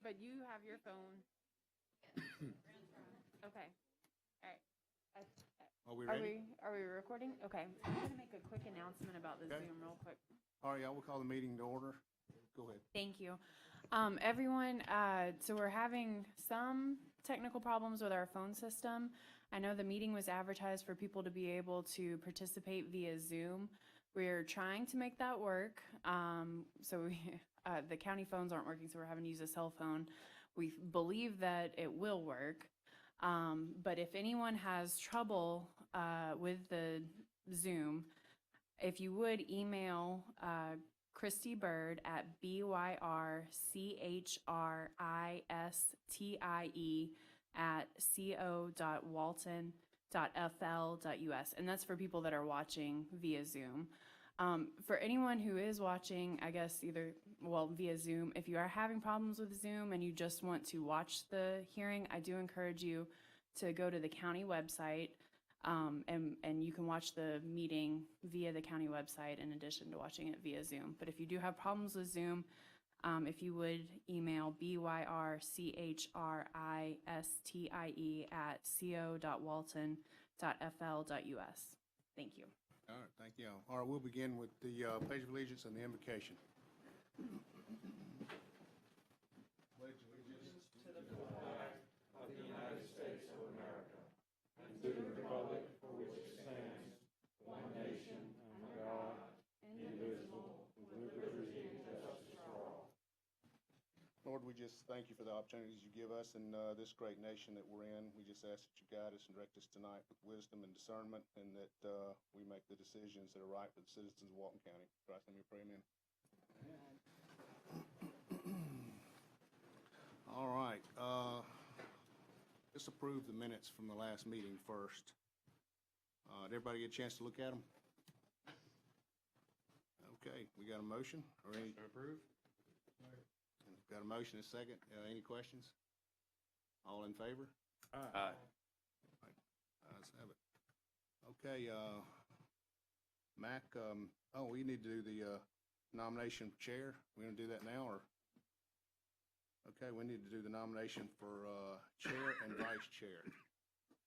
But you have your phone. Okay. All right. Are we Are ready? we recording? Okay. I'm going to make a quick announcement about the Okay. Zoom real quick. All right, y'all, we'll call the meeting to order. Go ahead. Thank you. Everyone, so we're having some technical problems with our phone system. I know the meeting was advertised for people to be able to participate via Zoom. We're trying to make that work. The county phones aren't working, so we're having to use a cell phone. We believe that it will work. But if anyone has trouble with the Zoom, if you would email Christy Bird at byrchristie@co.walton.fl.us. And that's for people that are watching via Zoom. For anyone who is watching, I guess via Zoom, if you are having problems with Zoom and you just want to watch the hearing, I do encourage you to go to the county website. And you can watch the meeting via the county website in addition to watching it via Zoom. But if you do have problems with Zoom, if you would email byrchristie@co.walton.fl.us. Thank you. All right, thank you. All right, we'll begin with the Pledge of Allegiance and the invocation. Pledge allegiance to the flag of the United States of America and to the republic for which it stands, one nation, under God, indivisible, with liberty and justice for all. Lord, we just thank you for the opportunities you give us in this great nation that we're in. We just ask that you guide us and direct us tonight with wisdom and discernment, and that we make the decisions that are right for the citizens of Walton County. In Christ's name we pray, amen. All right. Let's approve the minutes from the last meeting first. Did everybody get a chance to look at them? Okay, we got a motion or any? Approve. Got a motion and a second. Any questions? All in favor? Aye. Let's have it. Okay, Mac, we need to do the nomination for chair. We're going to do that now, or? Okay, we need to do the nomination for chair and vice chair.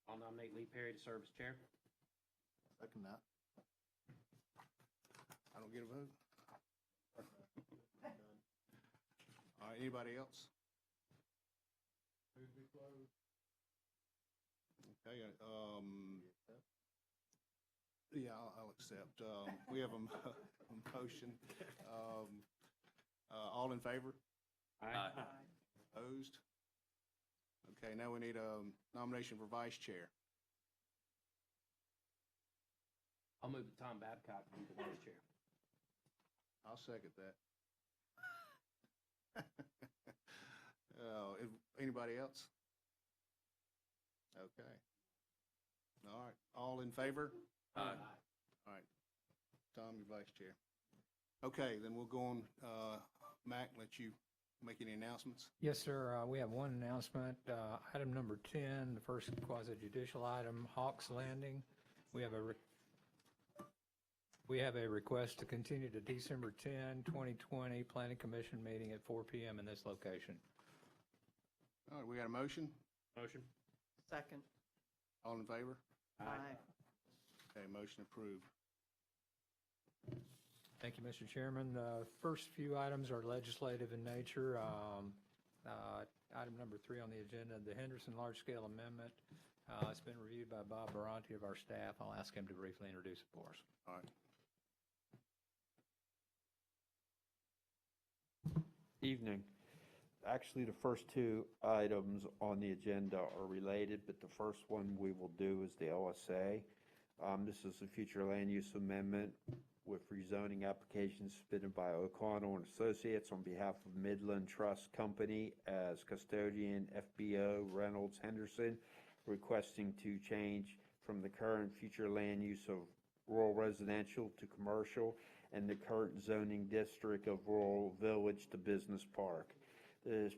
I'll nominate Lee Perry to serve as chair. Second that. I don't get a vote? All right, anybody else? Okay, yeah, I'll accept. We have a motion. All in favor? Aye. Opposed? Okay, now we need a nomination for vice chair. I'll move Tom Babcock to be the vice chair. I'll second that. Anybody else? Okay. All right. All in favor? Aye. All right. Tom, you're vice chair. Okay, then we'll go on. Mac, let you make any announcements. Yes, sir. We have one announcement. Item number 10, the first quasi-judicial item, Hawks Landing. We have a request to continue to December 10, 2020 Planning Commission meeting at 4 p.m. in this location. All right, we got a motion. Motion. Second. All in favor? Aye. Okay, motion approved. Thank you, Mr. Chairman. The first few items are legislative in nature. Item number 3 on the agenda, the Henderson large-scale amendment. It's been reviewed by Bob Baronti of our staff. I'll ask him to briefly introduce it for us. All right. Evening. Actually, the first 2 items on the agenda are related, but the first one we will do is the OSA. This is a future land use amendment with rezoning applications submitted by O'Connell and Associates on behalf of Midland Trust Company as custodian FBO Reynolds Henderson, requesting to change from the current future land use of rural residential to commercial and the current zoning district of rural village to business park. This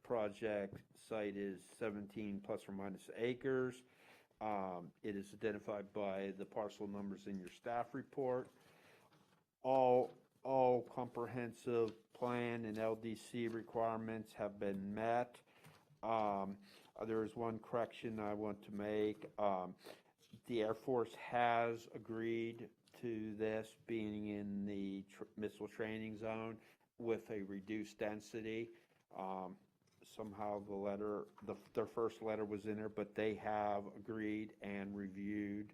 project site is 17 plus or minus acres. It is identified by the parcel numbers in your staff report. All comprehensive plan and LDC requirements have been met. There is one correction I want to make. The Air Force has agreed to this being in the missile training zone with a reduced density. Somehow the letter, their first letter was in there, but they have agreed and reviewed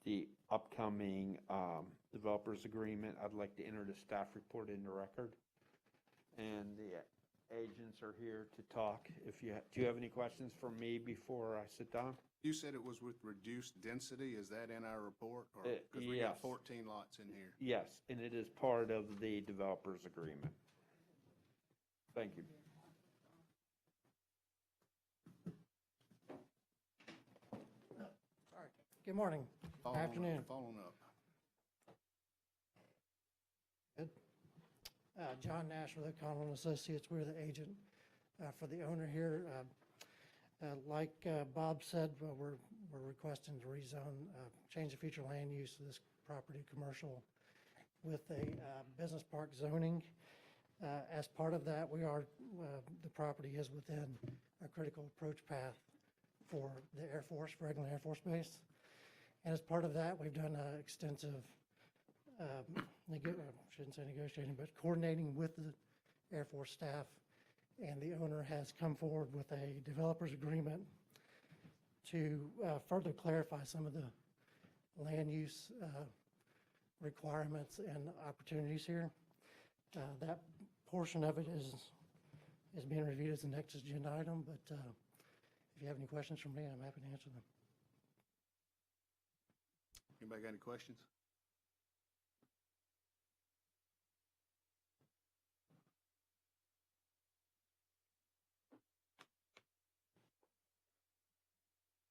the upcoming developers agreement. I'd like to enter the staff report in the record. And the agents are here to talk. If you, do you have any questions for me before I sit down? You said it was with reduced density. Is that in our report? Because we yes. got 14 lots in here. Yes, and it is part of the developers agreement. Thank you. Sorry. Good morning. Afternoon. Following up. Good. John Nash with O'Connell and Associates. We're the agent for the owner here. Like Bob said, we're requesting to rezone, change the future land use of this property commercial with a business park zoning. As part of that, the property is within a critical approach path for the Air Force, for Eglin Air Force Base. And as part of that, we've done extensive, shouldn't say negotiating, but coordinating with the Air Force staff. And the owner has come forward with a developer's agreement to further clarify some of the land use requirements and opportunities here. That portion of it is being reviewed as the next agenda item, but if you have any questions for me, I'm happy to answer them. Anybody got any questions?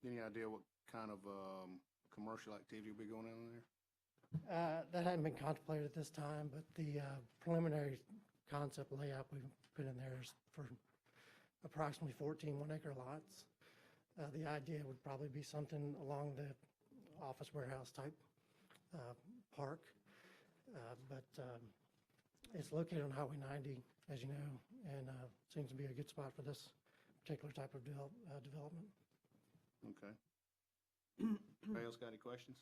Any idea what kind of commercial activity will be going on in there? That hadn't been contemplated at this time, but the preliminary concept layout we put in there is for approximately 14 one-acre lots. The idea would probably be something along the office warehouse type park, but it's located on Highway 90, as you know, and seems to be a good spot for this particular type of development. Okay. Anybody else got any questions?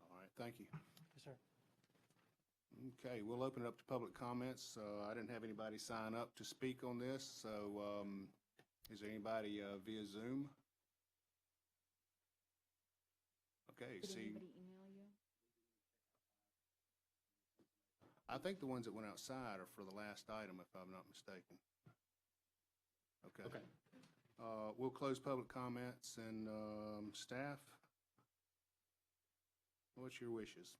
All right, thank you. Yes, sir. Okay, we'll open it up to public comments. I didn't have anybody sign up to speak on this, so is there anybody via Zoom? Okay, Did see, anybody email you? I think the ones that went outside are for the last item, if I'm not mistaken. Okay. We'll close public comments and staff. What's your wishes?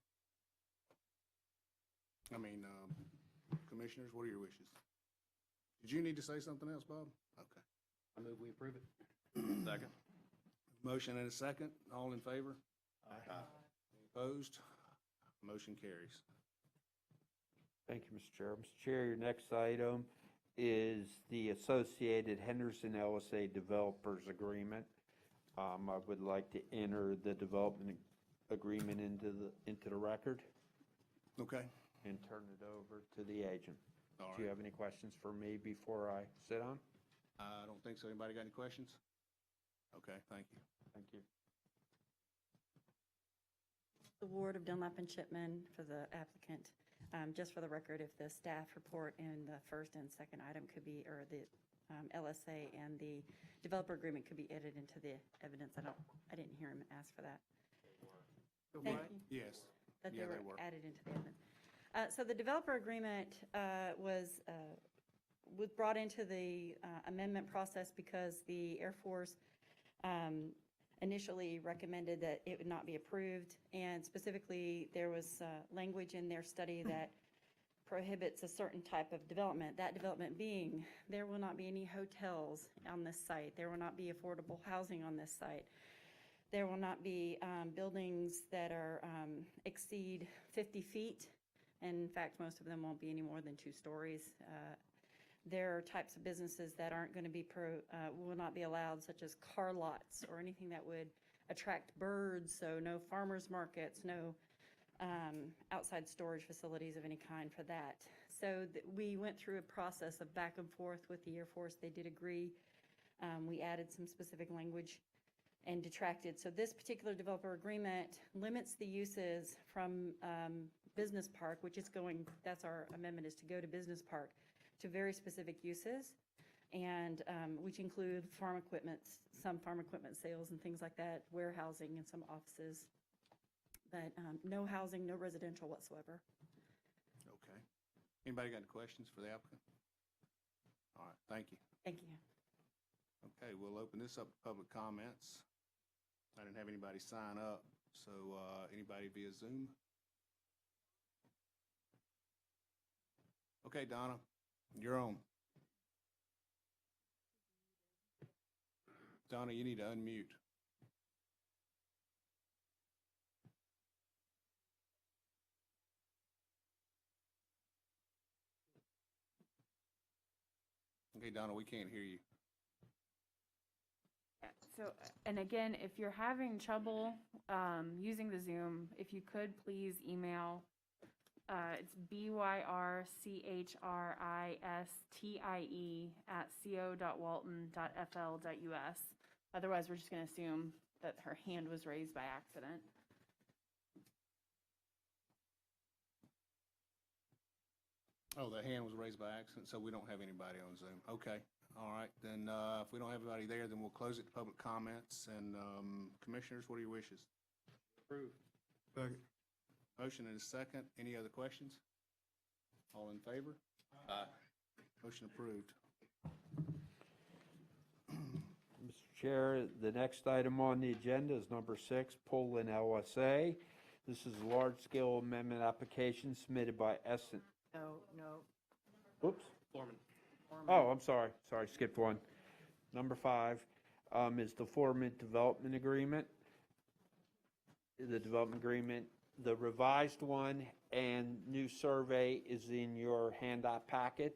I mean, commissioners, what are your wishes? Did you need to say something else, Bob? Okay. I move we approve it. Second. Motion and a second. All in favor? Aye. Opposed? Motion carries. Thank you, Mr. Chair. Mr. Chair, your next item is the Associated Henderson LSA Developers Agreement. I would like to enter the development agreement into the record Okay. and turn it over to the agent. All Do you right. have any questions for me before I sit down? I don't think so. Anybody got any questions? Okay, thank you. Thank you. The Ward of Dunlap and Shipman for the applicant. Just for the record, if the staff report in the first and second item could be, or the LSA and the developer agreement could be edited into the evidence. I didn't hear him ask for that. Thank you. Yes. That Yeah, they they were were. added into the evidence. So the developer agreement was brought into the amendment process because the Air Force initially recommended that it would not be approved, and specifically there was language in their study that prohibits a certain type of development. That development being, there will not be any hotels on this site. There will not be affordable housing on this site. There will not be buildings that are exceed 50 feet. And in fact, most of them won't be any more than 2 stories. There are types of businesses that aren't going to be will not be allowed, such as car lots or anything that would attract birds. So no farmers markets, no outside storage facilities of any kind for that. So we went through a process of back and forth with the Air Force. They did agree. We added some specific language and detracted. So this particular developer agreement limits the uses from business park, which is going, that's our amendment, is to go to business park, to very specific uses, and which include farm equipment, some farm equipment sales and things like that, warehousing and some offices, but no housing, no residential whatsoever. Okay. Anybody got any questions for the applicant? All right, thank you. Thank you. Okay, we'll open this up to public comments. I didn't have anybody sign up, so anybody via Zoom? Okay, Donna, you're on. Donna, you need to unmute. Okay, Donna, we can't hear you. Yeah, so, and again, if you're having trouble using the Zoom, if you could please email, it's byrcistie@co.walton.fl.us. Otherwise, we're just going to assume that her hand was raised by accident. Oh, the hand was raised by accident, so we don't have anybody on Zoom. Okay, all right. Then if we don't have anybody there, then we'll close it to public comments. And commissioners, what are your wishes? Approved. Second. Motion and a second. Any other questions? All in favor? Aye. Motion approved. Mr. Chair, the next item on the agenda is number 6, Poland LSA. This is a large-scale amendment application submitted by Essen. No. Oops. Foreman. Oh, I'm sorry. Sorry, skipped one. Number 5 is the Foreman Development Agreement. The development agreement, the revised one and new survey is in your handout packet.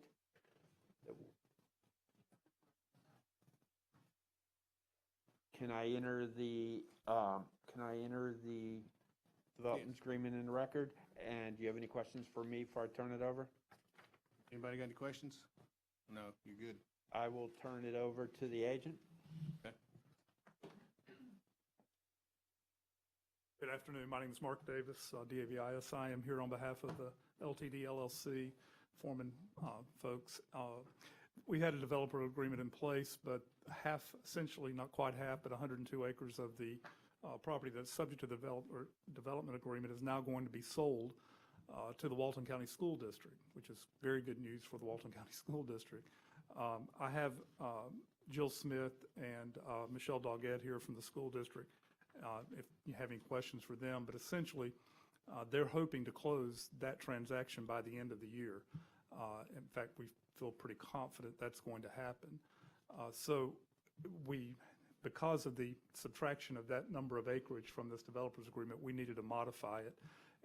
Can I enter the development agreement in the record? And do you have any questions for me before I turn it over? Anybody got any questions? No, you're good. I will turn it over to the agent. Okay. Good afternoon. My name is Mark Davis, DAVIS. I am here on behalf of the LTD LLC Foreman folks. We had a developer agreement in place, but half, essentially not quite half, but 102 acres of the property that's subject to the development agreement is now going to be sold to the Walton County School District, which is very good news for the Walton County School District. I have Jill Smith and Michelle Doggett here from the school district if you have any questions for them, but essentially they're hoping to close that transaction by the end of the year. In fact, we feel pretty confident that's going to happen. So because of the subtraction of that number of acreage from this developer's agreement, we needed to modify it.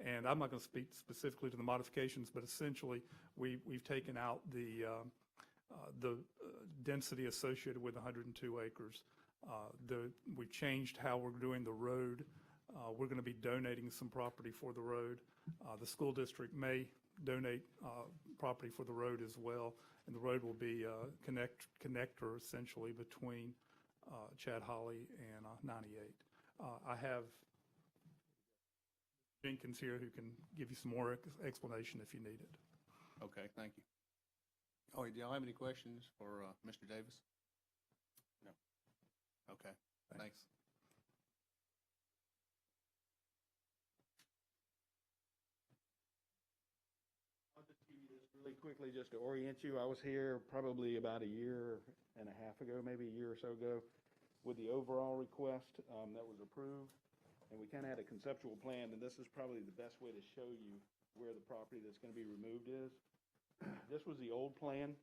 And I'm not going to speak specifically to the modifications, but essentially we've taken out the density associated with 102 acres. We've changed how we're doing the road. We're going to be donating some property for the road. The school district may donate property for the road as well, and the road will be a connector essentially between Chad Holly and 98. I have Jenkins here who can give you some more explanation if you need it. Okay, thank you. Oh, do y'all have any questions for Mr. Davis? No. Okay, thanks. I'll just give you this really quickly just to orient you. I was here probably about a year and a half ago, maybe a year or so ago, with the overall request that was approved. And we kind of had a conceptual plan, and this is probably the best way to show you where the property that's going to be removed is. This was the old plan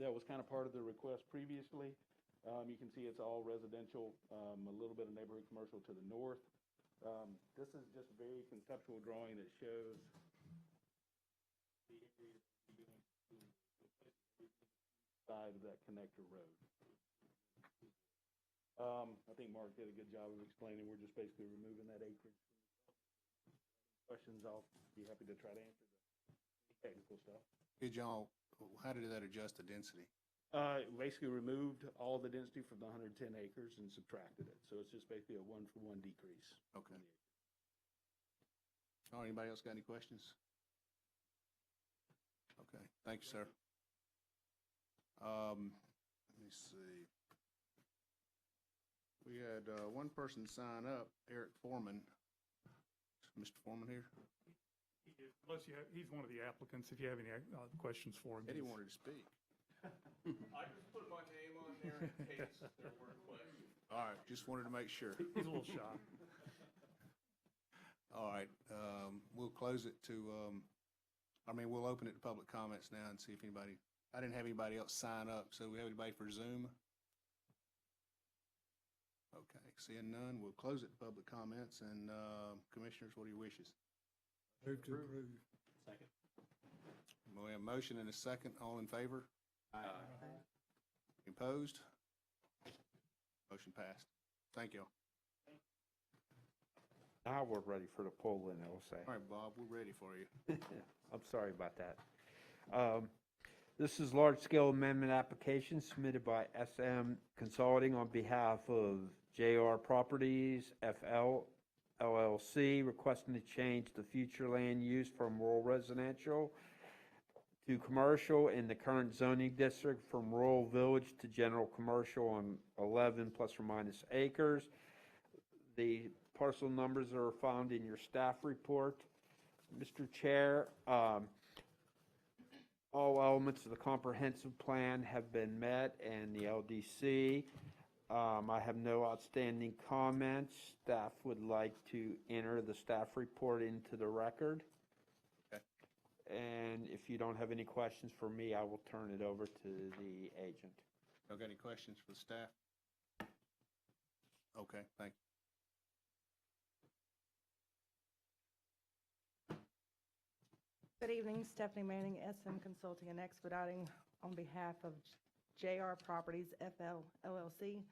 that was kind of part of the request previously. You can see it's all residential, a little bit of neighborhood commercial to the north. This is just a very conceptual drawing that shows the side of that connector road. I think Mark did a good job of explaining. We're just basically removing that acreage questions, I'll be happy to try to answer the technical stuff. Did y'all, how did that adjust the density? Basically removed all the density from the 110 acres and subtracted it. So it's just basically a one-for-one decrease. Okay. All right, anybody else got any questions? Okay, thank you, sir. Let me see. We had one person sign up, Eric Foreman. Is Mr. Foreman here? Unless he's one of the applicants, if you have any questions for him. Eddie wanted to speak. I just put my name on there in case there were questions. All right, just wanted to make sure. He's a little shy. All right, we'll close it to, we'll open it to public comments now and see if anybody, I didn't have anybody else sign up, so we have anybody for Zoom? Okay, seeing none, we'll close it to public comments, and commissioners, what are your wishes? Move to approve. Second. We have a motion and a second, all in favor? Opposed? Motion passed. Thank you. Now we're ready for the poll-in, I'll say. All right, Bob, we're ready for you. I'm sorry about that. This is large-scale amendment application submitted by SM Consulting on behalf of JR Properties FL LLC, requesting to change the future land use from rural residential to commercial in the current zoning district from rural village to general commercial on 11 plus or minus acres. The parcel numbers are found in your staff report. Mr. Chair, all elements of the comprehensive plan have been met and the LDC. I have no outstanding comments. Staff would like to enter the staff report into the record. Okay. And if you don't have any questions for me, I will turn it over to the agent. Y'all got any questions for the staff? Okay, thank you. Good evening, Stephanie Manning, SM Consulting and Expediting on behalf of JR Properties FL LLC.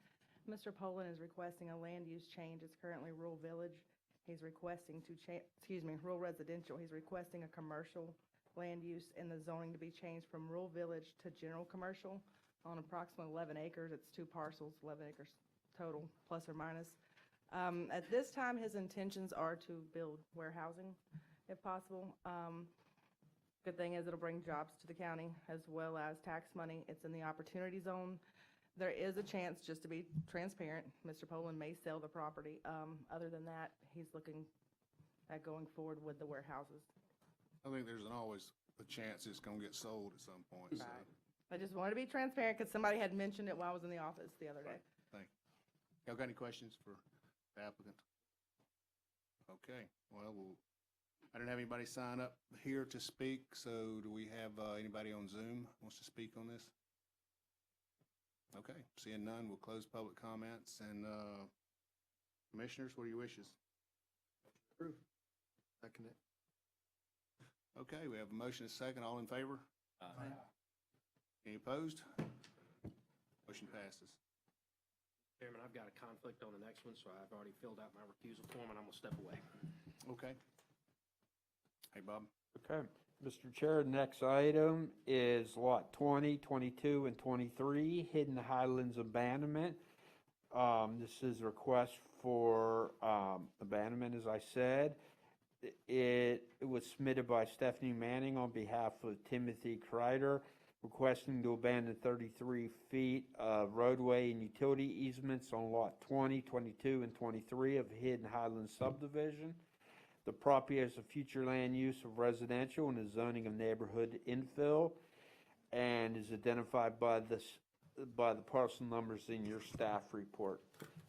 Mr. Poland is requesting a land use change. It's currently rural village. He's requesting to rural residential. He's requesting a commercial land use in the zoning to be changed from rural village to general commercial on approximately 11 acres. It's two parcels, 11 acres total, plus or minus. At this time, his intentions are to build warehousing, if possible. Good thing is it'll bring jobs to the county as well as tax money. It's in the opportunity zone. There is a chance, just to be transparent, Mr. Poland may sell the property. Other than that, he's looking at going forward with the warehouses. I think there's always a chance it's gonna get sold at some point, so. Right. I just wanted to be transparent because somebody had mentioned it while I was in the office the other day. Thank you. Y'all got any questions for the applicant? Okay, well, I didn't have anybody sign up here to speak, so do we have anybody on Zoom wants to speak on this? Okay, seeing none, we'll close public comments, and commissioners, what are your wishes? Approve. Second it. Okay, we have a motion and a second, all in favor? Aye. Any opposed? Motion passes. Chairman, I've got a conflict on the next one, so I've already filled out my recusal form, and I'm gonna step away. Okay. Hey, Bob. Okay, Mr. Chair, next item is Lot 20, 22, and 23, Hidden Highlands Abandonment. This is a request for abandonment, as I said. It was submitted by Stephanie Manning on behalf of Timothy Kreider, requesting to abandon 33 feet of roadway and utility easements on Lot 20, 22, and 23 of Hidden Highlands subdivision. The property has a future land use of residential and a zoning of neighborhood infill, and is identified by the parcel numbers in your staff report.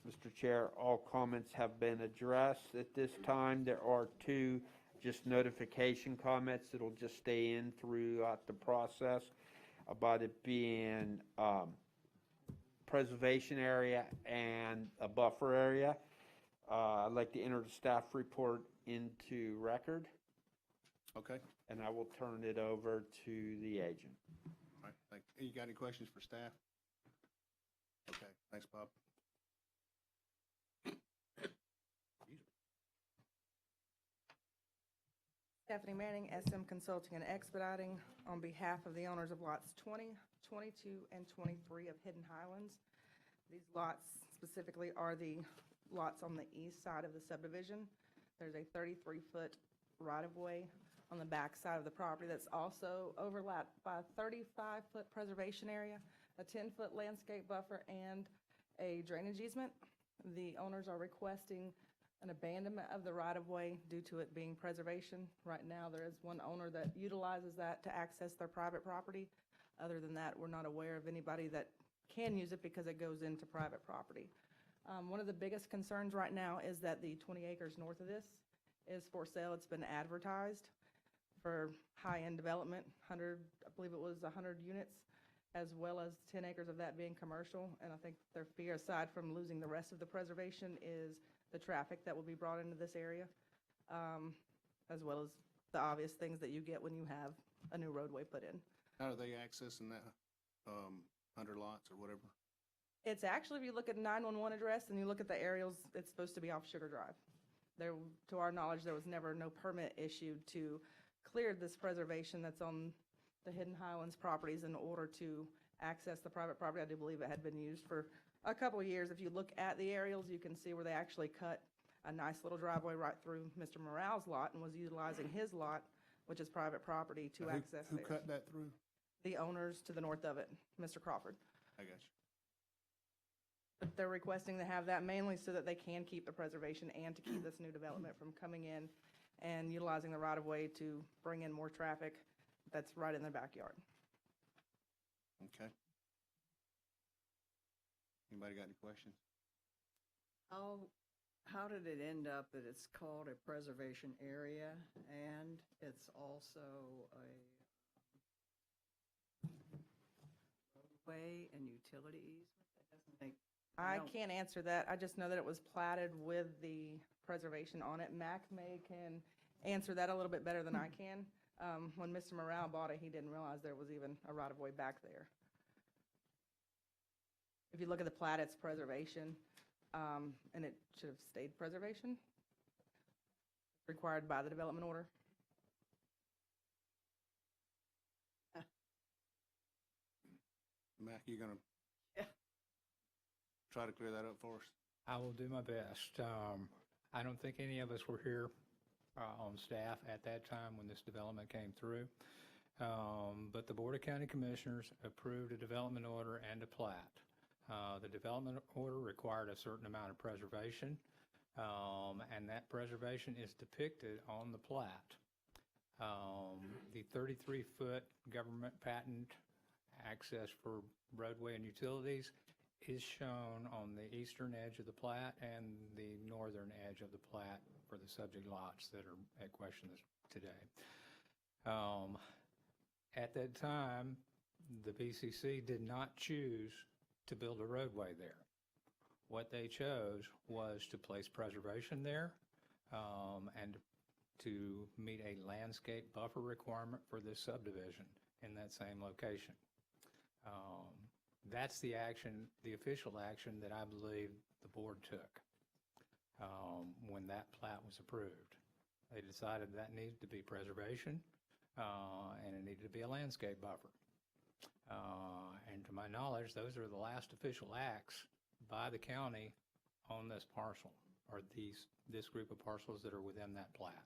Mr. Chair, all comments have been addressed. At this time, there are two just notification comments that'll just stay in throughout the process about it being preservation area and a buffer area. I'd like to enter the staff report into record, Okay, and I will turn it over to the agent. all right, thank you. You got any questions for staff? Okay, thanks, Bob. Stephanie Manning, SM Consulting and Expediting, on behalf of the owners of lots 20, 22, and 23 of Hidden Highlands. These lots specifically are the lots on the east side of the subdivision. There's a 33-foot right-of-way on the back side of the property that's also overlapped by a 35-foot preservation area, a 10-foot landscape buffer, and a drainage easement. The owners are requesting an abandonment of the right-of-way due to it being preservation. Right now, there is one owner that utilizes that to access their private property. Other than that, we're not aware of anybody that can use it because it goes into private property. One of the biggest concerns right now is that the 20 acres north of this is for sale. It's been advertised for high-end development, I believe it was 100 units, as well as 10 acres of that being commercial. And I think their fear, aside from losing the rest of the preservation, is the traffic that will be brought into this area, as well as the obvious things that you get when you have a new roadway put in. How are they accessing that 100 lots or whatever? It's actually, if you look at 911 address and you look at the aerials, it's supposed to be off Sugar Drive. There, to our knowledge, there was never no permit issued to clear this preservation that's on the Hidden Highlands properties in order to access the private property. I do believe it had been used for a couple of years. If you look at the aerials, you can see where they actually cut a nice little driveway right through Mr. Morale's lot and was utilizing his lot, which is private property, to access Who there. cut that through? The owners to the north of it, Mr. Crawford. I got you. But they're requesting to have that mainly so that they can keep the preservation and to keep this new development from coming in and utilizing the right-of-way to bring in more traffic that's right in their backyard. Okay. Anybody got any questions? How did it end up that it's called a preservation area and it's also a roadway and utility easement? That doesn't make. I don't- can't answer that. I just know that it was platted with the preservation on it. Mac can answer that a little bit better than I can. When Mr. Morale bought it, he didn't realize there was even a right-of-way back there. If you look at the plat, it's preservation, and it should have stayed preservation, required by the development order. Mac, you gonna Yeah. try to clear that up for us? I will do my best. I don't think any of us were here on staff at that time when this development came through. But the Board of County Commissioners approved a development order and a plat. The development order required a certain amount of preservation, and that preservation is depicted on the plat. The 33-foot government patent access for roadway and utilities is shown on the eastern edge of the plat and the northern edge of the plat for the subject lots that are at question today. At that time, the BCC did not choose to build a roadway there. What they chose was to place preservation there and to meet a landscape buffer requirement for this subdivision in that same location. That's the action, the official action that I believe the board took when that plat was approved. They decided that needed to be preservation and it needed to be a landscape buffer. And to my knowledge, those are the last official acts by the county on this parcel, or this group of parcels that are within that plat.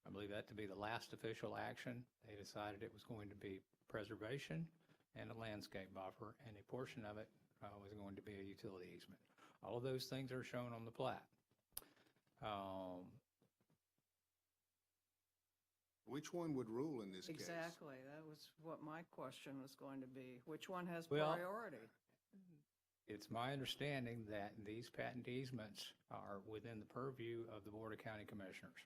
I believe that to be the last official action. They decided it was going to be preservation and a landscape buffer, and a portion of it was going to be a utility easement. All of those things are shown on the plat. Which one would rule in this case? Exactly. That was what my question was going to be. Which one has Well, priority? It's my understanding that these patent easements are within the purview of the Board of County Commissioners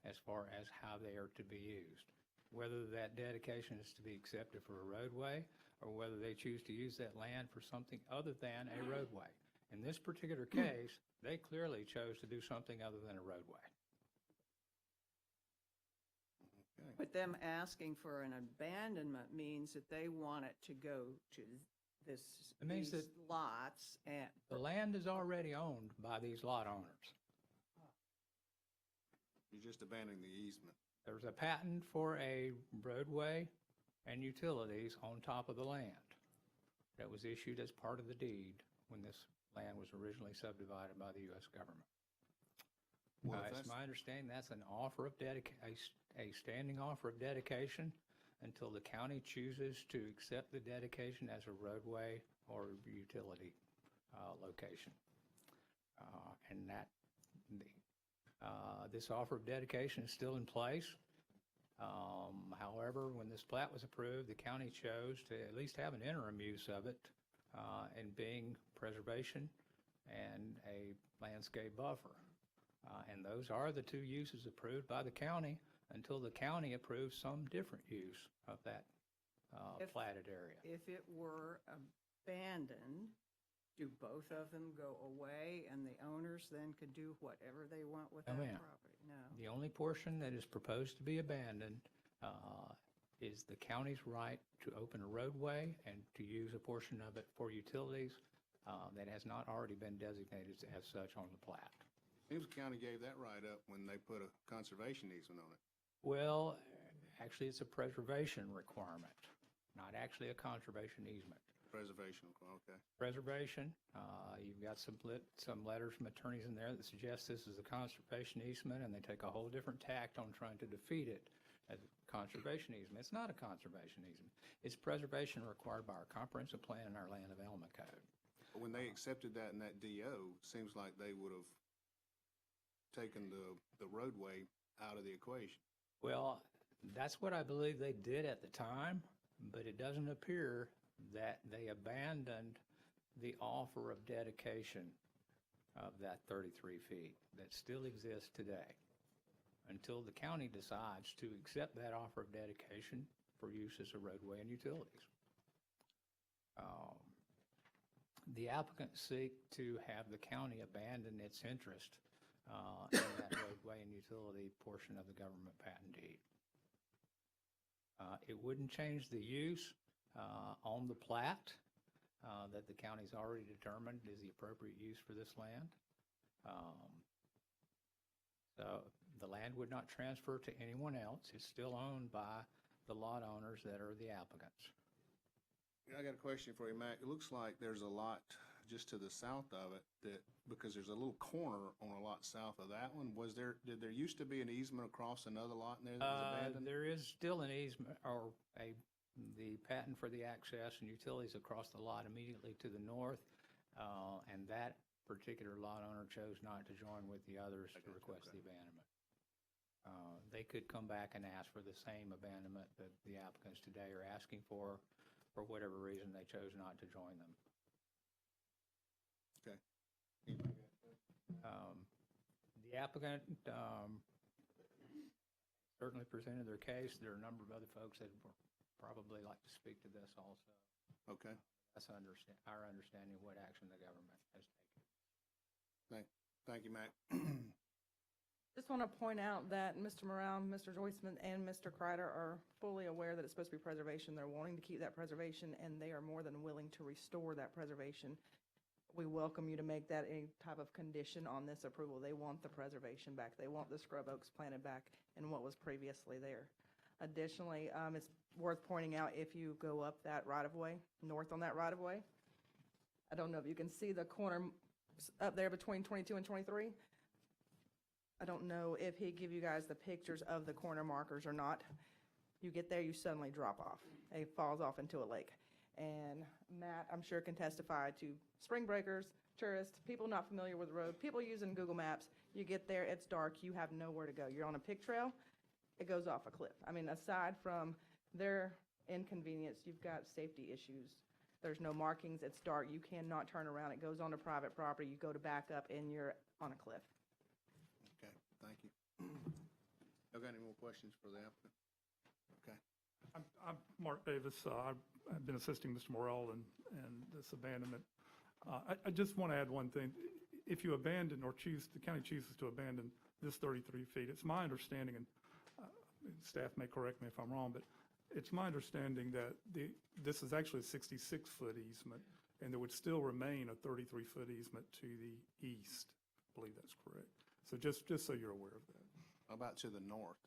as far as how they are to be used. Whether that dedication is to be accepted for a roadway or whether they choose to use that land for something other than a roadway. In this particular case, they clearly chose to do something other than a roadway. But them asking for an abandonment means that they want it to go to It means these that lots and. the land is already owned by these lot owners. You're just abandoning the easement. There's a patent for a roadway and utilities on top of the land that was issued as part of the deed when this land was originally subdivided by the U.S. government. Well, if It's that's- my understanding that's an offer of a standing offer of dedication until the county chooses to accept the dedication as a roadway or utility location. And that, this offer of dedication is still in place. However, when this plat was approved, the county chose to at least have an interim use of it in being preservation and a landscape buffer. And those are the two uses approved by the county until the county approves some different use of that platted area. If it were abandoned, do both of them go away and the owners then could do whatever they want with that ma'am. property? No. The only portion that is proposed to be abandoned is the county's right to open a roadway and to use a portion of it for utilities that has not already been designated as such on the plat. Seems the county gave that right up when they put a conservation easement on it. Well, actually, it's a preservation requirement, not actually a conservation easement. Preservation, okay. Preservation, you've got some letters from attorneys in there that suggest this is a conservation easement, and they take a whole different tact on trying to defeat it as a conservation easement. It's not a conservation easement. It's preservation required by our comprehensive plan and our land development code. But when they accepted that in that DO, seems like they would have taken the roadway out of the equation. Well, that's what I believe they did at the time, but it doesn't appear that they abandoned the offer of dedication of that 33 feet that still exists today until the county decides to accept that offer of dedication for use as a roadway and utilities. The applicants seek to have the county abandon its interest in that roadway and utility portion of the government patent deed. It wouldn't change the use on the plat that the county's already determined is the appropriate use for this land. So the land would not transfer to anyone else. It's still owned by the lot owners that are the applicants. I got a question for you, Mac. It looks like there's a lot just to the south of it that, because there's a little corner on a lot south of that one, did there used to be an easement across another lot in there that was abandoned? There is still an easement or the patent for the access and utilities across the lot immediately to the north. And that particular lot owner chose not to join with the others to request the abandonment. They could come back and ask for the same abandonment that the applicants today are asking for whatever reason they chose not to join them. Okay. The applicant certainly presented their case. There are a number of other folks that would probably like to speak to this also. Okay. That's our understanding of what action the government has taken. Thank you, Mac. Just want to point out that Mr. Morale, Mr. Joyceman, and Mr. Kreider are fully aware that it's supposed to be preservation. They're wanting to keep that preservation, and they are more than willing to restore that preservation. We welcome you to make that a type of condition on this approval. They want the preservation back. They want the scrub oaks planted back in what was previously there. Additionally, it's worth pointing out if you go up that right-of-way, north on that right-of-way, I don't know if you can see the corner up there between 22 and 23. I don't know if he give you guys the pictures of the corner markers or not. You get there, you suddenly drop off. It falls off into a lake. And Matt, I'm sure, can testify to spring breakers, tourists, people not familiar with the road, people using Google Maps. You get there, it's dark, you have nowhere to go. You're on a pig trail, it goes off a cliff. I mean, aside from their inconvenience, you've got safety issues. There's no markings, it's dark, you cannot turn around. It goes onto private property, you go to back up, and you're on a cliff. Okay, thank you. Y'all got any more questions for the applicant? Okay. I'm Mark Davis. I've been assisting Mr. Morrell in this abandonment. I just want to add one thing. If you abandon or the county chooses to abandon this 33 feet, it's my understanding, and staff may correct me if I'm wrong, but it's my understanding that this is actually a 66-foot easement, and there would still remain a 33-foot easement to the east. I believe that's correct. So just so you're aware of that. How about to the north?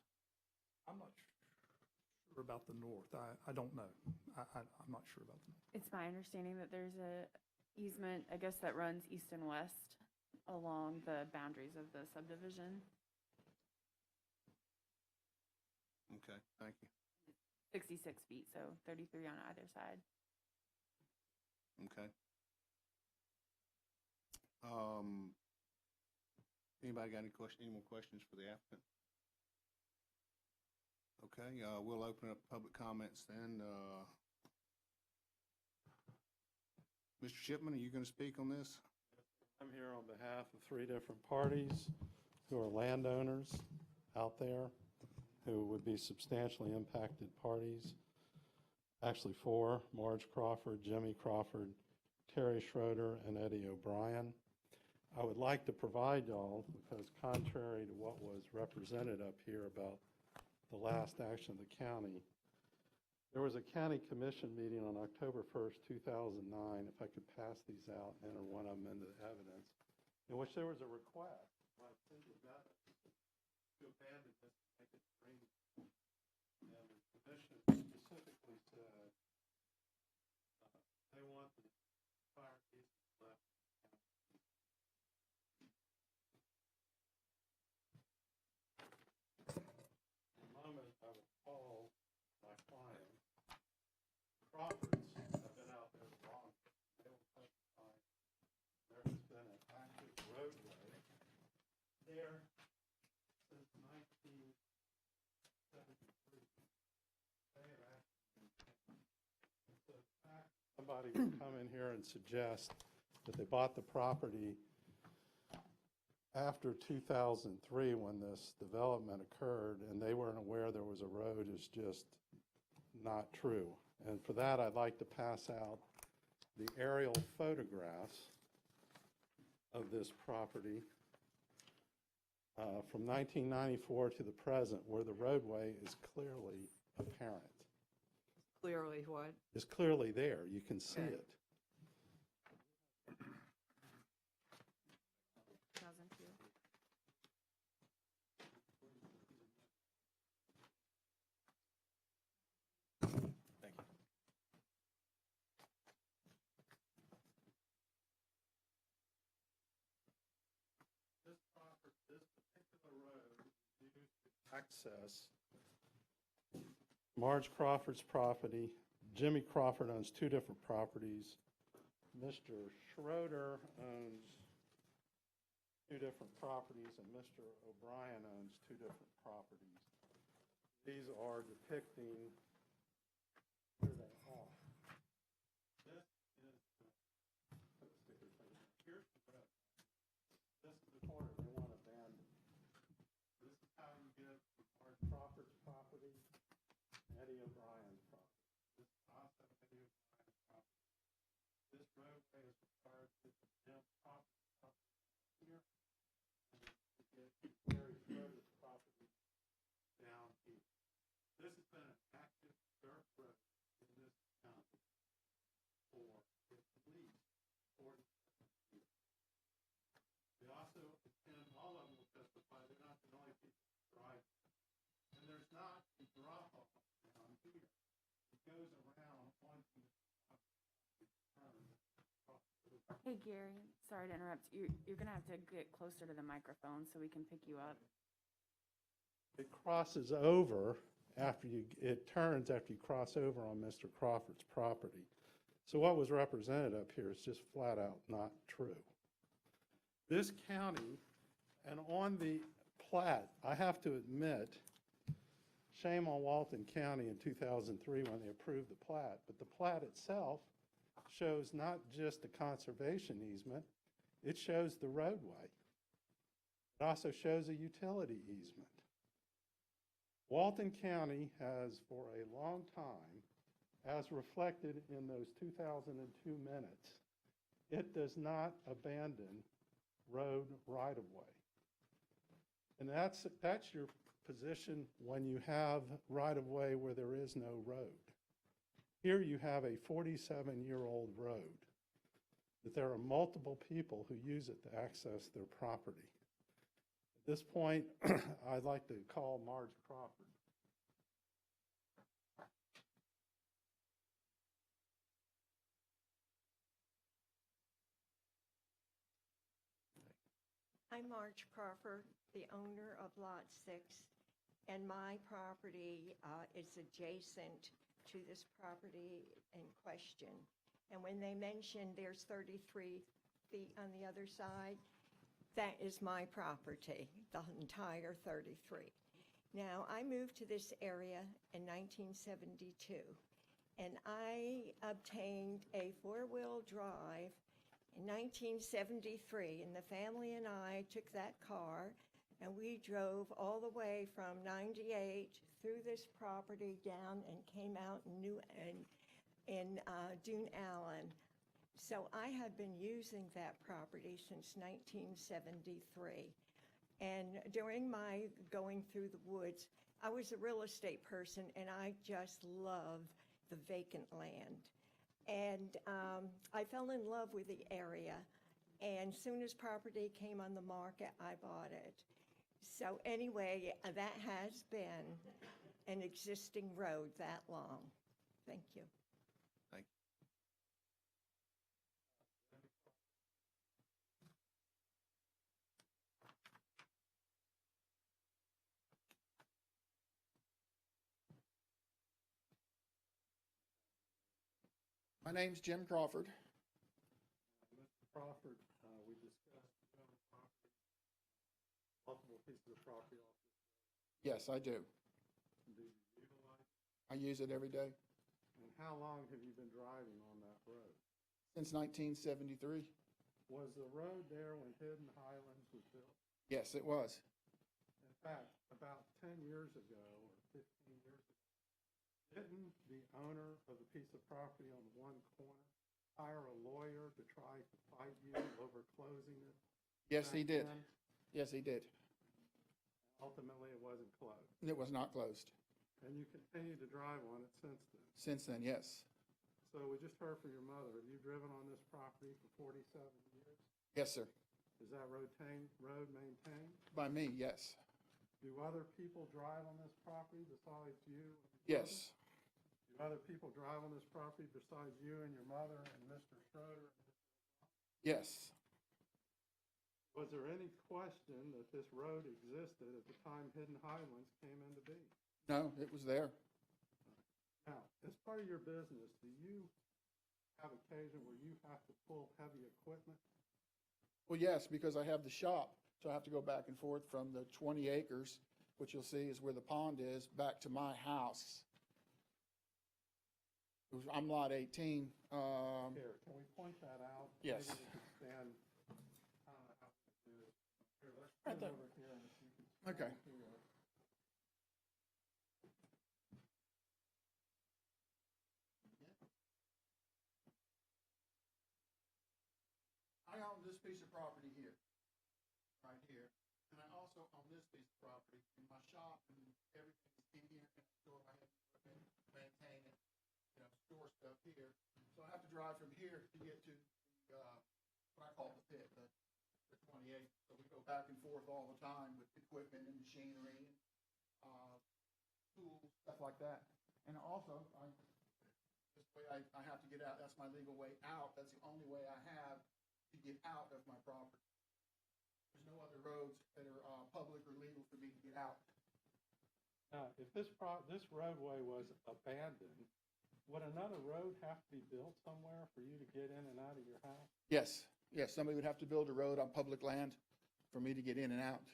I'm not sure about the north. I don't know. I'm not sure about the north. It's my understanding that there's a easement, I guess, that runs east and west along the boundaries of the subdivision. Okay, thank you. 66 feet, so 33 on either side. Okay. Anybody got any more questions for the applicant? Okay, we'll open up public comments then. Mr. Shipman, are you going to speak on this? I'm here on behalf of 3 different parties who are landowners out there who would be substantially impacted parties. Actually 4, Marge Crawford, Jimmy Crawford, Terry Schroeder, and Eddie O'Brien. I would like to provide y'all, because contrary to what was represented up here about the last action of the county, there was a county commission meeting on October 1st, 2009, if I could pass these out and enter one of them into the evidence, in which there was a request by Cindy Bevins to abandon this and make it green. And the commission specifically said they want the fire easement left. In a moment, I will call my client. Crawfords have been out there long. They will testify. There has been an active roadway there since 1973. They have actually, so the fact somebody would come in here and suggest that they bought the property after 2003 when this development occurred and they weren't aware there was a road is just not true. And for that, I'd like to pass out the aerial photographs of this property from 1994 to the present, where the roadway is clearly apparent. Clearly what? It's clearly there. You can see Okay. it. 2002. Thank you. This particular road is used to access Marge Crawford's property. Jimmy Crawford owns 2 different properties. Mr. Schroeder owns 2 different properties, and Mr. O'Brien owns 2 different properties. These are depicting where they are. This is here's the road. This is the corner they want to abandon. This is how you get from Marge Crawford's property and Eddie O'Brien's property. This is also Eddie O'Brien's property. This roadway is required to condemn property here and to get Terry Schroeder's property down here. This has been an active dirt road in this county for at least 40 years. We also attend, all of them will testify, they're not the only people who drive. And there's not a drop-off down here. It goes around onto the Hey, Gary, sorry to interrupt. You're going to have to get closer to the microphone so we can pick you up. It crosses over it turns after you cross over on Mr. Crawford's property. So what was represented up here is just flat out not true. This county, and on the plat, I have to admit, shame on Walton County in 2003 when they approved the plat, but the plat itself shows not just a conservation easement, it shows the roadway. It also shows a utility easement. Walton County has for a long time, as reflected in those 2002 minutes, it does not abandon road right-of-way. And that's your position when you have right-of-way where there is no road. Here you have a 47-year-old road that there are multiple people who use it to access their property. this point, I'd like to call Marge Crawford. I'm Marge Crawford, the owner of Lot 6, and my property is adjacent to this property in question. And when they mentioned there's 33 feet on the other side, that is my property, the entire 33. Now, I moved to this area in 1972, and I obtained a four-wheel drive in 1973, and the family and I took that car, and we drove all the way from 98 through this property down and came out in Dune Allen. So I have been using that property since 1973. And during my going through the woods, I was a real estate person, and I just love the vacant land. And I fell in love with the area, and soon as property came on the market, I bought it. So anyway, that has been an existing road that long. Thank you. Thank you. My name's Jim Crawford. Mr. Crawford, we discussed multiple pieces of property off this road. Yes, I do. Do you utilize it? I use it every day And how long have you been driving on that road? since 1973. Was the road there when Hidden Highlands was built? Yes, it was. In fact, about 10 years ago or 15 years ago, didn't the owner of the piece of property on one corner hire a lawyer to try to fight you over closing it? Yes, he back did. then? Yes, he did. Ultimately, it wasn't closed. It was not closed. And you continue to drive on it since then. Since then, yes. So we just heard from your mother. Have you driven on this property for 47 years? Yes, sir. Is that road maintained? By me, yes. Do other people drive on this property besides you? and your Yes. mother? Do other people drive on this property besides you and your mother and Mr. Schroeder? Yes. Was there any question that this road existed at the time Hidden Highlands came into being? No, it was there. Now, as part of your business, do you have occasion where you have to pull heavy equipment? Well, yes, because I have the shop, so I have to go back and forth from the 20 acres, which you'll see is where the pond is, back to my house. I'm lot 18. Here, can we point that out? Yes. Maybe we could stand, I don't know how to do this. Here, let's Right put it there. over here and if you can. Okay. stand here. I own this piece of property here, right here, and I also own this piece of property, and my shop and everything's in here, and I store my heavy equipment, maintain it, store stuff here. So I have to drive from here to get to the, what I call the pit, the 28. So we go back and forth all the time with equipment and machinery, tools, stuff like that. And also, this way I have to get out, that's my legal way out, that's the only way I have to get out of my property. There's no other roads that are public or legal for me to get out. Now, if this roadway was abandoned, would another road have to be built somewhere for you to get in and out of your house? Yes, yes, somebody would have to build a road on public land for me to get in and out.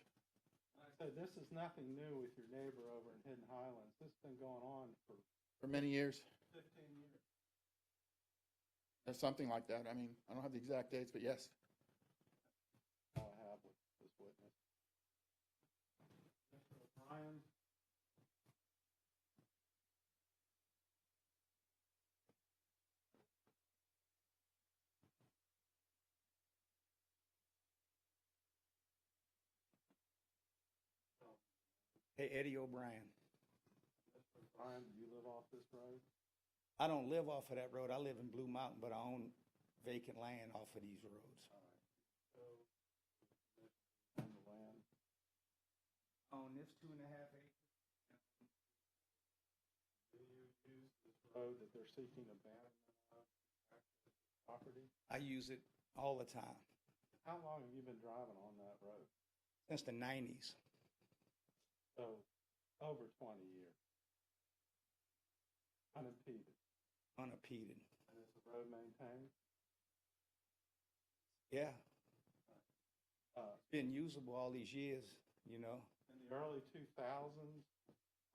Like I said, this is nothing new with your neighbor over in Hidden Highlands. This has been going on for For many years, 15 years. or something like that. I mean, I don't have the exact dates, but yes. All I have with this witness. Mr. O'Brien? Hey, Eddie O'Brien. Mr. O'Brien, do you live off this road? I don't live off of that road. I live in Blue Mountain, but I own vacant land off of these roads. All right. So, on the land. On this 2.5 acres, Do you use this road that they're seeking abandonment of to access the property? I use it all the time, How long have you been driving on that road? since the 90s. So, over 20 years. Unimpeded. Unimpeded. And is the road maintained? Yeah, Uh, been usable all these years, you know. In the early 2000s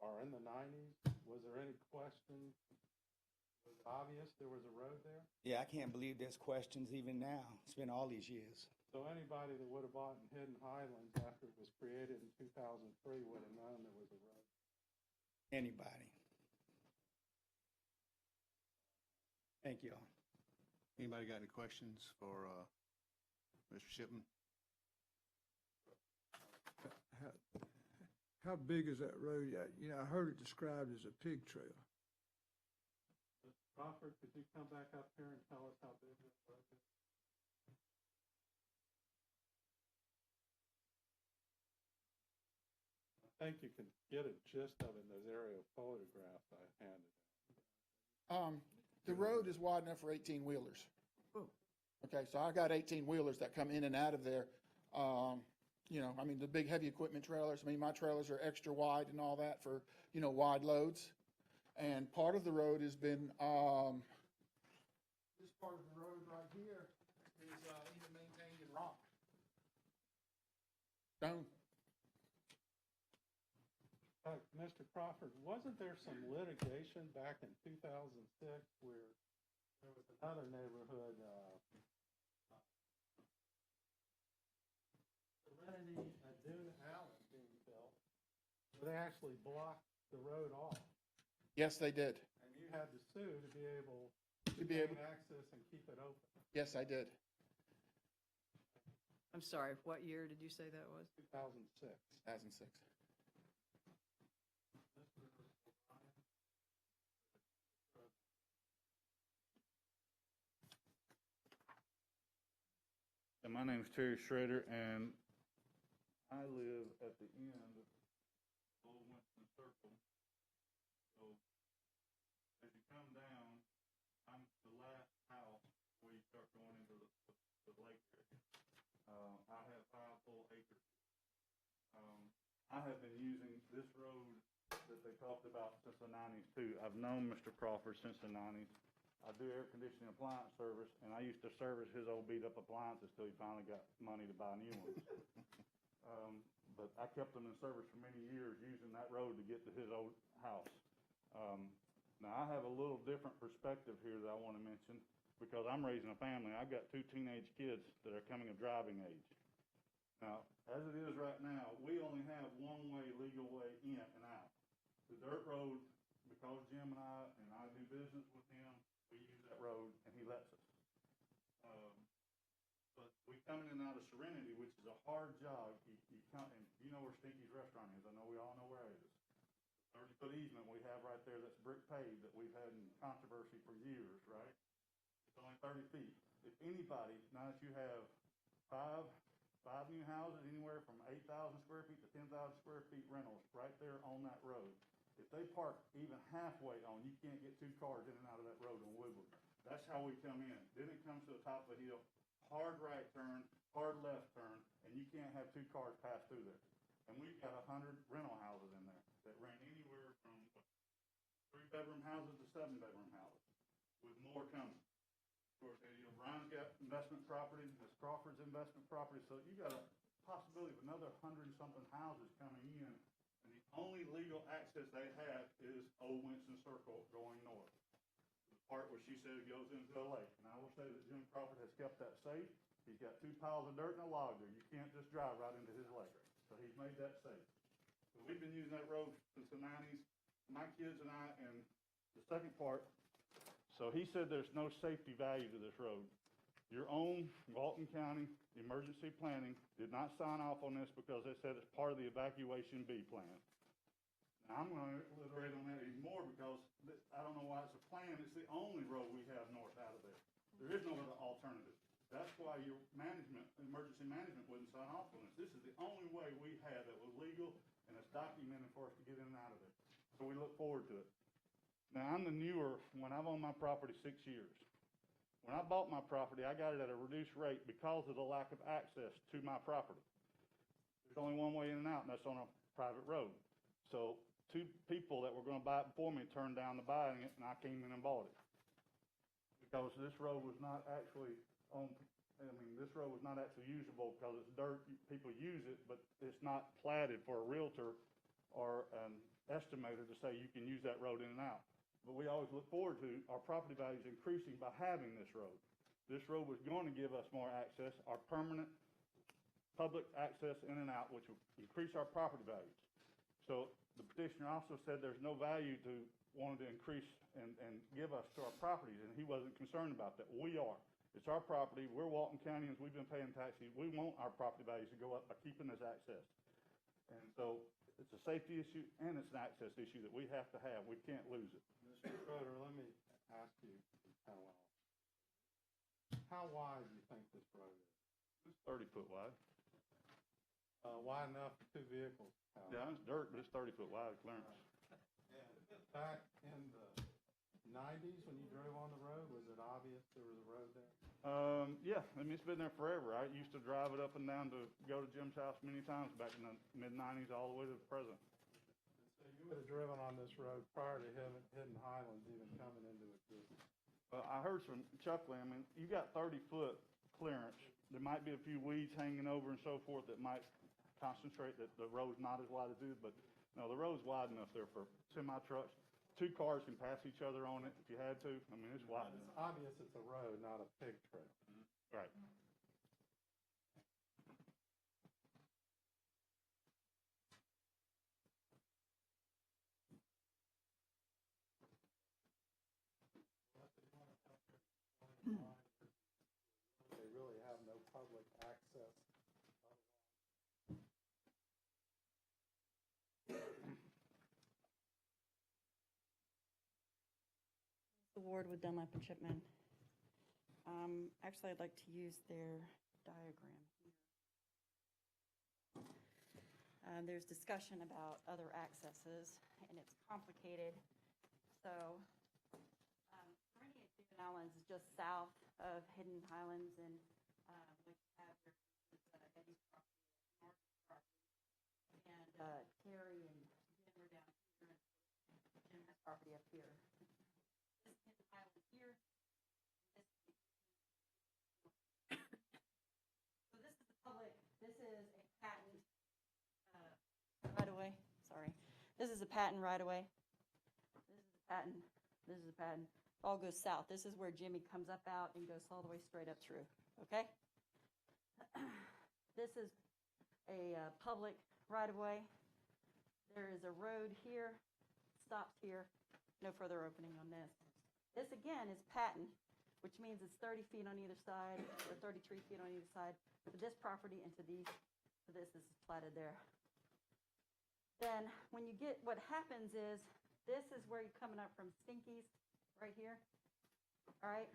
or in the 90s, was there any question? Was it obvious there was a road there? Yeah, I can't believe there's questions even now. It's been all these years. So anybody that would have bought in Hidden Highlands after it was created in 2003 would have known there was a road. Anybody. Thank you all. Anybody got any questions for Mr. Shipman? How big is that road? I heard it described as a pig trail. Mr. Crawford, could you come back up here and tell us how big this road is? I think you can get a gist of it in those aerial photographs I handed. The road is wide enough for 18-wheelers. Okay, so I got 18-wheelers that come in and out of there. The big heavy equipment trailers, my trailers are extra wide and all that for, wide loads. And part of the road has been, this part of the road right here is even maintained in rock. Stone. Mr. Crawford, wasn't there some litigation back in 2006 where there was another neighborhood, Serenity and Dune Allen being built, where they actually blocked the road off? Yes, they did. And you had to sue to be able To be able, gain access and keep it open. yes, I did. I'm sorry, what year did you say that was? 2006. 2006. And my name's Terry Schrader, and I live at the end of Old Winston Circle. So as you come down, I'm the last house where you start going into the lake area. I have 5 full acres. I have been using this road that they talked about since the 90s too. I've known Mr. Crawford since the 90s. I do air conditioning appliance service, and I used to service his old beat-up appliances till he finally got money to buy new ones. But I kept them in service for many years using that road to get to his old house. Now, I have a little different perspective here that I want to mention because I'm raising a family. I've got 2 teenage kids that are coming of driving age. Now, as it is right now, we only have one-way legal way in and out. The dirt road, because Jim and I do business with him, we use that road, and he lets us. But we come in and out of Serenity, which is a hard jog. You come, and you know where Stinky's Restaurant is. I know we all know where it is. 30-foot easement we have right there that's brick paved that we've had in controversy for years, right? It's only 30 feet. If anybody, now that you have five new houses, anywhere from 8,000 square feet to 10,000 square feet rentals right there on that road, if they park even halfway on, you can't get 2 cars in and out of that road on Woodward. That's how we come in. Then it comes to the top of the hill, hard right turn, hard left turn, and you can't have 2 cars pass through there. And we've got 100 rental houses in there that rent anywhere from 3-bedroom houses to 7-bedroom houses, with more coming. Of course, Brian's got investment property, Ms. Crawford's investment property, so you got a possibility of another 100-something houses coming in. And the only legal access they have is Old Winston Circle going north. The part where she said it goes into a lake. And I will say that Jim Crawford has kept that safe. He's got 2 piles of dirt and a log there. You can't just drive right into his lake. So he's made that safe. So we've been using that road since the 90s, my kids and I, and the second part, so he said there's no safety value to this road. Your own Walton County Emergency Planning did not sign off on this because they said it's part of the Evacuation B plan. Now, I'm going to elaborate on that even more because I don't know why it's a plan. It's the only road we have north out of there. There is no other alternative. That's why your management, emergency management wouldn't sign off on this. This is the only way we had that was legal and documented for us to get in and out of it. So we look forward to it. Now, I'm the newer, when I've owned my property 6 years. When I bought my property, I got it at a reduced rate because of the lack of access to my property. There's only one way in and out, and that's on a private road. So 2 people that were gonna buy it before me turned down the buying it, and I came in and bought it. Because this road was not actually this road was not actually usable because it's dirt. People use it, but it's not platted for a realtor or an estimator to say you can use that road in and out. But we always look forward to our property values increasing by having this road. This road was going to give us more access, our permanent public access in and out, which will increase our property values. So the petitioner also said there's no value to wanting to increase and give us to our properties, and he wasn't concerned about that. We are. It's our property. We're Walton Countyans. We've been paying taxes. We want our property values to go up by keeping this access. And so it's a safety issue and it's an access issue that we have to have. We can't lose it. Mr. Schroeder, let me ask you, how wide do you think this road is? It's 30-foot wide. Wide enough for 2 vehicles? Yeah, it's dirt, but it's 30-foot wide clearance. Back in the 90s, when you drove on the road, was it obvious there was a road there? Yeah, I mean, it's been there forever. I used to drive it up and down to go to Jim's house many times back in the mid-90s all the way to the present. So you would have driven on this road prior to Hidden Highlands even coming into existence? Well, I heard some chuckling. I mean, you got 30-foot clearance. There might be a few weeds hanging over and so forth that might concentrate that the road's not as wide as it is, but no, the road's wide enough there for semi-trucks. 2 cars can pass each other on it if you had to. I mean, it's wide It's enough. obvious it's a road, not a pig trail. Right. They really have no public access. The ward with Dunlap and Chipman. Actually, I'd like to use their diagram here. There's discussion about other accesses, and it's complicated. So, Hidden Highlands is just south of Hidden Highlands, and what you have here is Eddie's property, Mark's property, and Terry and Jim are down here, and Jim's property up here. This is Hidden Highlands here. So this is the public. This is a patent right-of-way. Sorry, this is a patent right-of-way. This is a patent. This is a patent. It all goes south. This is where Jimmy comes up out and goes all the way straight up through. Okay. This is a public right-of-way. There is a road here. Stops here. No further opening on this. This again is patent, which means it's 30 feet on either side or 33 feet on either side for this property and to these. So this is platted there. Then when you get, what happens is this is where you're coming up from Stinky's right here. All right.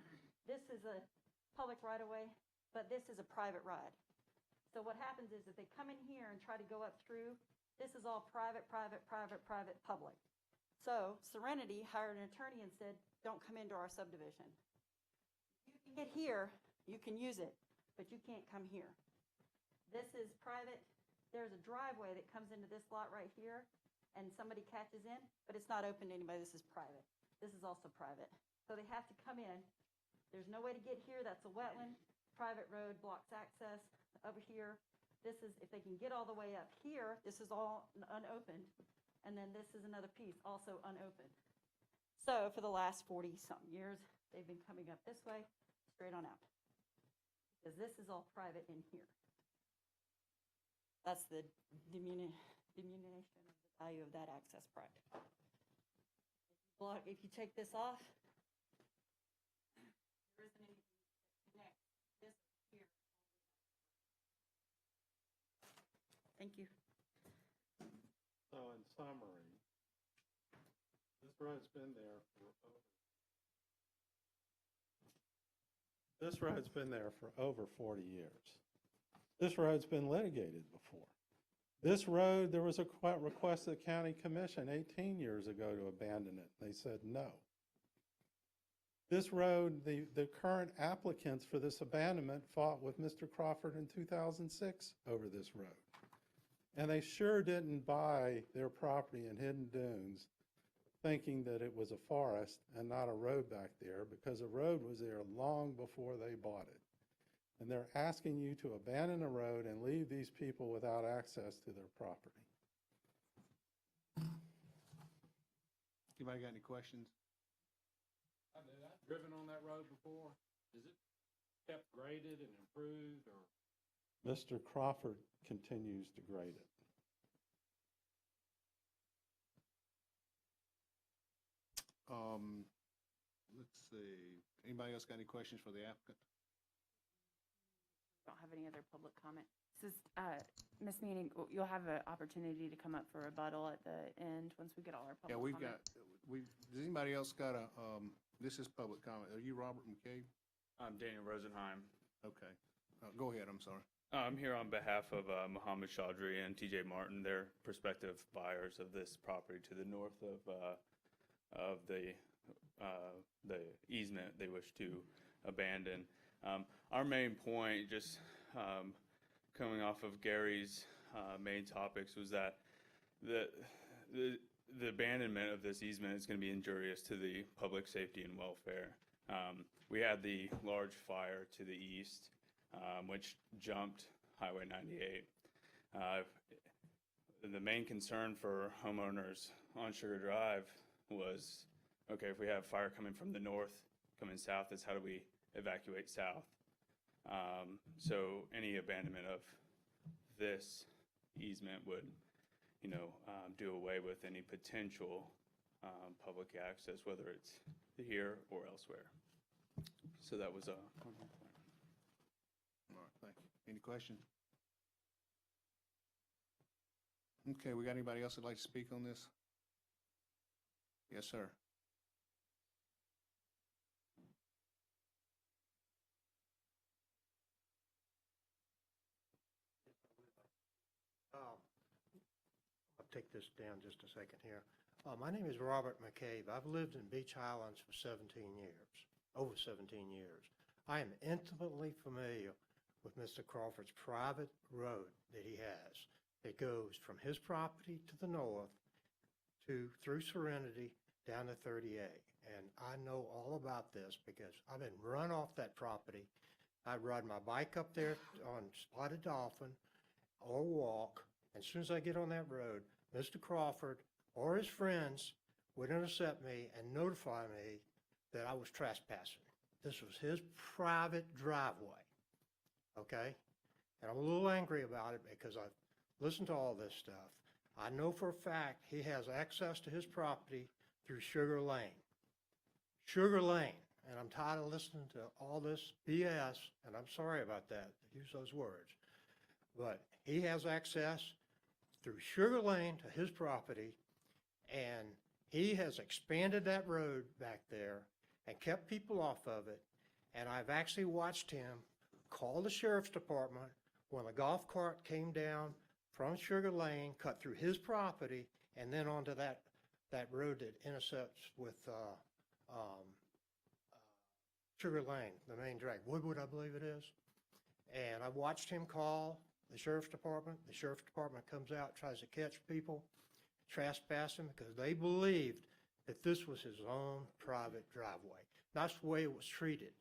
This is a public right of way, but this is a private ride. So what happens is if they come in here and try to go up through, this is all private, private, private, private, public. So Serenity hired an attorney and said, don't come into our subdivision. You can get here, you can use it, but you can't come here. This is private. There's a driveway that comes into this lot right here, and somebody catches in, but it's not open to anybody. This is private. This is also private. So they have to come in. There's no way to get here. That's a wetland. Private road blocks access. Over here, this is, if they can get all the way up here, this is all unopened. And then this is another piece, also unopened. So for the last 40-something years, they've been coming up this way, straight on out. Because this is all private in here. That's the diminution of the value of that access right. If you take this off, there isn't anything that connects this here. Thank you. So in summary, this road's been there for over 40 years. This road's been litigated before. This road, there was a request of the county commission 18 years ago to abandon it. They said no. This road, the current applicants for this abandonment fought with Mr. Crawford in 2006 over this road. And they sure didn't buy their property in Hidden Dunes thinking that it was a forest and not a road back there, because a road was there long before they bought it. And they're asking you to abandon a road and leave these people without access to their property. Anybody got any questions? I've driven on that road before. Is it kept graded and improved, or? Mr. Crawford continues to grade it. Let's see. Anybody else got any questions for the applicant? Don't have any other public comment. This is, Ms. Manning, you'll have an opportunity to come up for rebuttal at the end once we get all our public Yeah, comment. does anybody else got a, this is public comment. Are you Robert McCabe? I'm Daniel Rosenheim. Okay. Go ahead, I'm sorry. I'm here on behalf of Mohammed Chaudhry and TJ Martin. They're prospective buyers of this property to the north of the easement they wish to abandon. Our main point, just coming off of Gary's main topics, was that the abandonment of this easement is going to be injurious to the public safety and welfare. We had the large fire to the east, which jumped Highway 98. The main concern for homeowners on Sugar Drive was, okay, if we have fire coming from the north, coming south, is how do we evacuate south? So any abandonment of this easement would, do away with any potential public access, whether it's here or elsewhere. So that was All right, thank you. Any questions? Okay, we got anybody else that'd like to speak on this? Yes, sir. I'll take this down just a second here. My name is Robert McCabe. I've lived in Beach Highlands for 17 years, over 17 years. I am intimately familiar with Mr. Crawford's private road that he has. It goes from his property to the north through Serenity down to 38. And I know all about this because I've been run off that property. I ride my bike up there on Spotted Dolphin or walk. As soon as I get on that road, Mr. Crawford or his friends would intercept me and notify me that I was trespassing. This was his private driveway, okay? And I'm a little angry about it because I've listened to all this stuff. I know for a fact he has access to his property through Sugar Lane. Sugar Lane, and I'm tired of listening to all this BS, and I'm sorry about that, to use those words. But he has access through Sugar Lane to his property, and he has expanded that road back there and kept people off of it. And I've actually watched him call the sheriff's department when a golf cart came down from Sugar Lane, cut through his property, and then onto that road that intersects with Sugar Lane, the main drag, Woodward, I believe it is. And I watched him call the sheriff's department. The sheriff's department comes out, tries to catch people trespassing because they believed that this was his own private driveway. That's the way it was treated.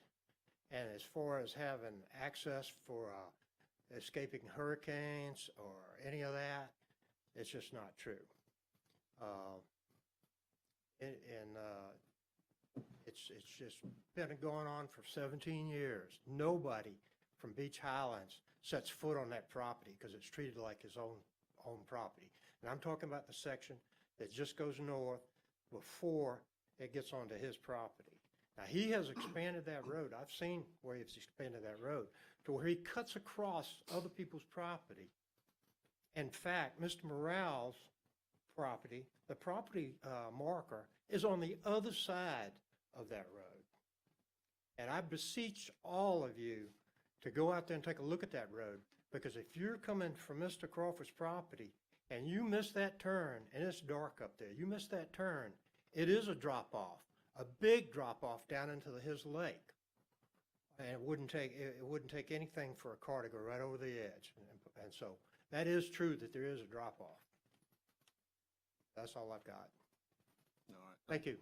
And as far as having access for escaping hurricanes or any of that, it's just not true. It's just been going on for 17 years. Nobody from Beach Highlands sets foot on that property because it's treated like his own property. And I'm talking about the section that just goes north before it gets onto his property. Now, he has expanded that road. I've seen where he's expanded that road to where he cuts across other people's property. In fact, Mr. Morale's property, the property marker, is on the other side of that road. And I beseech all of you to go out there and take a look at that road Because if you're coming from Mr. Crawford's property and you miss that turn, and it's dark up there, you miss that turn, it is a drop-off, a big drop-off down into his lake. And it wouldn't take anything for a car to go right over the edge. And so that is true that there is a drop-off. That's all I've got. All right. Thank you. Do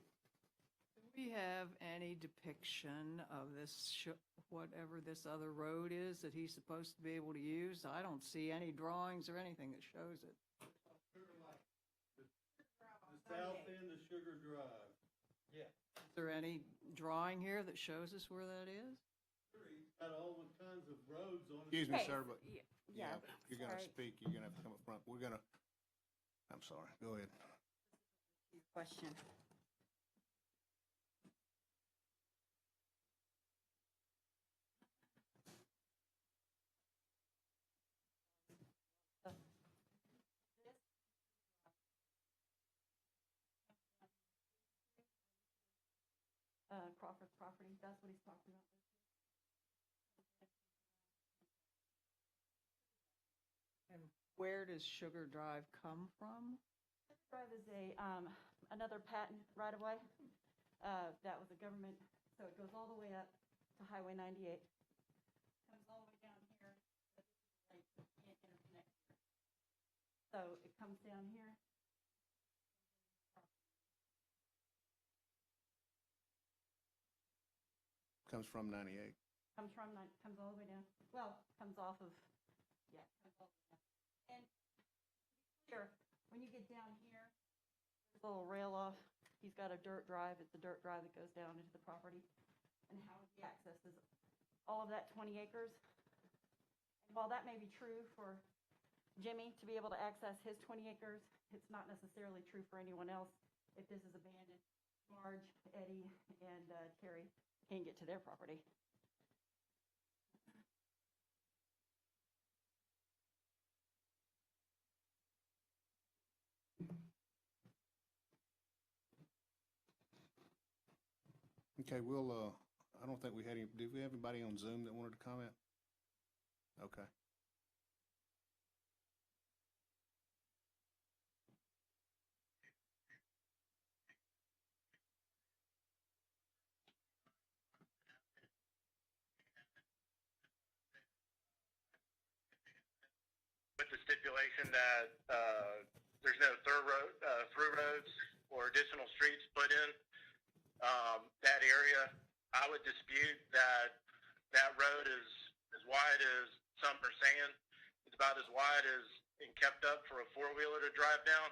we have any depiction of this, whatever this other road is that he's supposed to be able to use? I don't see any drawings or anything that shows it. The south end of Sugar Drive. Yeah. Is there any drawing here that shows us where that is? He's got all the kinds of roads on it. Excuse me, Hey, sir, but yeah, you're gonna sorry. speak, you're gonna have to come up front. I'm sorry, go ahead. Question. Crawford's property, that's what he's talking about. And where does Sugar Drive come from? Drive is another patent right-of-way. That was a government, so it goes all the way up to Highway 98. Comes all the way down here, but this is like, you can't interconnect here. So it comes down here. Comes from 98. Comes all the way down. Well, comes off of, yeah, comes all the way down. And to be clear, when you get down here, there's a little rail off. He's got a dirt drive. It's a dirt drive that goes down into the property. And how he accesses all of that 20 acres. And while that may be true for Jimmy to be able to access his 20 acres, it's not necessarily true for anyone else. If this is abandoned, Marge, Eddie, and Terry can get to their property. Okay, I don't think we had did we have anybody on Zoom that wanted to comment? Okay. With the stipulation that there's no through roads or additional streets put in that area, I would dispute that that road is as wide as some are saying. It's about as wide as and kept up for a four-wheeler to drive down.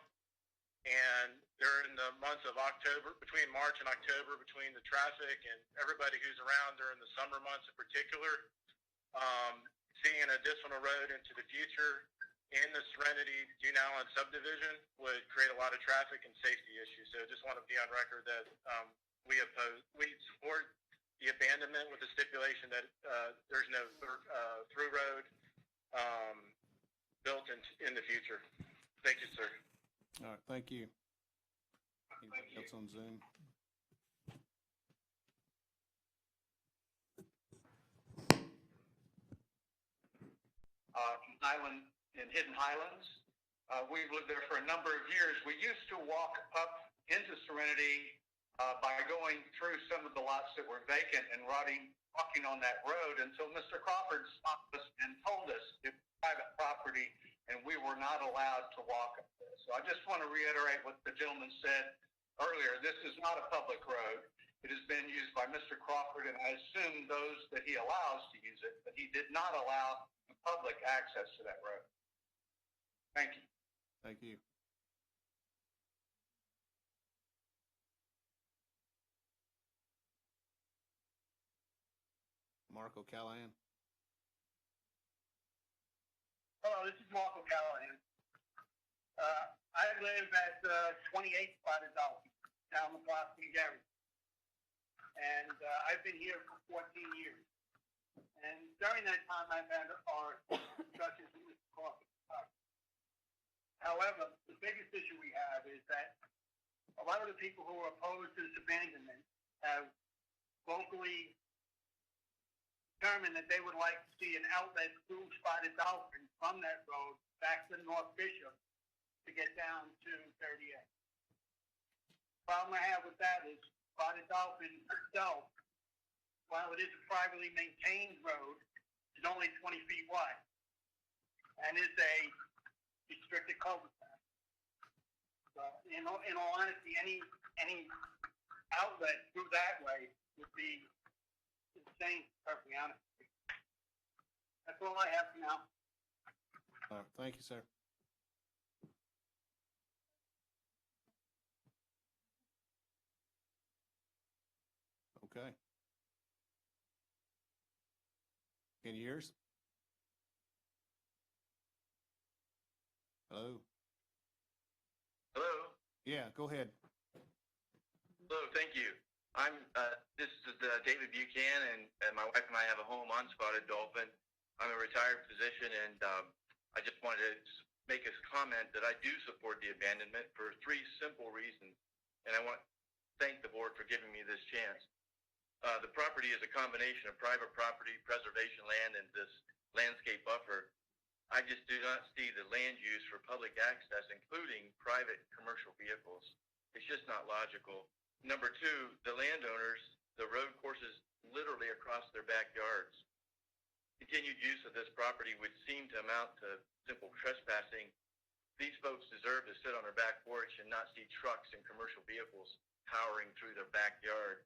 And during the months of October, between March and October, between the traffic and everybody who's around during the summer months in particular, seeing an additional road into the future in the Serenity Dune Island subdivision would create a lot of traffic and safety issues. So just want to be on record that we support the abandonment with the stipulation that there's no through road built in the future. Thank you, sir. All right, thank you. Anybody else on Zoom? Island in Hidden Highlands. We've lived there for a number of years. We used to walk up into Serenity by going through some of the lots that were vacant and walking on that road until Mr. Crawford stopped us and told us it's private property and we were not allowed to walk up there. So I just want to reiterate what the gentleman said earlier. This is not a public road. It has been used by Mr. Crawford, and I assume those that he allows to use it, but he did not allow the public access to that road. Thank you. Thank you. Marco Callahan. Hello, this is Marco Callahan. I live at 28 Spotted Dollar, down the block from Gary. And I've been here for 14 years. And during that time, I've had our discussions with Mr. Crawford. However, the biggest issue we have is that a lot of the people who are opposed to this abandonment have vocally determined that they would like to see an outlet through Spotted Dolphin from that road back to North Bishop to get down to 38. Problem I have with that is Spotted Dolphin itself, while it is a privately maintained road, is only 20 feet wide and is a restricted cul-de-sac. So, in all honesty, any outlet through that way would be insane, to be perfectly honest. That's all I have for now. All right, thank you, sir. Okay. Can you hear us? Hello? Hello? Yeah, go ahead. Hello, thank you. This is David Buchanan, and my wife and I have a home on Spotted Dolphin. I'm a retired physician, and I just wanted to make a comment that I do support the abandonment for 3 simple reasons, and I want to thank the board for giving me this chance. The property is a combination of private property, preservation land, and this landscape buffer. I just do not see the land use for public access, including private commercial vehicles. It's just not logical. Number 2, the landowners, the road courses literally across their backyards. Continued use of this property would seem to amount to simple trespassing. These folks deserve to sit on their back porch and not see trucks and commercial vehicles powering through their backyard.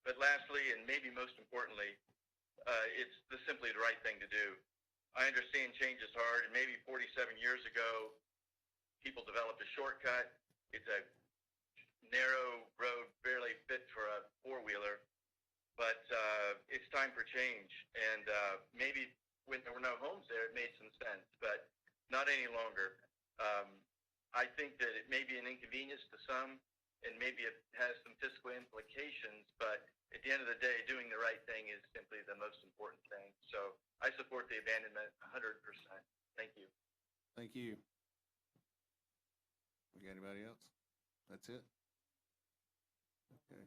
But lastly, and maybe most importantly, it's simply the right thing to do. I understand change is hard, and maybe 47 years ago, people developed a shortcut. It's a narrow road, barely fit for a four-wheeler, but it's time for change. And maybe when there were no homes there, it made some sense, but not any longer. I think that it may be an inconvenience to some, and maybe it has some fiscal implications, but at the end of the day, doing the right thing is simply the most important thing. So I support the abandonment 100%. Thank you. Thank you. We got anybody else? That's it? Okay.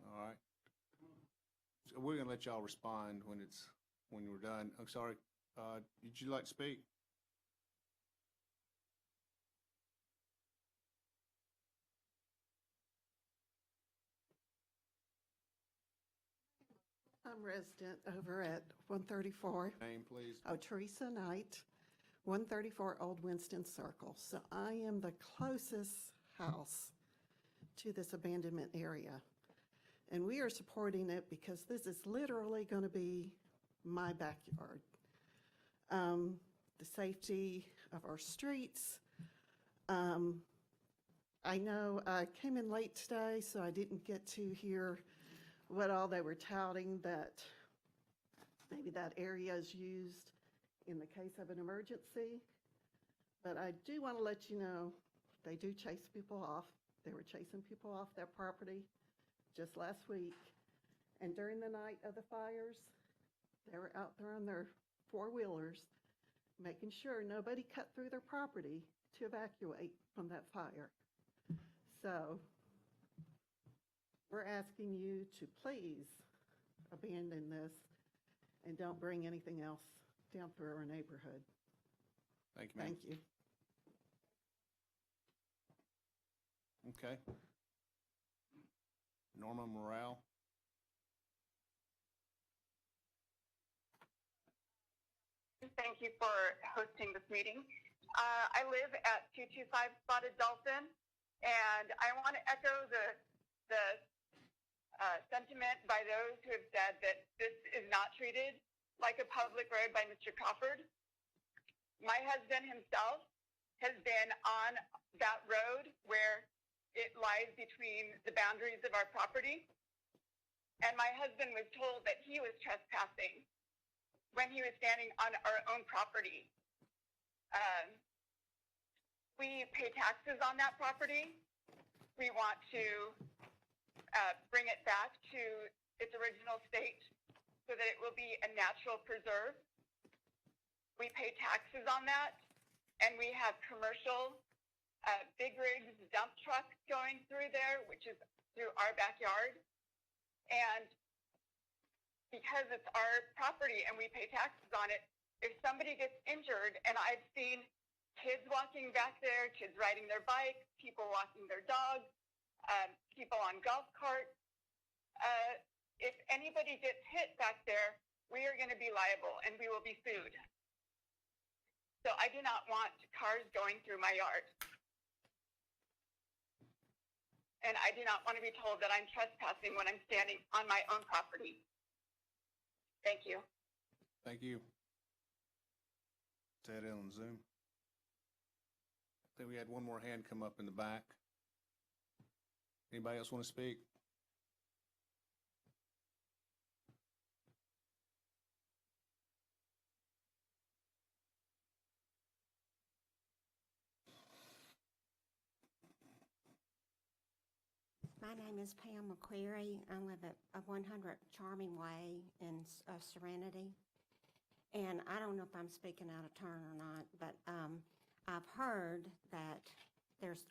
All right. So we're gonna let y'all respond when we're done. I'm sorry. Did you like to speak? I'm resident over at 134. Name, please. Oh, Teresa Knight, 134 Old Winston Circle. So I am the closest house to this abandonment area. And we are supporting it because this is literally going to be my backyard. The safety of our streets. I know I came in late today, so I didn't get to hear what all they were touting, that maybe that area is used in the case of an emergency. But I do want to let you know, they do chase people off. They were chasing people off their property just last week. And during the night of the fires, they were out there on their four-wheelers, making sure nobody cut through their property to evacuate from that fire. So we're asking you to please abandon this and don't bring anything else down through our neighborhood. Thank you, ma'am. Thank you. Okay. Norma Morale. Thank you for hosting this meeting. I live at 225 Spotted Dolphin, and I want to echo the sentiment by those who have said that this is not treated like a public road by Mr. Crawford. My husband himself has been on that road where it lies between the boundaries of our property, and my husband was told that he was trespassing when he was standing on our own property. We pay taxes on that property. We want to bring it back to its original state so that it will be a natural preserve. We pay taxes on that, and we have commercial big rigs, dump trucks going through there, which is through our backyard. And because it's our property and we pay taxes on it, if somebody gets injured, and I've seen kids walking back there, kids riding their bikes, people walking their dogs, people on golf carts, if anybody gets hit back there, we are going to be liable and we will be sued. So I do not want cars going through my yard. And I do not want to be told that I'm trespassing when I'm standing on my own property. Thank you. Thank you. Is that it on Zoom? I think we had one more hand come up in the back. Anybody else want to speak? My name is Pam McQuarrie. I live at 100 Charming Way in Serenity. And I don't know if I'm speaking out of turn or not, but I've heard that there's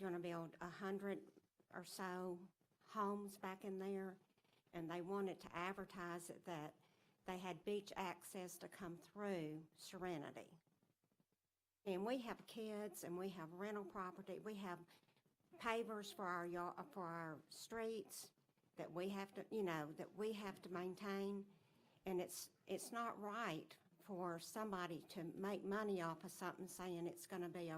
going to build 100 or so homes back in there, and they wanted to advertise it that they had beach access to come through Serenity. And we have kids, and we have rental property. We have pavers for our streets that we have to, that we have to maintain. And it's not right for somebody to make money off of something saying it's going to be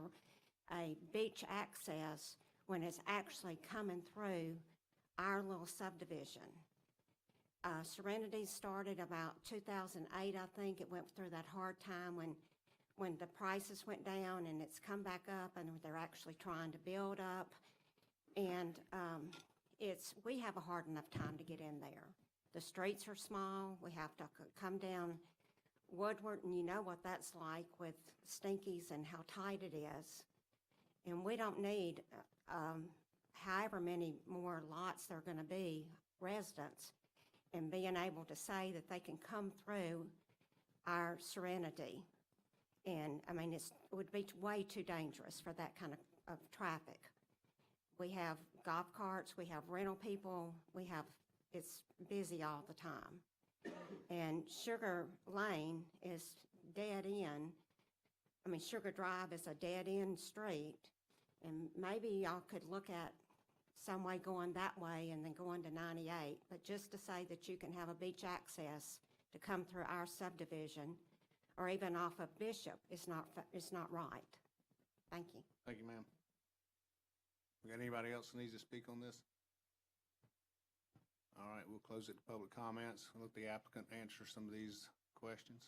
a beach access when it's actually coming through our little subdivision. Serenity started about 2008, I think. It went through that hard time when the prices went down, and it's come back up, and they're actually trying to build up. And we have a hard enough time to get in there. The streets are small. We have to come down Woodward, and you know what that's like with Stinkies and how tight it is. And we don't need however many more lots there are going to be, residents, and being able to say that they can come through our Serenity. And, I mean, it would be way too dangerous for that kind of traffic. We have golf carts, we have rental people, it's busy all the time. And Sugar Lane is dead end. I mean, Sugar Drive is a dead end street. And maybe y'all could look at some way going that way and then going to 98. But just to say that you can have a beach access to come through our subdivision or even off of Bishop is not right. Thank you. Thank you, ma'am. We got anybody else that needs to speak on this? All right, we'll close it to public comments. We'll let the applicant answer some of these questions.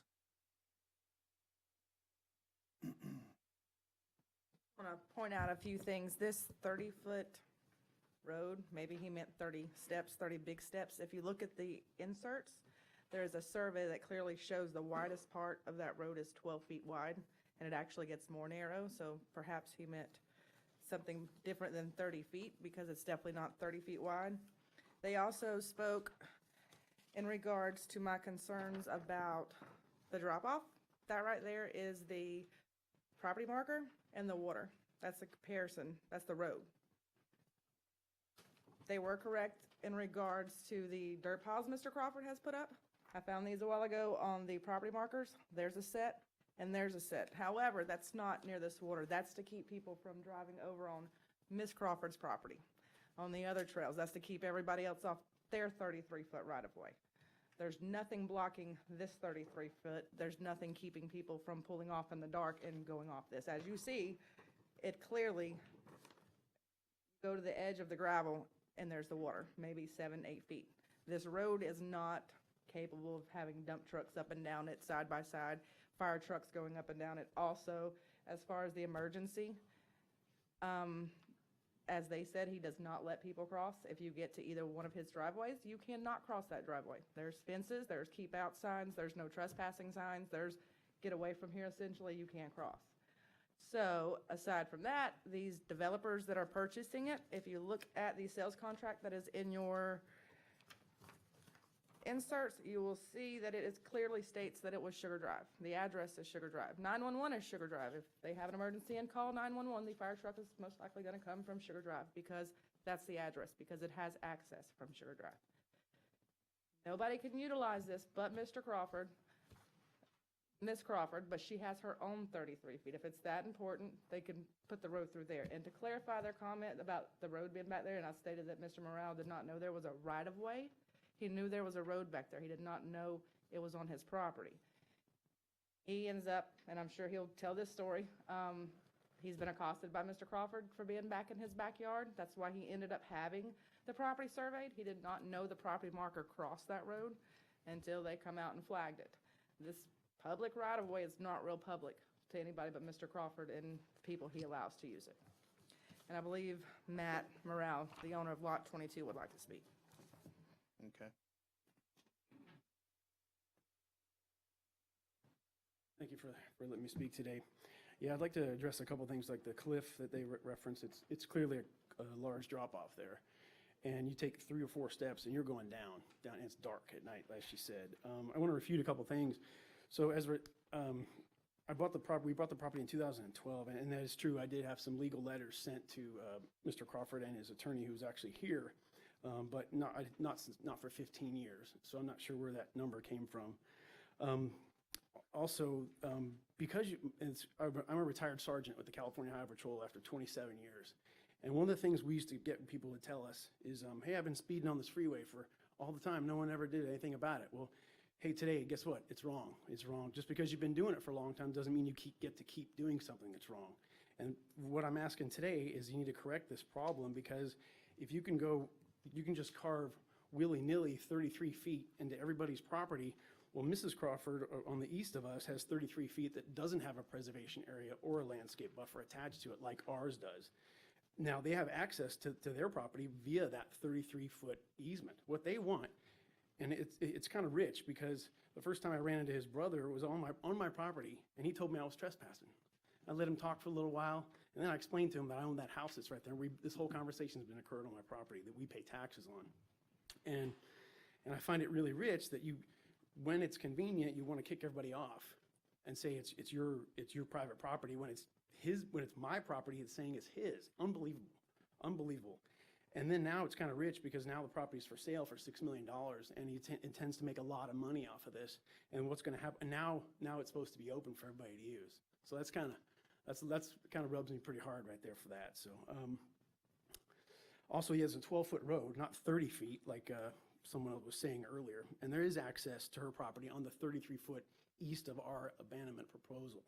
I want to point out a few things. This 30-foot road, maybe he meant 30 steps, 30 big steps. If you look at the inserts, there's a survey that clearly shows the widest part of that road is 12 feet wide, and it actually gets more narrow. So perhaps he meant something different than 30 feet because it's definitely not 30 feet wide. They also spoke in regards to my concerns about the drop-off. That right there is the property marker and the water. That's the comparison. That's the road. They were correct in regards to the dirt piles Mr. Crawford has put up. I found these a while ago on the property markers. There's a set and there's a set. However, that's not near this water. That's to keep people from driving over on Miss Crawford's property. On the other trails, that's to keep everybody else off their 33-foot right-of-way. There's nothing blocking this 33-foot. There's nothing keeping people from pulling off in the dark and going off this. As you see, it clearly go to the edge of the gravel and there's the water, maybe 7, 8 feet. This road is not capable of having dump trucks up and down it side by side, fire trucks going up and down it. Also, as far as the emergency, as they said, he does not let people cross. If you get to either one of his driveways, you cannot cross that driveway. There's fences, there's keep out signs, there's no trespassing signs, there's get away from here, essentially, you can't cross. So aside from that, these developers that are purchasing it, if you look at the sales contract that is in your inserts, you will see that it clearly states that it was Sugar Drive. The address is Sugar Drive. 911 is Sugar Drive. If they have an emergency and call 911, the fire truck is most likely going to come from Sugar Drive because that's the address, because it has access from Sugar Drive. Nobody can utilize this but Mr. Crawford, Miss Crawford, but she has her own 33 feet. If it's that important, they can put the road through there. And to clarify their comment about the road being back there, and I stated that Mr. Morale did not know there was a right-of-way. He knew there was a road back there. He did not know it was on his property. He ends up, and I'm sure he'll tell this story, he's been accosted by Mr. Crawford for being back in his backyard. That's why he ended up having the property surveyed. He did not know the property marker crossed that road until they come out and flagged it. This public right-of-way is not real public to anybody but Mr. Crawford and the people he allows to use it. And I believe Matt Morale, the owner of Lot 22, would like to speak. Okay. Thank you for letting me speak today. Yeah, I'd like to address a couple things like the cliff that they reference. It's clearly a large drop-off there. And you take 3 or 4 steps and you're going down, and it's dark at night, as she said. I want to refute a couple things. So as we bought the property in 2012, and that is true. I did have some legal letters sent to Mr. Crawford and his attorney, who's actually here, but not for 15 years. So I'm not sure where that number came from. Also, because I'm a retired sergeant with the California Highway Patrol after 27 years. And one of the things we used to get people to tell us is, hey, I've been speeding on this freeway for all the time. No one ever did anything about it. Well, hey, today, guess what? It's wrong. It's wrong. Just because you've been doing it for a long time doesn't mean you get to keep doing something that's wrong. And what I'm asking today is you need to correct this problem, because if you can just carve willy-nilly 33 feet into everybody's property. Well, Mrs. Crawford on the east of us has 33 feet that doesn't have a preservation area or a landscape buffer attached to it like ours does. Now, they have access to their property via that 33-foot easement. What they want, and it's kind of rich, because the first time I ran into his brother was on my property, and he told me I was trespassing. I let him talk for a little while, and then I explained to him that I own that house that's right there. This whole conversation has been occurred on my property that we pay taxes on. And I find it really rich that when it's convenient, you want to kick everybody off and say it's your private property, when it's my property, it's saying it's his. Unbelievable. And then now it's kind of rich, because now the property's for sale for $6 million, and he intends to make a lot of money off of this. And what's going to happen? And now it's supposed to be open for everybody to use. So that's kind of rubs me pretty hard right there for that. So also, he has a 12-foot road, not 30 feet like someone was saying earlier, and there is access to her property on the 33-foot east of our abandonment proposal.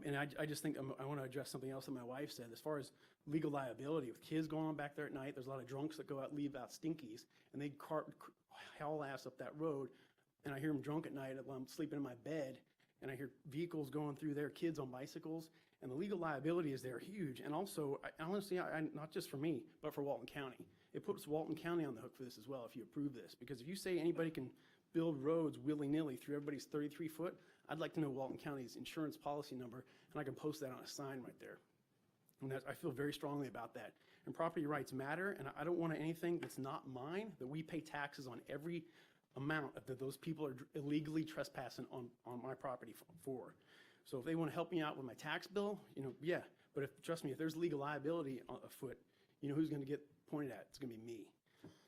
And I just think I want to address something else that my wife said. As far as legal liability, with kids going on back there at night, there's a lot of drunks that leave out stinkies, and they haul ass up that road, and I hear them drunk at night while I'm sleeping in my bed, and I hear vehicles going through there, kids on bicycles, and the legal liability is there huge. And also, honestly, not just for me, but for Walton County. It puts Walton County on the hook for this as well if you approve this, because if you say anybody can build roads willy-nilly through everybody's 33-foot, I'd like to know Walton County's insurance policy number, and I can post that on a sign right there. And I feel very strongly about that. And property rights matter, and I don't want anything that's not mine, that we pay taxes on every amount that those people are illegally trespassing on my property for. So if they want to help me out with my tax bill, yeah. But trust me, if there's legal liability afoot, who's going to get pointed at? It's going to be me.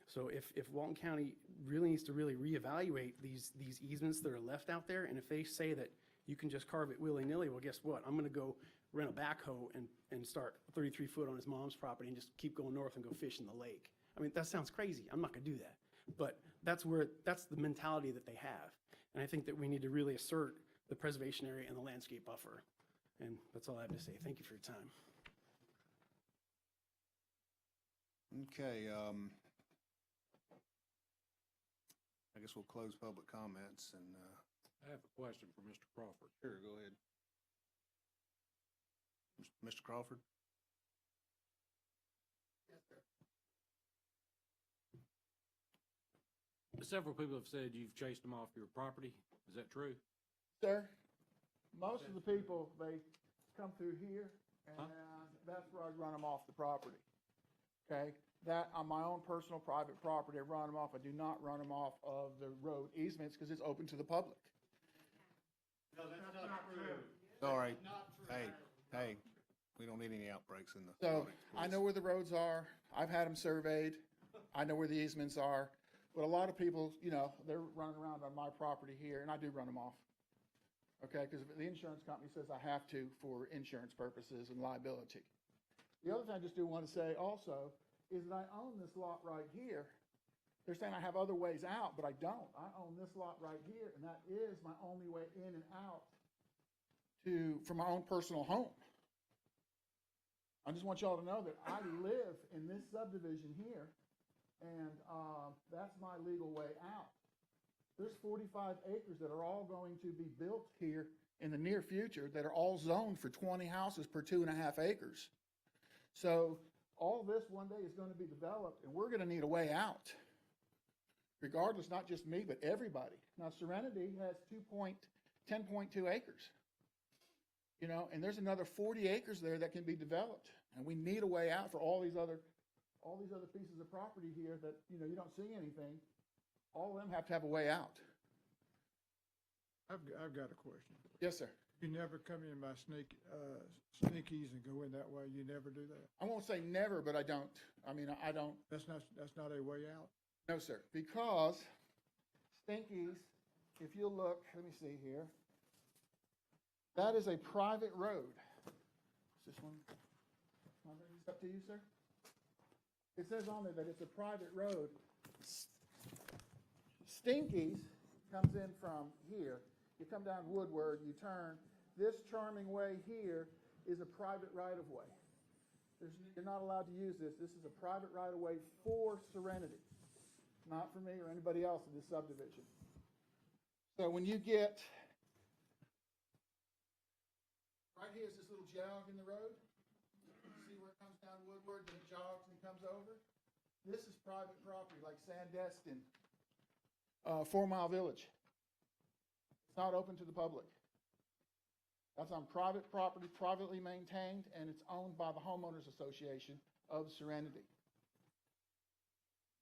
So if Walton County really needs to reevaluate these easements that are left out there, and if they say that you can just carve it willy-nilly, well, guess what? I'm going to go rent a backhoe and start 33 foot on his mom's property and just keep going north and go fish in the lake. I mean, that sounds crazy. I'm not going to do that. But that's the mentality that they have. And I think that we need to really assert the preservation area and the landscape buffer. And that's all I have to say. Thank you for your time. Okay. I guess we'll close public comments, and I have a question for Mr. Crawford. Sure, go ahead. Mr. Crawford? Yes, sir. Several people have said you've chased them off your property. Is that true? Sir, most of the people, they come through here, and that's where I run them off the property. Okay? That on my own personal private property, I run them off. I do not run them off of the road easements because it's open to the public. No, that's not true. All right. Hey, we don't need any outbreaks in the So audience, I please. know where the roads are. I've had them surveyed. I know where the easements are. But a lot of people, you know, they're running around on my property here, and I do run them off. Okay, because the insurance company says I have to for insurance purposes and liability. The other thing I just do want to say also is that I own this lot right here. They're saying I have other ways out, but I don't. I own this lot right here, and that is my only way in and out for my own personal home. I just want y'all to know that I live in this subdivision here, and that's my legal way out. There's 45 acres that are all going to be built here in the near future that are all zoned for 20 houses per 2.5 acres. So all this one day is going to be developed, and we're going to need a way out. Regardless, not just me, but everybody. Now, Serenity has 10.2 acres. You know, and there's another 40 acres there that can be developed, and we need a way out for all these other pieces of property here that, you know, you don't see anything. All of them have to have a way out. I've got a question. Yes, sir. You never come in by sneakies and go in that way? You never do that? I won't say never, but I don't. I mean, I don't. That's not a way out? No, sir. Because Stinkies, if you look, let me see here. That is a private road. Is this one? Is it up to you, sir? It says on there that it's a private road. Stinkies comes in from here. You come down Woodward, you turn. This charming way here is a private right-of-way. You're not allowed to use this. This is a private right-of-way for Serenity, not for me or anybody else in this subdivision. So when you get, right here is this little jog in the road. See where it comes down Woodward, then it jogs and comes over? This is private property like Sandestin, 4 Mile Village. It's not open to the public. That's on private property, privately maintained, and it's owned by the Homeowners Association of Serenity.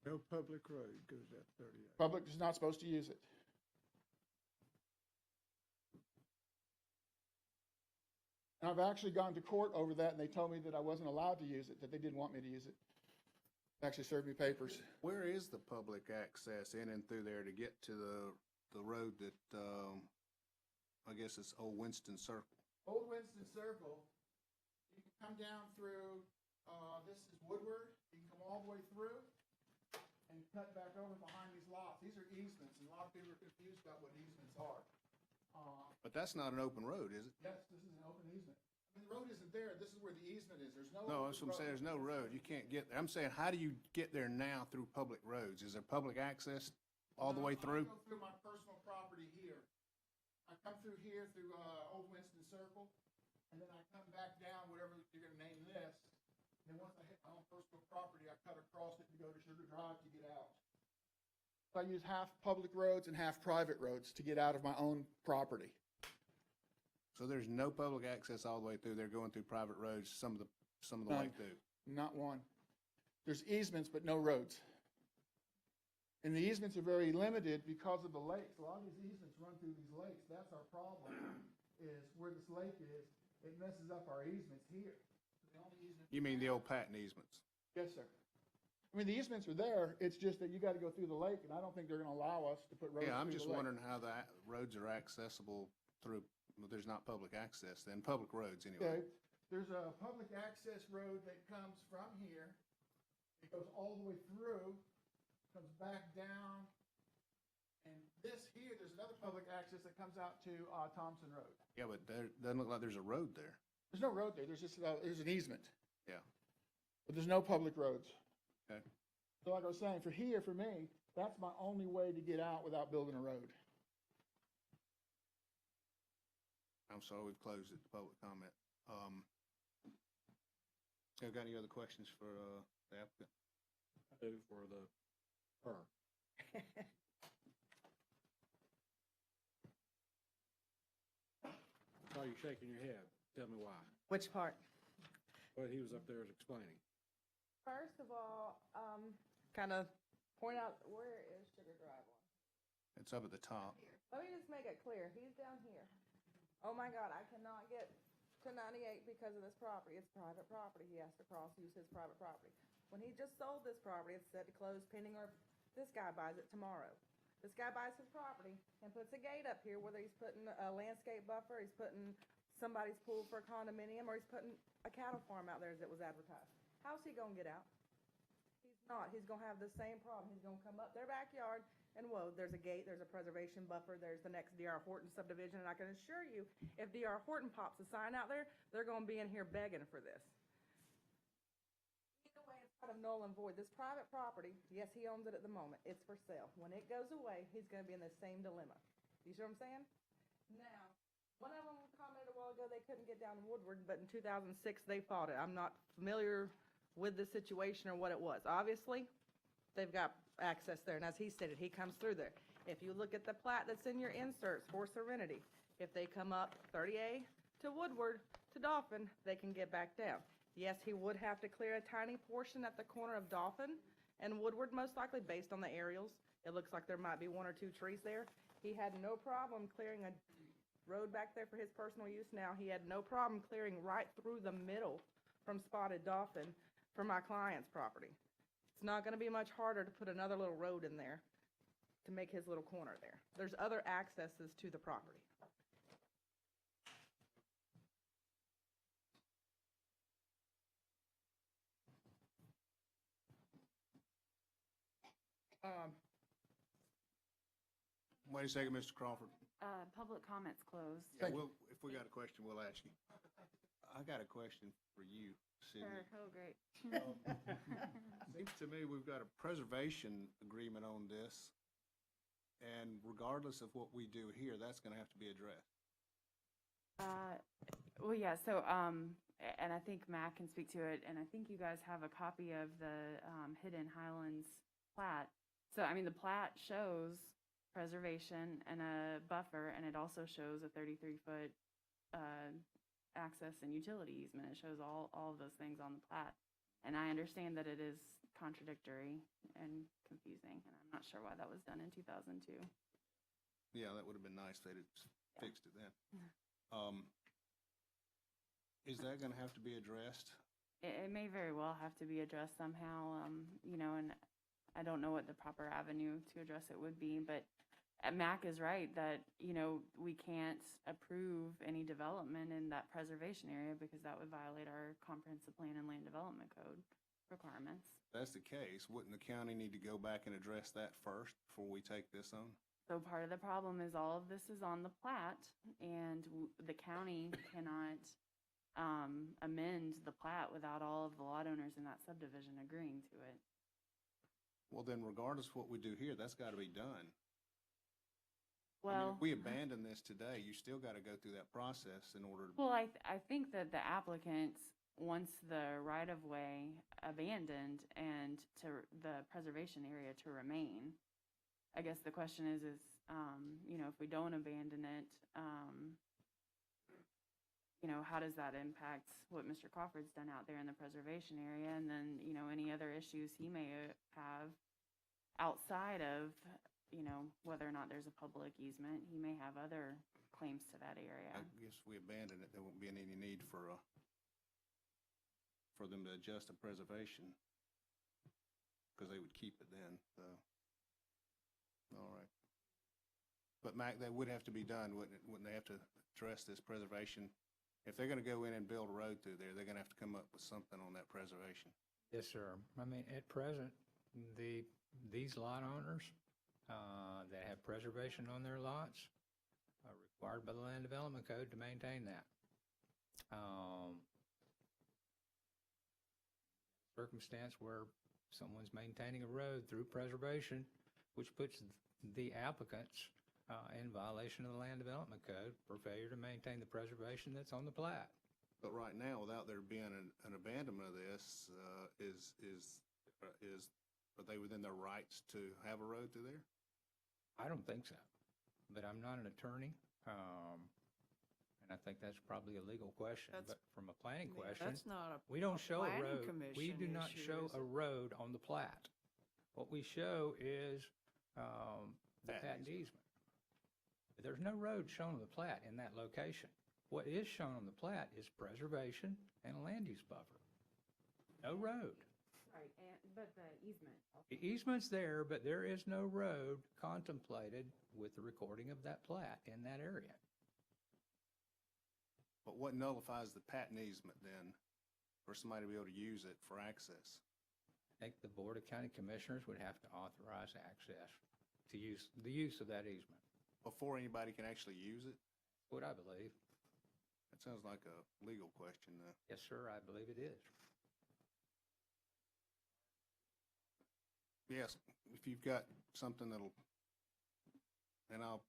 No public road goes up 38. Public is not supposed to use it. And I've actually gone to court over that, and they told me that I wasn't allowed to use it, that they didn't want me to use it. They actually served me papers. Where is the public access in and through there to get to the road that, I guess it's Old Winston Circle? Old Winston Circle, you can come down through, this is Woodward, you can come all the way through and cut back over behind these lots. These are easements, and a lot of people are confused about what easements are. But that's not an open road, is it? Yes, this is an open easement. I mean, the road isn't there. This is where the easement is. There's no. No, that's what I'm saying. There's no road. You can't get there. I'm saying, how do you get there now through public roads? Is there public access all the way through? I go through my personal property here. I come through here through Old Winston Circle, and then I come back down, whatever you're going to name this. And then once I hit my own personal property, I cut across it to go to Sugar Drive to get out. So I use half public roads and half private roads to get out of my own property. So there's no public access all the way through. They're going through private roads some of the way through. Not one. There's easements, but no roads. And the easements are very limited because of the lakes. A lot of these easements run through these lakes. That's our problem, is where this lake is, it messes up our easements here. The only easement. You mean the old patent easements? Yes, sir. I mean, the easements are there. It's just that you got to go through the lake, and I don't think they're going to allow us to put roads through the lake. Yeah, I'm just wondering how the roads are accessible through. Well, there's not public access then, public roads anyway. Okay, there's a public access road that comes from here. It goes all the way through, comes back down, and this here, there's another public access that comes out to Thompson Road. Yeah, but there doesn't look like there's a road there. There's no road there. There's just there's an easement. Yeah. But there's no public roads. Okay. So like I was saying, for me, that's my only way to get out without building a road. I'm sorry, we've closed it to public comment. Have got any other questions for the applicant? I do for her. Why are you shaking your head? Tell me why. Which part? What he was up there explaining. First of all, kind of point out, where is Sugar Drive on? It's up at the top. Let me just make it clear. He's down here. Oh my God, I cannot get to 98 because of this property. It's private property. He has to use his private property. When he just sold this property, it said to close pending or This guy buys it tomorrow. This guy buys his property and puts a gate up here, whether he's putting a landscape buffer, he's putting somebody's pool for a condominium, or he's putting a cattle farm out there as it was advertised. How's he gonna get out? He's not. He's gonna have the same problem. He's gonna come up their backyard and whoa, there's a gate, there's a preservation buffer, there's the next D.R. Horton subdivision, and I can assure you, if D.R. Horton pops a sign out there, they're gonna be in here begging for this. Either way, it's kind of null and void. This private property, yes, he owns it at the moment. It's for sale. When it goes away, he's gonna be in the same dilemma. You see what I'm saying? Now, one of them commented a while ago they couldn't get down Woodward, but in 2006 they fought it. I'm not familiar with the situation or what it was. Obviously, they've got access there, and as he stated, he comes through there. If you look at the plat that's in your inserts for Serenity, if they come up 30A to Woodward to Dolphin, they can get back down. Yes, he would have to clear a tiny portion at the corner of Dolphin and Woodward, most likely, based on the aerials. It looks like there might be 1 or 2 trees there. He had no problem clearing a road back there for his personal use now. He had no problem clearing right through the middle from Spotted Dolphin for my client's property. It's not going to be much harder to put another little road in there to make his little corner there. There's other accesses to the property. Wait a second, Mr. Crawford. Public comments closed. Yeah, if we got a question, we'll ask you. I got a question for you, Sydney. Sure. Oh, great. Seems to me we've got a preservation agreement on this, and regardless of what we do here, that's going to have to be addressed. Well, yeah, so, and I think Matt can speak to it, and I think you guys have a copy of the Hidden Highlands plat. So, I mean, the plat shows preservation and a buffer, and it also shows a 33-foot access and utility easement. It shows all of those things on the plat. And I understand that it is contradictory and confusing, and I'm not sure why that was done in 2002. Yeah, that would have been nice if they'd fixed it then. Is that going to have to be addressed? It may very well have to be addressed somehow, you know, and I don't know what the proper avenue to address it would be, but Mac is right that, you know, we can't approve any development in that preservation area because that would violate our comprehensive plan and land development code requirements. If that's the case, wouldn't the county need to go back and address that first before we take this on? So part of the problem is all of this is on the plat, and the county cannot amend the plat without all of the lot owners in that subdivision agreeing to it. Well, then regardless of what we do here, that's got to be done. I mean, Well, if we abandon this today, you still got to go through that process in order to. well, I think that the applicant wants the right-of-way abandoned and to the preservation area to remain. I guess the question is, you know, if we don't abandon it, you know, how does that impact what Mr. Crawford's done out there in the preservation area? And then, you know, any other issues he may have outside of, you know, whether or not there's a public easement, he may have other claims to that area. I guess if we abandon it, there won't be any need for them to adjust the preservation because they would keep it then, so. All right. But Mac, that would have to be done, wouldn't it? Wouldn't they have to address this preservation? If they're going to go in and build a road through there, they're going to have to come up with something on that preservation. Yes, sir. I mean, at present, these lot owners that have preservation on their lots are required by the Land Development Code to maintain that. Circumstance where someone's maintaining a road through preservation, which puts the applicants in violation of the Land Development Code for failure to maintain the preservation that's on the plat. But right now, without there being an abandonment of this, are they within their rights to have a road through there? I don't think so, but I'm not an attorney, and I think that's probably a legal question. But from a planning question, That's not we don't show a planning road. We commission do not issue, show is a it? road on the plat. What we show is the patent easement. But there's no road shown on the plat in that location. What is shown on the plat is preservation and a land use buffer. No road. Right, but the easement. The easement's there, but there is no road contemplated with the recording of that plat in that area. But what nullifies the patent easement then, for somebody to be able to use it for access? I think the Board of County Commissioners would have to authorize access to use, the use of that easement. Before anybody can actually use it? What I believe. That sounds like a legal question, though. Yes, sir, I believe it is. Yes, if you've got something that'll, and I'll,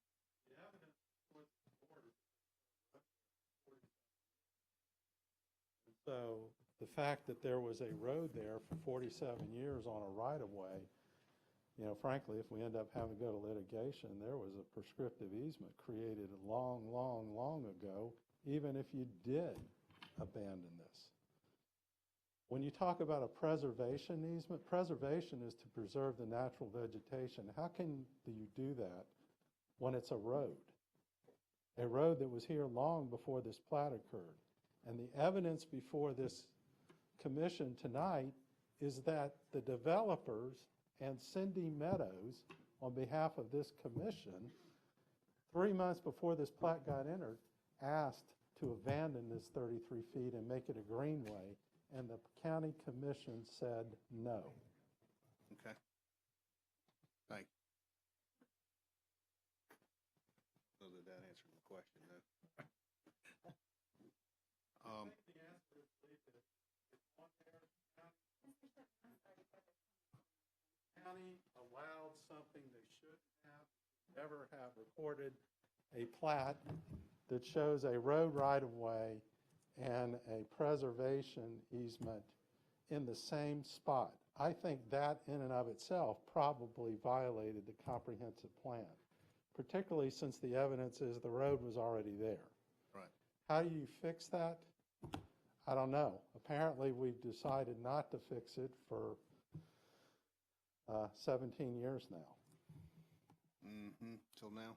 So the fact that there was a road there for 47 years on a right-of-way, you know, frankly, if we end up having to go to litigation, there was a prescriptive easement created long, long, long ago, even if you did abandon this. When you talk about a preservation easement, preservation is to preserve the natural vegetation. How can you do that when it's a road? A road that was here long before this plat occurred. And the evidence before this commission tonight is that the developers and Cindy Meadows, on behalf of this commission, 3 months before this plat got entered, asked to abandon this 33 feet and make it a greenway, and the county commission said no. okay. Thank you. So did that answer the question, though? County allowed something they shouldn't have, never have recorded a plat that shows a road right-of-way and a preservation easement in the same spot. I think that in and of itself probably violated the comprehensive plan, particularly since the evidence is the road was already there. Right. How do you fix that? I don't know. Apparently, we've decided not to fix it for 17 years now. Mm-hmm, till now.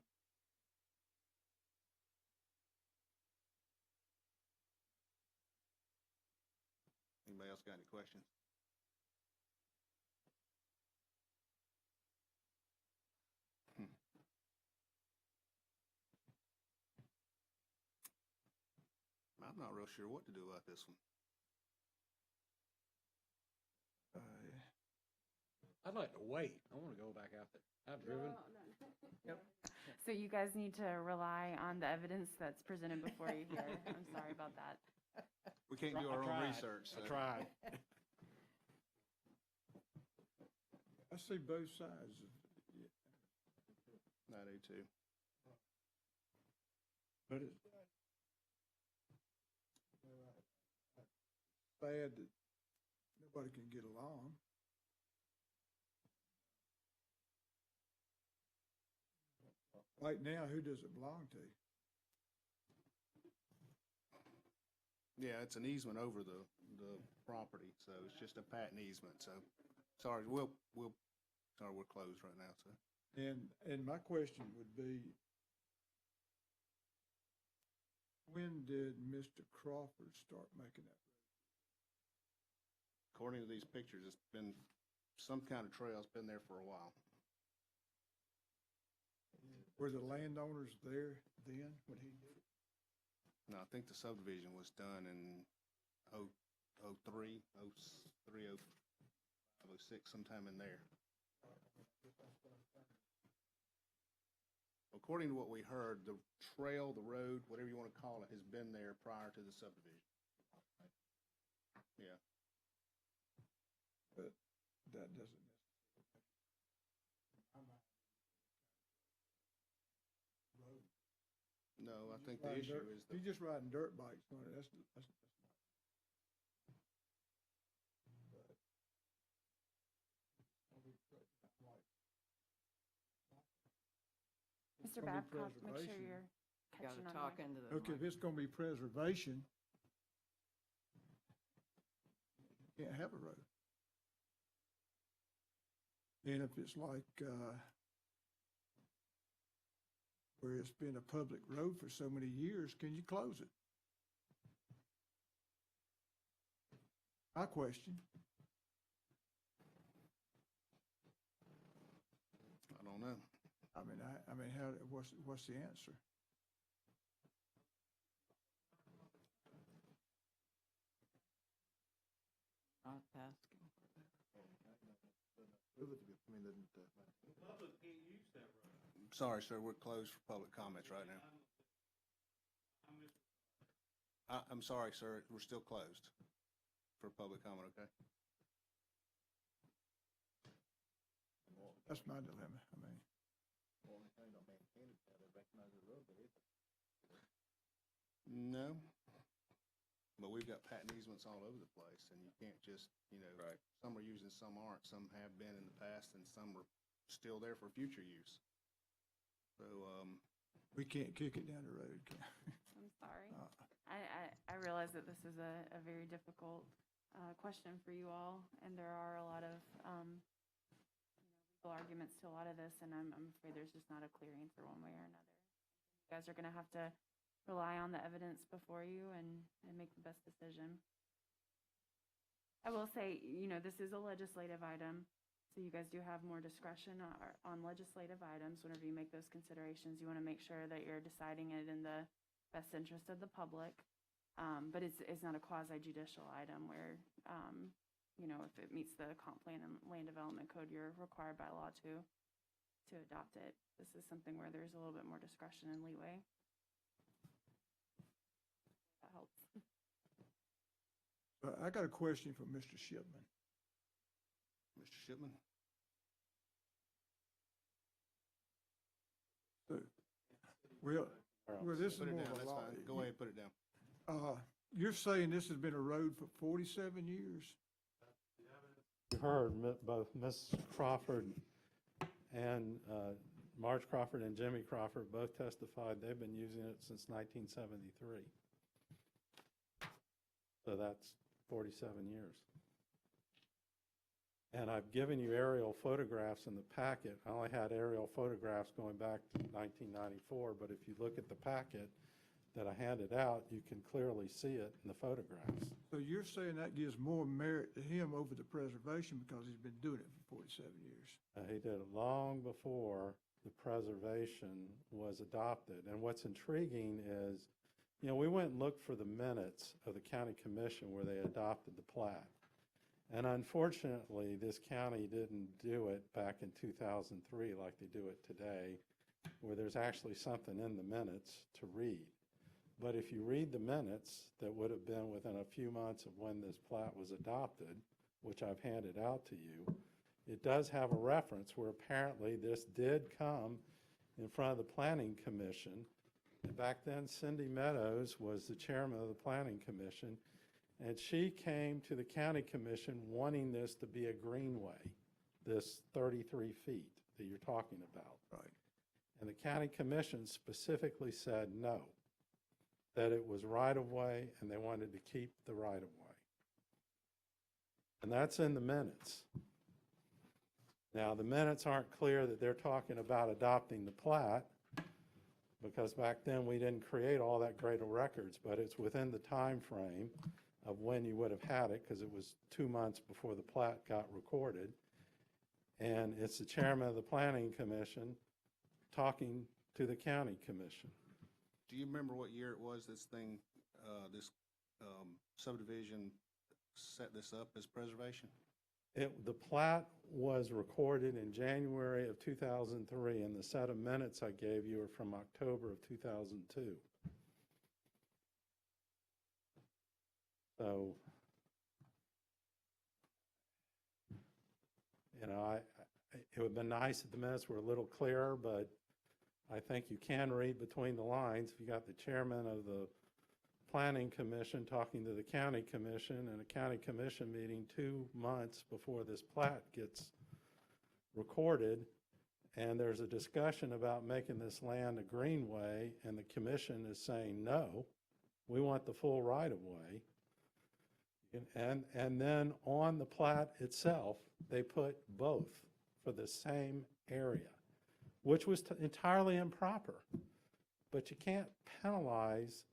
Anybody else got any questions? I'm not real sure what to do about this one. I'd like to wait. I want to go back out there. I've driven. Yep. So you guys need to rely on the evidence that's presented before you here. I'm sorry about that. We can't do our own research. I tried. I see both sides of it. I do too. But it's sad that nobody can get along. Right now, who does it belong to? Yeah, it's an easement over the property, so it's just a patent easement, so, sorry, we're closed right now, so. And my question would be, when did Mr. Crawford start making that road? According to these pictures, it's been, some kind of trail's been there for a while. Were the landowners there then when he did it? No, I think the subdivision was done in 03, 06, sometime in there. According to what we heard, the trail, the road, whatever you want to call it, has been there prior to the subdivision. Yeah. But that doesn't No, I think the issue is You're just riding dirt bikes on it. That's not. Mr. Babcock, make sure you're catching on talk there. into the Okay, if it's gonna be preservation, you can't have a road. And if it's like, where it's been a public road for so many years, can you close it? My question, don't know. I mean, what's the answer? Not asking. Sorry, sir, we're closed for public comments right now. I'm sorry, sir, we're still closed for public comment, okay? That's my dilemma, I mean. No, but we've got patent easements all over the place, and you can't just, right. Some are using, some aren't, some have been in the past, and some are still there for future use. So, We can't kick it down the road, can we? I'm sorry. I realize that this is a very difficult question for you all, and there are a lot of legal arguments to a lot of this, and I'm afraid there's just not a clear answer one way or another. You guys are going to have to rely on the evidence before you and make the best decision. I will say, this is a legislative item, so you guys do have more discretion on legislative items. Whenever you make those considerations, you want to make sure that you're deciding it in the best interest of the public. But it's not a quasi-judicial item where, if it meets the comp plan and land development code, you're required by law to adopt it. This is something where there's a little bit more discretion and leeway. That helps. I got a question for Mr. Shipman. Mr. Shipman? So, well, this is Put it more down, of a that's law. fine. Go ahead, put it down. You're saying this has been a road for 47 years? You heard both Ms. Crawford and Marge Crawford and Jimmy Crawford both testified they've been using it since 1973. So that's 47 years. And I've given you aerial photographs in the packet. I only had aerial photographs going back to 1994, but if you look at the packet that I handed out, you can clearly see it in the photographs. So you're saying that gives more merit to him over the preservation because he's been doing it for 47 years? He did it long before the preservation was adopted. And what's intriguing is, we went and looked for the minutes of the county commission where they adopted the plat. And unfortunately, this county didn't do it back in 2003 like they do it today, where there's actually something in the minutes to read. But if you read the minutes that would have been within a few months of when this plat was adopted, which I've handed out to you, it does have a reference where apparently this did come in front of the Planning Commission. And back then, Cindy Meadows was the chairman of the Planning Commission, and she came to the county commission wanting this to be a greenway, this 33 feet that you're talking about. Right. And the county commission specifically said no, that it was right-of-way and they wanted to keep the right-of-way. And that's in the minutes. Now, the minutes aren't clear that they're talking about adopting the plat, because back then we didn't create all that great of records, but it's within the time frame of when you would have had it, because it was 2 months before the plat got recorded. And it's the chairman of the Planning Commission talking to the county commission. Do you remember what year it was this subdivision set this up as preservation? The plat was recorded in January of 2003, and the set of minutes I gave you are from October of 2002. So, it would have been nice if the minutes were a little clearer, but I think you can read between the lines. You got the chairman of the Planning Commission talking to the county commission, and a county commission meeting 2 months before this plat gets recorded, and there's a discussion about making this land a greenway, and the commission is saying, no, we want the full right-of-way. And then on the plat itself, they put both for the same area, which was entirely improper. But you can't penalize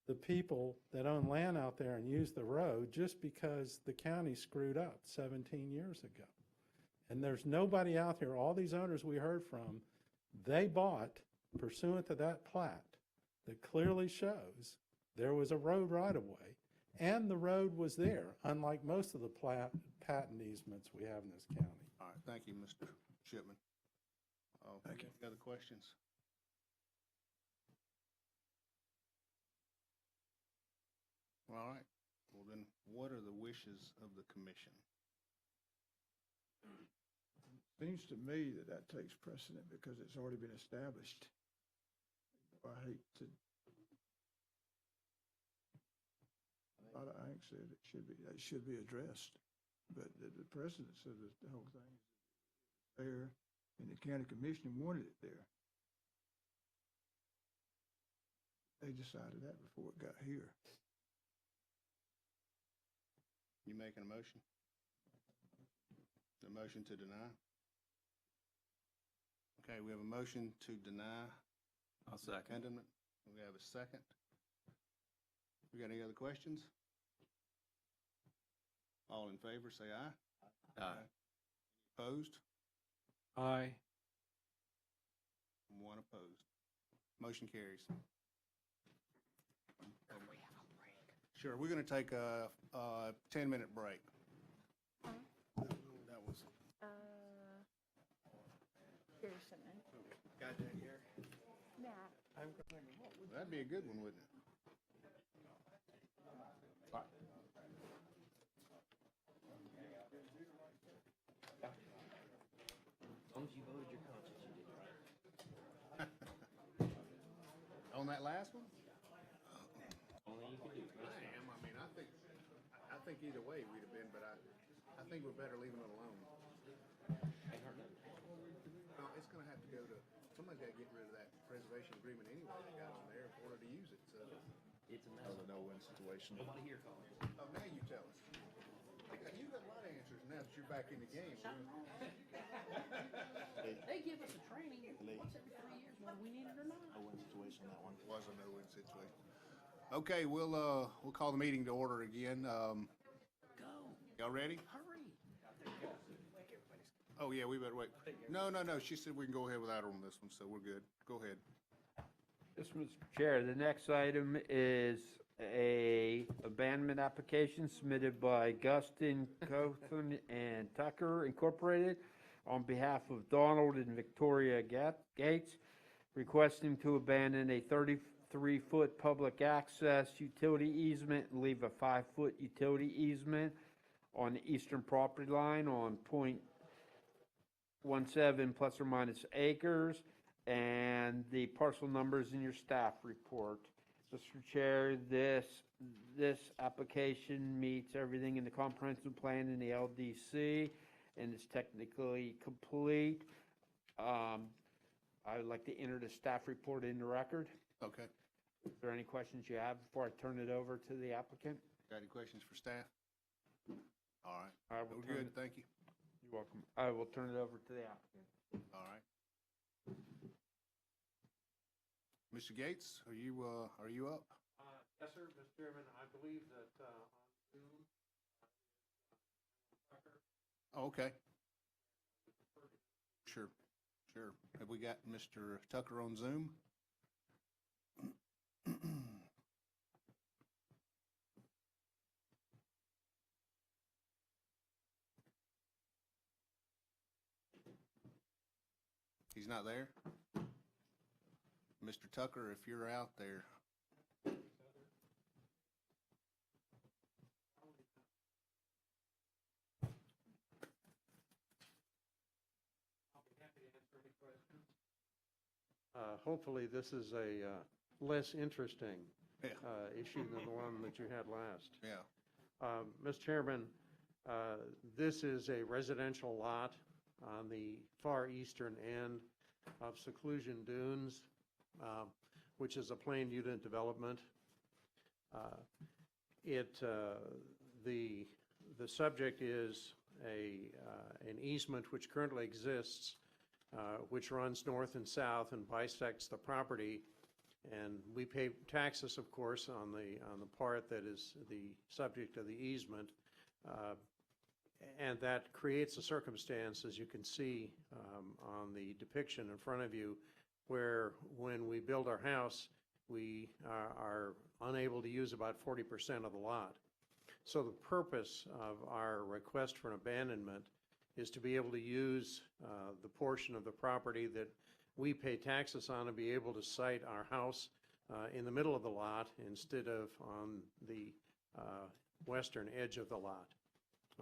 the people that own land out there and use the road just because the county screwed up 17 years ago. And there's nobody out here, all these owners we heard from, they bought pursuant to that plat that clearly shows there was a road right-of-way, and the road was there, unlike most of the patent easements we have in this county. All right, thank you, Mr. Shipman. Thank you. Any other questions? All right, well then, what are the wishes of the commission? Seems to me that that takes precedent because it's already been established. I hate to, a lot of angst said it should be addressed, but the precedent says that the whole thing is there, and the county commission wanted it there. They decided that before it got here. You making a motion? The motion to deny? Okay, we have a motion to deny. I'll second. Abandonment. We have a second. We got any other questions? All in favor, say aye. Aye. Opposed? Aye. One opposed. Motion carries. Sure, we're going to take a 10-minute break. That was. Here's something. Got that here? Matt. That'd be a good one, wouldn't it? All right. As long as you voted your conscience, you did right. On that last one? Only you could do. I am. I mean, I think either way we'd have been, but I think we're better leaving it alone. Ain't hurt nothing. No, it's gonna have to go to, somebody's gotta get rid of that preservation agreement anyway that got on there in order to use it, so. It's a mess. no-win situation. Nobody here calls. Oh, now you tell us. You got a lot of answers now that you're back in the game. They give us a training once every 3 years, whether we need it or not. No-win situation, that one. Was a no-win situation. Okay, we'll call the meeting to order again. Go. Y'all ready? Hurry. Oh, yeah, we better wait. No. She said we can go ahead without her on this one, so we're good. Go ahead. Yes, Mr. Chair, the next item is a abandonment application submitted by Gustin, Cothern, and Tucker Incorporated on behalf of Donald and Victoria Gates, requesting to abandon a 33-foot public access utility easement and leave a 5-foot utility easement on the eastern property line on .17 plus or minus acres, and the parcel numbers in your staff report. Mr. Chair, this application meets everything in the comprehensive plan in the LDC and is technically complete. I would like to enter the staff report in the record. Okay. Is there any questions you have before I turn it over to the applicant? Got any questions for staff? All right. I will We're turn good, it- thank you. You're welcome. I will turn it over to the applicant. All right. Mr. Gates, are you up? Yes, sir, Mr. Chairman. I believe that on Zoom, Oh, okay. Sure. Have we got Mr. Tucker on Zoom? He's not there? Mr. Tucker, if you're out there. Hopefully, this is a less interesting issue than the one that you had last. Yeah. Mr. Chairman, this is a residential lot on the far eastern end of Seclusion Dunes, which is a planned unit development. The subject is an easement which currently exists, which runs north and south and bisects the property. And we pay taxes, of course, on the part that is the subject of the easement. And that creates a circumstance, as you can see on the depiction in front of you, where when we build our house, we are unable to use about 40% of the lot. So the purpose of our request for an abandonment is to be able to use the portion of the property that we pay taxes on and be able to site our house in the middle of the lot instead of on the western edge of the lot.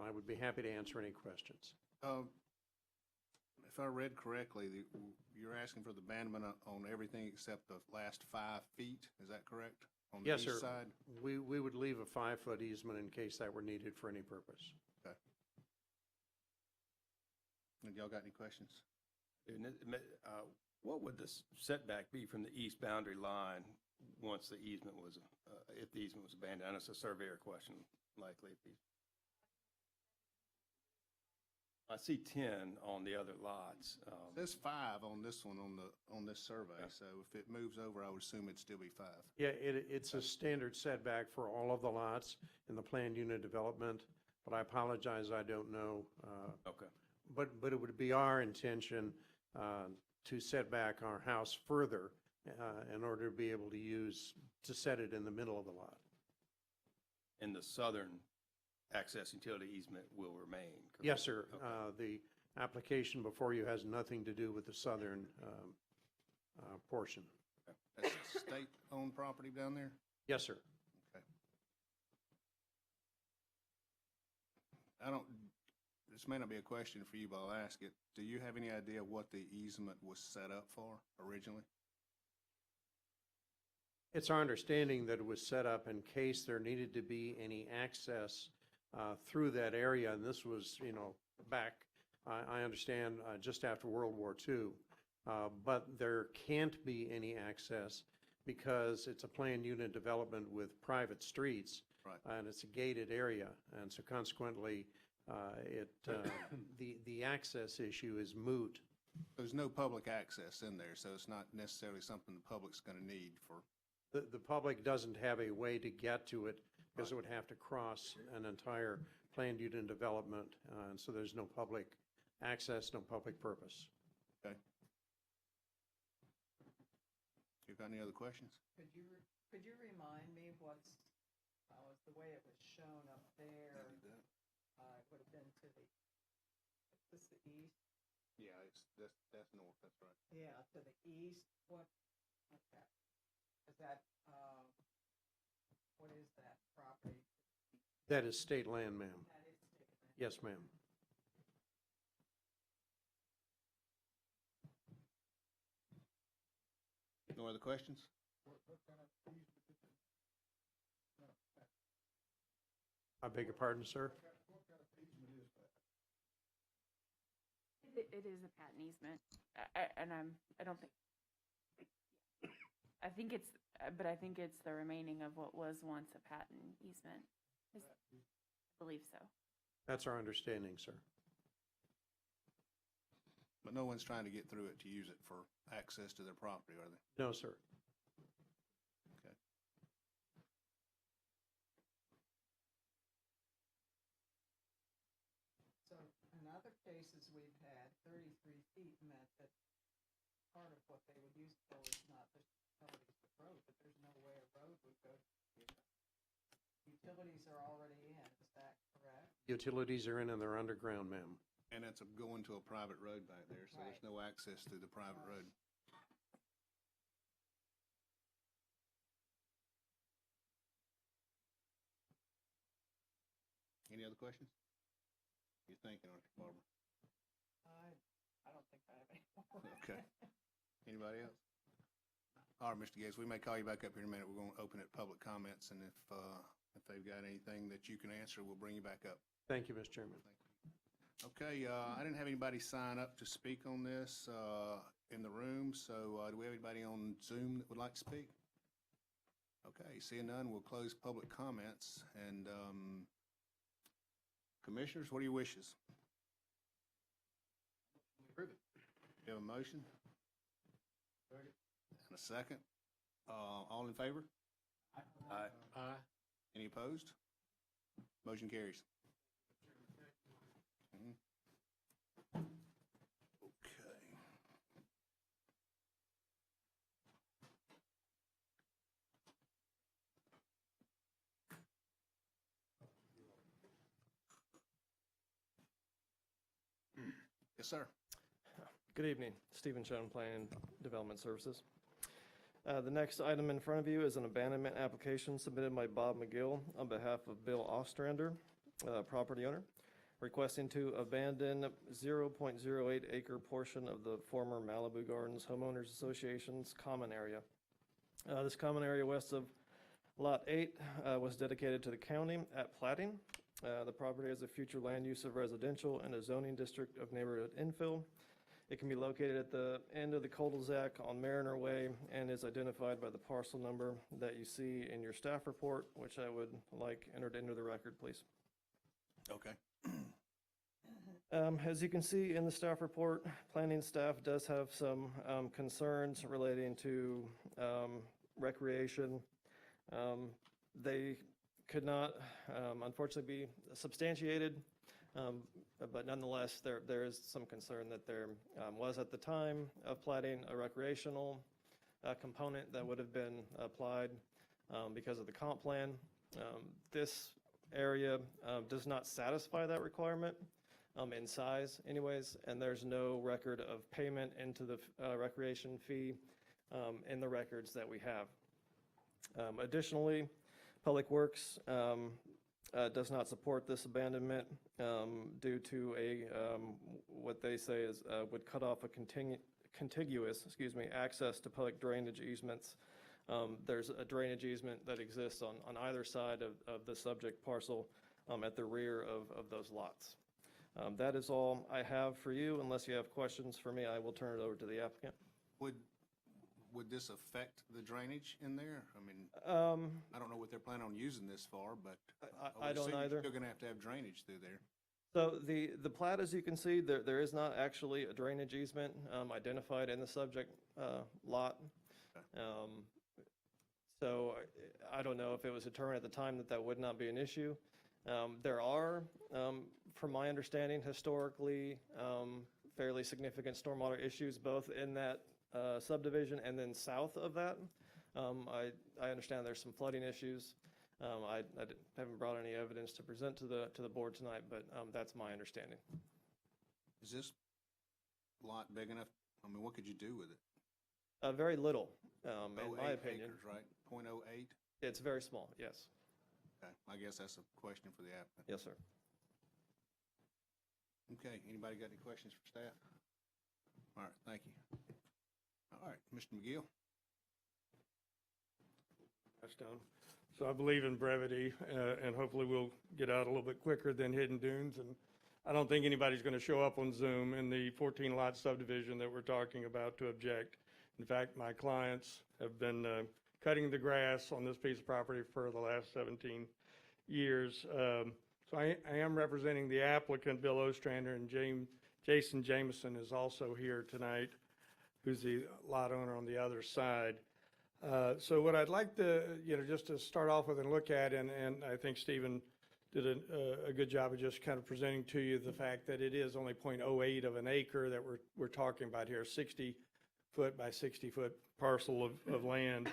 I would be happy to answer any questions. If I read correctly, you're asking for the abandonment on everything except the last 5 feet, is that correct? On the Yes, east sir. side? We would leave a 5-foot easement in case that were needed for any purpose. Okay. And y'all got any questions? What would the setback be from the east boundary line once the easement was, if the easement was abandoned? I know it's a surveyor question, likely. I see 10 on the other lots. There's 5 on this one, on this survey, so if it moves over, I would assume it'd still be 5. Yeah, it's a standard setback for all of the lots in the planned unit development, but I apologize, I don't know. Okay. But it would be our intention to set back our house further in order to be able to set it in the middle of the lot. And the southern access utility easement will remain, correct? Yes, sir. Okay. The application before you has nothing to do with the southern portion. That's state-owned property down there? Yes, sir. Okay. This may not be a question for you, but I'll ask it. Do you have any idea what the easement was set up for originally? It's our understanding that it was set up in case there needed to be any access through that area, and this was, back, I understand, just after World War II. But there can't be any access because it's a planned unit development with private streets. Right. And it's a gated area, and so consequently, the access issue is moot. There's no public access in there, so it's not necessarily something the public's going to need for. The public doesn't have a way to get to it because it would have to cross an entire planned unit development, and so there's no public access, no public purpose. Okay. You got any other questions? Could you remind me what's, the way it was shown up there? It would have been to the, is this the east? Yeah, that's north, that's right. Yeah, to the east, okay. Is that, what is that property? That is state land, ma'am. That is state land. Yes, ma'am. No other questions? I beg your pardon, sir? It is a patent easement, I don't think, I think it's the remaining of what was once a patent easement. I believe so. That's our understanding, sir. But no one's trying to get through it to use it for access to their property, are they? No, sir. Okay. So in other cases we've had, 33 feet meant that part of what they would use for is not the utilities of the road, but there's no way a road would go. Utilities are already in, is that correct? Utilities are in and they're underground, ma'am. And it's going to a private road back there, so there's no access through the private road. Any other questions? You're thinking, aren't you, Barbara? I don't think I have any more. Okay. Anybody else? All right, Mr. Gates, we may call you back up here in a minute. We're going to open it to public comments, and if they've got anything that you can answer, we'll bring you back up. Thank you, Mr. Chairman. Okay, I didn't have anybody sign up to speak on this in the room, so do we have anybody on Zoom that would like to speak? Okay, seeing none, we'll close public comments. And commissioners, what are your wishes? Approve it. You have a motion? And a second? All in favor? Aye. Aye. Any opposed? Motion carries. Yes, sir. Good evening, Stephen Schoen, Planning and Development Services. The next item in front of you is an abandonment application submitted by Bob McGill on behalf of Bill Ostrander, property owner, requesting to abandon 0.08 acre portion of the former Malibu Gardens Homeowners Association's common area. This common area west of Lot 8 was dedicated to the county at platting. The property has a future land use of residential and a zoning district of neighborhood infill. It can be located at the end of the cul-de-sac on Mariner Way and is identified by the parcel number that you see in your staff report, which I would like entered into the record, please. Okay. As you can see in the staff report, planning staff does have some concerns relating to recreation. They could not, unfortunately, be substantiated, but nonetheless, there is some concern that there was at the time of platting a recreational component that would have been applied because of the comp plan. This area does not satisfy that requirement in size anyways, and there's no record of payment into the recreation fee in the records that we have. Additionally, Public Works does not support this abandonment due to what they say is would cut off a contiguous access to public drainage easements. There's a drainage easement that exists on either side of the subject parcel at the rear of those lots. That is all I have for you. Unless you have questions for me, I will turn it over to the applicant. Would this affect the drainage in there? I mean, I don't know what they're planning on using this for, but I don't either. You're still going to have drainage through there. So the plat, as you can see, there is not actually a drainage easement identified in the subject lot. So I don't know if it was determined at the time that that would not be an issue. There are, from my understanding, historically fairly significant stormwater issues both in that subdivision and then south of that. I understand there's some flooding issues. I haven't brought any evidence to present to the board tonight, but that's my understanding. Is this lot big enough? I mean, what could you do with it? Very little, in my 0.08 opinion. acres, right? 0.08? It's very small, yes. Okay, I guess that's a question for the applicant. Yes, sir. Okay, anybody got any questions for staff? All right, thank you. All right, Mr. McGill. Stone. So I believe in brevity, and hopefully we'll get out a little bit quicker than Hidden Dunes. And I don't think anybody's going to show up on Zoom in the 14-lot subdivision that we're talking about to object. In fact, my clients have been cutting the grass on this piece of property for the last 17 years. So I am representing the applicant, Bill Ostrander, and Jason Jameson is also here tonight, who's the lot owner on the other side. So what I'd like to, just to start off with and look at, and I think Stephen did a good job of just kind of presenting to you the fact that it is only 0.08 of an acre that we're talking about here, 60-foot by 60-foot parcel of land.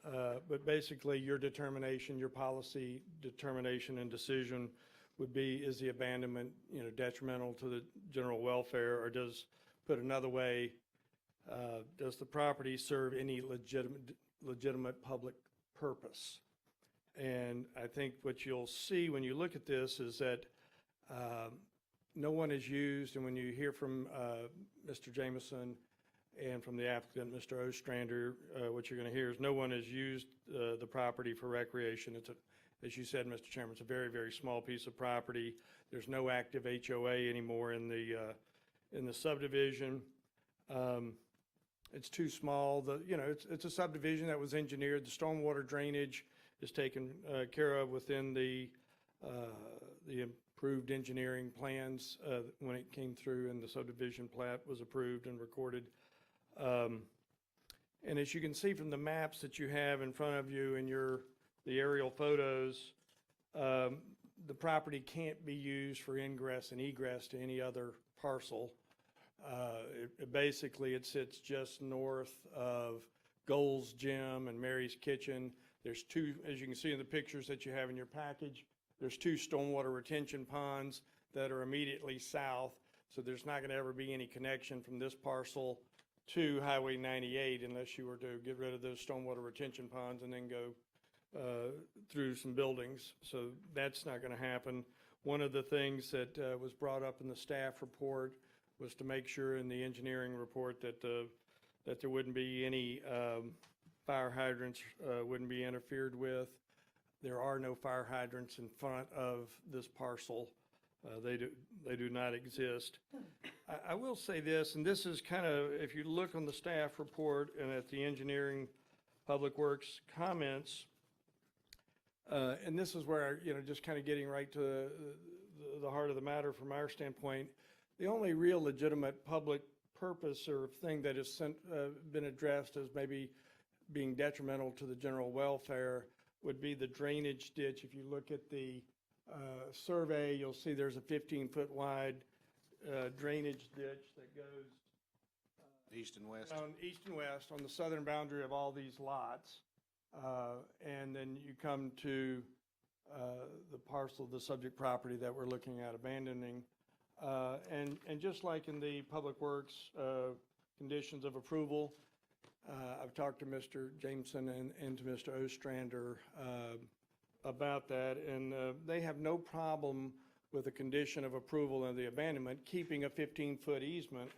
But basically, your determination, your policy determination and decision would be, is the abandonment, detrimental to the general welfare, or does, put another way, does the property serve any legitimate public purpose? And I think what you'll see when you look at this is that no one is used, and when you hear from Mr. Jameson and from the applicant, Mr. Ostrander, what you're going to hear is no one has used the property for recreation. It's as you said, Mr. Chairman, it's a very, very small piece of property. There's no active HOA anymore in the subdivision. It's too small. It's a subdivision that was engineered. The stormwater drainage is taken care of within the improved engineering plans when it came through and the subdivision plat was approved and recorded. And as you can see from the maps that you have in front of you and the aerial photos, the property can't be used for ingress and egress to any other parcel. Basically, it sits just north of Gold's Gym and Mary's Kitchen. There's two, as you can see in the pictures that you have in your package, there's two stormwater retention ponds that are immediately south. So there's not going to ever be any connection from this parcel to Highway 98 unless you were to get rid of those stormwater retention ponds and then go through some buildings. So that's not going to happen. One of the things that was brought up in the staff report was to make sure in the engineering report that there wouldn't be any fire hydrants, wouldn't be interfered with. There are no fire hydrants in front of this parcel. They do not exist. I will say this, and this is kind of, if you look on the staff report and at the engineering public works comments, and this is where, just kind of getting right to the heart of the matter from our standpoint, the only real legitimate public purpose or thing that has been addressed as maybe being detrimental to the general welfare would be the drainage ditch. If you look at the survey, you'll see there's a 15-foot wide drainage ditch that goes east and west. Down east and west on the southern boundary of all these lots. And then you come to the parcel of the subject property that we're looking at abandoning. And just like in the Public Works conditions of approval, I've talked to Mr. Jameson and to Mr. Ostrander about that, and they have no problem with the condition of approval of the abandonment, keeping a 15-foot easement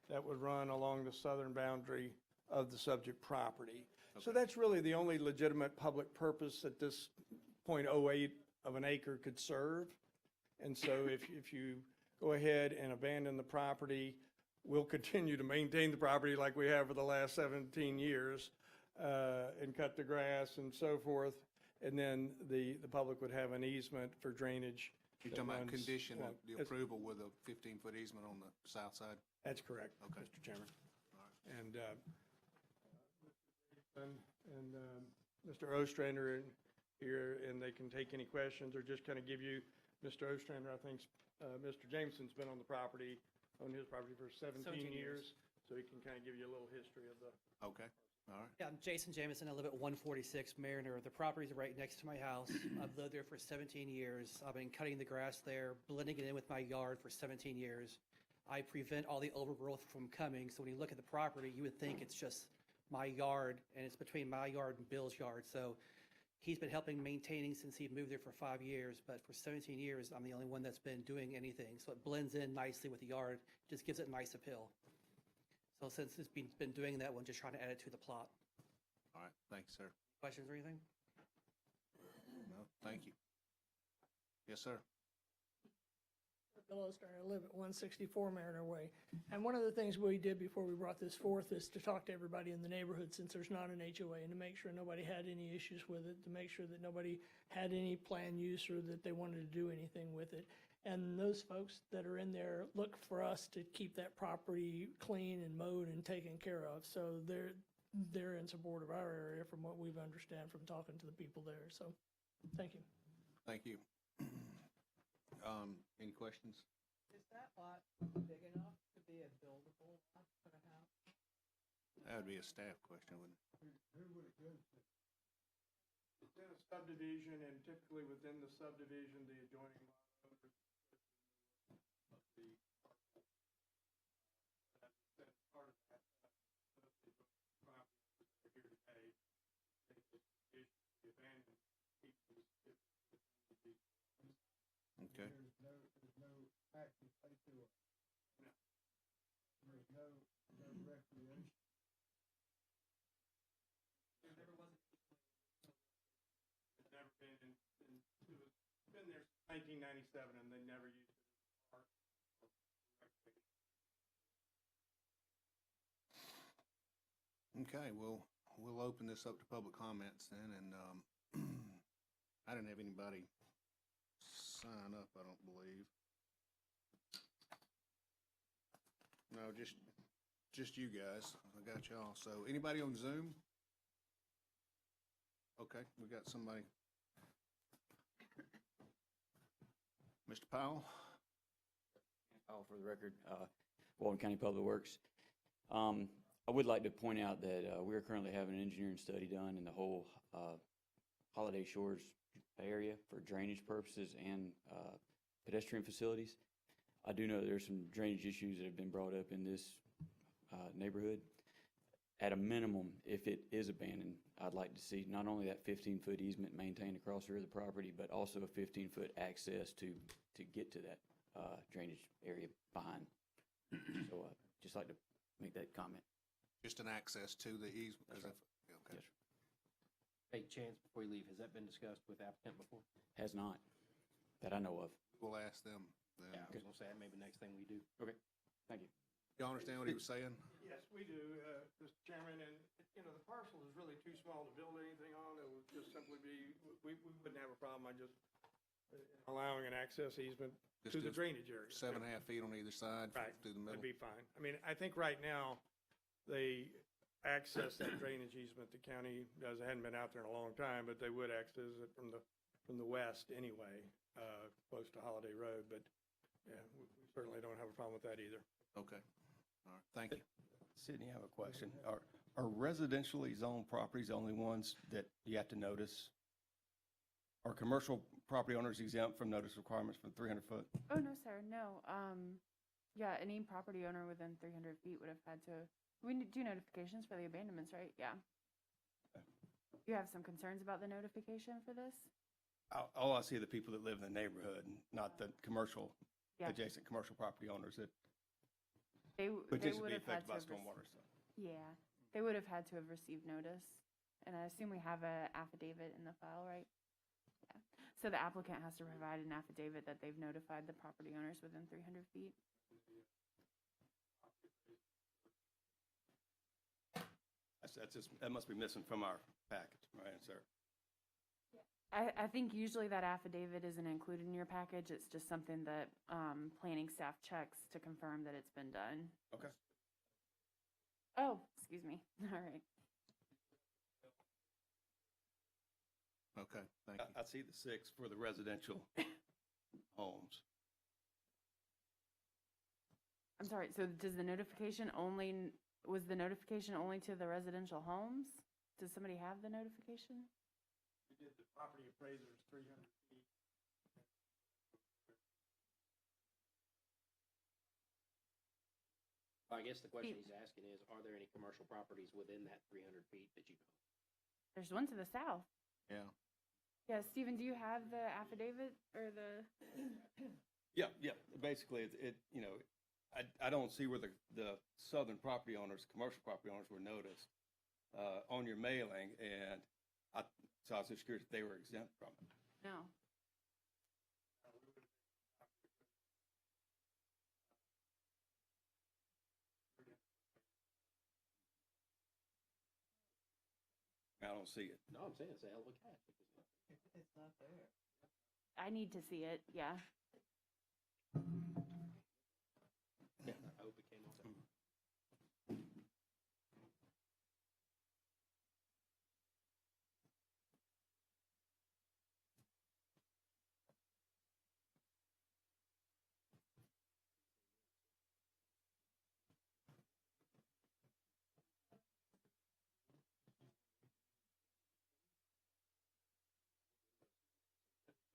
that would run along the southern boundary of the subject property. Okay. So that's really the only legitimate public purpose that this 0.08 of an acre could serve. And so if you go ahead and abandon the property, we'll continue to maintain the property like we have for the last 17 years and cut the grass and so forth. And then the public would have an easement for drainage. You're talking about condition of the approval with a 15-foot easement on the south side? That's correct, okay, Mr. Chairman. All right. And Mr. Ostrander here, and they can take any questions or just kind of give you, Mr. Ostrander, I think Mr. Jameson's been on his property for 17 years, so he can kind of give you a little history of the. Okay, all right. Yeah, I'm Jason Jameson. I live at 146 Mariner. The property's right next to my house. I've lived there for 17 years. I've been cutting the grass there, blending it in with my yard for 17 years. I prevent all the overgrowth from coming, so when you look at the property, you would think it's just my yard, and it's between my yard and Bill's yard. So he's been helping maintaining since he moved there for 5 years, but for 17 years, I'm the only one that's been doing anything. So it blends in nicely with the yard, just gives it a nice appeal. So since it's been doing that, we're just trying to add it to the plot. All right, thanks, sir. Questions or anything? No, thank you. Yes, sir. Bill Ostrander, I live at 164 Mariner Way. And one of the things we did before we brought this forth is to talk to everybody in the neighborhood, since there's not an HOA, and to make sure nobody had any issues with it, to make sure that nobody had any planned use or that they wanted to do anything with it. And those folks that are in there look for us to keep that property clean and mowed and taken care of. So they're in support of our area from what we've understand from talking to the people there. So thank you. Thank you. Any questions? Is that lot big enough to be a buildable lot for a house? That would be a staff question, wouldn't it? Who would it go to? It's in a subdivision, and typically within the subdivision, the adjoining lot owners of the parcel. That's part of that. The property owners that are here today, they just issue the abandoned pieces. Okay. There's no active HOA. No. There's no recreation. There never was it's never been it's been there since 1997, and they never used it as a park or recreation. Okay, we'll open this up to public comments then, and I didn't have anybody sign up, I don't believe. No, just you guys. I got y'all. So anybody on Zoom? Okay, we got somebody. Mr. Powell? Powell for the record, Walton County Public Works. I would like to point out that we are currently having an engineering study done in the whole Holiday Shores area for drainage purposes and pedestrian facilities. I do know there's some drainage issues that have been brought up in this neighborhood. At a minimum, if it is abandoned, I'd like to see not only that 15-foot easement maintained across the rear of the property, but also a 15-foot access to get to that drainage area behind. So just like to make that comment. Just an access to the easement? That's right. Okay. Yes, sir. Hey, Chance, before you leave, has that been discussed with applicant before? Has not, that I know of. We'll ask them then. Yeah, I was gonna say, that may be the next thing we do. Okay, thank you. Y'all understand what he was saying? Yes, we do, Mr. Chairman, and, you know, the parcel is really too small to build anything on. It would just simply be, we wouldn't have a problem, I just allowing an access easement Just to the do drainage area. 7.5 feet on either side Right, through the middle? that'd be fine. I mean, I think right now, they access that drainage easement, the county does, it hadn't been out there in a long time, but they would access it from the west anyway, close to Holiday Road, but, yeah, we certainly don't have a problem with that either. Okay. All right, thank you. Sydney, I have a question. Are residentially zoned properties the only ones that you have to notice? Are commercial property owners exempt from notice requirements for 300 foot? Oh, no, sir, no. Yeah, any property owner within 300 feet would have had to, we do notifications for the abandonments, right? Yeah. You have some concerns about the notification for this? All I see are the people that live in the neighborhood, not the commercial, Yeah. adjacent commercial property owners that They potentially would be have had affected by to have stormwater stuff. Yeah, they would have had to have received notice, and I assume we have a affidavit in the file, right? Yeah. So the applicant has to provide an affidavit that they've notified the property owners within 300 feet. That must be missing from our package, right, sir? I think usually that affidavit isn't included in your package. It's just something that planning staff checks to confirm that it's been done. Okay. Oh, excuse me. All right. Okay, thank you. I see the 6 for the residential homes. I'm sorry, so does the notification only, was the notification only to the residential homes? Does somebody have the notification? We did the property appraisers 300 feet. I guess the question he's asking is, are there any commercial properties within that 300 feet that you know? There's one to the south. Yeah. Yeah, Stephen, do you have the affidavit or the? Yeah. Basically, I don't see where the southern property owners, commercial property owners were noticed on your mailing, and so I was just curious if they were exempt from it. No. I don't see it. No, I'm saying it's a hell of a cat. It's not there. I need to see it, yeah. Yeah, I hope it came off.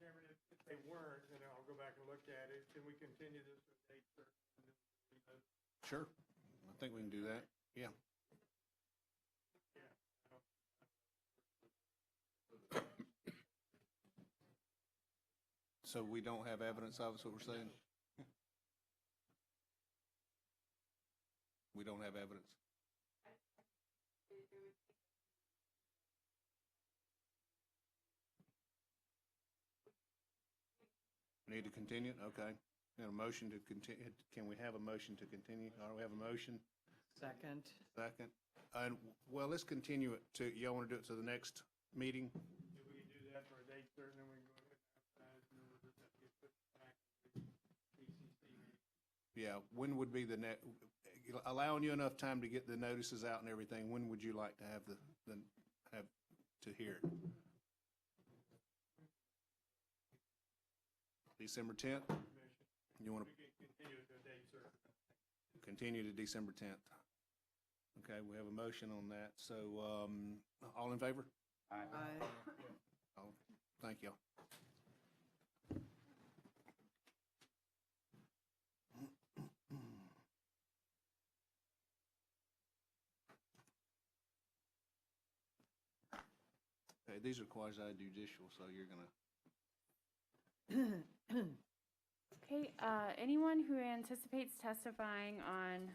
Chairman, if they weren't, then I'll go back and look at it. Can we continue this to a date certain? Sure. I think we can do that. Yeah. So we don't have evidence of it, is what we're saying? We don't have evidence. Need to continue? Okay. Got a motion to continue. Can we have a motion to continue? All right, we have a motion. Second. Second. And, well, let's continue it to, y'all want to do it to the next meeting? If we can do that for a date certain, then we can go ahead and advertise, and then we'll just have to get put back to the PCC. Yeah, when would be the next, allowing you enough time to get the notices out and everything, when would you like to have have to hear it? December 10th? You want to We can continue it to a date certain. continue to December 10th? Okay, we have a motion on that. So, all in favor? Aye. All- Thank you. Okay, these are quasi judicial, so you're gonna, Okay, anyone who anticipates testifying on,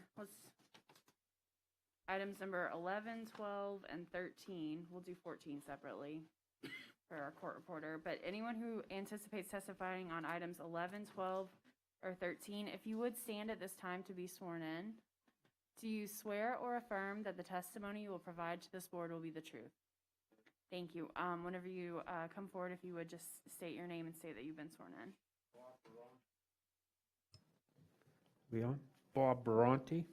items number 11, 12, and 13, we'll do 14 separately for our court reporter, but anyone who anticipates testifying on items 11, 12, or 13, if you would stand at this time to be sworn in. Do you swear or affirm that the testimony you will provide to this board will be the truth? Thank you. Whenever you come forward, if you would just state your name and state that you've been sworn in. We on? Bob Baronti.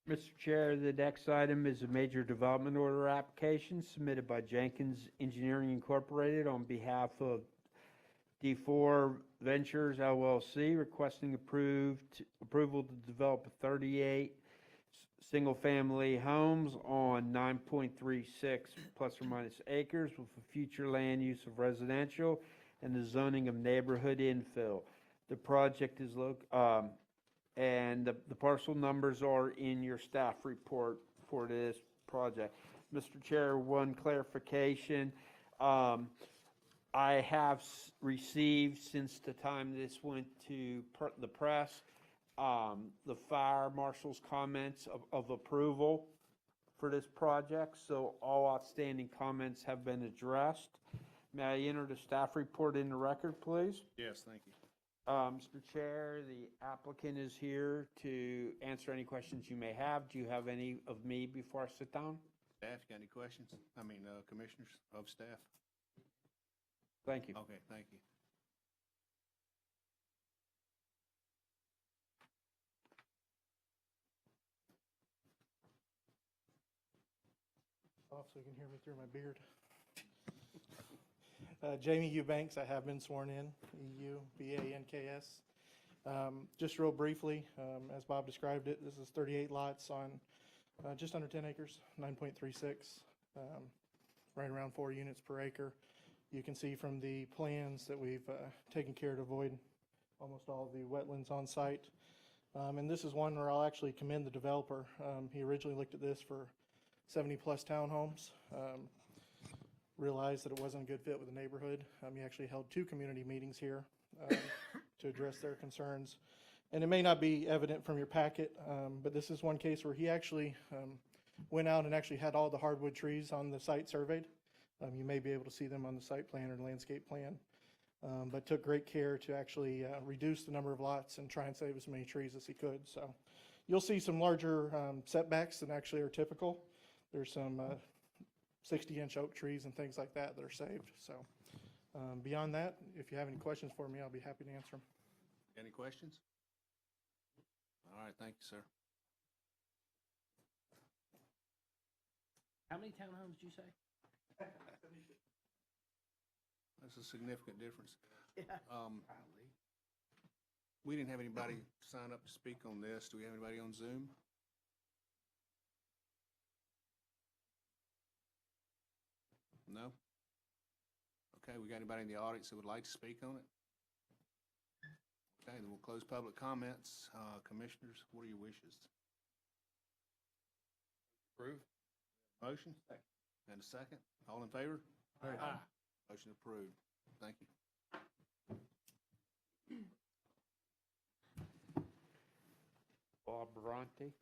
Mr. Chair, the next item is a major development order application submitted by Jenkins Engineering Incorporated on behalf of D4 Ventures LLC, requesting approval to develop 38 single-family homes on 9.36 plus or minus acres with a future land use of residential and the zoning of neighborhood infill. The project is and the parcel numbers are in your staff report for this project. Mr. Chair, one clarification. I have received, since the time this went to the press, the fire marshal's comments of approval for this project, so all outstanding comments have been addressed. May I enter the staff report in the record, please? yes, thank you. Mr. Chair, the applicant is here to answer any questions you may have. Do you have any of me before I sit down? Staff, you got any questions? Commissioners of staff? Thank you. Okay, thank you. Off so you can hear me through my beard. Jamie Eubanks, I have been sworn in, EUBANKS. Just real briefly, as Bob described it, this is 38 lots on just under 10 acres, 9.36, right around 4 units per acre. You can see from the plans that we've taken care to avoid almost all the wetlands on site. And this is one where I'll actually commend the developer. He originally looked at this for 70-plus townhomes. Realized that it wasn't a good fit with the neighborhood. He actually held 2 community meetings here to address their concerns. And it may not be evident from your packet, but this is one case where he actually went out and actually had all the hardwood trees on the site surveyed. You may be able to see them on the site plan or landscape plan, but took great care to actually reduce the number of lots and try and save as many trees as he could. So you'll see some larger setbacks than actually are typical. There's some 60-inch oak trees and things like that that are saved. So beyond that, if you have any questions for me, I'll be happy to answer them. Any questions? All right, thank you, sir. How many townhomes did you say? That's a significant difference. Yeah. We didn't have anybody sign up to speak on this. Do we have anybody on Zoom? No? Okay, we got anybody in the audience that would like to speak on it? Okay, then we'll close public comments. Commissioners, what are your wishes? Approve. Motion? And a second? All in favor? Aye. Motion approved. Thank you. Bob Baronti.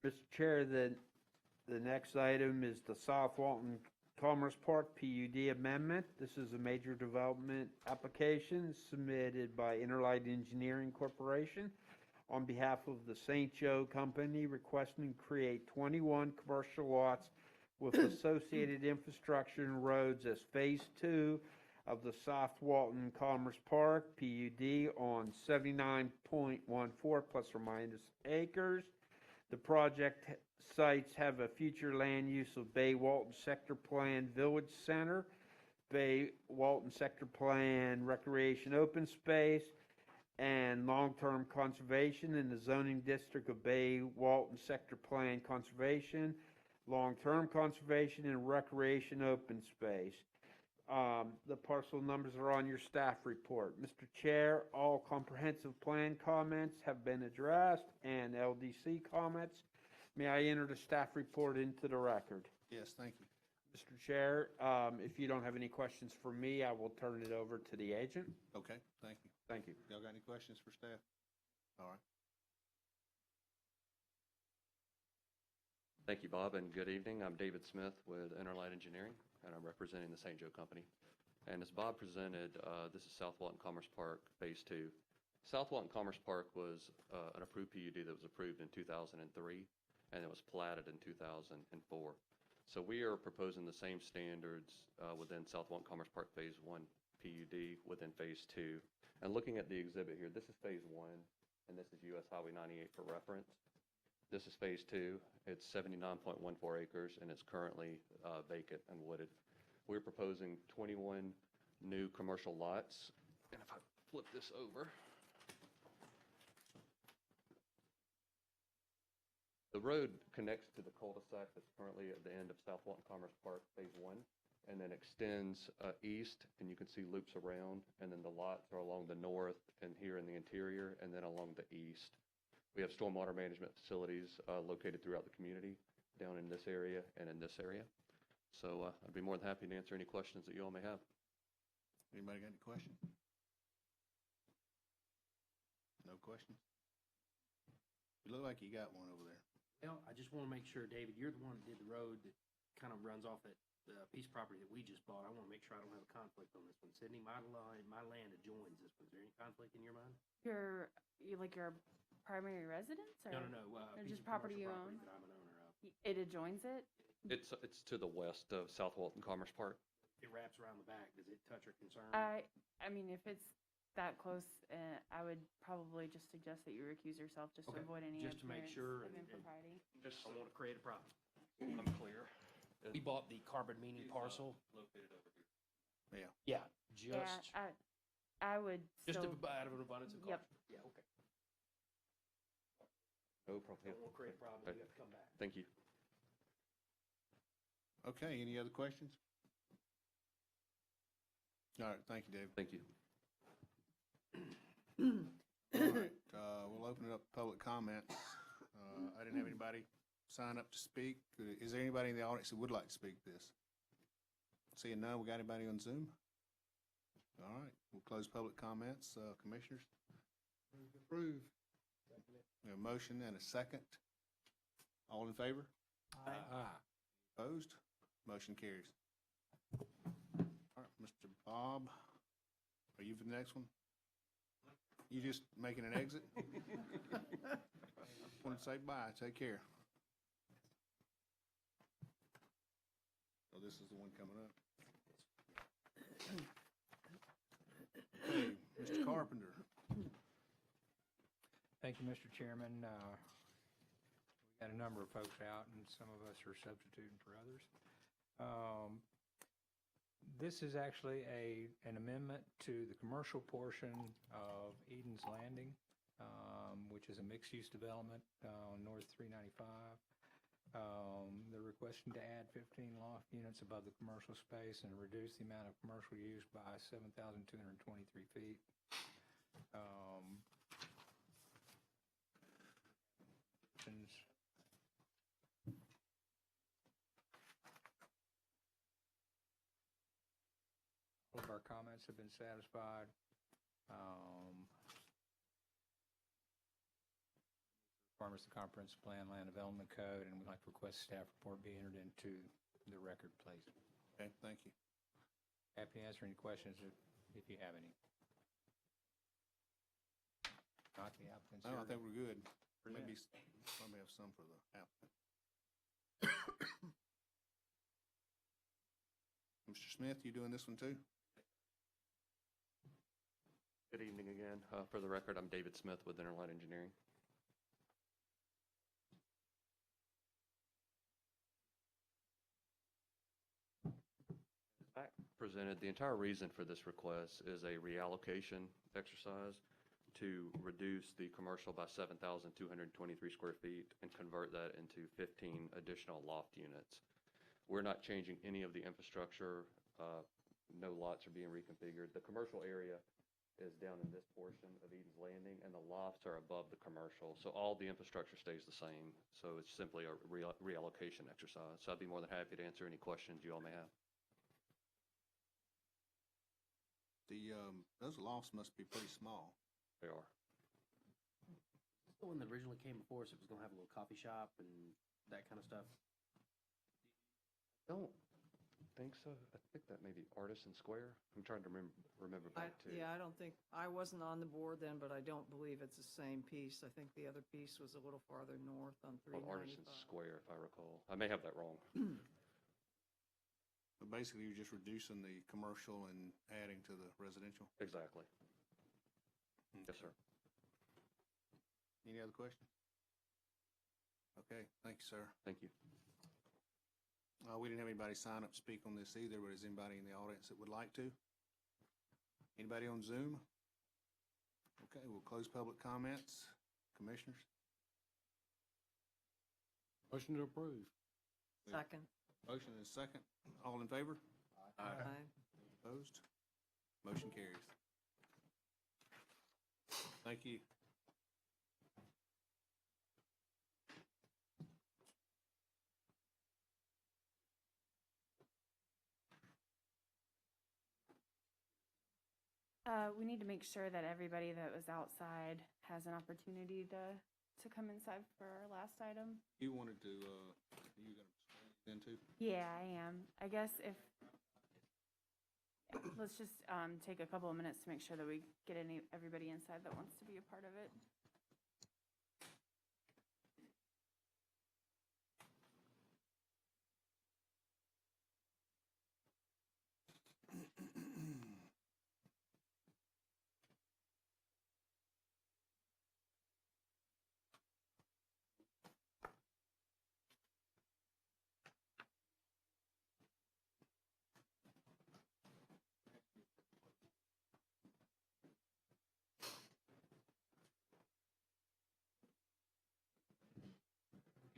Mr. Chair, the next item is the South Walton Commerce Park PUD amendment. This is a major development application submitted by Interlight Engineering Corporation on behalf of the St. Joe Company, requesting to create 21 commercial lots with associated infrastructure and roads as Phase 2 of the South Walton Commerce Park PUD on 79.14 plus or minus acres. The project sites have a future land use of Bay Walton Sector Plan Village Center, Bay Walton Sector Plan Recreation Open Space, and long-term conservation in the zoning district of Bay Walton Sector Plan Conservation, long-term conservation, and recreation open space. The parcel numbers are on your staff report. Mr. Chair, all comprehensive plan comments have been addressed and LDC comments. May I enter the staff report into the record? Yes, thank you. Mr. Chair, if you don't have any questions for me, I will turn it over to the agent. Okay, thank you. Thank you. Y'all got any questions for staff? All right. Thank you, Bob, and good evening. I'm David Smith with Interlight Engineering, and I'm representing the St. Joe Company. And as Bob presented, this is South Walton Commerce Park Phase 2. South Walton Commerce Park was an approved PUD that was approved in 2003, and it was platted in 2004. So we are proposing the same standards within South Walton Commerce Park Phase 1 PUD within Phase 2. And looking at the exhibit here, this is Phase 1, and this is US Highway 98 for reference. This is Phase 2. It's 79.14 acres, and it's currently vacant and wooded. We're proposing 21 new commercial lots. And if I flip this over, the road connects to the cul-de-sac that's currently at the end of South Walton Commerce Park Phase 1, and then extends east, and you can see loops around, and then the lots are along the north and here in the interior, and then along the east. We have stormwater management facilities located throughout the community, down in this area and in this area. So I'd be more than happy to answer any questions that you all may have. Anybody got any questions? No questions? You look like you got one over there. Well, I just want to make sure, David, you're the one that did the road that kind of runs off that piece of property that we just bought. I want to make sure I don't have a conflict on this one. Sydney, my land adjoins this one. Is there any conflict in your mind? Your primary residence or? No. Or Piece just of property you commercial own? that I'm an owner of. It adjoins it? It's to the west of South Walton Commerce Park. It wraps around the back. Does it touch or concern? I mean, if it's that close, I would probably just suggest that you recuse yourself just to Okay, avoid any just to make sure appearance of and- impropriety. Just I want to create a problem. I'm clear. We bought the carbon meaning parcel. Located over here. Yeah, Yeah, just I would just still. out of an abundance of Yep. caution. Yeah, okay. No problem. Don't want to create a problem. You have to come back. Thank you. Okay, any other questions? All right, thank you, David. Thank you. All right, we'll open it up to public comments. I didn't have anybody sign up to speak. Is there anybody in the audience that would like to speak to this? Seeing none, we got anybody on Zoom? All right, we'll close public comments. Commissioners? Approve. We have a motion and a second. All in favor? Opposed? Motion carries. All right, Mr. Bob, are you for the next one? You just making an exit? Want to say bye, take care. Oh, this is the one coming up. Okay, Mr. Carpenter. Thank you, Mr. Chairman. We got a number of folks out, and some of us are substituting for others. This is actually an amendment to the commercial portion of Eden's Landing, which is a mixed-use development on North 395. They're requesting to add 15 loft units above the commercial space and reduce the amount of commercial use by 7,223 feet. All of our comments have been satisfied. Requirements of the Comprehensive Plan Land Development Code, and we'd like to request staff report be entered into the record, please. Okay, thank you. Happy to answer any questions if you have any. Not the applicants. No, I here. think we're good. Present. Maybe have some for the applicant. Mr. Smith, you doing this one too? Good evening again. For the record, I'm David Smith with Interlight Engineering. I presented, the entire reason for this request is a reallocation exercise to reduce the commercial by 7,223 square feet and convert that into 15 additional loft units. We're not changing any of the infrastructure. No lots are being reconfigured. The commercial area is down in this portion of Eden's Landing, and the lofts are above the commercial. So all the infrastructure stays the same. So it's simply a reallocation exercise. So I'd be more than happy to answer any questions you all may have. Those lofts must be pretty small. They are. The one that originally came before us, it was gonna have a little coffee shop and that kind of stuff. Don't think so. I think that may be Artisan Square. I'm trying to remember back to. Yeah, I don't think, I wasn't on the board then, but I don't believe it's the same piece. I think the other piece was a little farther north on Well, 395. Artisan Square, if I recall. I may have that wrong. But basically, you're just reducing the commercial and adding to the residential? Exactly. Yes, sir. Any other questions? Okay, thank you, sir. Thank you. We didn't have anybody sign up to speak on this either, but is anybody in the audience that would like to? Anybody on Zoom? Okay, we'll close public comments. Commissioners? Motion to approve. Second. Motion is second. All in favor? Aye. Opposed? Motion carries. Thank you. We need to make sure that everybody that was outside has an opportunity to come inside for our last item. You wanted to, you gonna swear in too? Yeah, I am. I guess if, yeah, let's just take a couple of minutes to make sure that we get everybody inside that wants to be a part of it.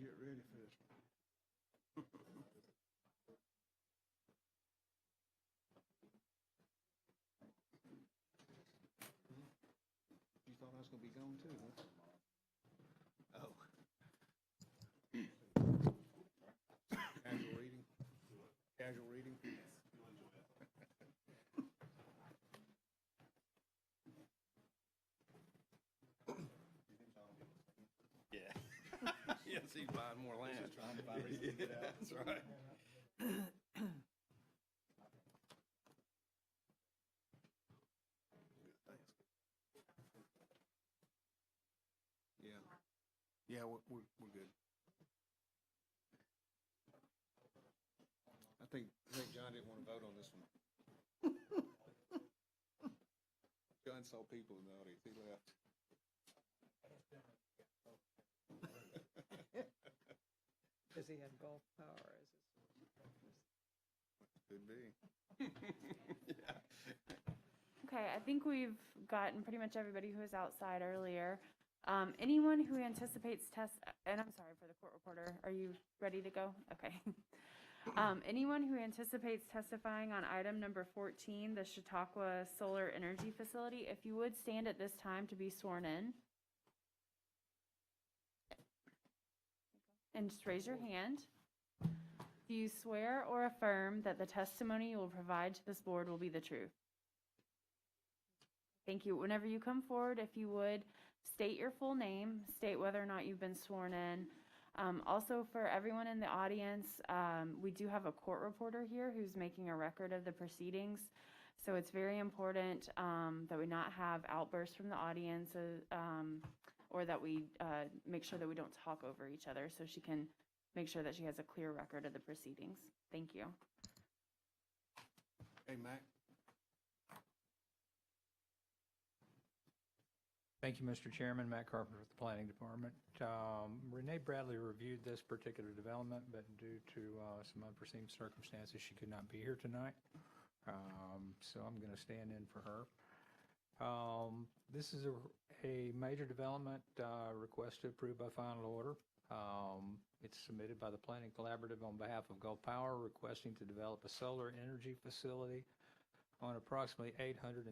Get ready for this. You thought I was gonna be gone too, huh? Oh. Casual reading? Casual reading? Yeah. Yes, he's buying more land. Just trying to find reasons to get out. That's right. Yeah. Yeah, we're good. I think John didn't want to vote on this one. John saw people in the audience. He left. Does he have golf power? Could be. Yeah. Okay, I think we've gotten pretty much everybody who was outside earlier. Anyone who anticipates and I'm sorry for the court reporter, are you ready to go? Okay. Anyone who anticipates testifying on item number 14, the Chautauqua Solar Energy Facility, if you would stand at this time to be sworn in. And just raise your hand. Do you swear or affirm that the testimony you will provide to this board will be the truth? Thank you. Whenever you come forward, if you would, state your full name, state whether or not you've been sworn in. Also, for everyone in the audience, we do have a court reporter here who's making a record of the proceedings. So it's very important that we not have outbursts from the audience or that we make sure that we don't talk over each other so she can make sure that she has a clear record of the proceedings. Thank you. Hey, Mac. Thank you, Mr. Chairman. Matt Carpenter with the Planning Department. Renee Bradley reviewed this particular development, but due to some unforeseen circumstances, she could not be here tonight. So I'm going to stand in for her. This is a major development requested approved by final order. It's submitted by the Planning Collaborative on behalf of Gulf Power, requesting to develop a solar energy facility on approximately 867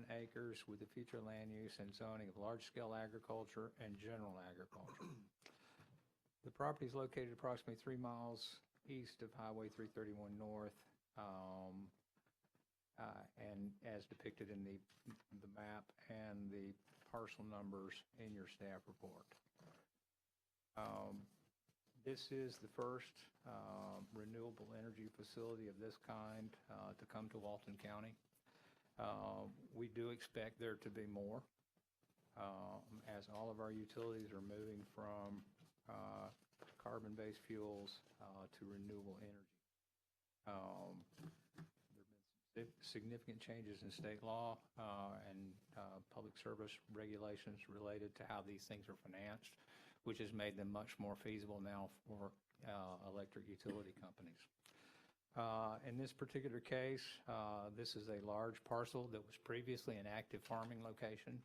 acres with the future land use and zoning of large-scale agriculture and general agriculture. The property is located approximately 3 miles east of Highway 331 North, and as depicted in the map and the parcel numbers in your staff report. This is the first renewable energy facility of this kind to come to Walton County. We do expect there to be more, as all of our utilities are moving from carbon-based fuels to renewable energy. There have been significant changes in state law and public service regulations related to how these things are financed, which has made them much more feasible now for electric utility companies. In this particular case, this is a large parcel that was previously an active farming location.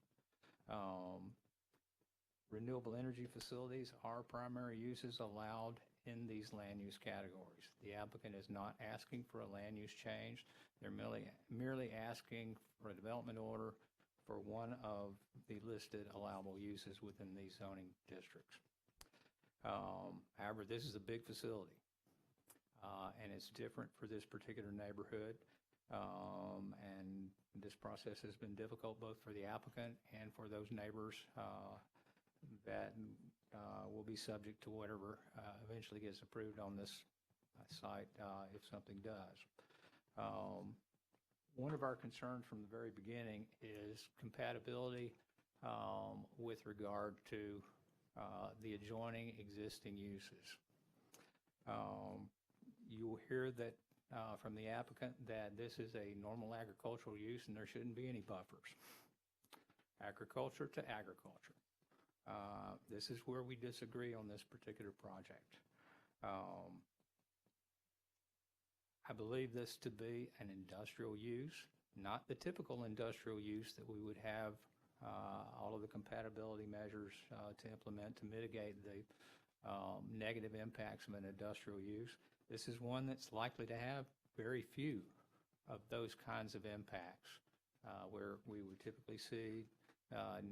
Renewable energy facilities are primary uses allowed in these land use categories. The applicant is not asking for a land use change. They're merely asking for a development order for one of the listed allowable uses within these zoning districts. However, this is a big facility, and it's different for this particular neighborhood. And this process has been difficult both for the applicant and for those neighbors that will be subject to whatever eventually gets approved on this site if something does. One of our concerns from the very beginning is compatibility with regard to the adjoining existing uses. You will hear that from the applicant that this is a normal agricultural use and there shouldn't be any buffers. Agriculture to agriculture. This is where we disagree on this particular project. I believe this to be an industrial use, not the typical industrial use that we would have all of the compatibility measures to implement to mitigate the negative impacts of an industrial use. This is one that's likely to have very few of those kinds of impacts, where we would typically see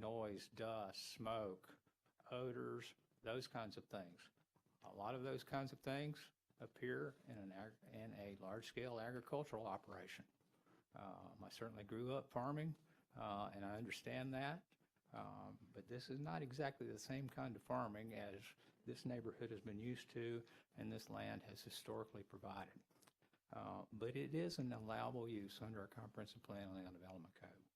noise, dust, smoke, odors, those kinds of things. A lot of those kinds of things appear in a large-scale agricultural operation. I certainly grew up farming, and I understand that, but this is not exactly the same kind of farming as this neighborhood has been used to and this land has historically provided. But it is an allowable use under our Comprehensive Plan and Land Development Code.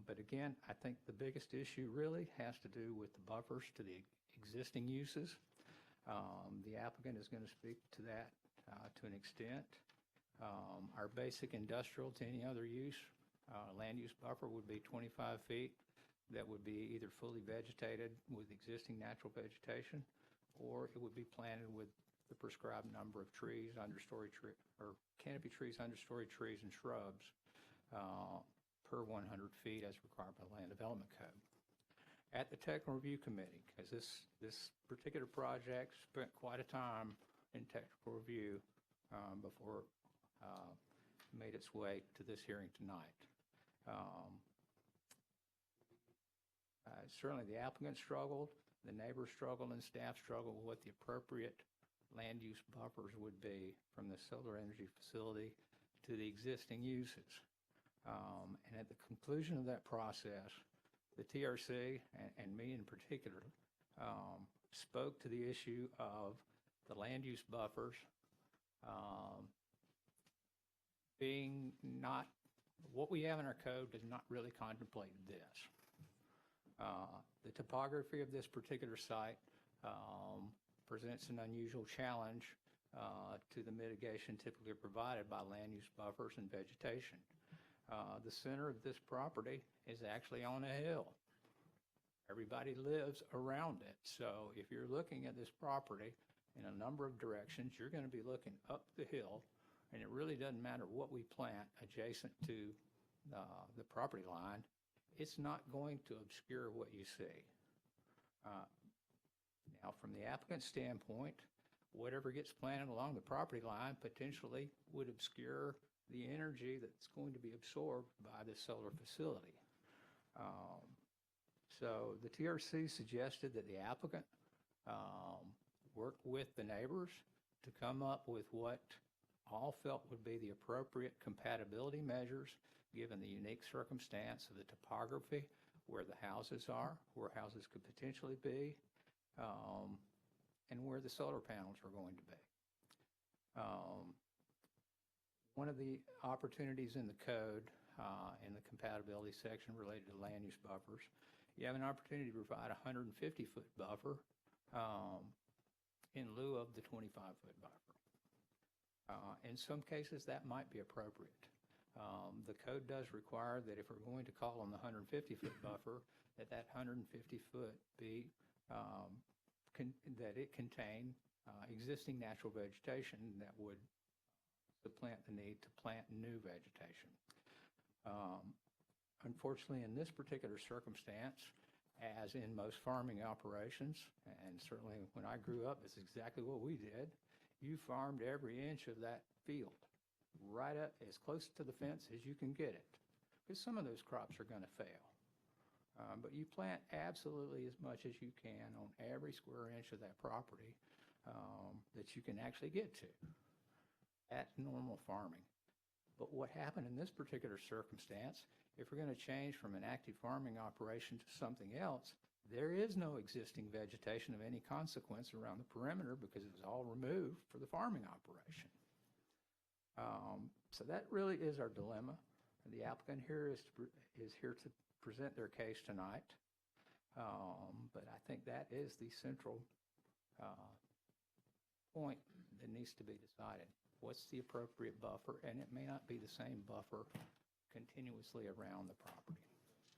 But again, I think the biggest issue really has to do with the buffers to the existing uses. The applicant is going to speak to that to an extent. Our basic industrial to any other use, land use buffer would be 25 feet. That would be either fully vegetated with existing natural vegetation, or it would be planted with the prescribed number of trees, understory tree, or canopy trees, understory trees, and shrubs per 100 feet as required by the Land Development Code. At the Technical Review Committee, because this particular project spent quite a time in technical review before it made its way to this hearing tonight. Certainly the applicant struggled, the neighbors struggled, and staff struggled with what the appropriate land use buffers would be from the solar energy facility to the existing uses. And at the conclusion of that process, the TRC, and me in particular, spoke to the issue of the land use buffers being not, what we have in our code does not really contemplate this. The topography of this particular site presents an unusual challenge to the mitigation typically provided by land use buffers and vegetation. The center of this property is actually on a hill. Everybody lives around it. So if you're looking at this property in a number of directions, you're going to be looking up the hill, and it really doesn't matter what we plant adjacent to the property line. It's not going to obscure what you see. Now, from the applicant's standpoint, whatever gets planted along the property line potentially would obscure the energy that's going to be absorbed by this solar facility. So the TRC suggested that the applicant work with the neighbors to come up with what all felt would be the appropriate compatibility measures given the unique circumstance of the topography, where the houses are, where houses could potentially be, and where the solar panels are going to be. One of the opportunities in the code, in the compatibility section related to land use buffers, you have an opportunity to provide a 150-foot buffer in lieu of the 25-foot buffer. In some cases, that might be appropriate. The code does require that if we're going to call on the 150-foot buffer, that 150-foot be, that it contain existing natural vegetation that would supplant the need to plant new vegetation. Unfortunately, in this particular circumstance, as in most farming operations, and certainly when I grew up, it's exactly what we did, you farmed every inch of that field, right up as close to the fence as you can get it, because some of those crops are going to fail. But you plant absolutely as much as you can on every square inch of that property that you can actually get to. That's normal farming. But what happened in this particular circumstance, if we're going to change from an active farming operation to something else, there is no existing vegetation of any consequence around the perimeter because it was all removed for the farming operation. So that really is our dilemma. And the applicant here is here to present their case tonight. But I think that is the central point that needs to be decided. What's the appropriate buffer? And it may not be the same buffer continuously around the property.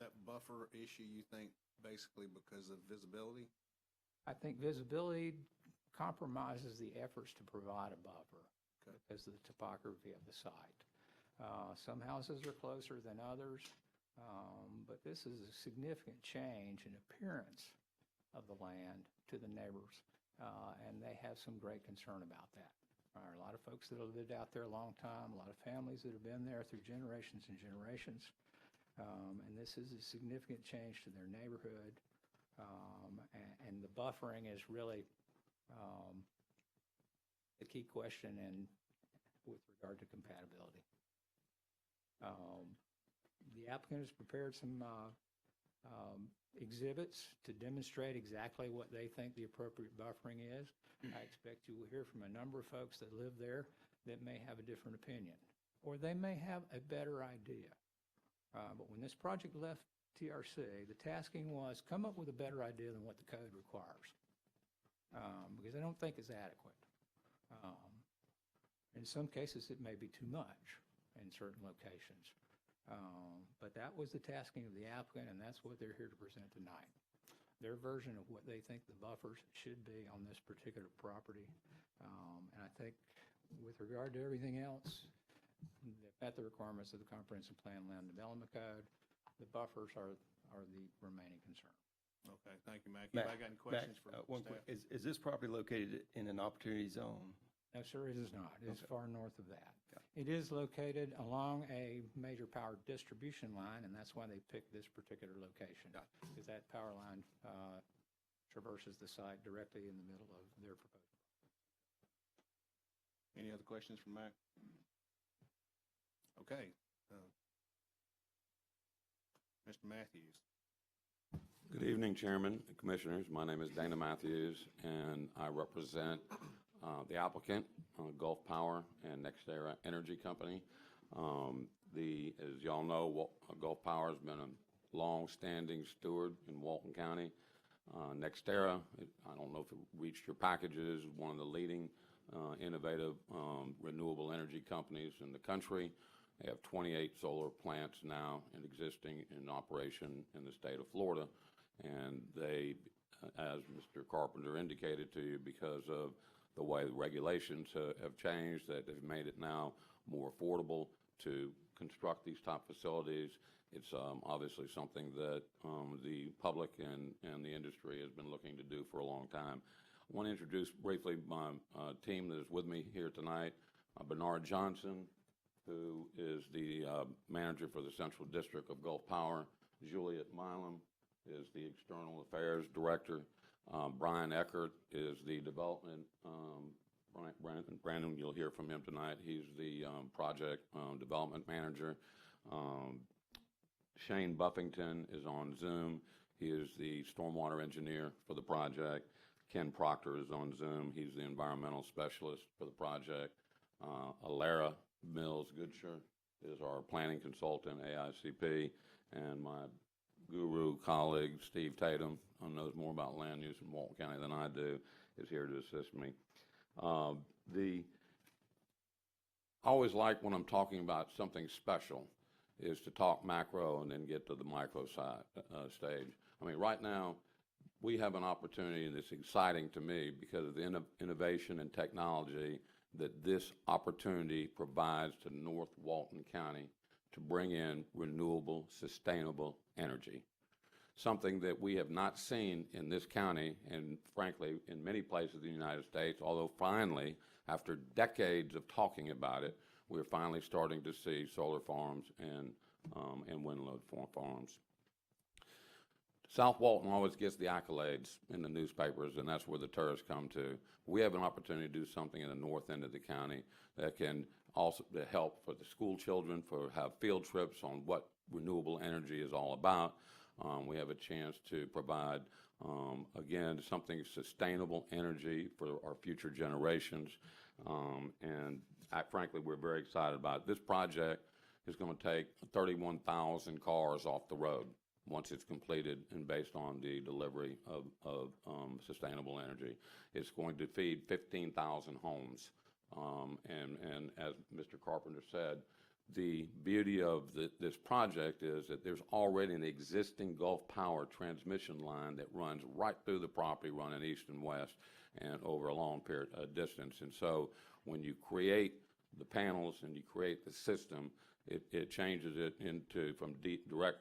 That buffer issue, you think, basically because of visibility? I think visibility compromises the efforts to provide a buffer because of the topography of the site. Some houses are closer than others, but this is a significant change in appearance of the land to the neighbors, and they have some great concern about that. There are a lot of folks that have lived out there a long time, a lot of families that have been there through generations and generations, and this is a significant change to their neighborhood, and the buffering is really the key question with regard to compatibility. The applicant has prepared some exhibits to demonstrate exactly what they think the appropriate buffering is. I expect you will hear from a number of folks that live there that may have a different opinion, or they may have a better idea. But when this project left TRC, the tasking was come up with a better idea than what the code requires, because I don't think it's adequate. In some cases, it may be too much in certain locations. But that was the tasking of the applicant, and that's what they're here to present tonight. Their version of what they think the buffers should be on this particular property. And I think with regard to everything else, at the requirements of the Comprehensive Plan Land Development Code, the buffers are the remaining concern. Okay, thank you, Mac. Have I got any questions for staff? Is this property located in an opportunity zone? No, sir, it is not. It's far north of that. It is located along a major power distribution line, and that's why they picked this particular location, because that power line traverses the site directly in the middle of their proposal. Any other questions for Mac? Okay. Mr. Matthews. Good evening, Chairman and Commissioners. My name is Dana Matthews, and I represent the applicant, Gulf Power and NextEra Energy Company. As y'all know, Gulf Power has been a long-standing steward in Walton County. NextEra, I don't know if it reached your packages, one of the leading innovative renewable energy companies in the country. They have 28 solar plants now existing in operation in the state of Florida. And they, as Mr. Carpenter indicated to you, because of the way the regulations have changed, that have made it now more affordable to construct these type facilities. It's obviously something that the public and the industry has been looking to do for a long time. I want to introduce briefly my team that is with me here tonight. Bernard Johnson, who is the manager for the Central District of Gulf Power. Juliet Milam is the External Affairs Director. Brian Eckert is the Development, Brandon, you'll hear from him tonight. He's the Project Development Manager. Shane Buffington is on Zoom. He is the Stormwater Engineer for the project. Ken Proctor is on Zoom. He's the Environmental Specialist for the project. Alara Mills-Goodshire is our Planning Consultant, AICP. And my guru colleague, Steve Tatum, who knows more about land use in Walton County than I do, is here to assist me. I always like when I'm talking about something special is to talk macro and then get to the micro side, stage. I mean, right now, we have an opportunity that's exciting to me because of the innovation and technology that this opportunity provides to North Walton County to bring in renewable, sustainable energy. Something that we have not seen in this county and, frankly, in many places in the United States, although finally, after decades of talking about it, we're finally starting to see solar farms and wind load farms. South Walton always gets the accolades in the newspapers, and that's where the tourists come to. We have an opportunity to do something in the north end of the county that can also help for the school children, have field trips on what renewable energy is all about. We have a chance to provide, again, something sustainable energy for our future generations. Frankly, we're very excited about it. This project is going to take 31,000 cars off the road once it's completed and based on the delivery of sustainable energy. It's going to feed 15,000 homes. And as Mr. Carpenter said, the beauty of this project is that there's already an existing Gulf Power transmission line that runs right through the property, running east and west and over a long period distance. And so when you create the panels and you create the system, it changes it from direct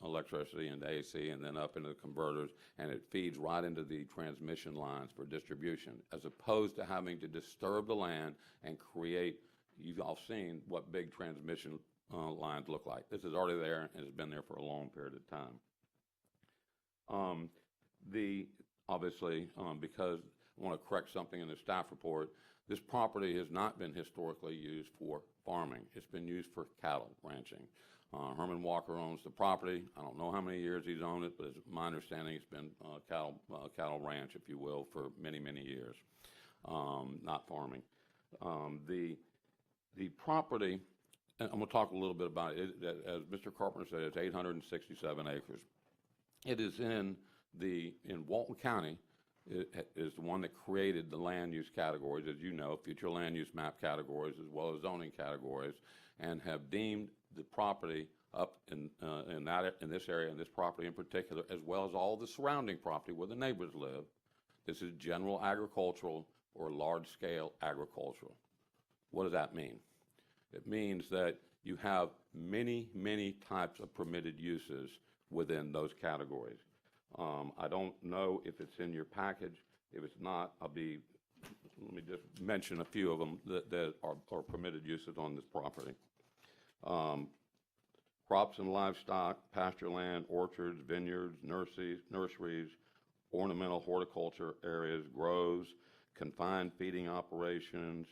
electricity into AC and then up into the converters, and it feeds right into the transmission lines for distribution, as opposed to having to disturb the land and create. You've all seen what big transmission lines look like. This is already there and has been there for a long period of time. Obviously, because I want to correct something in the staff report, this property has not been historically used for farming. It's been used for cattle ranching. Herman Walker owns the property. I don't know how many years he's owned it, but it's my understanding it's been cattle ranch, if you will, for many, many years, not farming. The property, and I'm going to talk a little bit about it. As Mr. Carpenter said, it's 867 acres. It is in Walton County. It is the one that created the land use categories, as you know, future land use map categories as well as zoning categories, and have deemed the property up in this area, and this property in particular, as well as all the surrounding property where the neighbors live. This is general agricultural or large-scale agricultural. What does that mean? It means that you have many, many types of permitted uses within those categories. I don't know if it's in your package. If it's not, let me just mention a few of them that are permitted uses on this property. Crops and livestock, pasture land, orchards, vineyards, nurseries, ornamental horticulture areas, groves, confined feeding operations,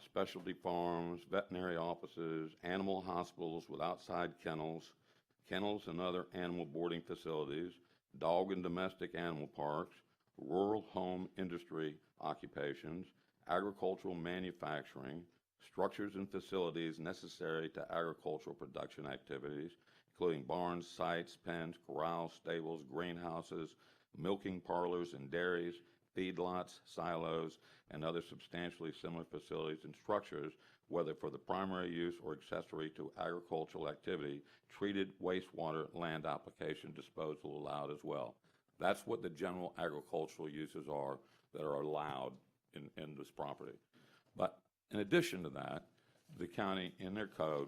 specialty farms, veterinary offices, animal hospitals with outside kennels and other animal boarding facilities, dog and domestic animal parks, rural home industry occupations, agricultural manufacturing, structures and facilities necessary to agricultural production activities, including barns, sites, pens, corrals, stables, greenhouses, milking parlors and dairies, feedlots, silos, and other substantially similar facilities and structures, whether for the primary use or accessory to agricultural activity, treated wastewater land application disposal allowed as well. That's what the general agricultural uses are that are allowed in this property. But in addition to that, the county in their code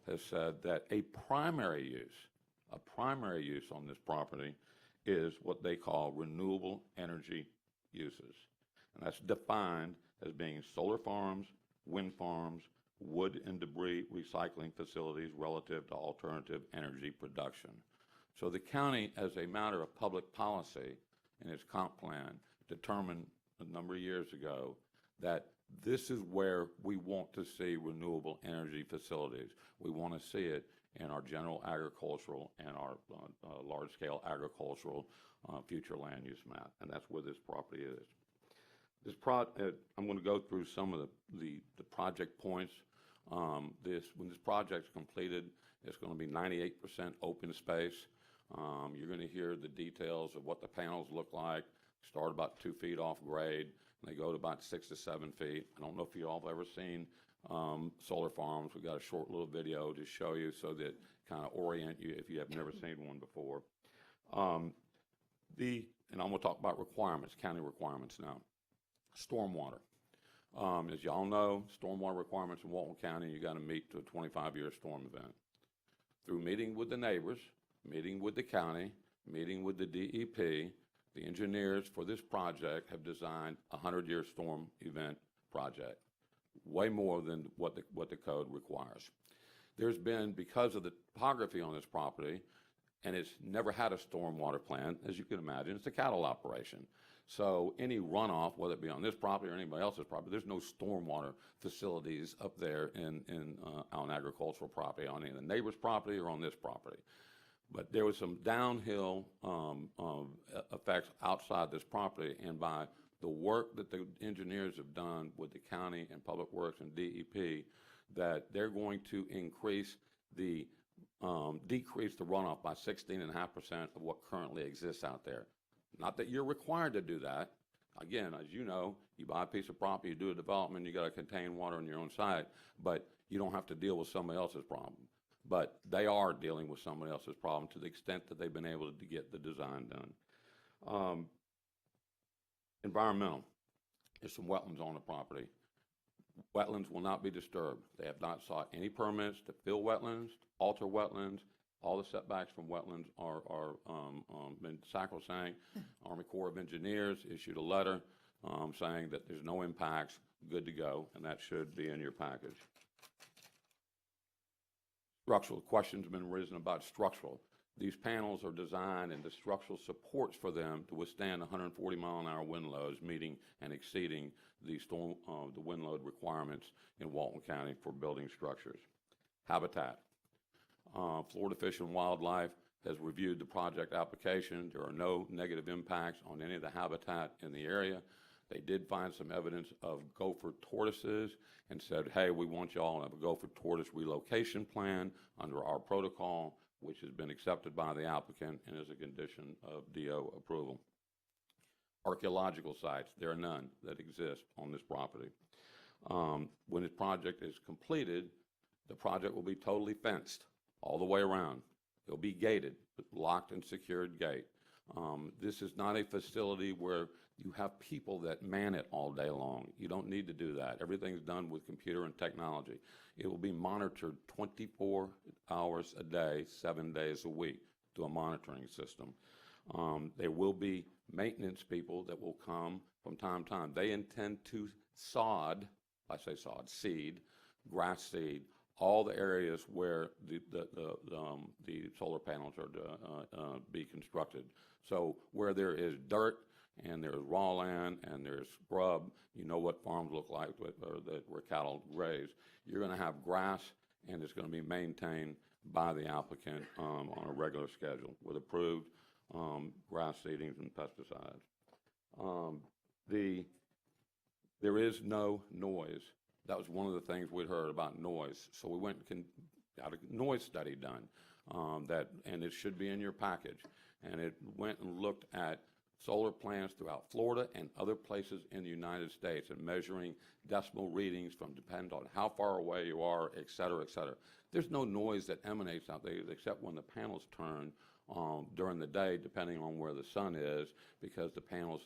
has said that a primary use on this property is what they call renewable energy uses. And that's defined as being solar farms, wind farms, wood and debris recycling facilities relative to alternative energy production. So the county, as a matter of public policy in its comp plan, determined a number of years ago that this is where we want to see renewable energy facilities. We want to see it in our general agricultural and our large-scale agricultural future land use map, and that's where this property is. I'm going to go through some of the project points. When this project's completed, it's going to be 98% open space. You're going to hear the details of what the panels look like. Start about 2 feet off grade, and they go to about 6 to 7 feet. I don't know if you all have ever seen solar farms. We've got a short little video to show you so that kind of orient you if you have never seen one before. And I'm going to talk about requirements, county requirements now. Stormwater. As y'all know, stormwater requirements in Walton County, you got to meet to a 25-year storm event. Through meeting with the neighbors, meeting with the county, meeting with the DEP, the engineers for this project have designed a 100-year storm event project, way more than what the code requires. There's been, because of the topography on this property, and it's never had a stormwater plan, as you can imagine, it's a cattle operation. So any runoff, whether it be on this property or anybody else's property, there's no stormwater facilities up there on agricultural property, on any of the neighbor's property or on this property. But there was some downhill effects outside this property, and by the work that the engineers have done with the county and Public Works and DEP, that they're going to decrease the runoff by 16.5% of what currently exists out there. Not that you're required to do that. Again, as you know, you buy a piece of property, you do a development, you got to contain water on your own site, but you don't have to deal with somebody else's problem. But they are dealing with somebody else's problem to the extent that they've been able to get the design done. Environmental. There's some wetlands on the property. Wetlands will not be disturbed. They have not sought any permits to fill wetlands, alter wetlands. All the setbacks from wetlands are been sacrosanct. Army Corps of Engineers issued a letter saying that there's no impacts, good to go, and that should be in your package. Structural questions have been raised about structural. These panels are designed and the structural supports for them to withstand 140 mile-an-hour wind loads, meeting and exceeding the wind load requirements in Walton County for building structures. Habitat. Florida Fish and Wildlife has reviewed the project application. There are no negative impacts on any of the habitat in the area. They did find some evidence of gopher tortoises and said, hey, we want y'all to have a gopher tortoise relocation plan under our protocol, which has been accepted by the applicant and is a condition of DO approval. Archaeological sites, there are none that exist on this property. When this project is completed, the project will be totally fenced all the way around. It'll be gated, locked and secured gate. This is not a facility where you have people that man it all day long. You don't need to do that. Everything's done with computer and technology. It will be monitored 24 hours a day, 7 days a week through a monitoring system. There will be maintenance people that will come from time to time. They intend to sod, I say sod, seed, grass seed, all the areas where the solar panels are to be constructed. So where there is dirt and there's raw land and there's scrub, you know what farms look like where cattle graze. You're going to have grass, and it's going to be maintained by the applicant on a regular schedule with approved grass seedings and pesticides. There is no noise. That was one of the things we'd heard about noise. So we went and got a noise study done, and it should be in your package. And it went and looked at solar plants throughout Florida and other places in the United States and measuring decimal readings from depending on how far away you are, et cetera, et cetera. There's no noise that emanates out there except when the panels turn during the day, depending on where the sun is, because the panels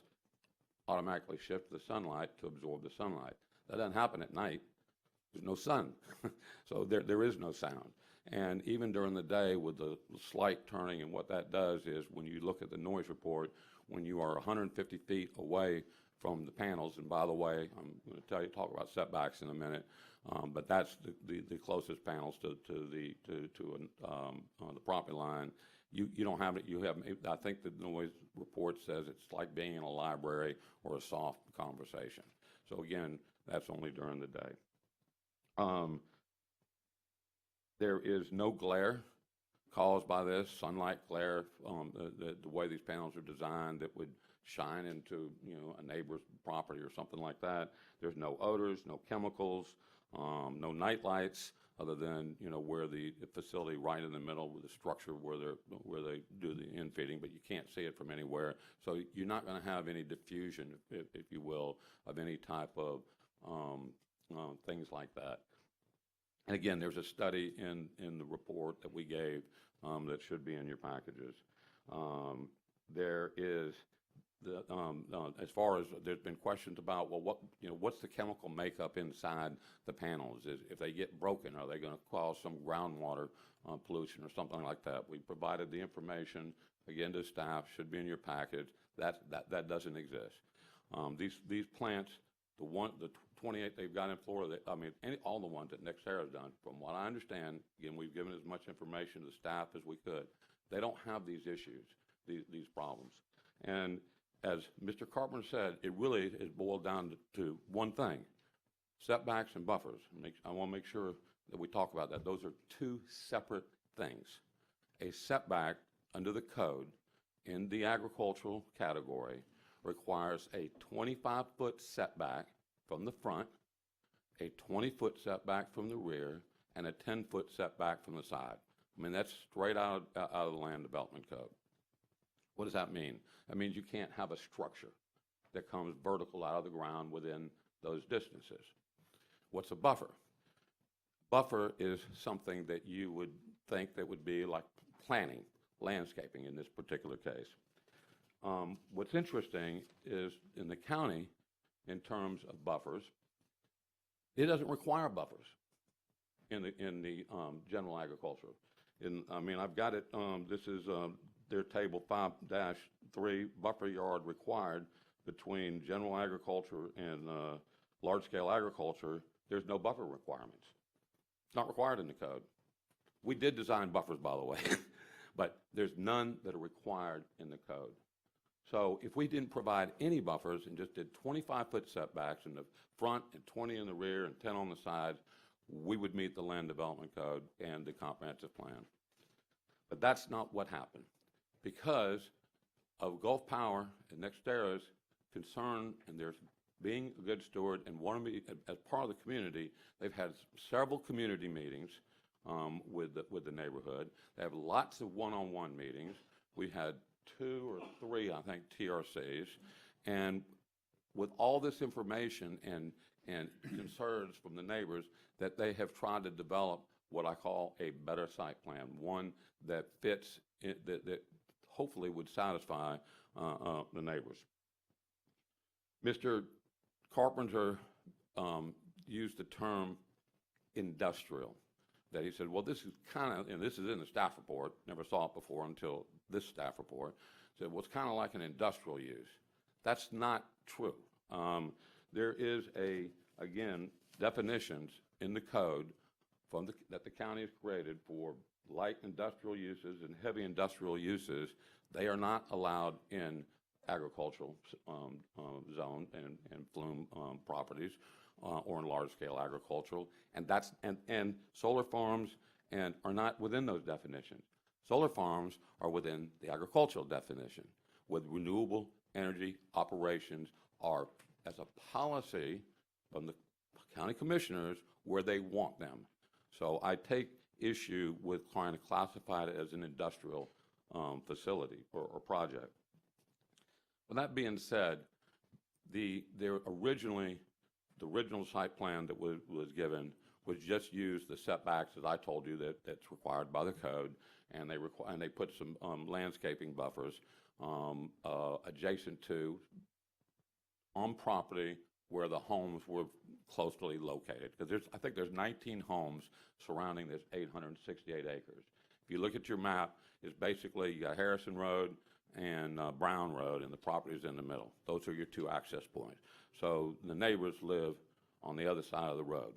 automatically shift the sunlight to absorb the sunlight. That doesn't happen at night. There's no sun. So there is no sound. And even during the day with the slight turning, and what that does is when you look at the noise report, when you are 150 feet away from the panels. And by the way, I'm going to talk about setbacks in a minute, but that's the closest panels to the property line. You don't have it. You have. I think the noise report says it's like being in a library or a soft conversation. So again, that's only during the day. There is no glare caused by this, sunlight glare, the way these panels are designed that would shine into, a neighbor's property or something like that. There's no odors, no chemicals, no night lights, other than, where the facility right in the middle with the structure where they do the infeeding, but you can't see it from anywhere. So you're not going to have any diffusion, if you will, of any type of things like that. And again, there's a study in the report that we gave that should be in your packages. There is as far as there's been questions about, well, what's the chemical makeup inside the panels? If they get broken, are they going to cause some groundwater pollution or something like that? We provided the information again to staff. Should be in your package. That doesn't exist. These plants, the 28 they've got in Florida, all the ones that NextEra's done, from what I understand, again, we've given as much information to the staff as we could. They don't have these issues, these problems. And as Mr. Carpenter said, it really is boiled down to one thing: setbacks and buffers. I want to make sure that we talk about that. Those are two separate things. A setback under the code in the agricultural category requires a 25-foot setback from the front, a 20-foot setback from the rear, and a 10-foot setback from the side. That's straight out of the land development code. What does that mean? That means you can't have a structure that comes vertical out of the ground within those distances. What's a buffer? Buffer is something that you would think that would be like planting, landscaping in this particular case. What's interesting is in the county, in terms of buffers, it doesn't require buffers in the general agriculture. I've got it. This is their table 5-3, buffer yard required between general agriculture and large-scale agriculture. There's no buffer requirements. It's not required in the code. We did design buffers, by the way, but there's none that are required in the code. So if we didn't provide any buffers and just did 25-foot setbacks in the front and 20 in the rear and 10 on the sides, we would meet the land development code and the comprehensive plan. But that's not what happened. Because of Gulf Power and NextEra's concern and their being a good steward and wanting to be as part of the community, they've had several community meetings with the neighborhood. They have lots of one-on-one meetings. We had 2 or 3, I think, TRCs. And with all this information and concerns from the neighbors, that they have tried to develop what I call a better site plan, one that fits, that hopefully would satisfy the neighbors. Mr. Carpenter used the term industrial, that he said, well, this is kind of, and this is in the staff report, never saw it before until this staff report, said, well, it's kind of like an industrial use. That's not true. There is again, definitions in the code that the county has created for light industrial uses and heavy industrial uses. They are not allowed in agricultural zone and flume properties or in large-scale agricultural, and solar farms are not within those definitions. Solar farms are within the agricultural definition, with renewable energy operations are, as a policy from the county commissioners, where they want them. So I take issue with trying to classify it as an industrial facility or project. With that being said, the original site plan that was given was just use the setbacks that I told you that's required by the code, and they put some landscaping buffers adjacent to on property where the homes were closely located. Because I think there's 19 homes surrounding this 868 acres. If you look at your map, it's basically you got Harrison Road and Brown Road, and the property's in the middle. Those are your two access points. So the neighbors live on the other side of the road.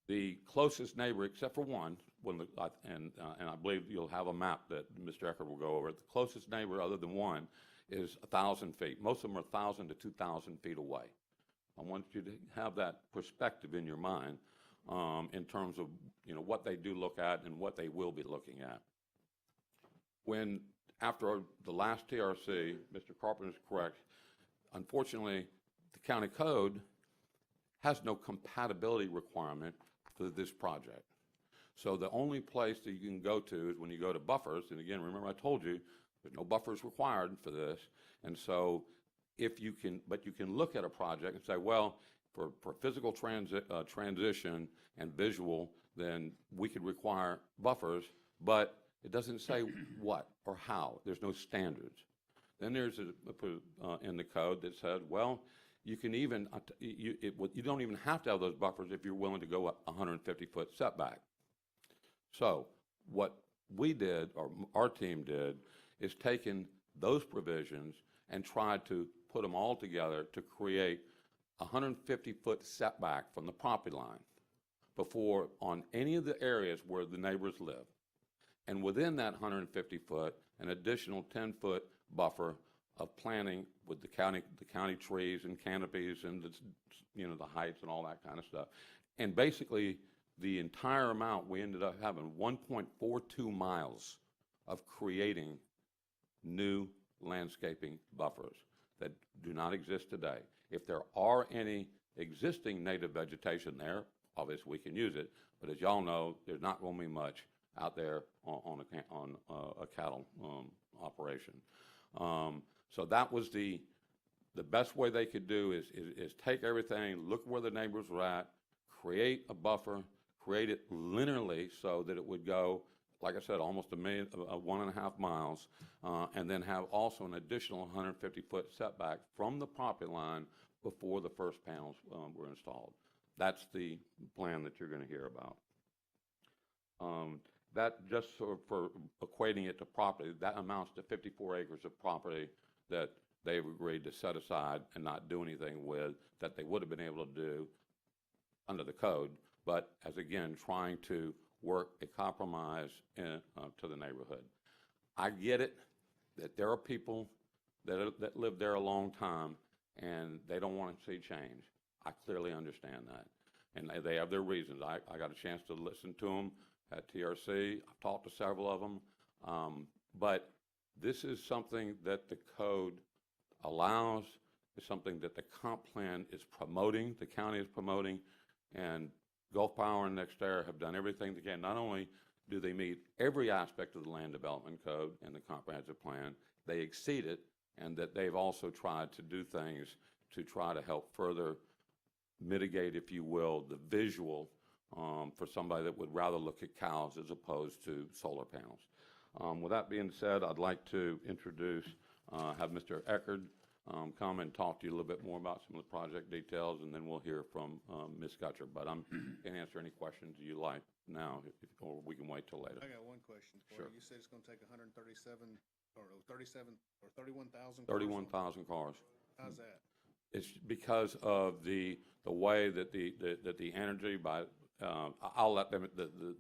The closest neighbor, except for one, and I believe you'll have a map that Mr. Eckert will go over, the closest neighbor other than one is 1,000 feet. Most of them are 1,000 to 2,000 feet away. I want you to have that perspective in your mind in terms of what they do look at and what they will be looking at. When, after the last TRC, Mr. Carpenter is correct, unfortunately, the county code has no compatibility requirement for this project. So the only place that you can go to is when you go to buffers, and again, remember I told you, there's no buffers required for this, and so if you can, but you can look at a project and say, well, for physical transition and visual, then we could require buffers, but it doesn't say what or how. There's no standards. Then there's in the code that said, well, you can even, you don't even have to have those buffers if you're willing to go up 150-foot setback. So what we did, or our team did, is taken those provisions and tried to put them all together to create a 150-foot setback from the property line before on any of the areas where the neighbors live. And within that 150-foot, an additional 10-foot buffer of planting with the county trees and canopies and the heights and all that kind of stuff. And basically, the entire amount, we ended up having 1.42 miles of creating new landscaping buffers that do not exist today. If there are any existing native vegetation there, obviously we can use it, but as y'all know, there's not going to be much out there on a cattle operation. So that was the best way they could do is take everything, look where the neighbors were at, create a buffer, create it linearly so that it would go, like I said, almost 1.5 miles, and then have also an additional 150-foot setback from the property line before the first panels were installed. That's the plan that you're going to hear about. That just sort of for equating it to property, that amounts to 54 acres of property that they've agreed to set aside and not do anything with that they would have been able to do under the code, but as again, trying to work a compromise to the neighborhood. I get it that there are people that live there a long time and they don't want to see change. I clearly understand that. And they have their reasons. I got a chance to listen to them at TRC. I've talked to several of them. But this is something that the code allows. It's something that the comp plan is promoting, the county is promoting, and Gulf Power and NextEra have done everything they can. Not only do they meet every aspect of the land development code and the comprehensive plan, they exceed it, and that they've also tried to do things to try to help further mitigate, if you will, the visual for somebody that would rather look at cows as opposed to solar panels. With that being said, I'd like to have Mr. Eckert come and talk to you a little bit more about some of the project details, and then we'll hear from Ms. Gutcher. But I can answer any questions you like now, or we can wait till later. I got one question for Sure. you. You said it's going to take 137 or 31,000 cars? 31,000 cars. How's that? It's because of the way that the energy by I'll let them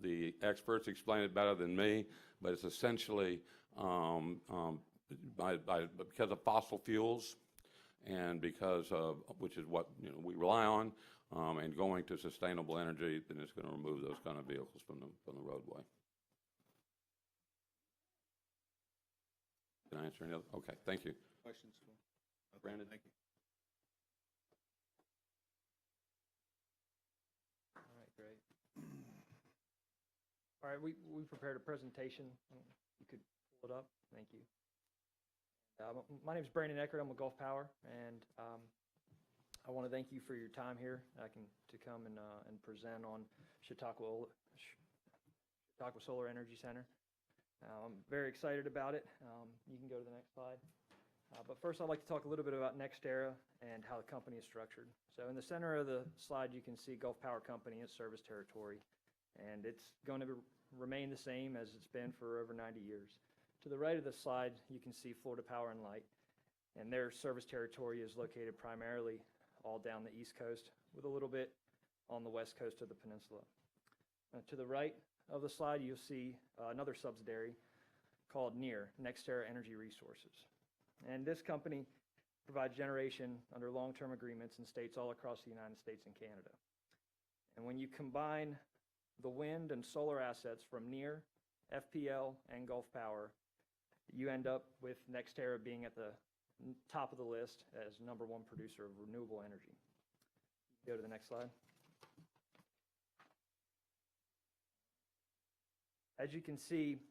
the experts explain it better than me, but it's essentially because of fossil fuels and because of which is what we rely on, and going to sustainable energy, then it's going to remove those kind of vehicles from the roadway. Can I answer any other? Okay, thank you. Questions? Okay, Brandon? Thank you. All right, great. All right, we prepared a presentation. You could pull it up. Thank you. My name is Brandon Eckert. I'm with Gulf Power, and I want to thank you for your time here. To come and present on Chautauqua Solar Energy Center. I'm very excited about it. You can go to the next slide. But first, I'd like to talk a little bit about NextEra and how the company is structured. So in the center of the slide, you can see Gulf Power Company, its service territory, and it's going to remain the same as it's been for over 90 years. To To the right of the slide, you can see Florida Power and Light, and their service territory is located primarily all down the East Coast with a little bit on the west coast of the peninsula. To the right of the slide, you'll see another subsidiary called NEAR, NextEra Energy Resources. And this company provides generation under long-term agreements in states all across the United States and Canada. And when you combine the wind and solar assets from NEAR, FPL, and Gulf Power, you end up with NextEra being at the top of the list as #1 producer of renewable energy. Go to the next slide. As you can see,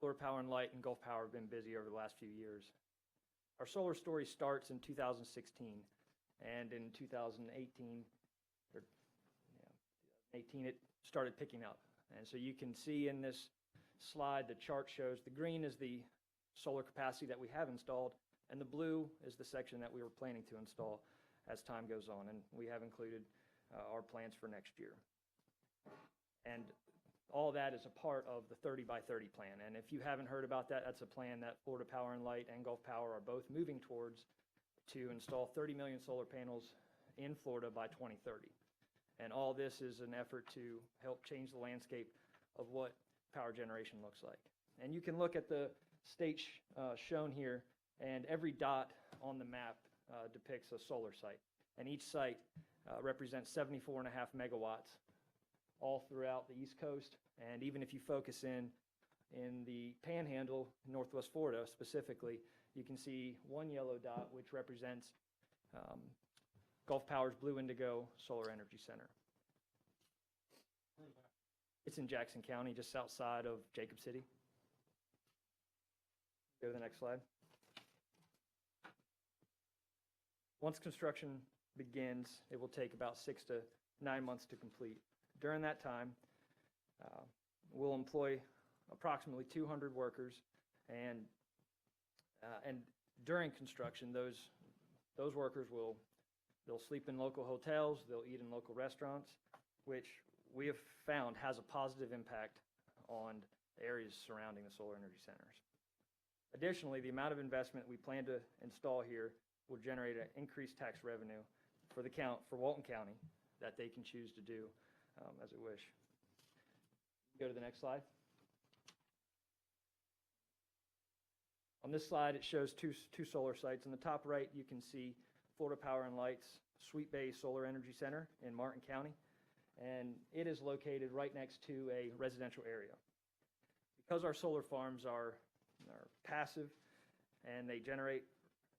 Florida Power and Light and Gulf Power have been busy over the last few years. Our solar story starts in 2016, and in 2018, it started picking up. And so you can see in this slide, the chart shows the green is the solar capacity that we have installed, and the blue is the section that we were planning to install as time goes on, and we have included our plans for next year. And all that is a part of the 30 by 30 plan. And if you haven't heard about that, that's a plan that Florida Power and Light and Gulf Power are both moving towards to install 30 million solar panels in Florida by 2030. And all this is an effort to help change the landscape of what power generation looks like. And you can look at the states shown here, and every dot on the map depicts a solar site. And each site represents 74.5 megawatts all throughout the East Coast. And even if you focus in the Panhandle, Northwest Florida specifically, you can see one yellow dot, which represents Gulf Power's Blue Indigo Solar Energy Center. It's in Jackson County, just outside of Jacob City. Go to the next slide. Once construction begins, it will take about 6 to 9 months to complete. During that time, we'll employ approximately 200 workers, and during construction, those workers they'll sleep in local hotels, they'll eat in local restaurants, which we have found has a positive impact on areas surrounding the solar energy centers. Additionally, the amount of investment we plan to install here will generate an increased tax revenue for Walton County that they can choose to do as they wish. Go to the next slide. On this slide, it shows two solar sites. In the top right, you can see Florida Power and Light's Sweet Bay Solar Energy Center in Martin County, and it is located right next to a residential area. Because our solar farms are passive and they generate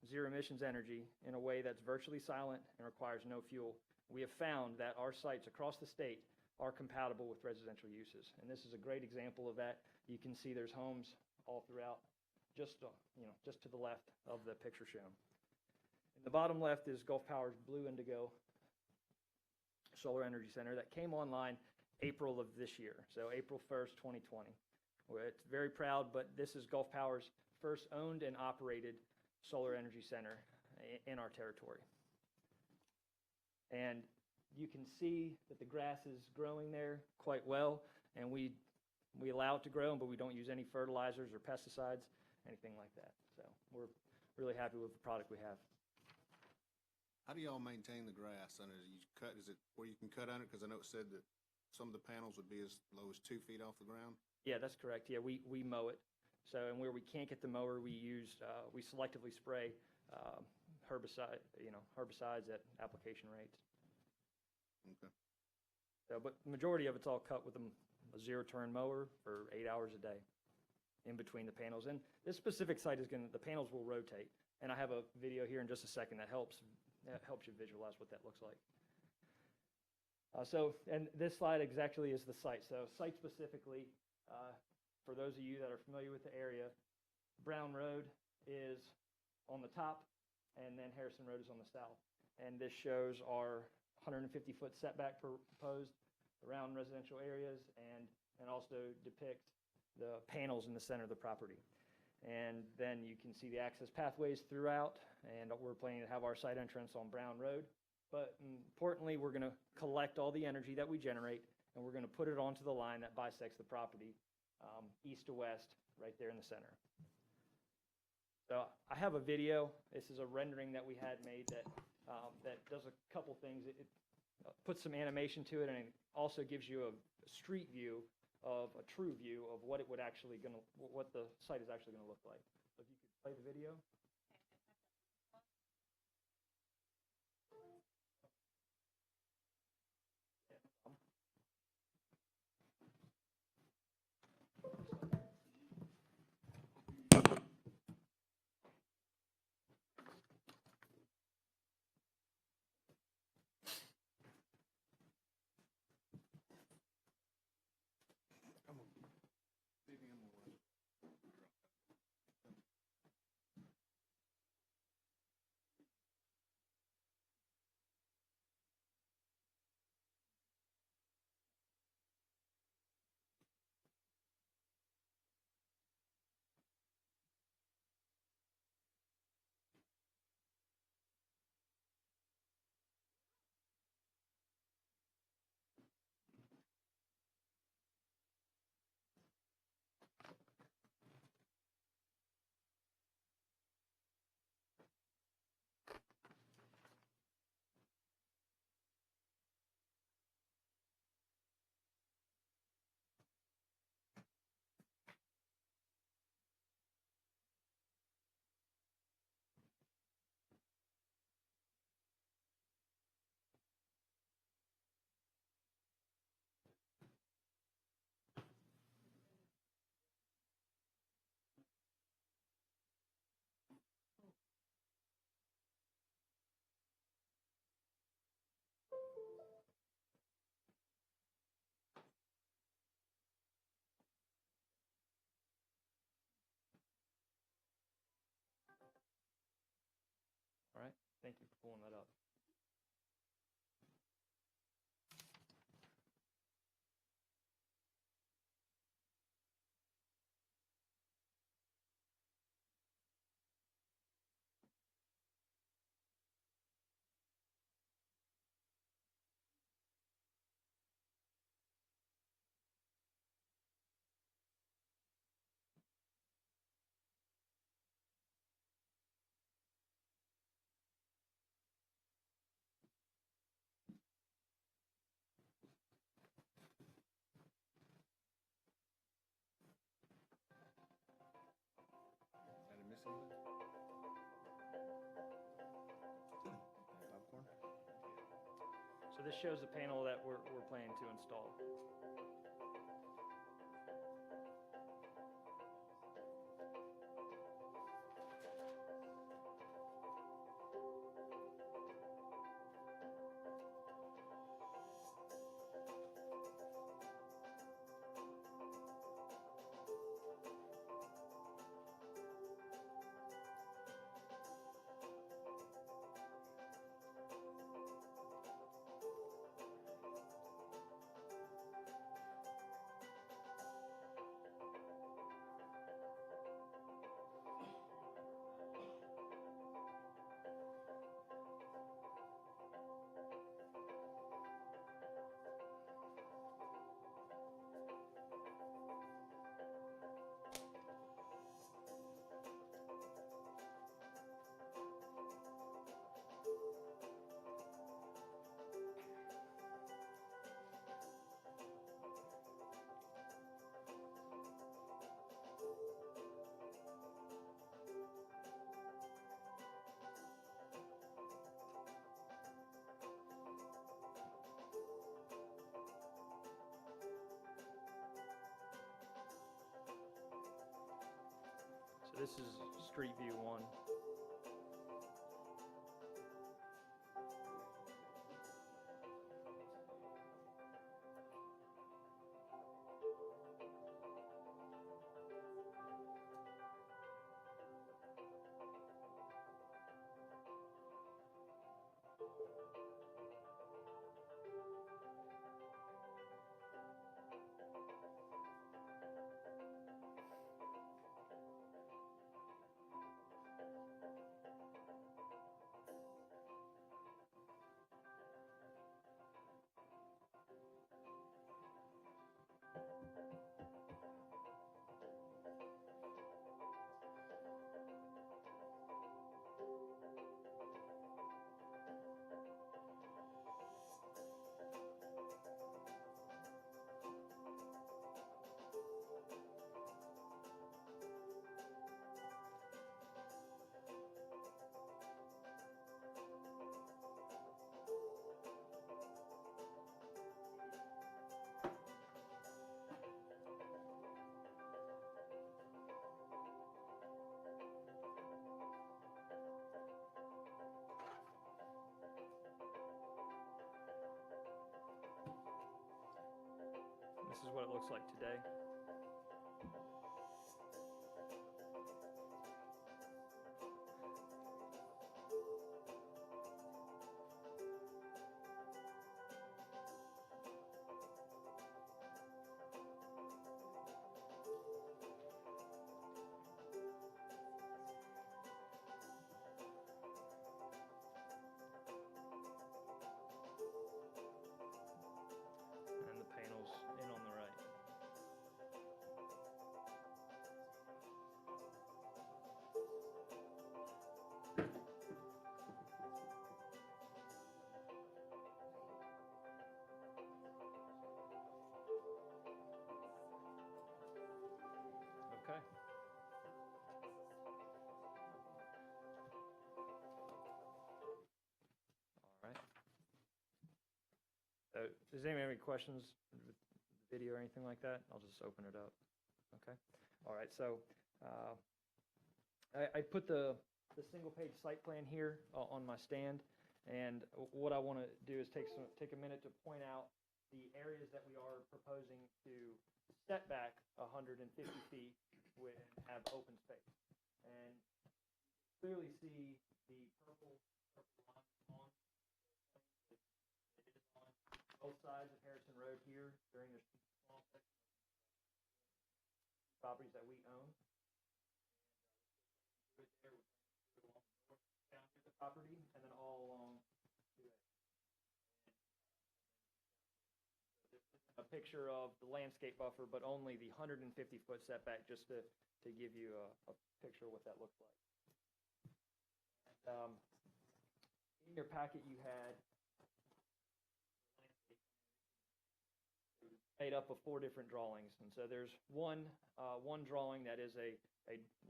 zero emissions energy in a way that's virtually silent and requires no fuel, we have found that our sites across the state are compatible with residential uses. And this is a great example of that. You can see there's homes all throughout, just to the left of the picture shown. In the bottom left is Gulf Power's Blue Indigo Solar Energy Center that came online April of this year, so April 1st, 2020. It's very proud, but this is Gulf Power's first owned and operated solar energy center in our territory. And you can see that the grass is growing there quite well, and we allow it to grow, but we don't use any fertilizers or pesticides, anything like that. So we're really happy with the product we have. How do y'all maintain the grass? And is it where you can cut under it? Because I know it said that some of the panels would be as low as 2 feet off the ground. Yeah, that's correct. Yeah, we mow it. So, and where we can't get the mower, we selectively spray herbicides at application rates. Okay. So, but the majority of it's all cut with a zero-turn mower for 8 hours a day in between the panels. And this specific site the panels will rotate. And I have a video here in just a second that helps you visualize what that looks like. And this slide exactly is the site. So site specifically, for those of you that are familiar with the area, Brown Road is on the top, and then Harrison Road is on the south. And this shows our 150-foot setback proposed around residential areas, and also depicts the panels in the center of the property. And then you can see the access pathways throughout, and we're planning to have our site entrance on Brown Road. But importantly, we're going to collect all the energy that we generate, and we're going to put it onto the line that bisects the property east to west right there in the center. So I have a video. This is a rendering that we had made that that does a couple things. It puts some animation to it, and it also gives you a street view of a true view of what it would actually what the site is actually gonna look like. So if you could play the video. All right, thank you for pulling that up. So this shows the panel that we're planning to install. So this is street view 1. This is what it looks like today. And the panels in on the right. Okay. All right. Does anyone have any questions with the video or anything like that? I'll just open it up. Okay. All right. So I put the single-page site plan here on my stand, and what I want to do is take a minute to point out the areas that we are proposing to set back 150 feet and have open space. And clearly see the purple line on it is on both sides of Harrison Road here during this small section of properties that we own. And we're there, we're along the north boundary of the property, and then all along to it. This is a picture of the landscape buffer, but only the 150-foot setback, just to give you a picture of what that looks like. And, in your packet, you had made up of 4 different drawings, and so there's one drawing that is a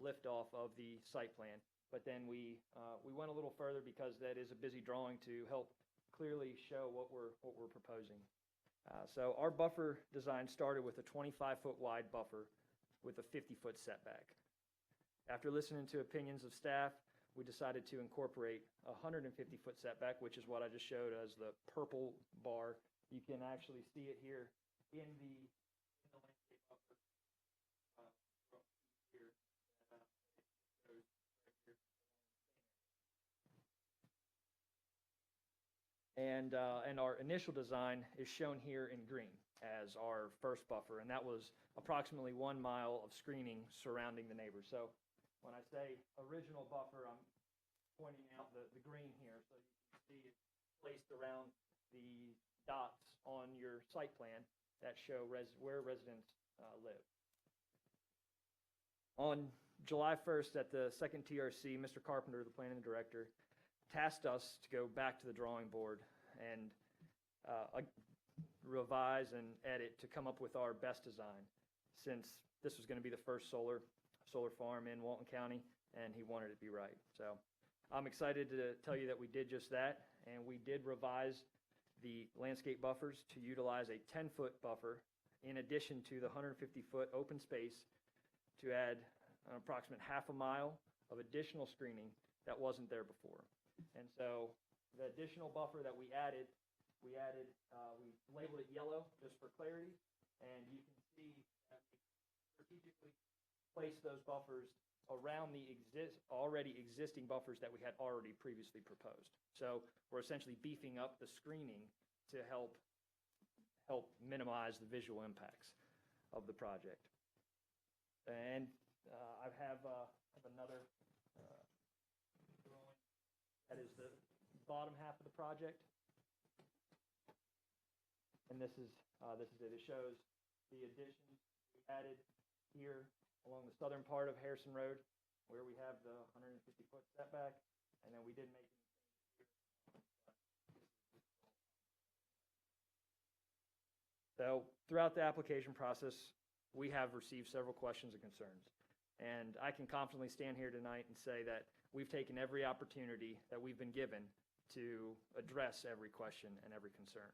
lift off of the site plan. But then we went a little further because that is a busy drawing to help clearly show what we're proposing. So our buffer design started with a 25-foot wide buffer with a 50-foot setback. After listening to opinions of staff, we decided to incorporate a 150-foot setback, which is what I just showed as the purple bar. You can actually see it here in the landscape buffer here. It shows right here along the same area. And our initial design is shown here in green as our first buffer, and that was approximately 1 mile of screening surrounding the neighbors. So when I say original buffer, I'm pointing out the green here, so you can see it's placed around the dots on your site plan that show where residents live. On July 1st at the second TRC, Mr. Carpenter, the planning director, tasked us to go back to the drawing board and revise and edit to come up with our best design, since this was going to be the first solar farm in Walton County, and he wanted it to be right. So I'm excited to tell you that we did just that, and we did revise the landscape buffers to utilize a 10-foot buffer in addition to the 150-foot open space to add an approximate half a mile of additional screening that wasn't there before. And so the additional buffer that we labeled it yellow just for clarity, and you can see that we strategically placed those buffers around the already existing buffers that we had already previously proposed. So we're essentially beefing up the screening to help minimize the visual impacts of the project. And I have another drawing that is the bottom half of the project. And this is it. It shows the additions we added here along the southern part of Harrison Road, where we have the 150-foot setback, and then we did make any changes here. So throughout the application process, we have received several questions and concerns. And I can confidently stand here tonight and say that we've taken every opportunity that we've been given to address every question and every concern.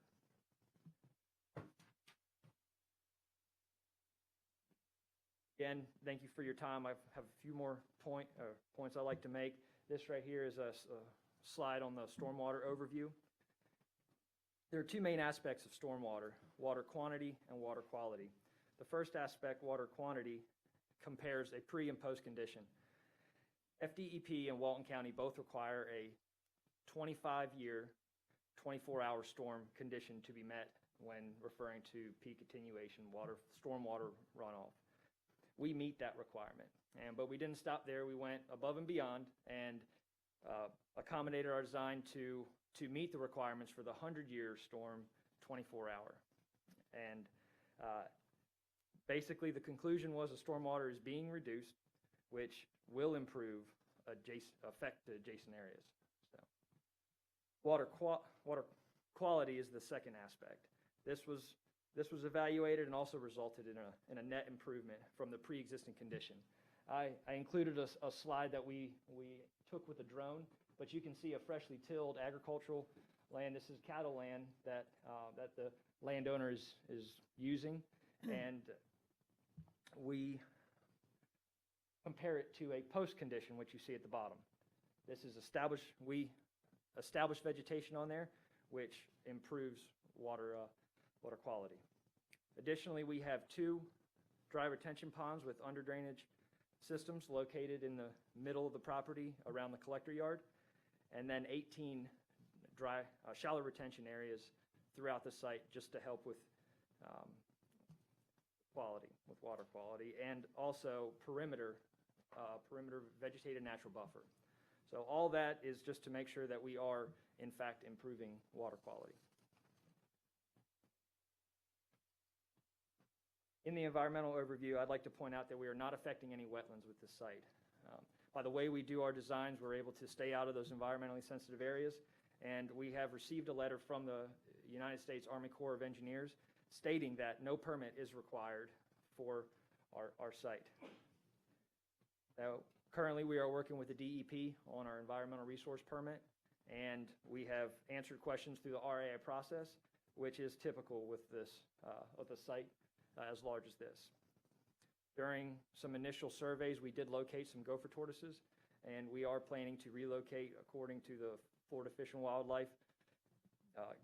Again, thank you for your time. I have a few more points I'd like to make. This right here is a slide on the stormwater overview. There are two main aspects of stormwater: water quantity and water quality. The first aspect, water quantity, compares a pre and post condition. FDEP and Walton County both require a 25-year, 24-hour storm condition to be met when referring to peak attenuation water, stormwater runoff. We meet that requirement, but we didn't stop there. We went above and beyond and accommodated our design to meet the requirements for the 100-year storm 24-hour. And basically, the conclusion was the stormwater is being reduced, which will improve affect adjacent areas. So, water quality is the second aspect. This was evaluated and also resulted in a net improvement from the pre-existing condition. I included a slide that we took with a drone, but you can see a freshly tilled agricultural land. This is cattle land that the landowner is using, and we compare it to a post condition, which you see at the bottom. This is we established vegetation on there, which improves water quality. Additionally, we have 2 dry retention ponds with under drainage systems located in the middle of the property around the collector yard, and then 18 shallow retention areas throughout the site just to help with water quality, and also perimeter vegetated natural buffer. So all that is just to make sure that we are, in fact, improving water quality. In the environmental overview, I'd like to point out that we are not affecting any wetlands with this site. By the way we do our designs, we're able to stay out of those environmentally sensitive areas, and we have received a letter from the United States Army Corps of Engineers stating that no permit is required for our site. Now, currently, we are working with the DEP on our environmental resource permit, and we have answered questions through the RAI process, which is typical with a site as large as this. During some initial surveys, we did locate some gopher tortoises, and we are planning to relocate according to the Florida Fish and Wildlife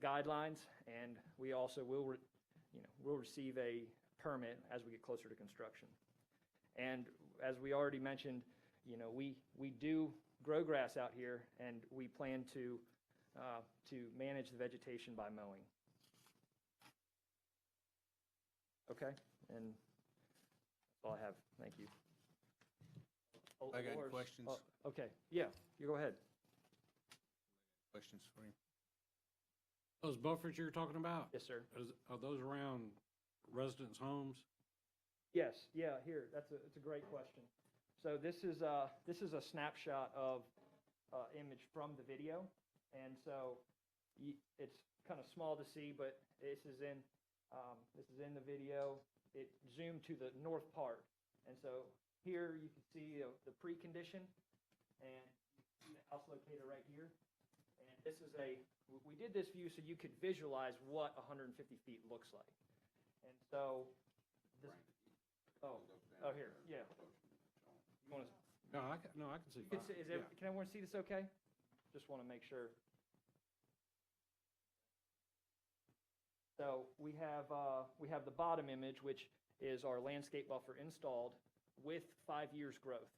guidelines, and we also will receive a permit as we get closer to construction. And as we already mentioned, we do grow grass out here, and we plan to manage the vegetation by mowing. Okay, and that's all I have. Thank you. I got any questions. Okay, yeah, you go ahead. Questions for him? Those buffers you're talking about? Yes, sir. Are those around residents' homes? Yes, yeah, here, it's a great question. So this is a snapshot of image from the video, and so it's kind of small to see, but this is in the video. It zoomed to the north part, and so here you can see the precondition, and you can see the house located right here. And this is we did this view so you could visualize what 150 feet looks like. And so this, here, yeah. You want to? No, I can see. Can everyone see this okay? Just want to make sure. So we have the bottom image, which is our landscape buffer installed with 5 years growth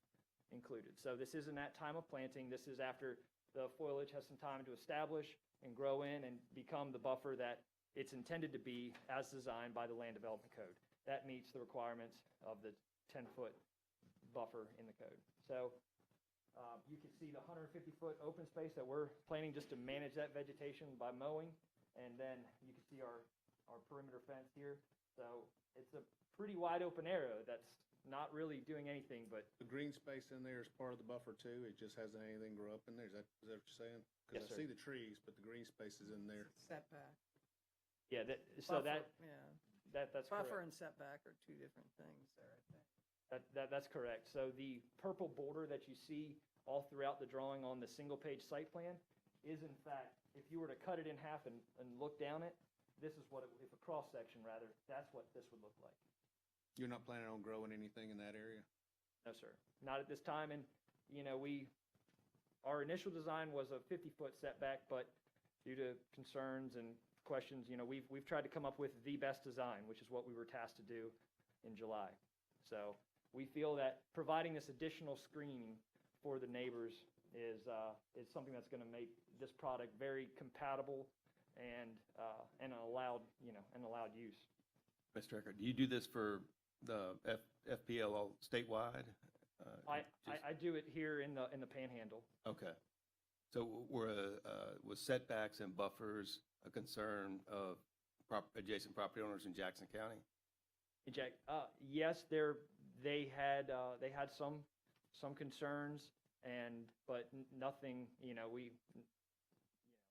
included. So this isn't at time of planting. This is after the foliage has some time to establish and grow in and become the buffer that it's intended to be as designed by the Land Development Code. That meets the requirements of the 10-foot buffer in the code. So you can see the 150-foot open space that we're planning just to manage that vegetation by mowing. And then you can see our perimeter fence here. So it's a pretty wide open area that's not really doing anything, but. The green space in there is part of the buffer too? It just hasn't anything grow up in there? Is that what you're saying? Because Yes, I see the trees, but the green space is in there. Setback. Yeah, that's correct. Buffer and setback are 2 different things there, I think. That's correct. So the purple border that you see all throughout the drawing on the single-page site plan is, in fact, if you were to cut it in half and look down it, this is what if a cross-section, rather, that's what this would look like. You're not planning on growing anything in that area? No, sir. Not at this time. And, our initial design was a 50-foot setback, but due to concerns and questions, we've tried to come up with the best design, which is what we were tasked to do in July. So we feel that providing this additional screening for the neighbors is something that's going to make this product very compatible and an allowed use. Mr. Eckert, do you do this for the FPL statewide? I do it here in the Panhandle. Okay. So was setbacks and buffers a concern of adjacent property owners in Jackson County? Yes, they had some concerns, but nothing.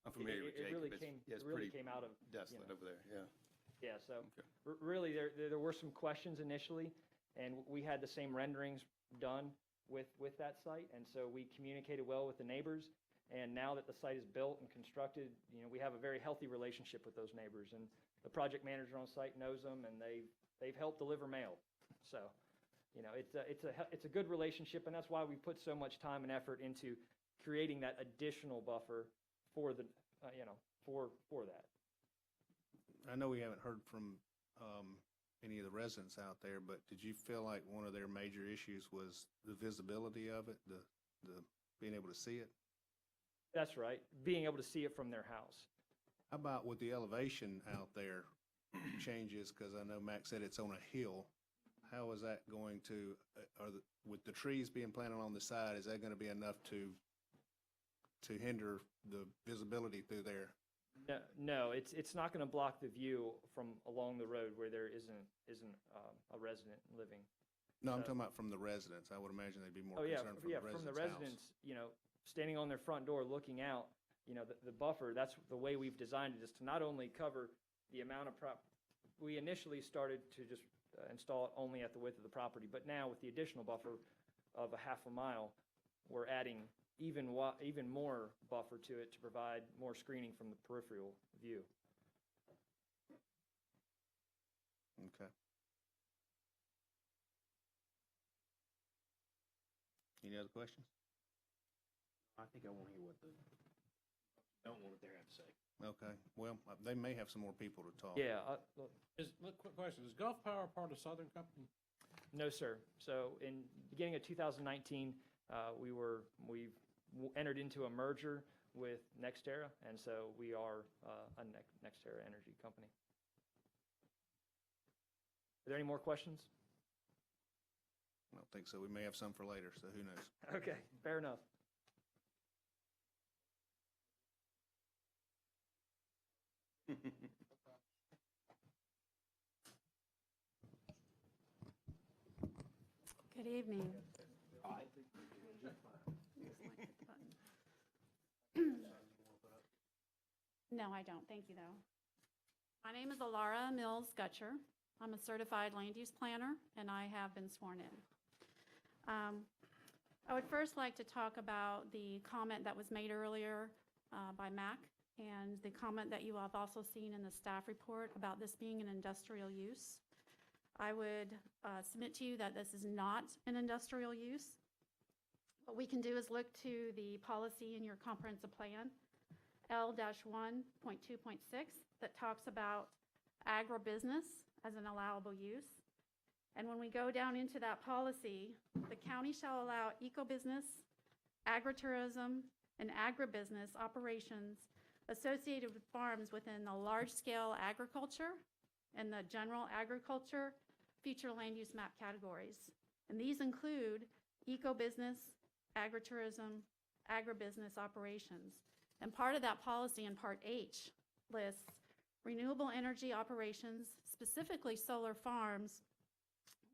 I'm familiar with Jacob. It really came out of desolate over there. Yeah. Yeah. So really, there were some questions initially, and we had the same renderings done with that site, and so we communicated well with the neighbors. And now that the site is built and constructed, we have a very healthy relationship with those neighbors, and the project manager on site knows them, and they've helped deliver mail. So, it's a good relationship, and that's why we put so much time and effort into creating that additional buffer for the, for that. I know we haven't heard from any of the residents out there, but did you feel like one of their major issues was the visibility of it, the being able to see it? That's right, being able to see it from their house. How about with the elevation out there changes, because I know Max said it's on a hill. How is that going to, with the trees being planted on the side, is that going to be enough to hinder the visibility through there? No, it's not going to block the view from along the road where there isn't a resident living. No, I'm talking about from the residents. I would imagine they'd be more concerned from the residents' from the residents, standing on their front door looking out, the buffer, that's the way we've designed it, is to not only cover the amount of we initially started to just install it only at the width of the property, but now with the additional buffer of a half a mile, we're adding even more buffer to it to provide more screening from the peripheral view. Okay. Any other questions? I think I want to hear what the don't want what they have to say. Okay, well, they may have some more people to talk. Yeah. Quick question, is Gulf Power part of Southern Company? No, sir. So in beginning of 2019, we've entered into a merger with NextEra, and so we are a NextEra energy company. Are there any more questions? I don't think so. We may have some for later, so who knows? Okay, fair enough. Good evening. No, I don't. Thank you, though. My name is Alara Mills Gutcher. I'm a certified land use planner, and I have been sworn in. I would first like to talk about the comment that was made earlier by Mac, and the comment that you have also seen in the staff report about this being an industrial use. I would submit to you that this is not an industrial use. What we can do is look to the policy in your comprehensive plan, L-1.2.6, that talks about agribusiness as an allowable use. And when we go down into that policy, the county shall allow eco-business, agritourism, and agribusiness operations associated with farms within the large-scale agriculture and the general agriculture future land use map categories. And these include eco-business, agritourism, agribusiness operations. And part of that policy in Part H lists renewable energy operations, specifically solar farms,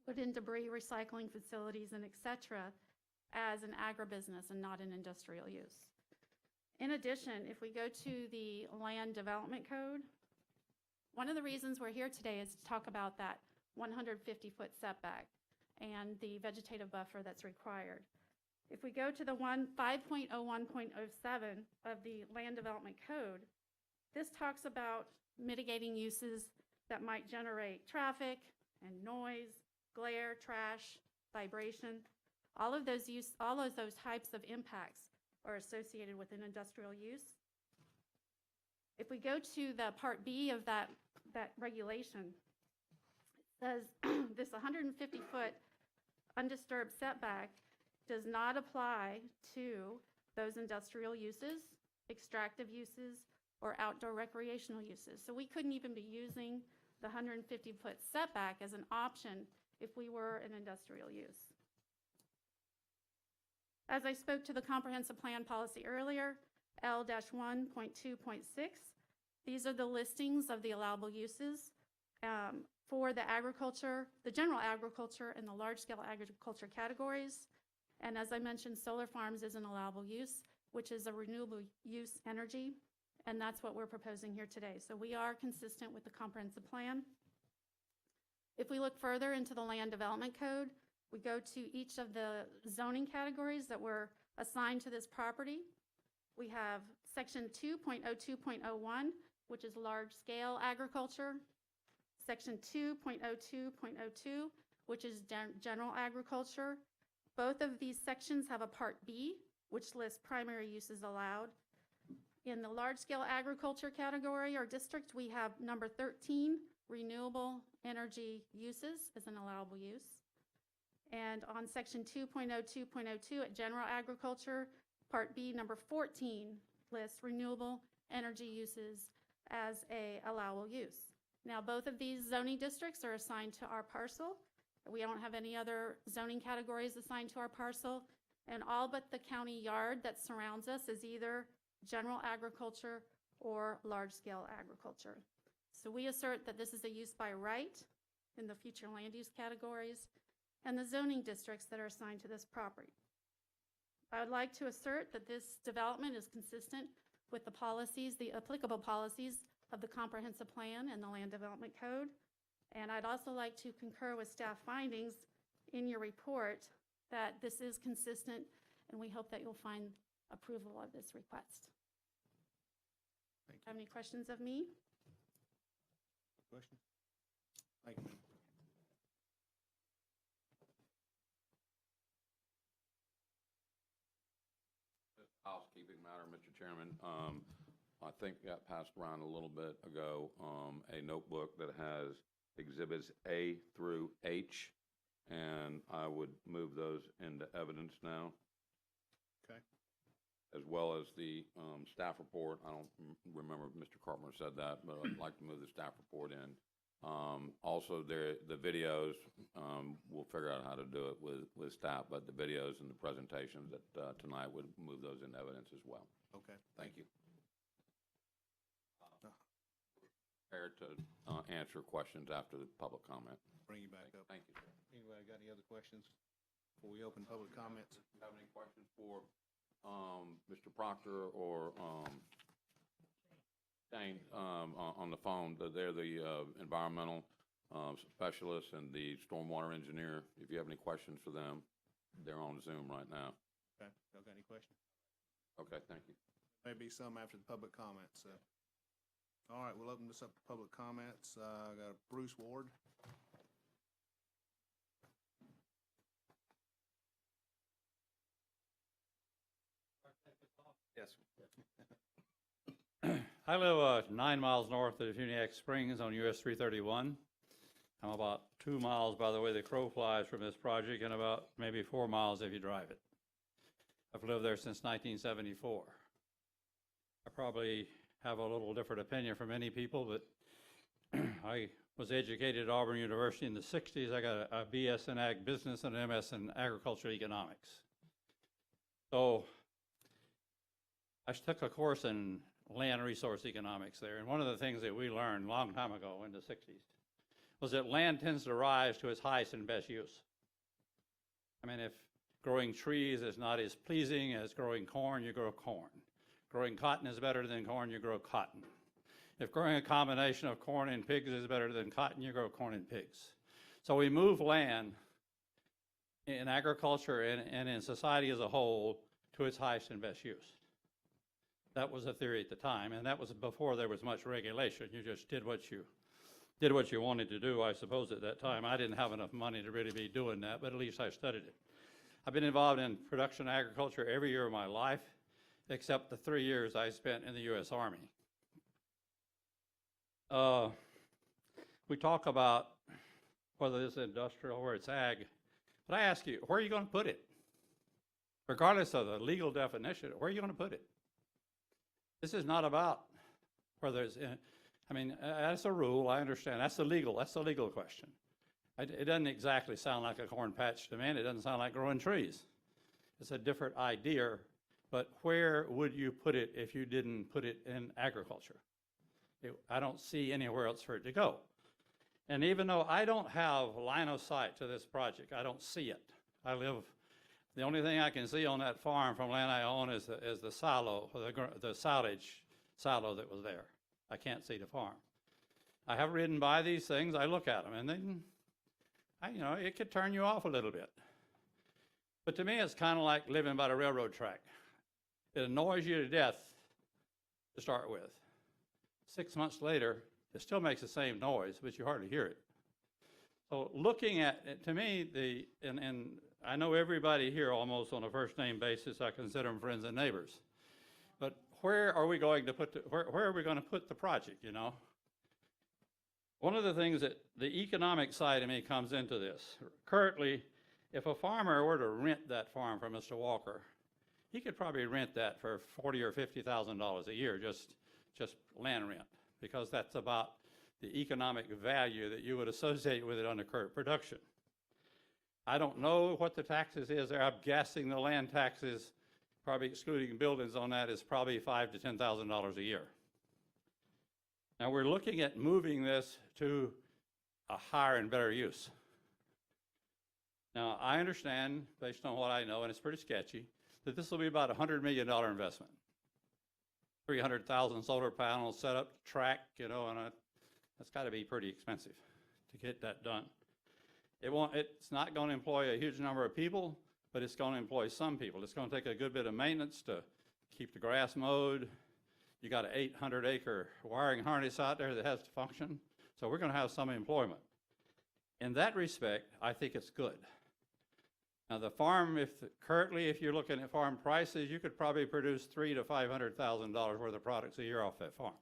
wood and debris recycling facilities, and et cetera, as an agribusiness and not an industrial use. In addition, if we go to the Land Development Code, one of the reasons we're here today is to talk about that 150-foot setback and the vegetative buffer that's required. If we go to the 5.01.07 of the Land Development Code, this talks about mitigating uses that might generate traffic and noise, glare, trash, vibration. All of those types of impacts are associated with an industrial use. If we go to the Part B of that regulation, it says this 150-foot undisturbed setback does not apply to those industrial uses, extractive uses, or outdoor recreational uses. So we couldn't even be using the 150-foot setback as an option if we were an industrial use. As I spoke to the comprehensive plan policy earlier, L-1.2.6, these are the listings of the allowable uses for the agriculture, the general agriculture, and the large-scale agriculture categories. And as I mentioned, solar farms is an allowable use, which is a renewable use energy, and that's what we're proposing here today. So we are consistent with the comprehensive plan. If we look further into the land development code, we go to each of the zoning categories that were assigned to this property. We have section 2.02.01, which is large-scale agriculture, section 2.02.02, which is general agriculture. Both of these sections have a Part B, which lists primary uses allowed. In the large-scale agriculture category or district, we have number 13, renewable energy uses as an allowable use. And on section 2.02.02 at general agriculture, Part B, number 14, lists renewable energy uses as a allowable use. Now, both of these zoning districts are assigned to our parcel. We don't have any other zoning categories assigned to our parcel, and all but the county yard that surrounds us is either general agriculture or large-scale agriculture. So we assert that this is a use by right in the future land use categories and the zoning districts that are assigned to this property. I would like to assert that this development is consistent with the policies, the applicable policies of the comprehensive plan and the land development code. And I'd also like to concur with staff findings in your report that this is consistent, and we hope that you'll find approval of this request. Thank you. Have any questions of me? Questions? Thank you. Housekeeping matter, Mr. Chairman. I think got passed around a little bit ago, a notebook that has exhibits A through H, and I would move those into evidence now. Okay. As well as the staff report. I don't remember if Mr. Carpenter said that, but I'd like to move the staff report in. Also, the videos, we'll figure out how to do it with staff, but the videos and the presentations that tonight would move those into evidence as well. Okay. Thank you. Prepared to answer questions after the public comment. Bring you back up. Thank you, sir. Anybody got any other questions before we open public comments? Do you have any questions for Mr. Proctor or Shane on the phone? They're the environmental specialists and the stormwater engineer. If you have any questions for them, they're on Zoom right now. Okay. Y'all got any questions? Okay, thank you. Maybe some after the public comments. All right, we'll open this up to public comments. I got Bruce Ward. Yes. I live 9 miles north of Uniac Springs on US 331. I'm about 2 miles by the way the crow flies from this project and about maybe 4 miles if you drive it. I've lived there since 1974. I probably have a little different opinion from many people, but I was educated at Auburn University in the 60s. I got a BS in Ag Business and an MS in Agricultural Economics. So I took a course in land resource economics there, and one of the things that we learned a long time ago in the 60s was that land tends to rise to its highest and best use. I mean, if growing trees is not as pleasing as growing corn, you grow corn. Growing cotton is better than corn, you grow cotton. If growing a combination of corn and pigs is better than cotton, you grow corn and pigs. So we move land in agriculture and in society as a whole to its highest and best use. That was a theory at the time, and that was before there was much regulation. You just did what you wanted to do, I suppose, at that time. I didn't have enough money to really be doing that, but at least I studied it. I've been involved in production agriculture every year of my life, except the 3 years I spent in the U.S. Army. We talk about whether it's industrial or it's ag, but I ask you, where are you going to put it? Regardless of the legal definition, where are you going to put it? This is not about whether it's, I mean, that's a rule, I understand. That's the legal question. It doesn't exactly sound like a corn patch to me, and it doesn't sound like growing trees. It's a different idea, but where would you put it if you didn't put it in agriculture? I don't see anywhere else for it to go. And even though I don't have line of sight to this project, I don't see it. The only thing I can see on that farm from land I own is the silo, the silage silo that was there. I can't see the farm. I have ridden by these things, I look at them, and then, it could turn you off a little bit. But to me, it's kind of like living by the railroad track. It annoys you to death to start with. 6 months later, it still makes the same noise, but you hardly hear it. So looking at it, to me, and I know everybody here almost on a first name basis. I consider them friends and neighbors. But where are we going to put where are we going to put the project, One of the things that the economic side of me comes into this. Currently, if a farmer were to rent that farm from Mr. Walker, he could probably rent that for $40,000 or $50,000 a year, just land rent, because that's about the economic value that you would associate with it under current production. I don't know what the taxes is there. I'm guessing the land taxes, probably excluding buildings on that, is probably $5,000 to $10,000 a year. Now we're looking at moving this to a higher and better use. Now I understand, based on what I know, and it's pretty sketchy, that this will be about a $100 million investment. 300,000 solar panels set up, track, and that's got to be pretty expensive to get that done. It's not going to employ a huge number of people, but it's going to employ some people. It's going to take a good bit of maintenance to keep the grass mowed. You got an 800-acre wiring harness out there that has to function. So we're going to have some employment. In that respect, I think it's good. Now the farm, currently if you're looking at farm prices, you could probably produce $300,000 to $500,000 worth of products a year off that farm.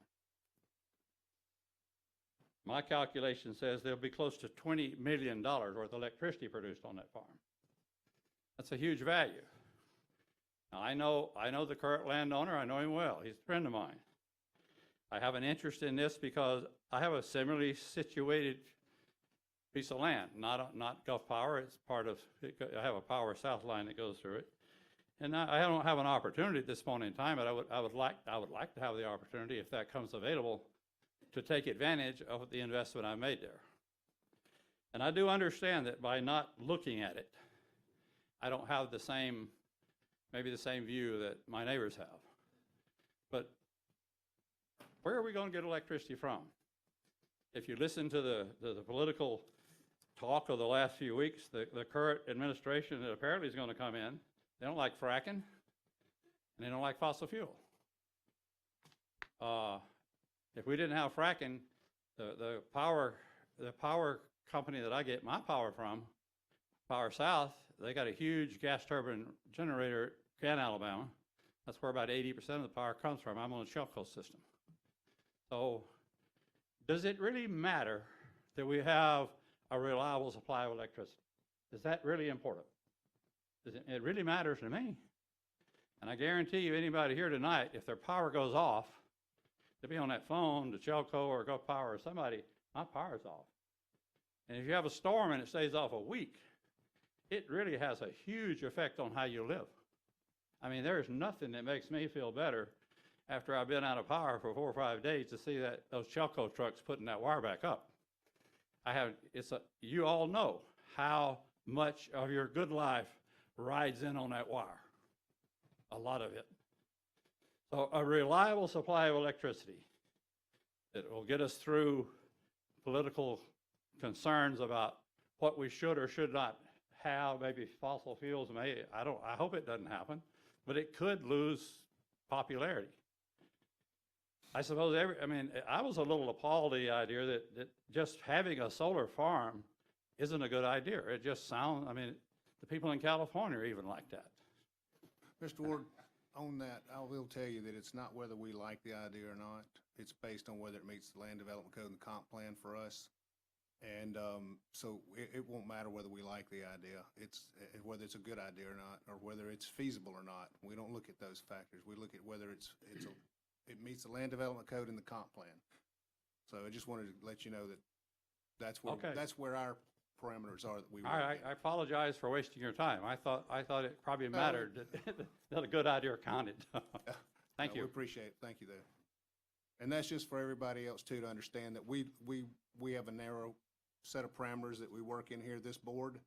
My calculation says there'll be close to $20 million worth of electricity produced on that farm. That's a huge value. Now I know the current landowner, I know him well, he's a friend of mine. I have an interest in this because I have a similarly situated piece of land, not Gulf Power, it's part of, I have a Power South line that goes through it. And I don't have an opportunity at this point in time, but I would like to have the opportunity, if that comes available, to take advantage of the investment I made there. And I do understand that by not looking at it, I don't have maybe the same view that my neighbors have. But where are we going to get electricity from? If you listen to the political talk of the last few weeks, the current administration that apparently is going to come in, they don't like fracking, and they don't like fossil fuel. If we didn't have fracking, the power company that I get my power from, Power South, they got a huge gas turbine generator in Alabama. That's where about 80% of the power comes from. I'm on the Shell Coast system. So does it really matter that we have a reliable supply of electricity? Is that really important? It really matters to me. And I guarantee you, anybody here tonight, if their power goes off, they'll be on that phone to Chelco or Gulf Power or somebody, my power's off. And if you have a storm and it stays off a week, it really has a huge effect on how you live. I mean, there's nothing that makes me feel better after I've been out of power for 4 or 5 days to see those Chelco trucks putting that wire back up. You all know how much of your good life rides in on that wire. A lot of it. So a reliable supply of electricity that will get us through political concerns about what we should or should not have. Maybe fossil fuels I hope it doesn't happen, but it could lose popularity. I suppose I was a little appalled at the idea that just having a solar farm isn't a good idea. It just sounds, the people in California are even like that. Mr. Ward, on that, I will tell you that it's not whether we like the idea or not. It's based on whether it meets the land development code and the comp plan for us. And so it won't matter whether we like the idea. It's whether it's a good idea or not, or whether it's feasible or not. We don't look at those factors. We look at whether it meets the land development code and the comp plan. So I just wanted to let you know that that's where our parameters are that we. All right, I apologize for wasting your time. I thought it probably mattered that a good idea counted. Thank you. We appreciate it. Thank you, though. And that's just for everybody else too, to understand that we have a narrow set of parameters that we work in here, this board.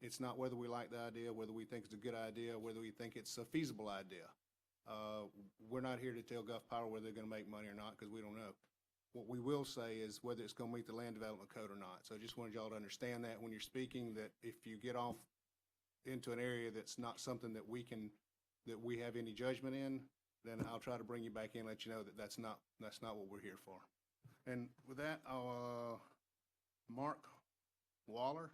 It's not whether we like the idea, whether we think it's a good idea, whether we think it's a feasible idea. We're not here to tell Gulf Power whether they're going to make money or not, because we don't know. What we will say is whether it's going to meet the land development code or not. So I just wanted y'all to understand that when you're speaking, that if you get off into an area that's not something that we have any judgment in, then I'll try to bring you back in and let you know that that's not what we're here for. And with that, Mark Walker.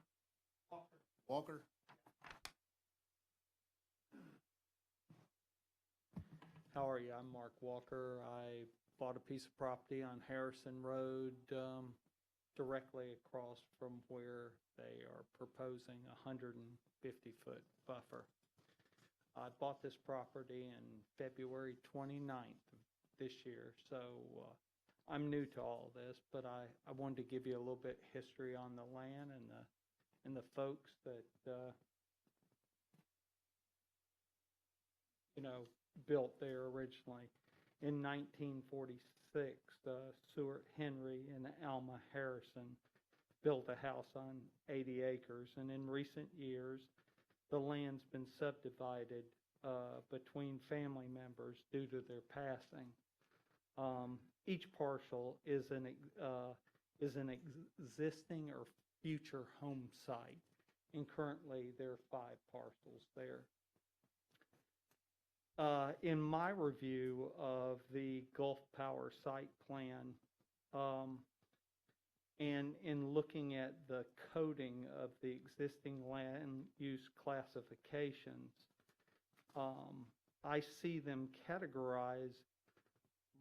How are you? I'm Mark Walker. I bought a piece of property on Harrison Road, directly across from where they are proposing a 150-foot buffer. I bought this property in February 29th of this year, so I'm new to all this, but I wanted to give you a little bit history on the land and the folks that built there originally. In 1946, Stuart Henry and Alma Harrison built a house on 80 acres, and in recent years, the land's been subdivided between family members due to their passing. Each parcel is an existing or future home site, and currently there are 5 parcels there. In my review of the Gulf Power site plan, and in looking at the coding of the existing land use classifications, I see them categorize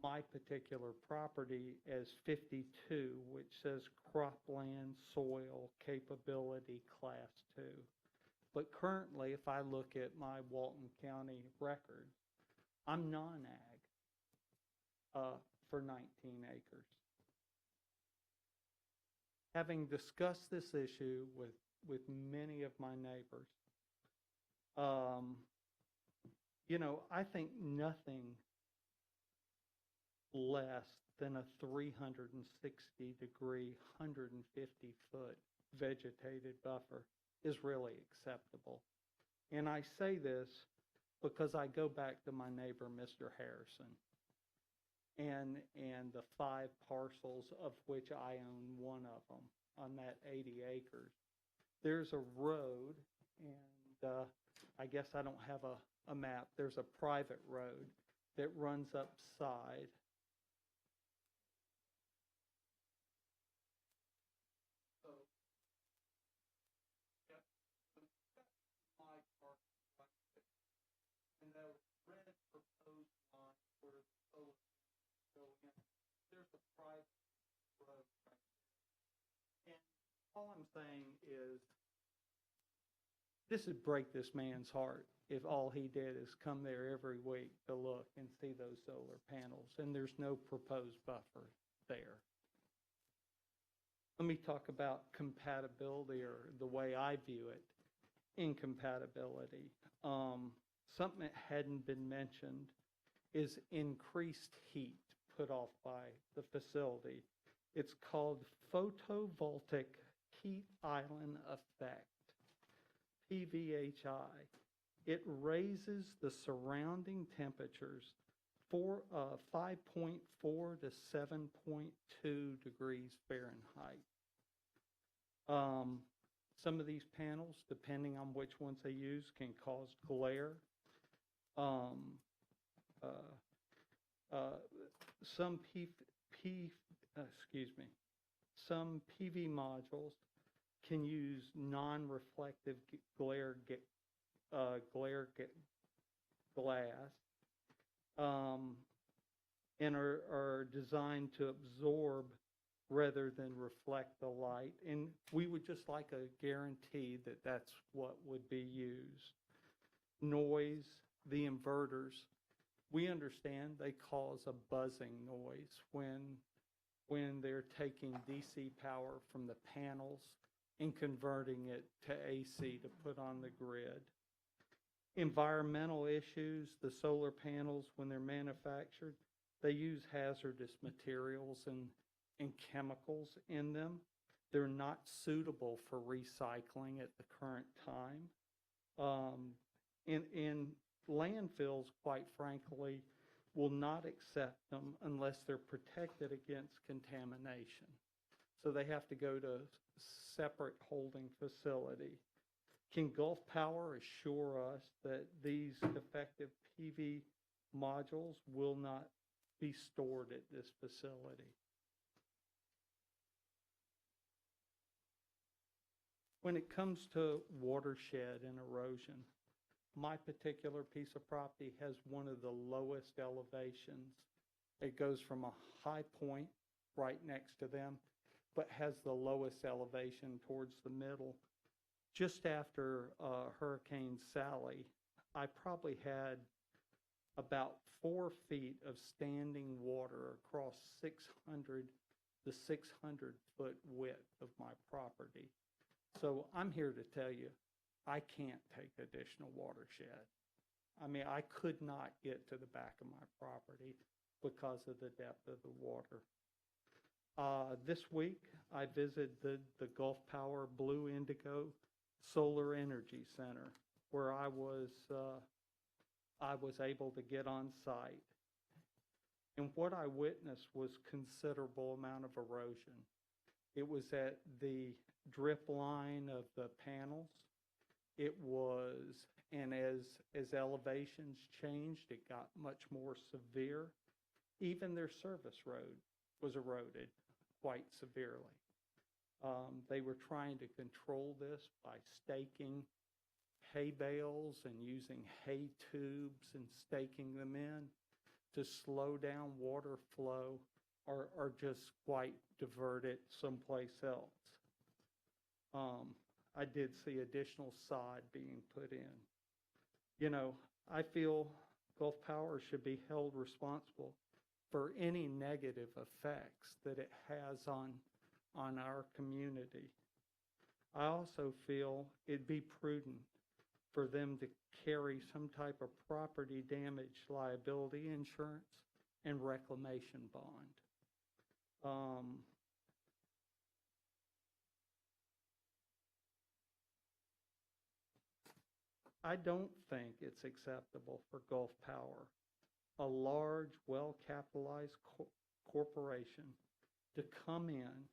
my particular property as 52, which says cropland soil capability class 2. But currently, if I look at my Walton County records, I'm non-ag for 19 acres. Having discussed this issue with many of my neighbors, I think nothing less than a 360-degree, 150-foot vegetated buffer is really acceptable. And I say this because I go back to my neighbor, Mr. Harrison, and the 5 parcels of which I own one of them on that 80 acres. There's a road, and I guess I don't have a map. There's a private road that runs upside. And the red proposed line where the solar panels go in, there's a private road right there. And all I'm saying is, this would break this man's heart if all he did is come there every week to look and see those solar panels, and there's no proposed buffer there. Let me talk about compatibility, or the way I view it, incompatibility. Something that hadn't been mentioned is increased heat put off by the facility. It's called photovoltaic heat island effect, PVHI. It raises the surrounding temperatures 5.4 to 7.2 degrees Fahrenheit. Some of these panels, depending on which ones they use, can cause glare. Some PV modules can use non-reflective glare glass, and are designed to absorb rather than reflect the light. And we would just like a guarantee that that's what would be used. Noise, the inverters, we understand they cause a buzzing noise when they're taking DC power from the panels and converting it to AC to put on the grid. Environmental issues, the solar panels, when they're manufactured, they use hazardous materials and chemicals in them. They're not suitable for recycling at the current time. And landfills, quite frankly, will not accept them unless they're protected against contamination. So they have to go to separate holding facility. Can Gulf Power assure us that these effective PV modules will not be stored at this facility? When it comes to watershed and erosion, my particular piece of property has one of the lowest elevations. It goes from a high point right next to them, but has the lowest elevation towards the middle. Just after Hurricane Sally, I probably had about 4 feet of standing water across the 600-foot width of my property. So I'm here to tell you, I can't take additional watershed. I mean, I could not get to the back of my property because of the depth of the water. This week, I visited the Gulf Power Blue Indigo Solar Energy Center, where I was able to get on site. And what I witnessed was considerable amount of erosion. It was at the drip line of the panels. It was, and as elevations changed, it got much more severe. Even their service road was eroded quite severely. They were trying to control this by staking hay bales and using hay tubes and staking them in to slow down water flow or just quite divert it someplace else. I did see additional sod being put in. You know, I feel Gulf Power should be held responsible for any negative effects that it has on our community. I also feel it'd be prudent for them to carry some type of property damage liability insurance and reclamation bond. I don't think it's acceptable for Gulf Power, a large, well-capitalized corporation, to come in,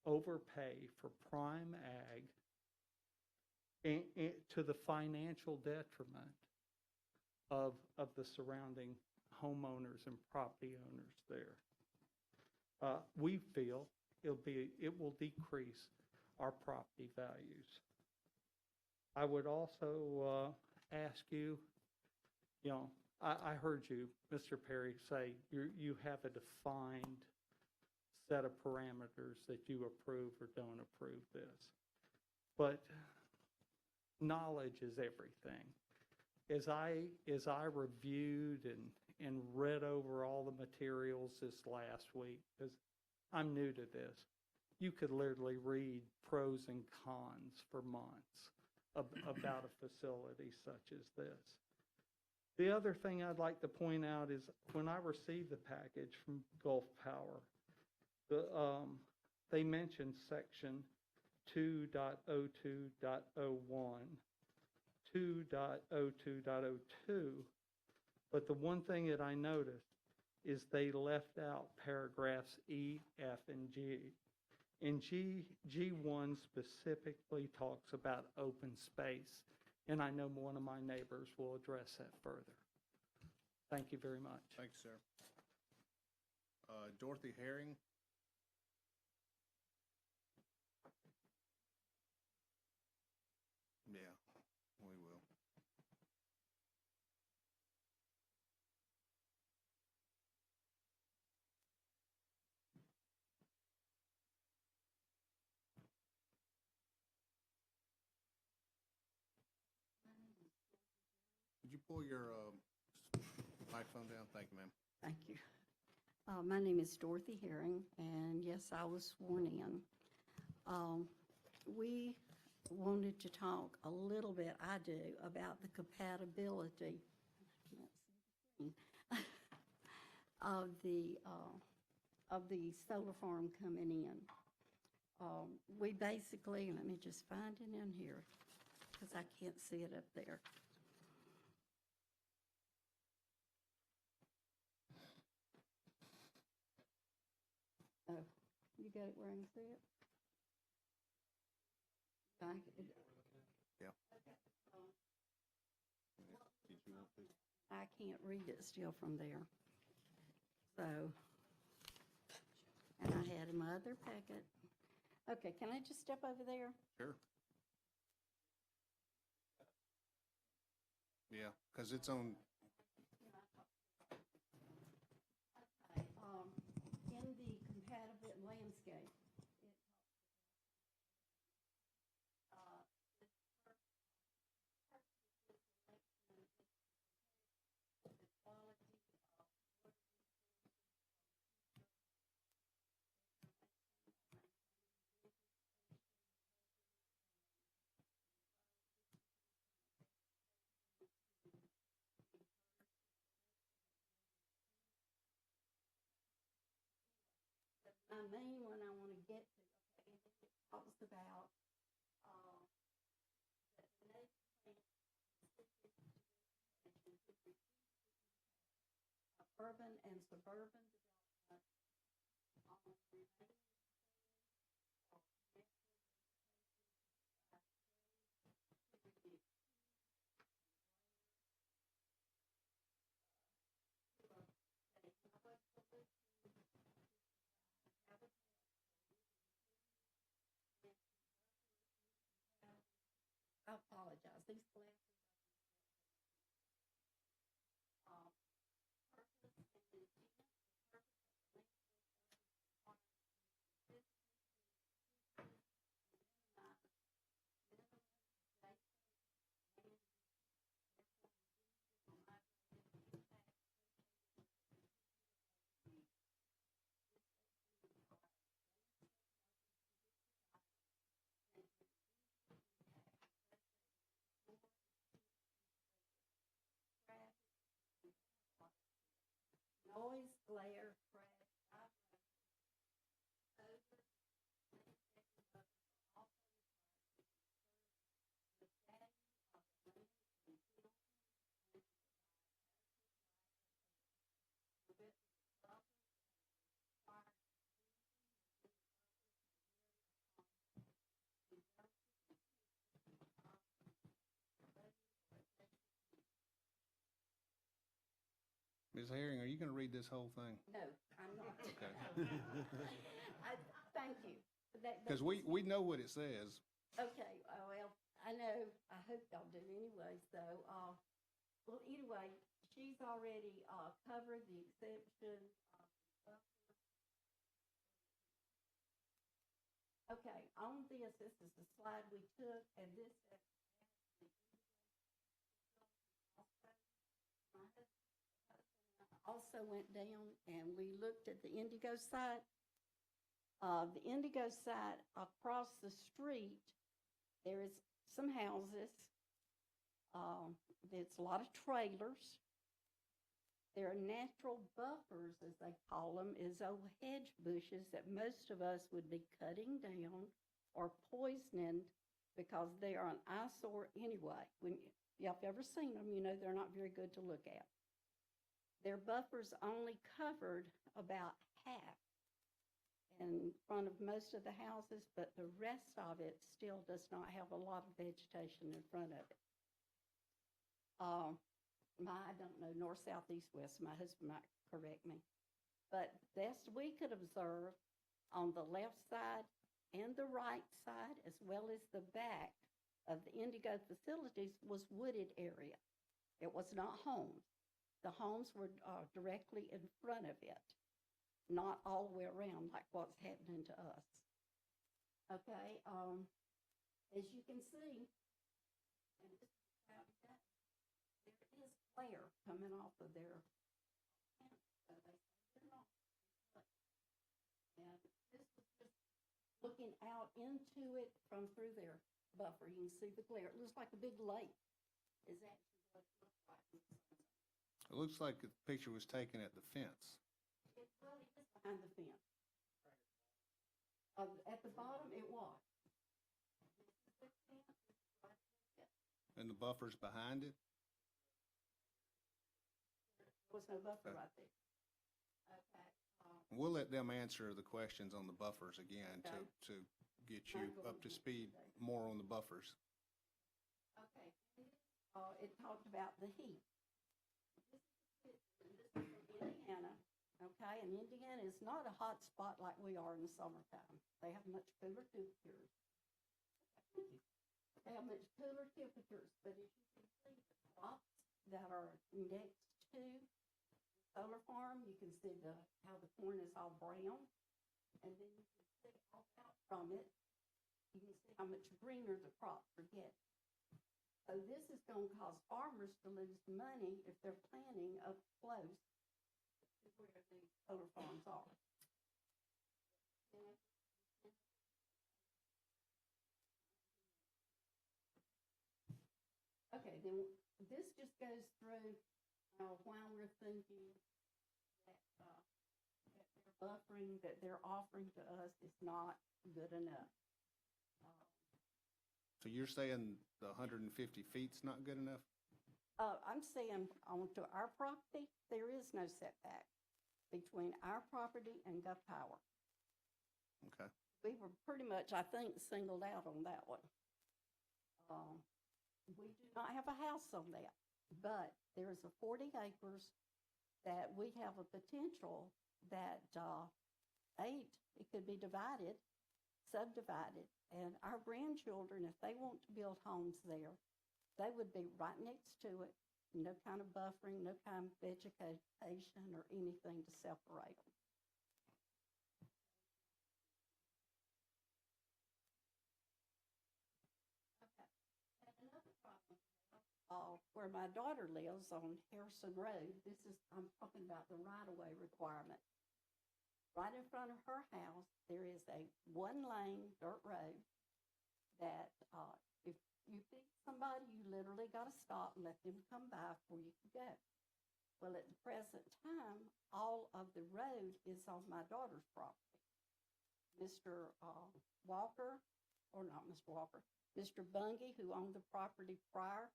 overpay for prime ag, and to the financial detriment of the surrounding homeowners and property owners there. We feel it will decrease our property values. I would also ask you, you know, I heard you, Mr. Perry, say you have a defined set of parameters that you approve or don't approve this. But knowledge is everything. As I reviewed and read over all the materials this last week, because I'm new to this, you could literally read pros and cons for months about a facility such as this. The other thing I'd like to point out is when I received the package from Gulf Power, they mentioned section 2.02.01, 2.02.02, but the one thing that I noticed is they left out paragraphs E, F, and G. And G1 specifically talks about open space, and I know one of my neighbors will address that further. Thank you very much. Thanks, sir. Dorothy Herring. Yeah, we will. pull your microphone down? Thank you, ma'am. Thank you. My name is Dorothy Herring, and yes, I was sworn in. We wanted to talk a little bit, I do, about the compatibility of the solar farm coming in. We basically, let me just find it in here, because I can't see it up there. Oh, you got it where I can see it? Yeah. I can't read it still from there. So, and I had my other packet. Okay, can I just step over there? Sure. Yeah, because it's on. In the compatible landscape, my main one I want to get to, okay, it talks about that the native plant specific to this location to reduce the impact of urban and suburban development on the remaining or natural vegetation to reduce I apologize. These glasses are purpose and intent. The purpose of the landscape office requires specifically to minimize minimum adjacent land use, therefore reducing or moderating the impact associated with the particular land use. This section requires landscape office to district items and to reduce the impact noise, glare, crash, vibration, odor, landscaping buffers are also required to conserve the value of the land in Hilton and to provide adequate light and air. The width of the buffers and the required extension within the buffers may vary upon conjunctive intention of related or adjacent use. Ms. Herring, are you going to read this whole thing? No, I'm not. Okay. Thank you. Because we know what it says. Okay, well, I know, I hope y'all do anyway, so, well, anyway, she's already, covered the exception of the buffer. Okay, on this is the slide we took, and this has the my husband also went down and we looked at the Indigo site. The Indigo site across the street, there is some houses. There's a lot of trailers. There are natural buffers, as they call them, is old hedge bushes that most of us would be cutting down or poisoning because they are an eyesore anyway. When y'all have ever seen them, you know they're not very good to look at. Their buffers only covered about half in front of most of the houses, but the rest of it still does not have a lot of vegetation in front of it. I don't know, north, south, east, west, my husband might correct me. But best we could observe on the left side and the right side, as well as the back of the Indigo facilities, was wooded area. It was not homes. The homes were directly in front of it, not all the way around like what's happening to us. Okay, as you can see, and this is a cloudy day, there is flare coming off of their panels. So they say they're not. And this was just looking out into it from through their buffer. You can see the glare. It looks like a big lake is actually what it looks like. It looks like the picture was taken at the fence. It really is behind the fence. At the bottom, it was. And the buffer's behind it? There was no buffer right there. Okay. We'll let them answer the questions on the buffers again to get you up to speed more on the buffers. Okay. It talked about the heat. This is from Indiana, okay? And Indiana is not a hot spot like we are in the summertime. They have much cooler temperatures. They have much cooler temperatures, but as you can see, the crops that are next to the solar farm, you can see how the corn is all brown, and then you can see all out from it, you can see how much greener the crops are getting. So this is going to cause farmers to lose money if they're planting up close to where the solar farms are. Okay, then this just goes through why we're thinking that that their buffering that they're offering to us is not good enough. So you're saying the 150 feet's not good enough? I'm saying onto our property, there is no setback between our property and Gulf Power. Okay. We were pretty much, I think, singled out on that one. We do not have a house on that, but there's a 40 acres that we have a potential that it could be divided, subdivided, and our grandchildren, if they want to build homes there, they would be right next to it, no kind of buffering, no kind of vegetation or anything to separate them. Where my daughter lives on Harrison Road, I'm talking about the right-of-way requirement. Right in front of her house, there is a one-lane dirt road that if you pick somebody, you literally got to stop and let them come by before you can go. Well, at the present time, all of the road is on my daughter's property. Mr. Walker, or not Mr. Walker, Mr. Bungie, who owned the property prior,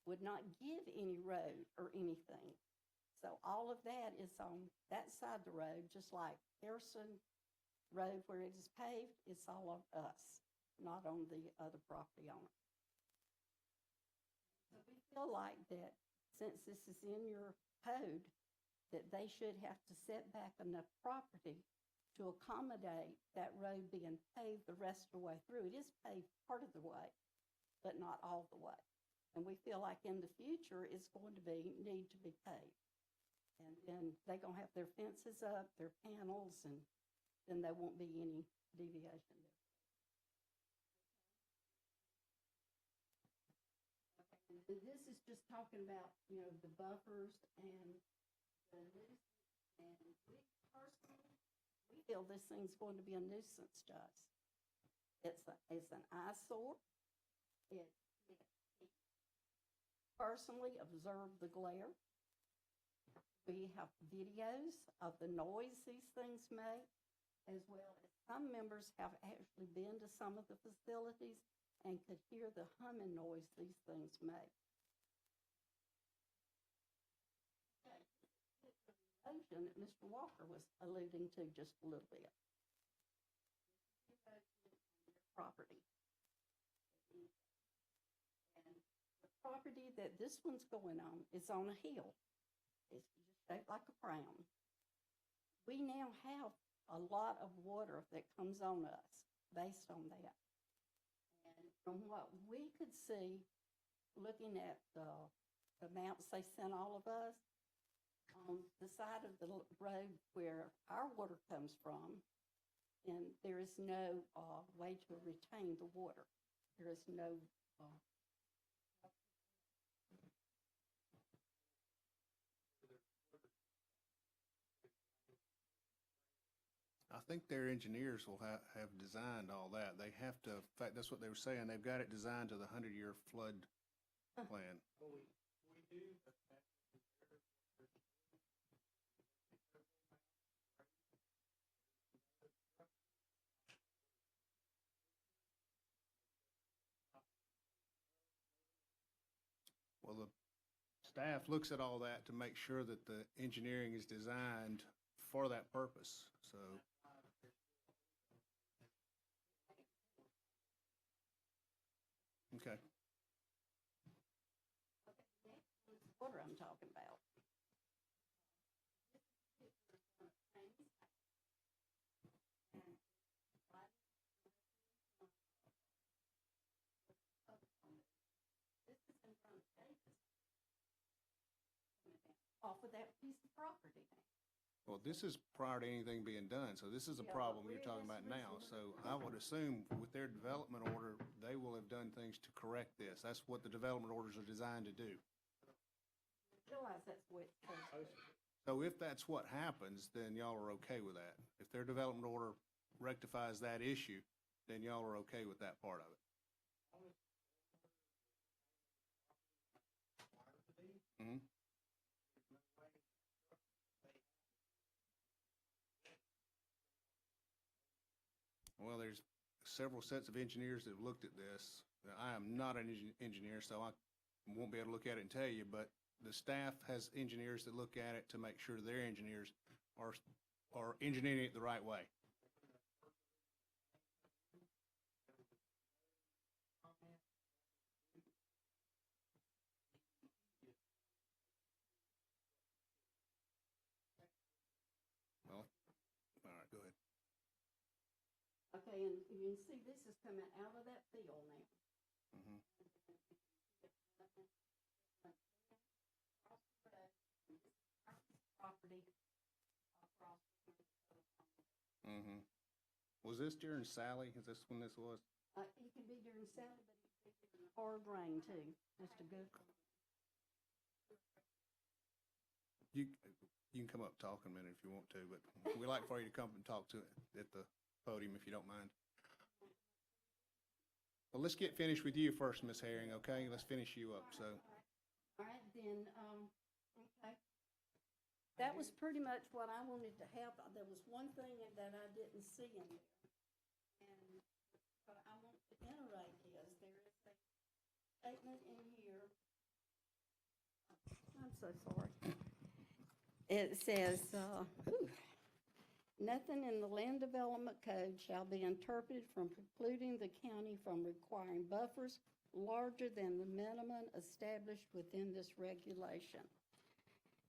would not give any road or anything. So all of that is on that side of the road, just like Harrison Road where it is paved, it's all on us, not on the other property owner. So we feel like that since this is in your code, that they should have to set back enough property to accommodate that road being paved the rest of the way through. It is paved part of the way, but not all the way. And we feel like in the future, it's going to need to be paved. And then they're going to have their fences up, their panels, and then there won't be any deviation there. Okay. And this is just talking about, the buffers and the nuisance. And we personally, we feel this thing's going to be a nuisance to us. It's an eyesore. Personally observe the glare. We have videos of the noise these things make, as well as some members have actually been to some of the facilities and could hear the humming noise these things make. The erosion that Mr. Walker was alluding to just a little bit. Property. Property that this one's going on is on a hill. It's just shaped like a frown. We now have a lot of water that comes on us based on that. And from what we could see, looking at the maps they sent all of us, on the side of the road where our water comes from, and there is no way to retain the water. There is no think their engineers will have designed all that. They have to, in fact, that's what they were saying, they've got it designed to the 100-year flood plan. Well, we do, but Well, the staff looks at all that to make sure that the engineering is designed for that purpose, so. Okay. What I'm talking about. Off of that piece of property. Well, this is prior to anything being done, so this is a Yeah, problem but you're talking where about is now. this So I would assume with their development order, they will have done things to correct this. That's what the development orders are designed to do. Realize that's what it's supposed to be. So if that's what happens, then y'all are okay with that. If their development order rectifies that issue, then y'all are okay with that part of it. Mm-hmm. Well, there's several sets of engineers that have looked at this. Now, I am not an engineer, so I won't be able to look at it and tell you, but the staff has engineers that look at it to make sure their engineers are engineering it the right way. Well, all right, go ahead. Okay, and you can see this is coming out of that field now. Mm-hmm. Property across. Mm-hmm. Was this during Sally? Is this when this was? It can be during Sally, but it can be during hard rain too, just a good. You can come up and talk in a minute if you want to, but we like for you to come and talk to it at the podium if you don't mind. Well, let's get finished with you first, Ms. Herring, okay? Let's finish you up, so. All right, then, okay. That was pretty much what I wanted to have. There was one thing that I didn't see in there. And what I want to iterate is there is a statement in here. I'm so sorry. It says, nothing in the Land Development Code shall be interpreted from precluding the county from requiring buffers larger than the minimum established within this regulation.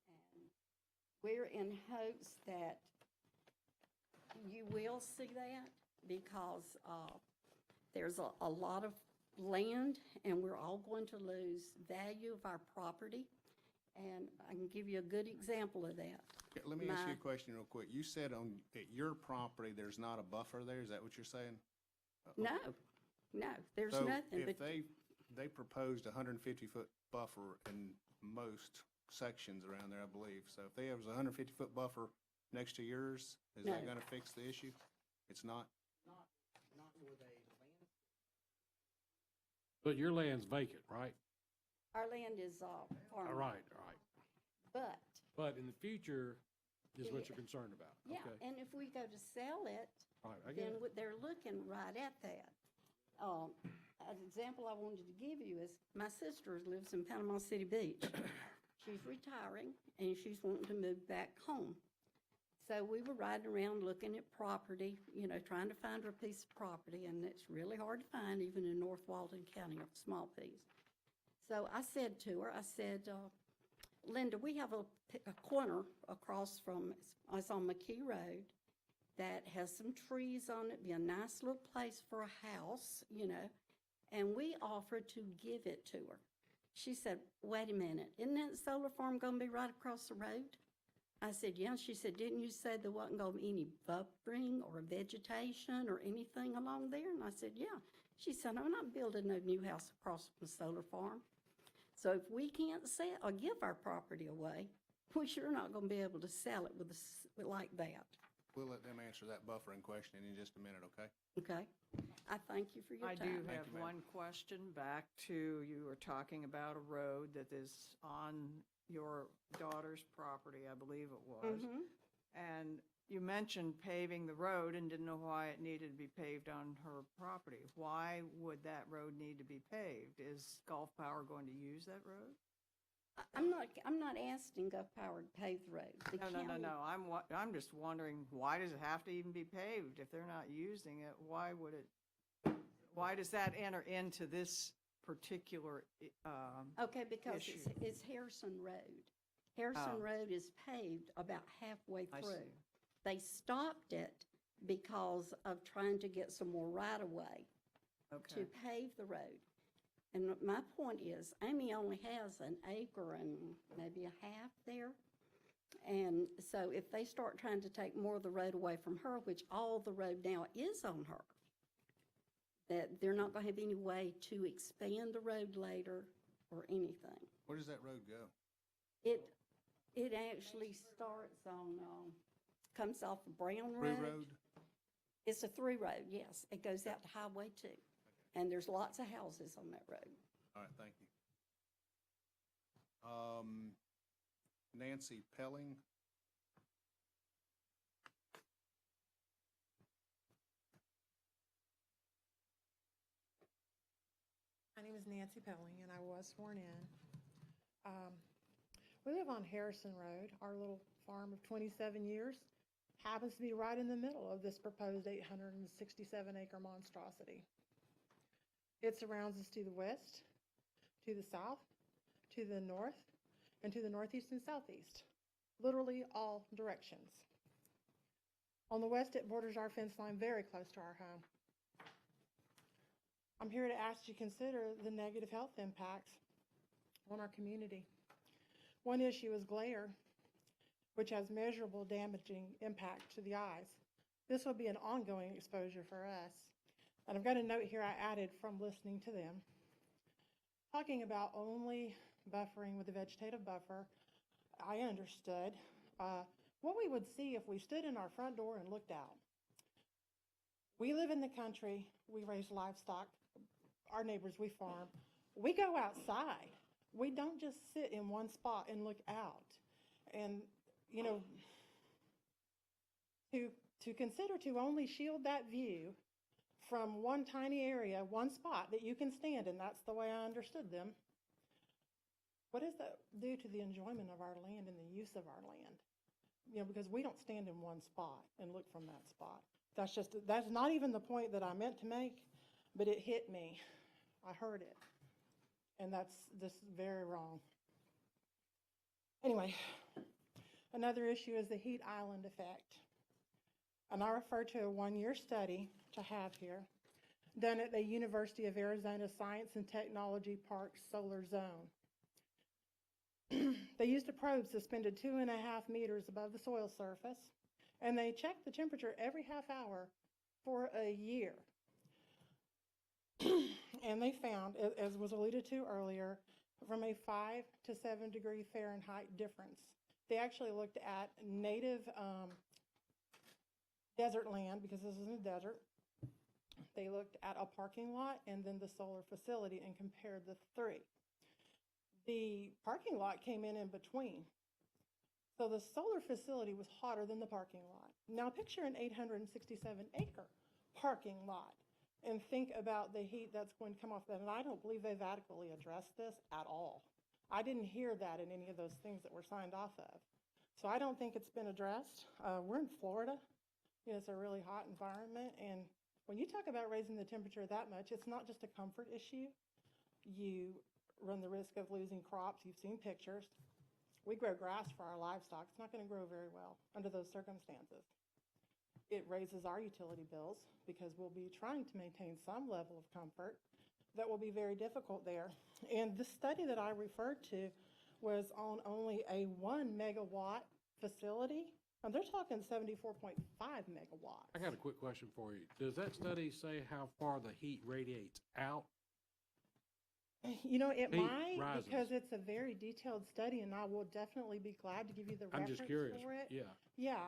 And we're in hopes that you will see that because there's a lot of land and we're all going to lose value of our property. And I can give you a good example of that. Yeah, let me ask you a question real quick. You said at your property, there's not a buffer there, is that what you're saying? No, there's nothing. So if they proposed a 150-foot buffer in most sections around there, I believe. So if there was a 150-foot buffer next to yours, is that going to fix the issue? It's not? Not with a land. But your land's vacant, right? Our land is farmland. Right. But in the future is what you're concerned about. yeah, Okay. and if we go to sell it, All right, I get then it. they're looking right at that. An example I wanted to give you is my sister lives in Panama City Beach. She's retiring and she's wanting to move back home. So we were riding around looking at property, trying to find her a piece of property, and it's really hard to find even in North Walton County, a small piece. So I said to her, Linda, we have a corner across from, it's on McKee Road, that has some trees on it, be a nice little place for a house, and we offered to give it to her. She said, wait a minute, isn't that solar farm going to be right across the road? I said, yeah. She said, didn't you say there wasn't going to be any buffering or vegetation or anything along there? And I said, yeah. She said, I'm not building no new house across from the solar farm. So if we can't sell or give our property away, we're sure not going to be able to sell it like that. We'll let them answer that buffering question in just a minute, okay? Okay. I thank you for your I time. do Thank have you, ma'am. one question back to, you were talking about a road that is on your daughter's property, I believe it was. Mhm. And you mentioned paving the road and didn't know why it needed to be paved on her property. Why would that road need to be paved? Is Gulf Power going to use that road? I'm not asking Gulf Power to pave the road. The county- I'm just wondering, why does it have to even be paved? If they're not using it, why does that enter into this particular, Okay, because issue? it's Harrison Road. Harrison Oh. Road is paved about halfway I through. see. They stopped it because of trying to get some more right-of-way to Okay. pave the road. And my point is, Amy only has an acre and maybe a half there. And so if they start trying to take more of the road away from her, which all the road now is on her, that they're not going to have any way to expand the road later or anything. Where does that road go? It actually starts on, comes off of Brown Through Road. road? It's a through road, yes. It goes out to Highway 2. And there's lots of houses on that road. All right, thank you. Nancy Pelling. My name is Nancy Pelling, and I was sworn in. We live on Harrison Road. Our little farm of 27 years happens to be right in the middle of this proposed 867-acre monstrosity. It surrounds us to the west, to the south, to the north, and to the northeast and southeast, literally all directions. On the west, it borders our fence line very close to our home. I'm here to ask you to consider the negative health impacts on our community. One issue is glare, which has measurable damaging impact to the eyes. This will be an ongoing exposure for us. And I've got a note here I added from listening to them. Talking about only buffering with a vegetative buffer, I understood what we would see if we stood in our front door and looked out. We live in the country, we raise livestock, our neighbors, we farm. We go outside. We don't just sit in one spot and look out. And, you know, to consider to only shield that view from one tiny area, one spot that you can stand in, that's the way I understood them. What does that do to the enjoyment of our land and the use of our land? You know, because we don't stand in one spot and look from that spot. That's not even the point that I meant to make, but it hit me. I heard it. And that's just very wrong. Anyway, another issue is the heat island effect. And I refer to a one-year study to have here, done at the University of Arizona Science and Technology Park Solar Zone. They used a probe suspended 2.5 meters above the soil surface, and they checked the temperature every half hour for a year. And they found, as was alluded to earlier, from a 5 to 7 degree Fahrenheit difference. They actually looked at native desert land, because this is a desert. They looked at a parking lot and then the solar facility and compared the three. The parking lot came in between. So the solar facility was hotter than the parking lot. Now picture an 867-acre parking lot and think about the heat that's going to come off that. And I don't believe they've adequately addressed this at all. I didn't hear that in any of those things that were signed off of. So I don't think it's been addressed. We're in Florida. You know, it's a really hot environment. And when you talk about raising the temperature that much, it's not just a comfort issue. You run the risk of losing crops. You've seen pictures. We grow grass for our livestock. It's not going to grow very well under those circumstances. It raises our utility bills because we'll be trying to maintain some level of comfort. That will be very difficult there. And the study that I referred to was on only a 1 megawatt facility. And they're talking 74.5 megawatts. I got a quick question for you. Does that study say how far the heat radiates out? You know, it Heat might, rises. because it's a very detailed study, and I will definitely be glad to give you the I'm reference just curious, for it. yeah. Yeah,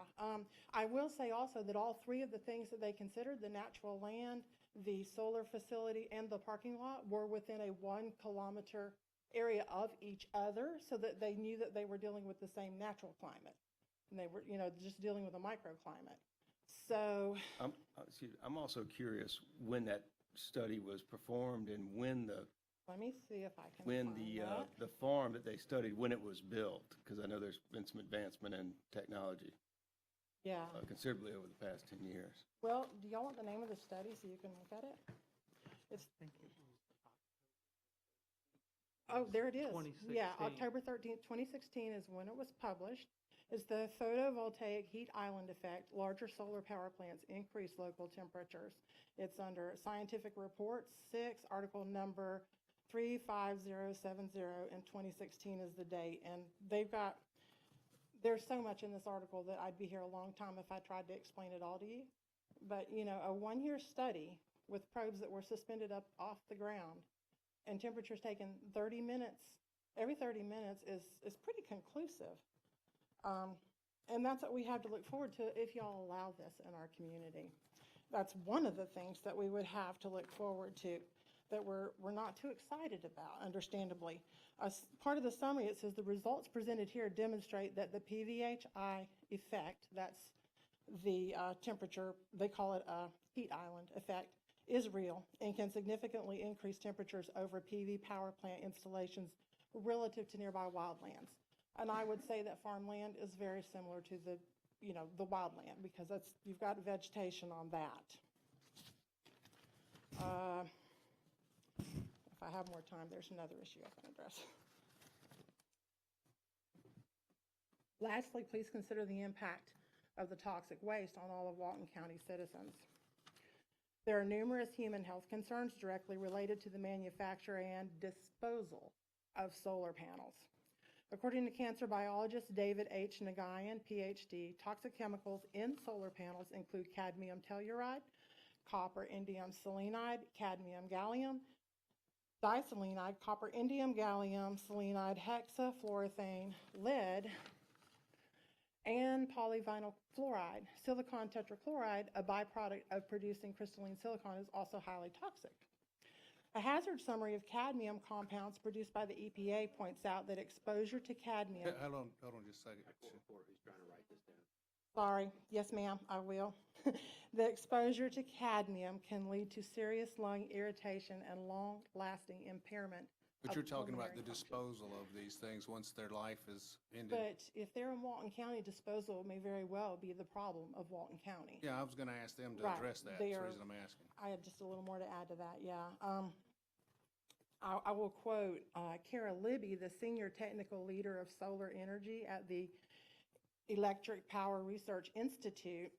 I will say also that all three of the things that they considered, the natural land, the solar facility, and the parking lot, were within a 1 kilometer area of each other, so that they knew that they were dealing with the same natural climate. And they were, you know, just dealing with a microclimate. So, I'm also curious when that study was performed and when let me see if I can when find the that. the farm that they studied, when it was built, because I know there's been some advancement in technology Yeah. considerably over the past 10 years. Well, do y'all want the name of the study so you can look at it? It's. Oh, there it is. Yeah, 2016. October 13th, 2016 is when it was published. It's the photovoltaic heat island effect. Larger solar power plants increase local temperatures. It's under Scientific Reports 6, article number 35070, and 2016 is the date. And there's so much in this article that I'd be here a long time if I tried to explain it all to you. But, you know, a 1-year study with probes that were suspended up off the ground and temperatures taken 30 minutes, every 30 minutes is pretty conclusive. And that's what we have to look forward to if y'all allow this in our community. That's one of the things that we would have to look forward to that we're not too excited about, understandably. As part of the summary, it says the results presented here demonstrate that the PVHI effect, that's the temperature, they call it a heat island effect, is real and can significantly increase temperatures over PV power plant installations relative to nearby wildlands. And I would say that farmland is very similar to the, you know, the wildland, because you've got vegetation on that. If I have more time, there's another issue I can address. Lastly, please consider the impact of the toxic waste on all of Walton County citizens. There are numerous human health concerns directly related to the manufacture and disposal of solar panels. According to cancer biologist David H. Nagayan, PhD, toxic chemicals in solar panels include cadmium telluride, copper indium selenide, cadmium gallium, diselenide, copper indium gallium selenide, hexafluoroethane, lead, and polyvinyl fluoride. Silicon tetrachloride, a byproduct of producing crystalline silicon, is also highly toxic. A hazard summary of cadmium compounds produced by the EPA points out that exposure to cadmium. Hold on just a second. He's trying to write this down. Sorry, yes ma'am, I will. The exposure to cadmium can lead to serious lung irritation and long-lasting impairment. But you're talking about the pulmonary disposal of these things once their life is ended. But if they're in Walton County, disposal may very well be the problem of Walton County. Yeah, I was going to ask them to Right, address that. That's they the are- reason I'm asking. I have just a little more to add to that, yeah. I will quote Kara Libby, the Senior Technical Leader of Solar Energy at the Electric Power Research Institute,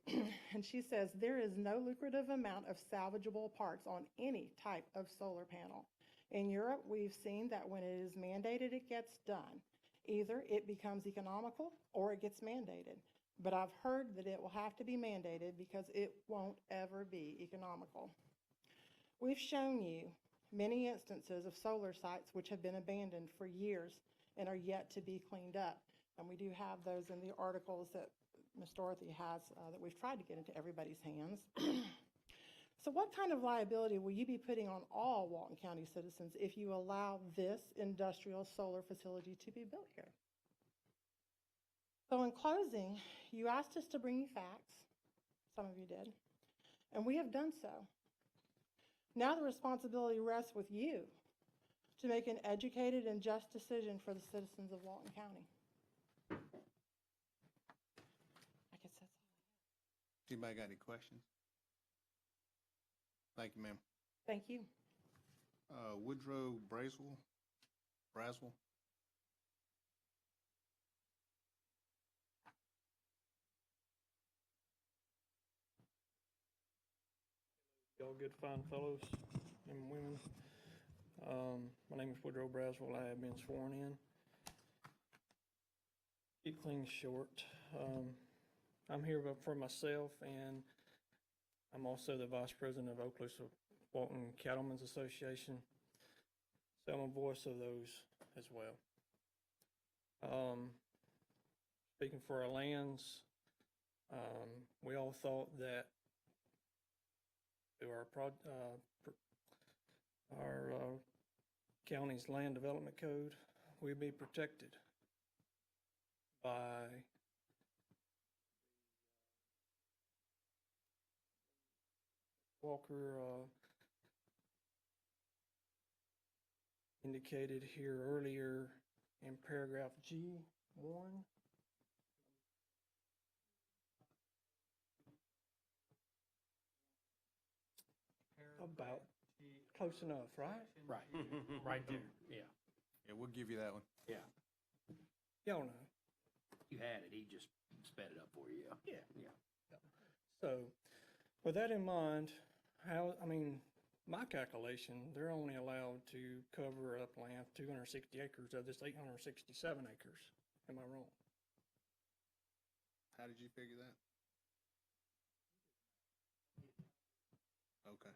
and she says, there is no lucrative amount of salvageable parts on any type of solar panel. In Europe, we've seen that when it is mandated, it gets done. Either it becomes economical or it gets mandated. But I've heard that it will have to be mandated because it won't ever be economical. We've shown you many instances of solar sites which have been abandoned for years and are yet to be cleaned up. And we do have those in the articles that Ms. Dorothy has that we've tried to get into everybody's hands. So what kind of liability will you be putting on all Walton County citizens if you allow this industrial solar facility to be built here? So in closing, you asked us to bring you facts. Some of you did. And we have done so. Now the responsibility rests with you to make an educated and just decision for the citizens of Walton County. I guess that's all. Anybody got any questions? Thank you, ma'am. Thank you. Woodrow Braswell? Y'all good, fine fellows and women. My name is Woodrow Braswell. I have been sworn in. Keep things short. I'm here for myself, and I'm also the vice president of Oakless Walton Cattlemen's Association. So I'm a voice of those as well. Speaking for our lands, we all thought that through our county's land development code, we'd be protected by Walker indicated here earlier in paragraph G1. About close enough, right? Right, right there, yeah. Yeah, we'll give you that one. Yeah. Y'all know. You had it, he just sped it up for you. Yeah. Yeah. So, with that in mind, my calculation, they're only allowed to cover upland 260 acres of this 867 acres. Am I wrong? How did you figure that? Okay.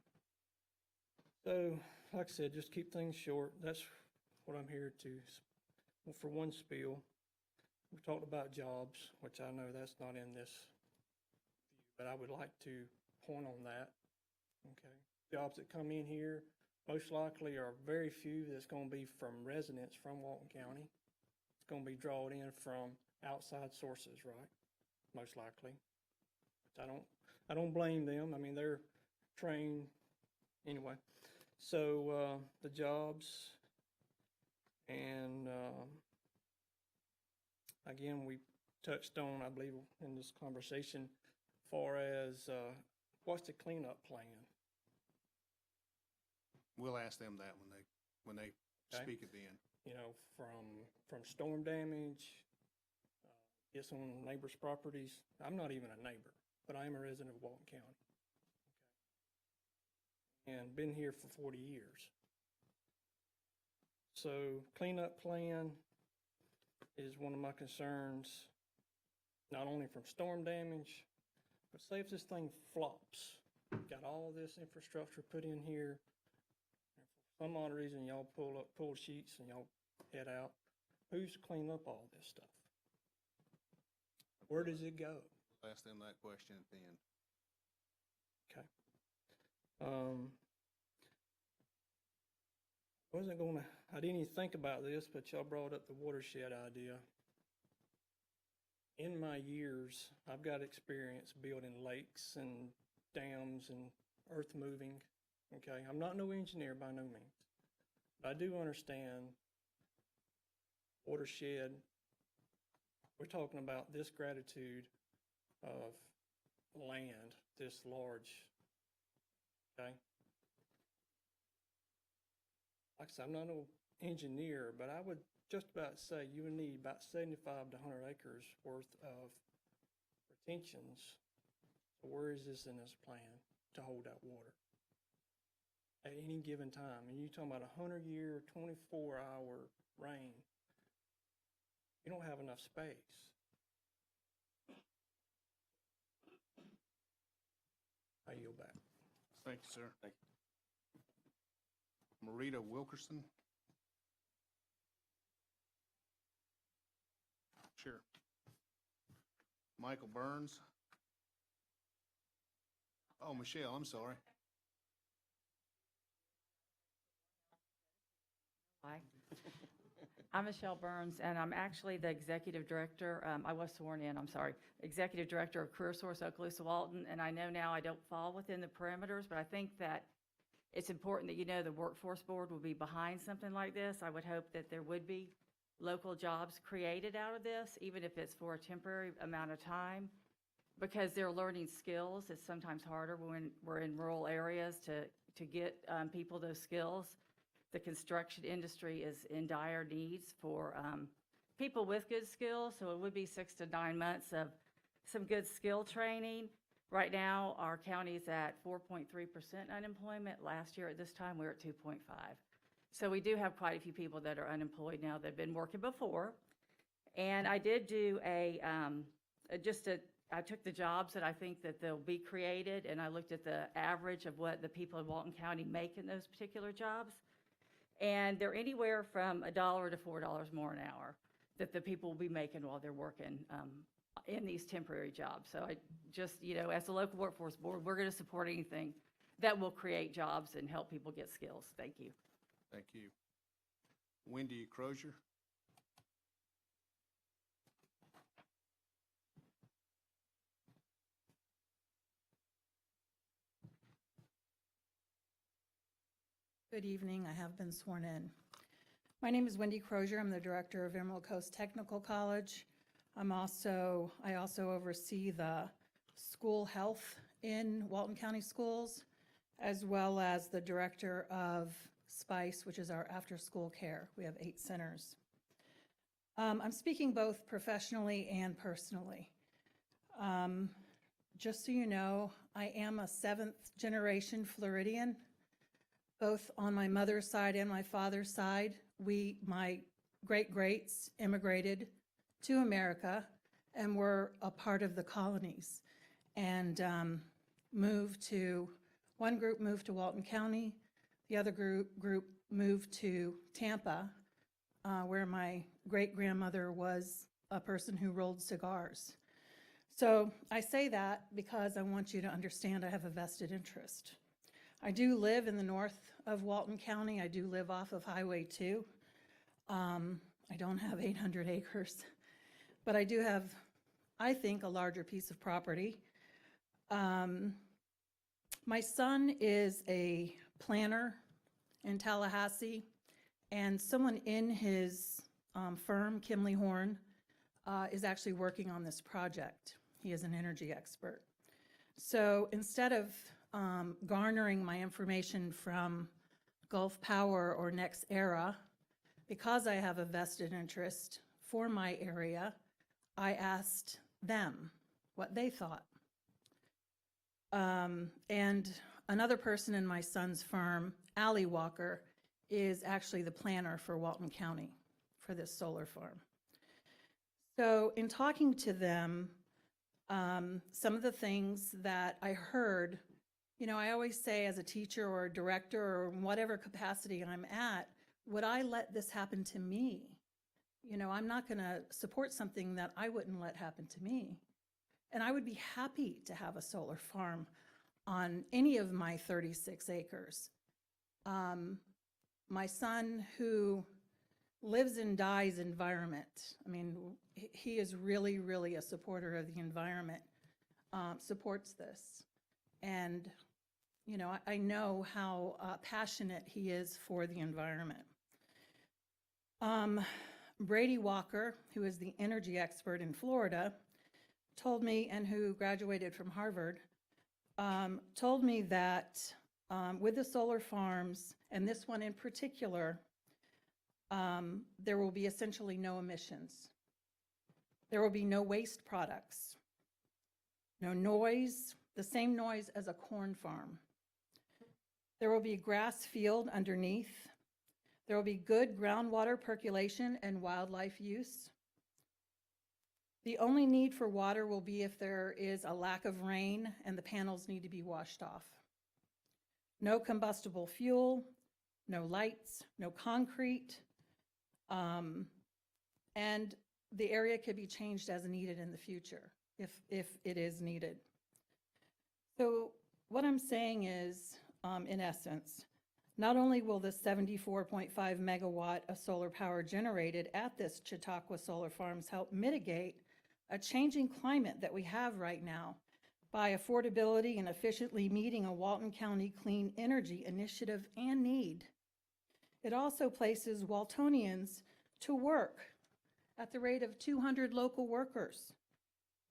So, like I said, just keep things short. That's what I'm here to, for one spiel. We talked about jobs, which I know that's not in this view, but I would like to point on that. Okay. Jobs that come in here, most likely are very few that's going to be from residents from Walton County. It's going to be drawn in from outside sources, right? Most likely. Which I don't blame them. I mean, they're trained anyway. So the jobs, and again, we touched on, I believe, in this conversation, far as what's the cleanup plan? We'll ask them that when they Okay. speak at the end. You know, from storm damage, gets on neighbors' properties. I'm not even a neighbor, but I am a resident of Walton County. Okay. And been here for 40 years. So cleanup plan is one of my concerns, not only from storm damage, but say if this thing flops, got all this infrastructure put in here, and for some odd reason y'all pull sheets and y'all head out, who's to clean up all this stuff? Where does it go? We'll ask them that question at the end. Okay. I didn't even think about this, but y'all brought up the watershed idea. In my years, I've got experience building lakes and dams and earth moving. Okay, I'm not no engineer by no means, but I do understand watershed. We're talking about this gratitude of land, this large, okay? Like I said, I'm not no engineer, but I would just about say you would need about 75 to 100 acres worth of retentions. So where is this in this plan to hold that water at any given time? And you're talking about 100-year, 24-hour rain. You don't have enough space. I yield back. Thank you, sir. Thank you. Marita Wilkerson. Sure. Michael Burns. Oh, Michelle, I'm sorry. Hi. I'm Michelle Burns, and I'm actually the executive director. I was sworn in, I'm sorry. Executive director of Career Source Okaloosa Walton, and I know now I don't fall within the parameters, but I think that it's important that you know the workforce board will be behind something like this. I would hope that there would be local jobs created out of this, even if it's for a temporary amount of time, because they're learning skills. It's sometimes harder when we're in rural areas to get people those skills. The construction industry is in dire needs for people with good skills, so it would be 6 to 9 months of some good skill training. Right now, our county is at 4.3% unemployment. Last year at this time, we were at 2.5. So we do have quite a few people that are unemployed now that have been working before. And I did do I took the jobs that I think that they'll be created, and I looked at the average of what the people in Walton County make in those particular jobs. And they're anywhere from $1 to $4 more an hour that the people will be making while they're working in these temporary jobs. So I just, as a local workforce board, we're going to support anything that will create jobs and help people get skills. Thank you. Thank you. Wendy Crozier. Good evening. I have been sworn in. My name is Wendy Crozier. I'm the director of Emerald Coast Technical College. I also oversee the school health in Walton County Schools, as well as the director of SPICE, which is our after-school care. We have 8 centers. I'm speaking both professionally and personally. Just so you know, I am a 7th generation Floridian. Both on my mother's side and my father's side, my great-greats immigrated to America and were a part of the colonies and one group moved to Walton County, the other group moved to Tampa, where my great-grandmother was a person who rolled cigars. So I say that because I want you to understand I have a vested interest. I do live in the north of Walton County. I do live off of Highway 2. I don't have 800 acres, but I do have, I think, a larger piece of property. My son is a planner in Tallahassee, and someone in his firm, Kimley Horn, is actually working on this project. He is an energy expert. So instead of garnering my information from Gulf Power or NextEra, because I have a vested interest for my area, I asked them what they thought. And another person in my son's firm, Allie Walker, is actually the planner for Walton County for this solar farm. So in talking to them, some of the things that I heard, I always say as a teacher or a director or whatever capacity I'm at, would I let this happen to me? I'm not going to support something that I wouldn't let happen to me. And I would be happy to have a solar farm on any of my 36 acres. My son, who lives and dies environment, he is really, really a supporter of the environment, supports this. And, I know how passionate he is for the environment. Brady Walker, who is the energy expert in Florida, told me, and who graduated from Harvard, told me that with the solar farms, and this one in particular, there will be essentially no emissions. There will be no waste products, no noise, the same noise as a corn farm. There will be grass field underneath. There will be good groundwater percolation and wildlife use. The only need for water will be if there is a lack of rain and the panels need to be washed off. No combustible fuel, no lights, no concrete, and the area could be changed as needed in the future if it is needed. So what I'm saying is, in essence, not only will the 74.5 megawatt of solar power generated at this Chautauqua Solar Farms help mitigate a changing climate that we have right now by affordability and efficiently meeting a Walton County Clean Energy Initiative and need. It also places Waltonians to work at the rate of 200 local workers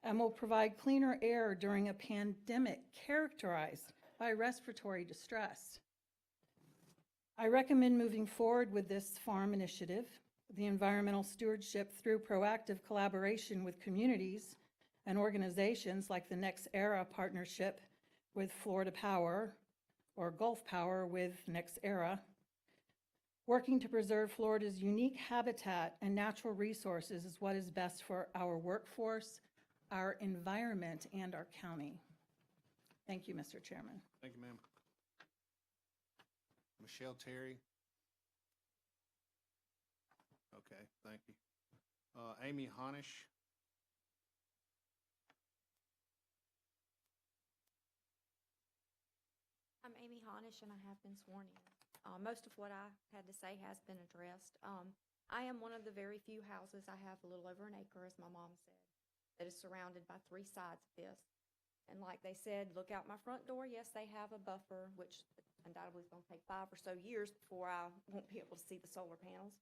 and will provide cleaner air during a pandemic characterized by respiratory distress. I recommend moving forward with this farm initiative, the environmental stewardship through proactive collaboration with communities and organizations like the NextEra partnership with Florida Power or Gulf Power with NextEra, working to preserve Florida's unique habitat and natural resources is what is best for our workforce, our environment, and our county. Thank you, Mr. Chairman. Thank you, ma'am. Michelle Terry. Okay, thank you. Amy Honish. I'm Amy Honish, and I have been sworn in. Most of what I had to say has been addressed. I am one of the very few houses, I have a little over an acre, as my mom said, that is surrounded by three sides of this. And like they said, look out my front door. Yes, they have a buffer, which undoubtedly is going to take 5 or so years before I won't be able to see the solar panels.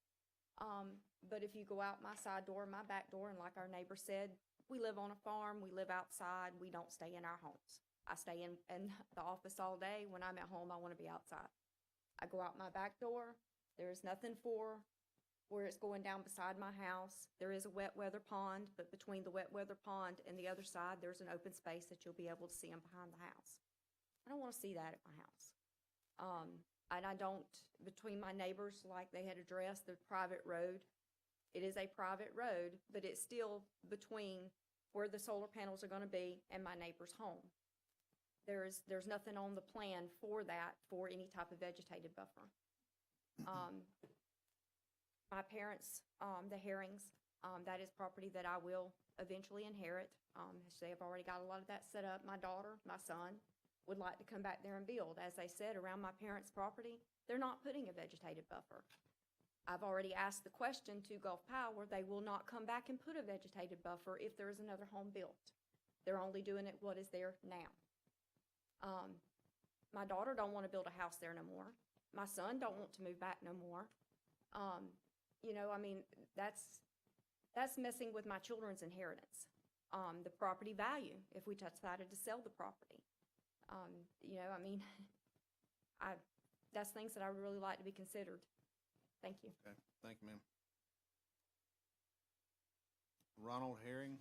But if you go out my side door, my back door, and like our neighbor said, we live on a farm, we live outside, we don't stay in our homes. I stay in the office all day. When I'm at home, I want to be outside. I go out my back door. There is nothing for where it's going down beside my house. There is a wet weather pond, but between the wet weather pond and the other side, there's an open space that you'll be able to see them behind the house. I don't want to see that at my house. And I don't, between my neighbors, like they had addressed, the private road, it is a private road, but it's still between where the solar panels are going to be and my neighbor's home. There's nothing on the plan for that, for any type of vegetated buffer. My parents, the Herrings, that is property that I will eventually inherit. They have already got a lot of that set up. My daughter, my son, would like to come back there and build. As they said, around my parents' property, they're not putting a vegetated buffer. I've already asked the question to Gulf Power. They will not come back and put a vegetated buffer if there is another home built. They're only doing it what is there now. My daughter don't want to build a house there no more. My son don't want to move back no more. You know, I mean, that's messing with my children's inheritance. The property value, if we decided to sell the property. You know, I mean, that's things that I would really like to be considered. Thank you. Okay, thank you, ma'am. Ronald Herring.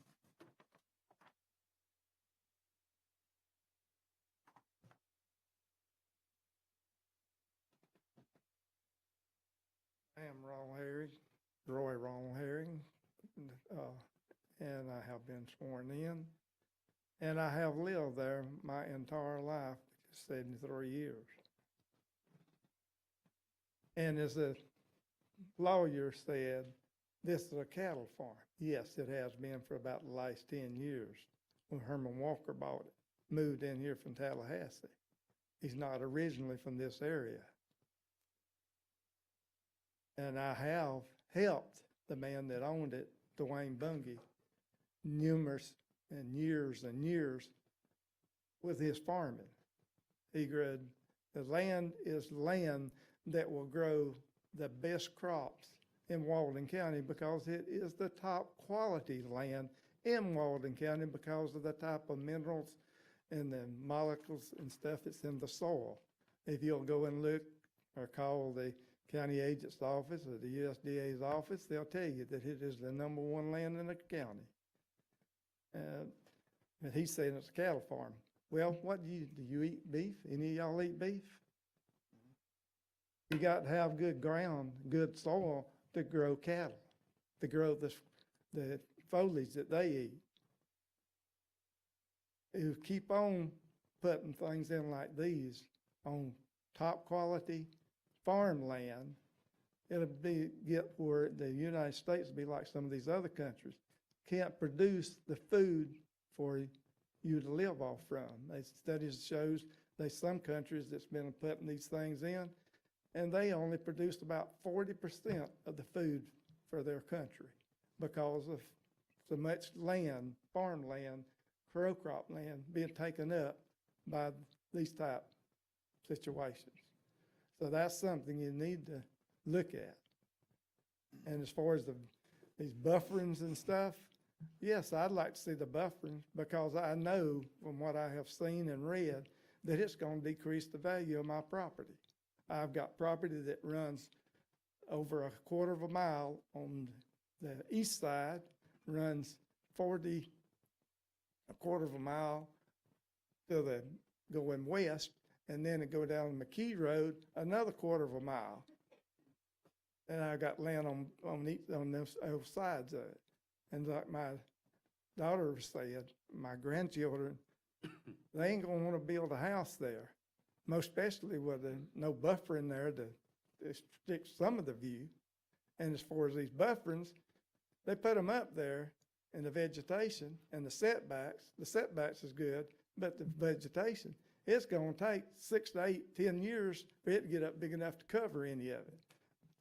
I am Roy Ronald Herring, and I have been sworn in. And I have lived there my entire life, 73 years. And as the lawyer said, this is a cattle farm. Yes, it has been for about the last 10 years. When Herman Walker bought it, moved in here from Tallahassee. He's not originally from this area. And I have helped the man that owned it, Dwayne Bungie, numerous and years with his farming. He grew, the land is land that will grow the best crops in Walden County because it is the top quality land in Walden County because of the type of minerals and the molecules and stuff that's in the soil. If you'll go and look or call the county agent's office or the USDA's office, they'll tell you that it is the #1 land in the county. And he's saying it's a cattle farm. Well, what do you eat beef? Any of y'all eat beef? You got to have good ground, good soil to grow cattle, to grow the foliage that they eat. You keep on putting things in like these on top quality farmland, it'll get where the United States will be like some of these other countries. Can't produce the food for you to live off from. Studies shows there's some countries that's been putting these things in, and they only produced about 40% of the food for their country because of so much land, farmland, row crop land being taken up by these type situations. So that's something you need to look at. And as far as these bufferings and stuff, yes, I'd like to see the buffering because I know from what I have seen and read that it's going to decrease the value of my property. I've got property that runs over a quarter of a mile on the east side, runs a quarter of a mile to the going west, and then it go down McKee Road another quarter of a mile. And I got land on those sides of it. And like my daughter said, my grandchildren, they ain't gonna wanna build a house there, most especially with no buffer in there to restrict some of the view. And as far as these bufferings, they put them up there, and the vegetation and the setbacks is good, but the vegetation, it's gonna take 6 to 8, 10 years for it to get up big enough to cover any of it.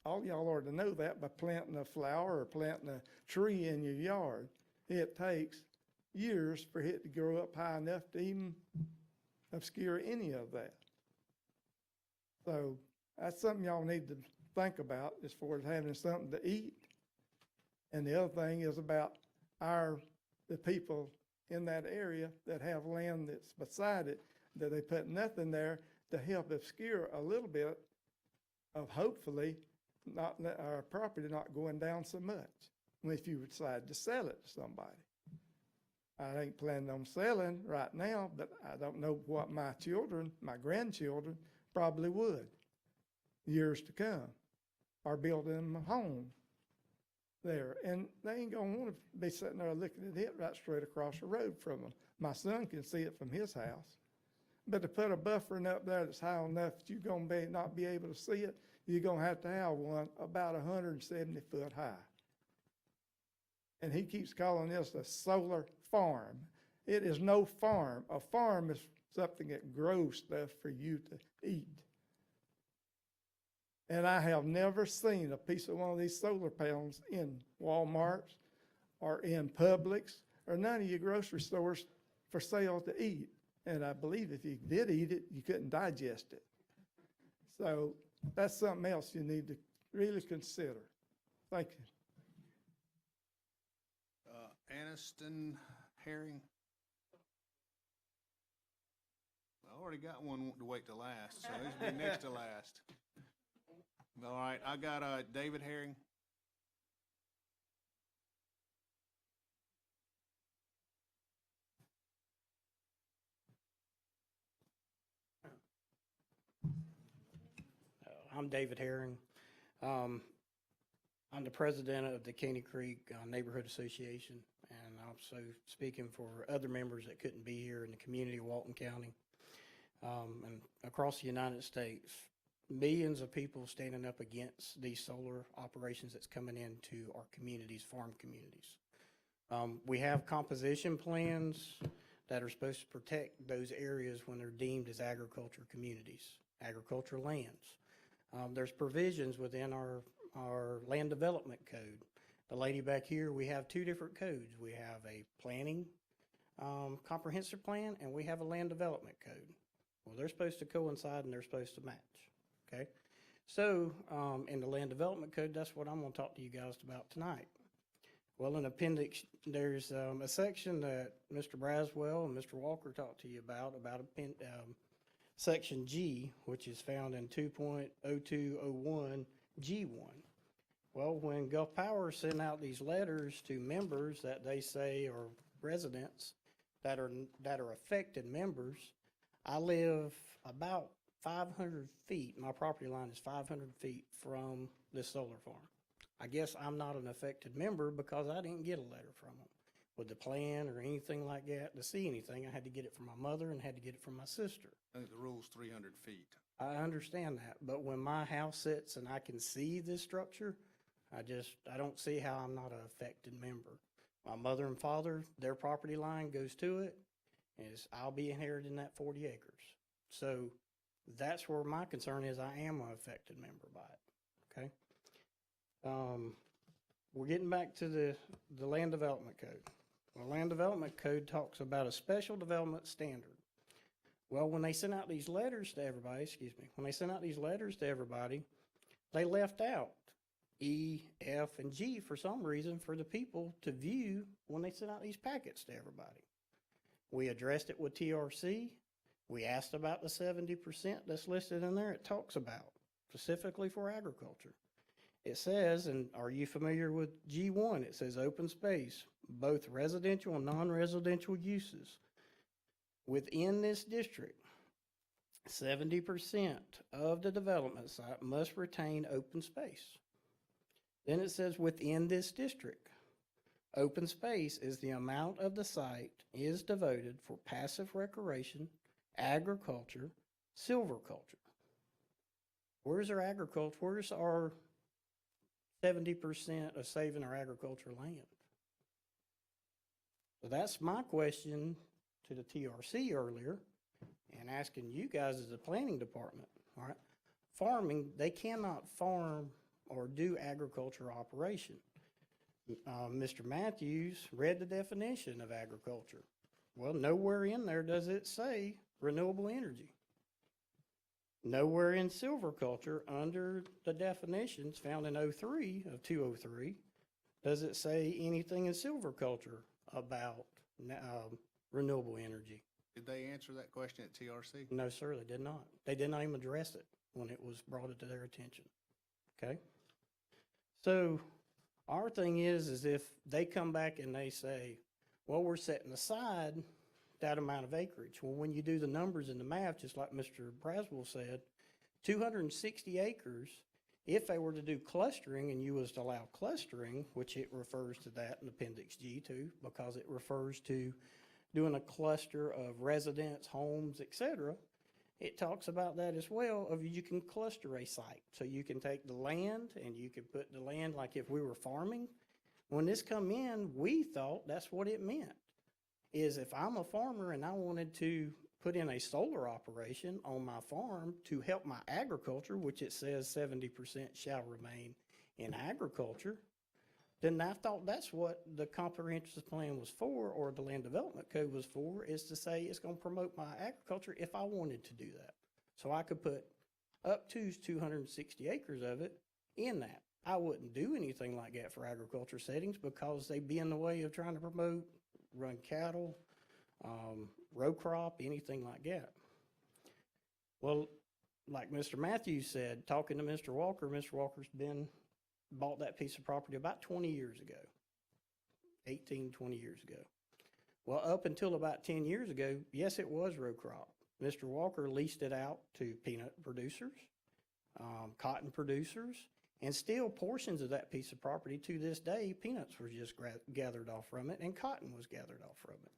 All y'all ought to know that by planting a flower or planting a tree in your yard. It takes years for it to grow up high enough to even obscure any of that. So that's something y'all need to think about as far as having something to eat. And the other thing is about the people in that area that have land that's beside it, that they put nothing there to help obscure a little bit of hopefully not our property not going down so much if you decide to sell it to somebody. I ain't planning on selling right now, but I don't know what my grandchildren probably would years to come, or build them a home there. And they ain't gonna wanna be sitting there looking at it right straight across the road from them. My son can see it from his house. But to put a buffering up there that's high enough that you're gonna not be able to see it, you're gonna have to have one about 170 foot high. And he keeps calling this a solar farm. It is no farm. A farm is something that grows stuff for you to eat. And I have never seen a piece of one of these solar panels in Walmarts or in Publix or none of your grocery stores for sale to eat. And I believe if you did eat it, you couldn't digest it. So that's something else you need to really consider. Thank you. Aniston Herring. I already got one wanting to wait to last, so he's be next to last. All right, I got David Herring. I'm David Herring. I'm the president of the Caney Creek Neighborhood Association, and I'm also speaking for other members that couldn't be here in the community of Walton County and across the United States. Millions of people standing up against these solar operations that's coming into our communities, farm communities. We have composition plans that are supposed to protect those areas when they're deemed as agriculture communities, agricultural lands. There's provisions within our land development code. The lady back here, we have two different codes. We have a planning comprehensive plan, and we have a land development code. Well, they're supposed to coincide and they're supposed to match. Okay, so in the land development code, that's what I'm going to talk to you guys about tonight. Well, in appendix, there's a section that Mr. Braswell and Mr. Walker talked to you about section G, which is found in 2.0201 G1. Well, when Gulf Power sent out these letters to members that they say are residents that are affected members, I live about 500 feet, my property line is 500 feet from this solar farm. I guess I'm not an affected member because I didn't get a letter from them with the plan or anything like that to see anything. I had to get it from my mother and had to get it from my sister. I think the rule's 300 feet. I understand that, but when my house sits and I can see this structure, I don't see how I'm not an affected member. My mother and father, their property line goes to it, is I'll be inheriting that 40 acres. So that's where my concern is. I am an affected member by it, okay? We're getting back to the land development code. The land development code talks about a special development standard. Well, when they sent out these letters to everybody, they left out E, F, and G for some reason for the people to view when they sent out these packets to everybody. We addressed it with TRC. We asked about the 70% that's listed in there. It talks about specifically for agriculture. It says, and are you familiar with G1? It says open space, both residential and non-residential uses. Within this district, 70% of the development site must retain open space. Then it says within this district, open space is the amount of the site is devoted for passive recreation, agriculture, silviculture. Where's our agriculture? Where's our 70% of saving our agricultural land. So that's my question to the TRC earlier, and asking you guys as the planning department, all right? Farming, they cannot farm or do agriculture operation. Mr. Matthews read the definition of agriculture. Well, nowhere in there does it say renewable energy. Nowhere in silviculture, under the definitions found in 03 of 203, does it say anything in silviculture about renewable energy. Did they answer that question at TRC? No, sir, they did not. They did not even address it when it was brought to their attention. Okay? So our thing is if they come back and they say, well, we're setting aside that amount of acreage. Well, when you do the numbers and the math, just like Mr. Braswell said, 260 acres, if they were to do clustering and you was to allow clustering, which it refers to that in Appendix G too, because it refers to doing a cluster of residents, homes, etc. It talks about that as well, of you can cluster a site. So you can take the land and you can put the land, like if we were farming. When this come in, we thought that's what it meant, is if I'm a farmer and I wanted to put in a solar operation on my farm to help my agriculture, which it says 70% shall remain in agriculture, then I thought that's what the comprehensive plan was for, or the land development code was for, is to say it's going to promote my agriculture if I wanted to do that. So I could put up to 260 acres of it in that. I wouldn't do anything like that for agriculture settings because they'd be in the way of trying to promote, run cattle, row crop, anything like that. Well, like Mr. Matthews said, talking to Mr. Walker's bought that piece of property about 20 years ago, 18, 20 years ago. Well, up until about 10 years ago, yes, it was row crop. Mr. Walker leased it out to peanut producers, cotton producers, and still portions of that piece of property to this day, peanuts were just gathered off from it and cotton was gathered off from it.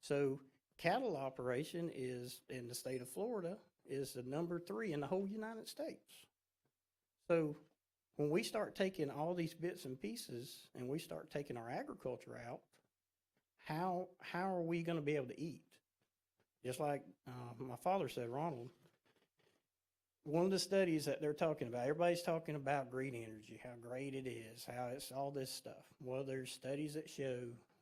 So cattle operation is, in the state of Florida, is the number 3 in the whole United States. So when we start taking all these bits and pieces and we start taking our agriculture out, how are we going to be able to eat? Just like my father said, Ronald, one of the studies that they're talking about, everybody's talking about green energy, how great it is, how it's all this stuff. Well, there's studies that show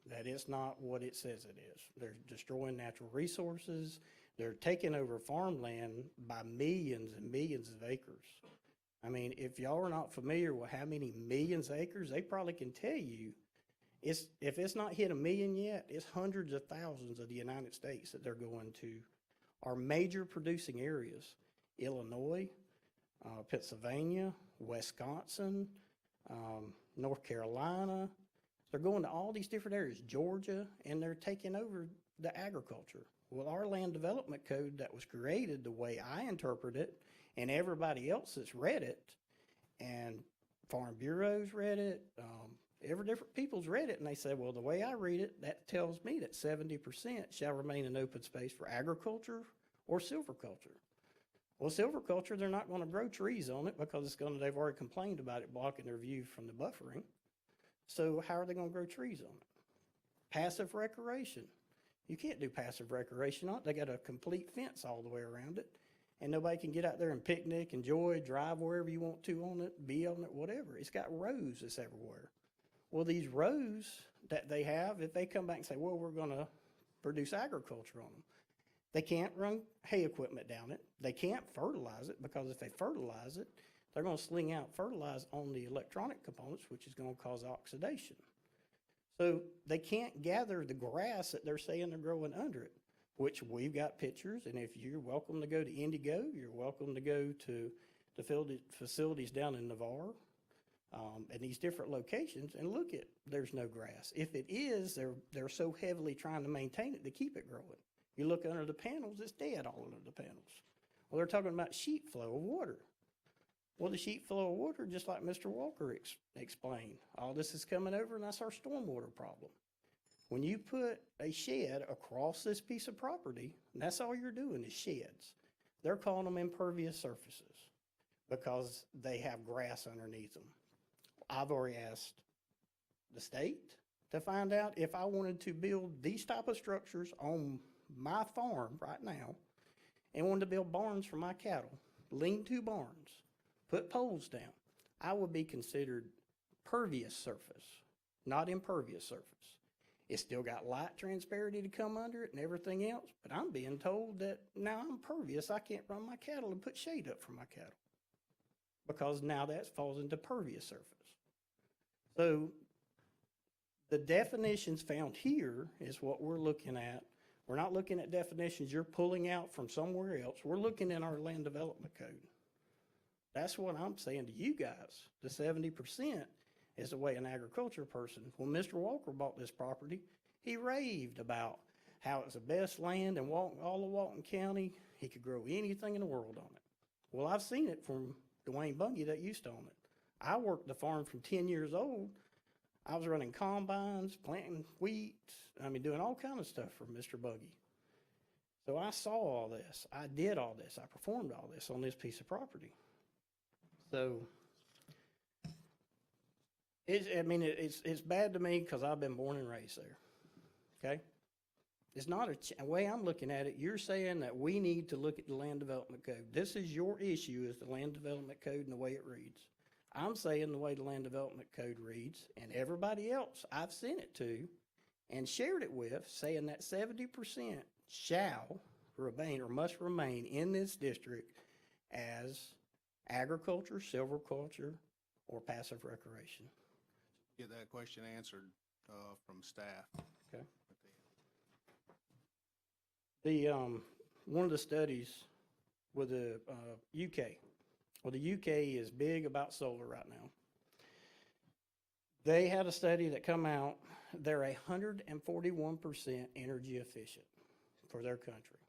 that it's not what it says it is. They're destroying natural resources. They're taking over farmland by millions and millions of acres. I mean, if y'all are not familiar with how many millions of acres, they probably can tell you, if it's not hit 1 million yet, it's hundreds of thousands of the United States that they're going to. Our major producing areas, Illinois, Pennsylvania, Wisconsin, North Carolina, they're going to all these different areas, Georgia, and they're taking over the agriculture. Well, our land development code that was created the way I interpret it, and everybody else that's read it, and farm bureaus read it, every different people's read it, and they say, well, the way I read it, that tells me that 70% shall remain in open space for agriculture or silviculture. Well, silviculture, they're not going to grow trees on it because they've already complained about it blocking their view from the buffering. So how are they going to grow trees on it? Passive recreation. You can't do passive recreation on it. They got a complete fence all the way around it, and nobody can get out there and picnic, enjoy, drive wherever you want to on it, be on it, whatever. It's got rows that's everywhere. Well, these rows that they have, if they come back and say, well, we're going to produce agriculture on them, they can't run hay equipment down it. They can't fertilize it because if they fertilize it, they're going to sling out fertilize on the electronic components, which is going to cause oxidation. So they can't gather the grass that they're saying they're growing under it, which we've got pictures. And if you're welcome to go to Indigo, you're welcome to go to the facilities down in Navarre and these different locations and look at, there's no grass. If it is, they're so heavily trying to maintain it to keep it growing. You look under the panels, it's dead all under the panels. Well, they're talking about sheet flow of water. Well, the sheet flow of water, just like Mr. Walker explained, all this is coming over, and that's our stormwater problem. When you put a shed across this piece of property, and that's all you're doing is sheds, they're calling them impervious surfaces because they have grass underneath them. I've already asked the state to find out if I wanted to build these type of structures on my farm right now and wanted to build barns for my cattle, lean-to barns, put poles down, I would be considered pervious surface, not impervious surface. It's still got light transparency to come under it and everything else, but I'm being told that now I'm pervious. I can't run my cattle and put shade up for my cattle because now that falls into pervious surface. So the definitions found here is what we're looking at. We're not looking at definitions you're pulling out from somewhere else. We're looking in our land development code. That's what I'm saying to you guys. The 70% is the way an agriculture person. When Mr. Walker bought this property, he raved about how it's the best land in all of Walton County. He could grow anything in the world on it. Well, I've seen it from Dwayne Bungie that used to own it. I worked the farm from 10 years old. I was running combines, planting wheat, doing all kind of stuff for Mr. Buggy. So I saw all this. I did all this. I performed all this on this piece of property. So it's bad to me because I've been born and raised there. Okay? It's not a way I'm looking at it. You're saying that we need to look at the land development code. This is your issue, is the land development code and the way it reads. I'm saying the way the land development code reads, and everybody else I've sent it to and shared it with, saying that 70% shall remain or must remain in this district as agriculture, silviculture, or passive recreation. Get that question answered from staff. Okay. The one of the studies with the UK. Well, the UK is big about solar right now. They had a study that come out. They're 141% energy efficient for their country.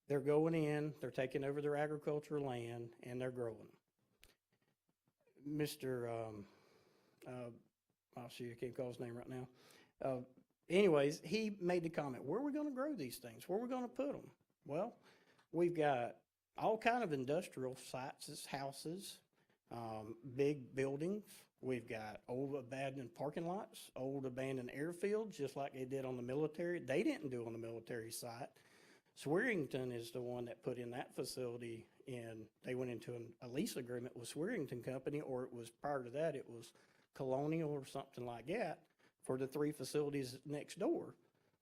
They're going in, they're taking over their agricultural land, and they're growing. Mr. I can't call his name right now. Anyways, he made the comment, where are we going to grow these things? Where are we going to put them? Well, we've got all kind of industrial sites, houses, big buildings. We've got old abandoned parking lots, old abandoned airfields, just like they did on the military. They didn't do on the military site. Swearington is the one that put in that facility, and they went into a lease agreement with Swearington Company, or it was prior to that, it was Colonial or something like that for the 3 facilities next door.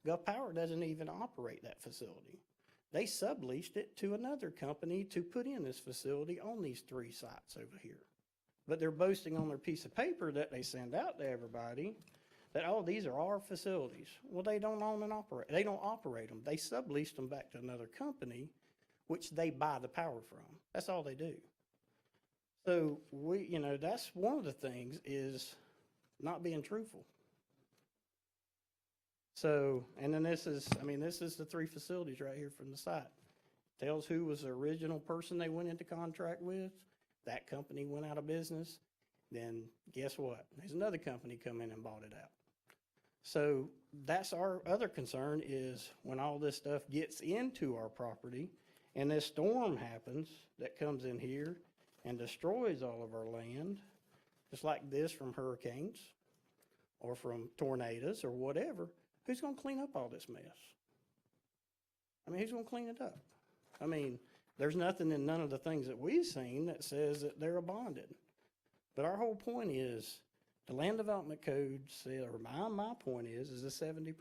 Gulf Power doesn't even operate that facility. They subleased it to another company to put in this facility on these 3 sites over here. But they're boasting on their piece of paper that they send out to everybody that, oh, these are our facilities. Well, they don't own and operate. They don't operate them. They subleased them back to another company, which they buy the power from. That's all they do. So that's one of the things is not being truthful. So, and then this is the 3 facilities right here from the site. Tells who was the original person they went into contract with. That company went out of business. Then guess what? There's another company come in and bought it out. So that's our other concern is when all this stuff gets into our property and this storm happens that comes in here and destroys all of our land, just like this from hurricanes or from tornadoes or whatever, who's going to clean up all this mess? Who's going to clean it up? There's nothing in none of the things that we've seen that says that they're bonded. But our whole point is the land development code says, or my point is the 70%.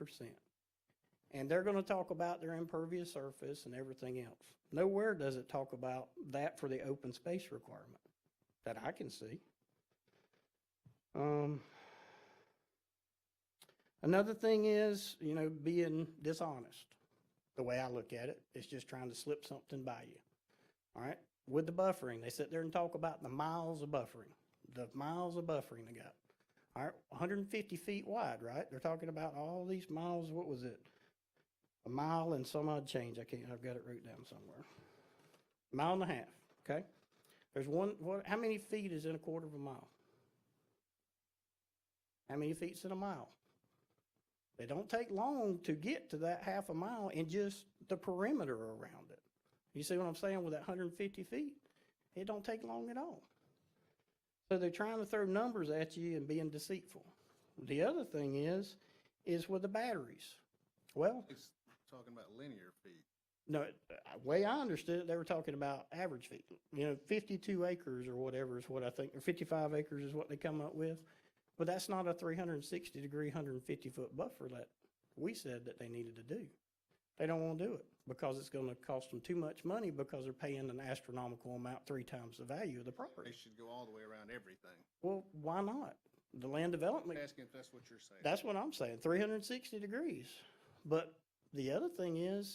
And they're going to talk about their impervious surface and everything else. Nowhere does it talk about that for the open space requirement that I can see. Another thing is, being dishonest. The way I look at it, it's just trying to slip something by you. All right? With the buffering, they sit there and talk about the miles of buffering. The miles of buffering they got. All right, 150 feet wide, right? They're talking about all these miles, what was it? A mile and some odd change. I've got it wrote down somewhere. 1.5 miles, okay? There's how many feet is in 1/4 mile? How many feet's in a mile? They don't take long to get to that 1/2 mile and just the perimeter around it. You see what I'm saying with that 150 feet? It don't take long at all. So they're trying to throw numbers at you and being deceitful. The other thing is with the batteries. Well, It's talking about linear feet. no, way I understood it, they were talking about average feet. 52 acres or whatever is what I think, or 55 acres is what they come up with. But that's not a 360-degree, 150-foot buffer that we said that they needed to do. They don't want to do it because it's going to cost them too much money because they're paying an astronomical amount, 3 times the value of the property. They should go all the way around everything. Well, why not? The land development. I'm asking if that's what you're saying. That's what I'm saying, 360 degrees. But the other thing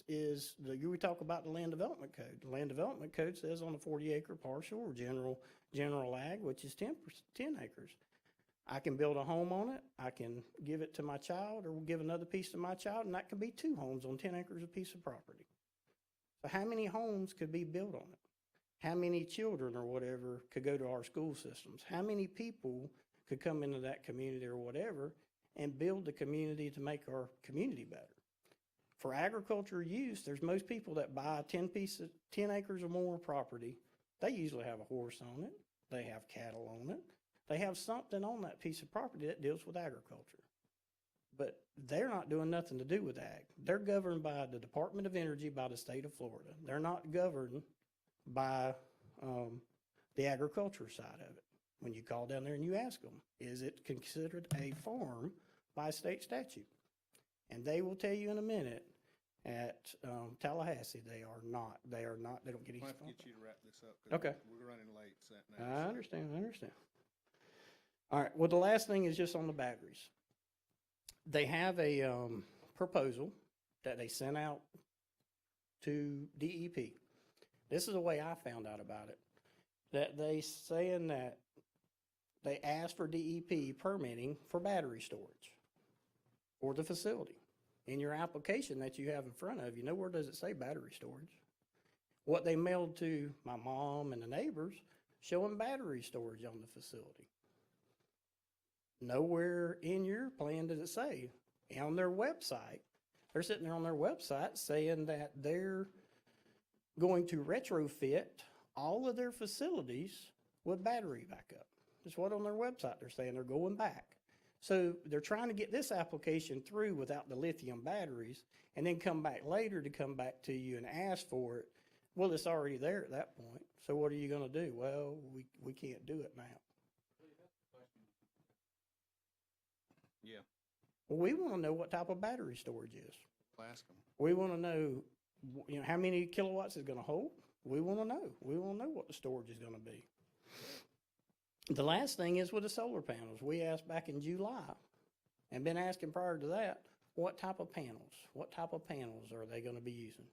we talk about the land development code. The land development code says on a 40-acre parcel or general ag, which is 10 acres. I can build a home on it, I can give it to my child or give another piece to my child, and that can be 2 homes on 10 acres a piece of property. So how many homes could be built on it? How many children or whatever could go to our school systems? How many people could come into that community or whatever and build the community to make our community better? For agriculture use, there's most people that buy 10 acres or more property. They usually have a horse on it. They have cattle on it. They have something on that piece of property that deals with agriculture. But they're not doing nothing to do with ag. They're governed by the Department of Energy by the state of Florida. They're not governed by the agriculture side of it. When you call down there and you ask them, is it considered a farm by state statute? And they will tell you in a minute at Tallahassee, they are not. They don't get any. I'll have to get you to wrap this up. 'Cause Okay. We're running late. Now, I understand. All right, well, the last thing is just on the batteries. They have a proposal that they sent out to DEP. This is the way I found out about it, that they saying that they asked for DEP permitting for battery storage for the facility. In your application that you have in front of you, nowhere does it say battery storage. What they mailed to my mom and the neighbors showing battery storage on the facility. Nowhere in your plan does it say. On their website, they're sitting there on their website saying that they're going to retrofit all of their facilities with battery backup. That's what on their website they're saying. They're going back. So they're trying to get this application through without the lithium batteries and then come back later to come back to you and ask for it. Well, it's already there at that point. So what are you going to do? Well, we can't do it now. Yeah. Well, we want to know what type of battery storage is. We'll ask them. We want to know, how many kilowatts it's going to hold. We want to know. We want to know what the storage is going to be. The last thing is with the solar panels. We asked back in July and been asking prior to that, what type of panels? What type of panels are they going to be using?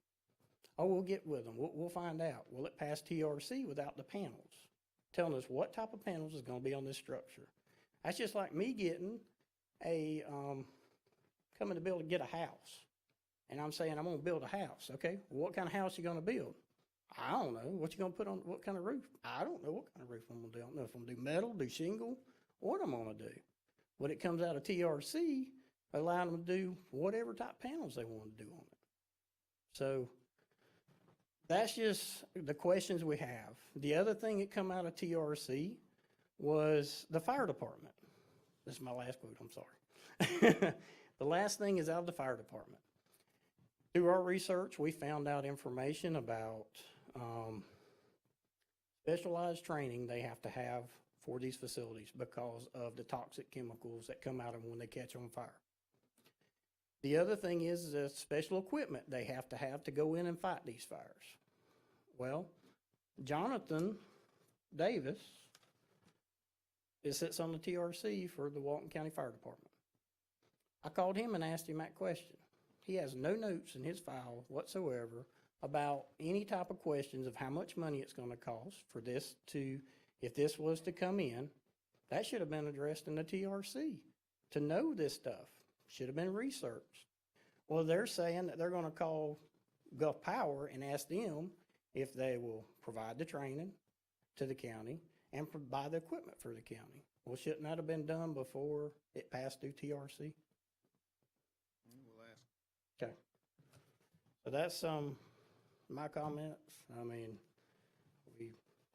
Oh, we'll get with them. We'll find out. Will it pass TRC without the panels? Telling us what type of panels is going to be on this structure. That's just like me getting coming to build to get a house. And I'm saying I'm going to build a house. Okay, well, what kind of house you going to build? I don't know. What you going to put on, what kind of roof? I don't know what kind of roof I'm going to do. I don't know if I'm going to do metal, do shingle, what I'm going to do. When it comes out of TRC, allow them to do whatever type panels they want to do on it. So that's just the questions we have. The other thing that come out of TRC was the fire department. This is my last quote, I'm sorry. The last thing is out of the fire department. Through our research, we found out information about specialized training they have to have for these facilities because of the toxic chemicals that come out of them when they catch on fire. The other thing is the special equipment they have to go in and fight these fires. Well, Jonathan Davis sits on the TRC for the Walton County Fire Department. I called him and asked him that question. He has no notes in his file whatsoever about any type of questions of how much money it's going to cost for this to, if this was to come in. That should have been addressed in the TRC. To know this stuff should have been researched. Well, they're saying that they're going to call Gulf Power and ask them if they will provide the training to the county and provide the equipment for the county. Well, shouldn't that have been done before it passed through TRC? We'll ask. Okay. So that's my comments. I mean,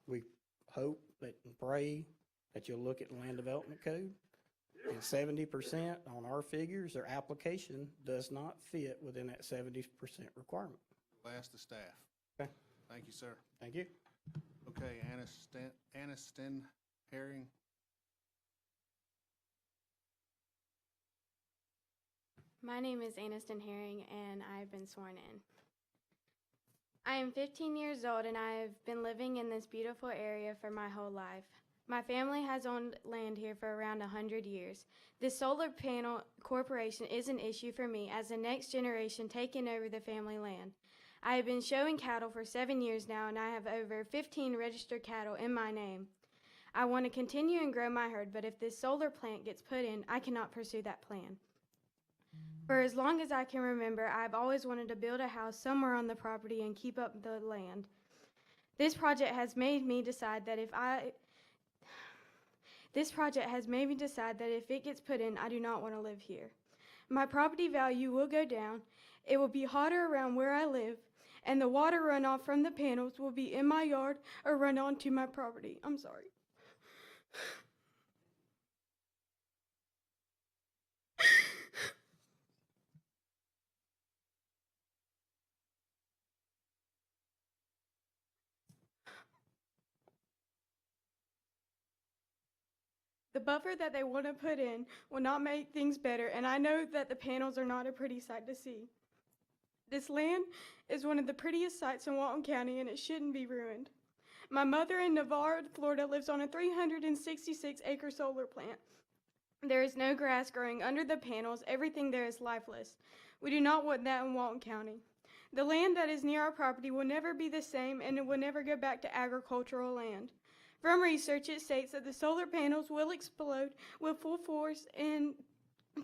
we hope that and pray that you'll look at the land development code, and 70% on our figures, their application does not fit within that 70% requirement. We'll ask the staff. Okay. Thank you, sir. Thank you. Okay, Aniston Herring. My name is Aniston Herring, and I've been sworn in. I am 15 years old, and I have been living in this beautiful area for my whole life. My family has owned land here for around 100 years. This solar panel corporation is an issue for me as the next generation taking over the family land. I have been showing cattle for 7 years now, and I have over 15 registered cattle in my name. I want to continue and grow my herd, but if this solar plant gets put in, I cannot pursue that plan. For as long as I can remember, I've always wanted to build a house somewhere on the property and keep up the land. This project has made me decide that if it gets put in, I do not want to live here. My property value will go down. It will be hotter around where I live, and the water runoff from the panels will be in my yard or run onto my property. I'm sorry. The buffer that they want to put in will not make things better, and I know that the panels are not a pretty sight to see. This land is one of the prettiest sites in Walton County, and it shouldn't be ruined. My mother in Navarre, Florida, lives on a 366-acre solar plant. There is no grass growing under the panels. Everything there is lifeless. We do not want that in Walton County. The land that is near our property will never be the same, and it will never go back to agricultural land. From research, it states that the solar panels will explode with full force in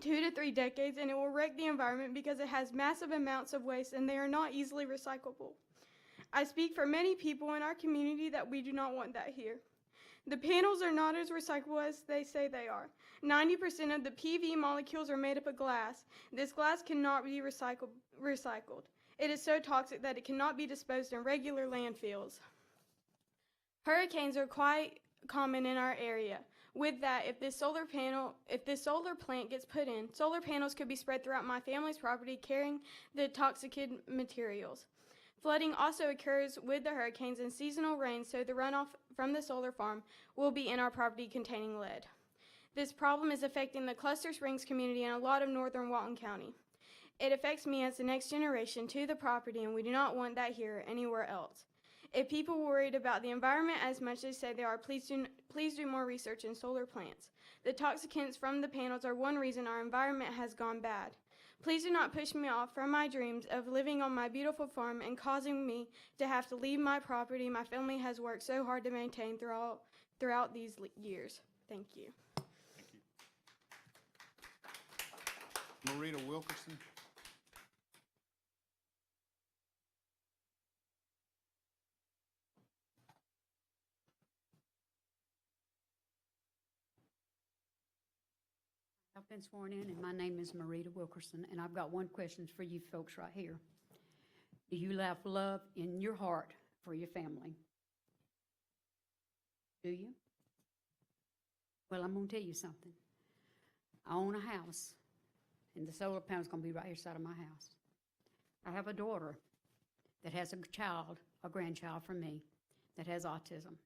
2 to 3 decades, and it will wreck the environment because it has massive amounts of waste and they are not easily recyclable. I speak for many people in our community that we do not want that here. The panels are not as recyclable as they say they are. 90% of the PV molecules are made up of glass. This glass cannot be recycled. It is so toxic that it cannot be disposed in regular landfills. Hurricanes are quite common in our area. With that, if this solar plant gets put in, solar panels could be spread throughout my family's property carrying the toxic materials. Flooding also occurs with the hurricanes and seasonal rains, so the runoff from the solar farm will be in our property containing lead. This problem is affecting the Cluster Springs community and a lot of northern Walton County. It affects me as the next generation to the property, and we do not want that here or anywhere else. If people are worried about the environment as much as they say they are, please do more research in solar plants. The toxicants from the panels are one reason our environment has gone bad. Please do not push me off from my dreams of living on my beautiful farm and causing me to have to leave my property my family has worked so hard to maintain throughout these years. Thank you. Marita Wilkerson. I've been sworn in, and my name is Marita Wilkerson, and I've got one question for you folks right here. Do you have love in your heart for your family? Do you? Well, I'm going to tell you something. I own a house, and the solar panel's going to be right here side of my house. I have a daughter that has a grandchild from me, that has autism.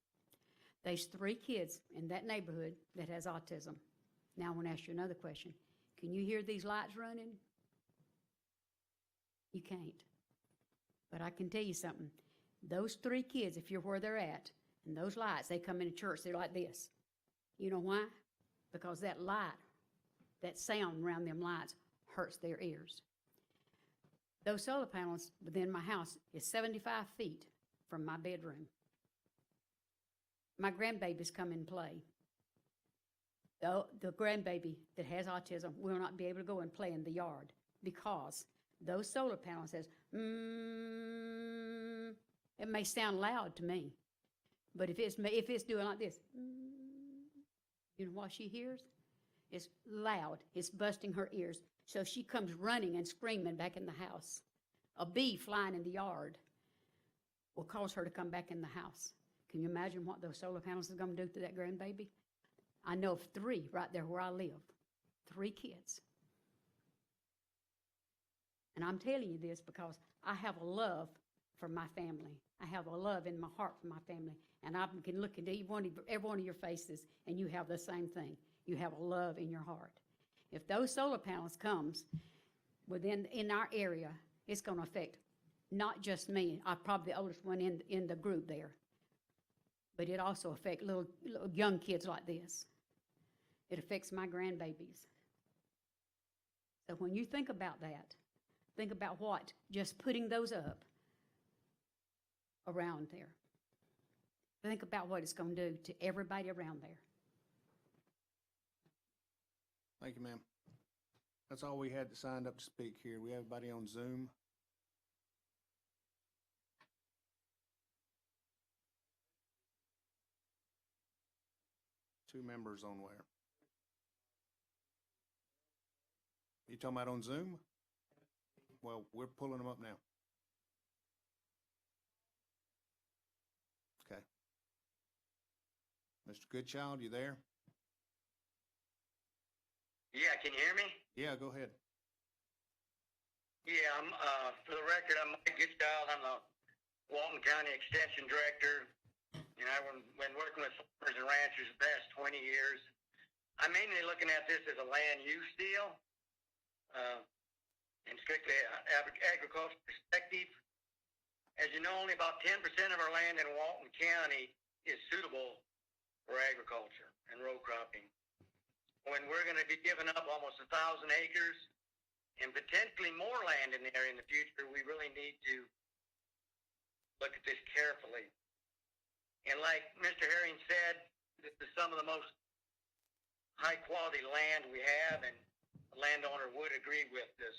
There's 3 kids in that neighborhood that has autism. Now I want to ask you another question. Can you hear these lights running? You can't. But I can tell you something. Those 3 kids, if you're where they're at, and those lights, they come into church, they're like this. You know why? Because that light, that sound around them lights hurts their ears. Those solar panels within my house is 75 feet from my bedroom. My grandbabies come and play. The grandbaby that has autism will not be able to go and play in the yard because those solar panels says, it may sound loud to me, but if it's doing like this, you know what she hears? It's loud. It's busting her ears. So she comes running and screaming back in the house. A bee flying in the yard will cause her to come back in the house. Can you imagine what those solar panels are going to do to that grandbaby? I know of 3 right there where I live, 3 kids. And I'm telling you this because I have a love for my family. I have a love in my heart for my family. And I can look into every one of your faces and you have the same thing. You have a love in your heart. If those solar panels comes in our area, it's going to affect not just me. I'm probably the oldest one in the group there. But it also affects little young kids like this. It affects my grandbabies. So when you think about that, think about what just putting those up around there. Think about what it's going to do to everybody around there. Thank you, ma'am. That's all we had that signed up to speak here. We have everybody on Zoom. Two members on where? You talking about on Zoom? Well, we're pulling them up now. Okay. Mr. Goodchild, you there? Yeah, can you hear me? Yeah, go ahead. Yeah, for the record, I'm Mike Goodchild. I'm the Walton County Extension Director. You know, I've been working with farmers and ranchers the past 20 years. I'm mainly looking at this as a land use deal, in strictly agricultural perspective. As you know, only about 10% of our land in Walton County is suitable for agriculture and row cropping. When we're going to be giving up almost 1,000 acres and potentially more land in the area in the future, we really need to look at this carefully. And like Mr. Herring said, this is some of the most high-quality land we have, and the landowner would agree with this.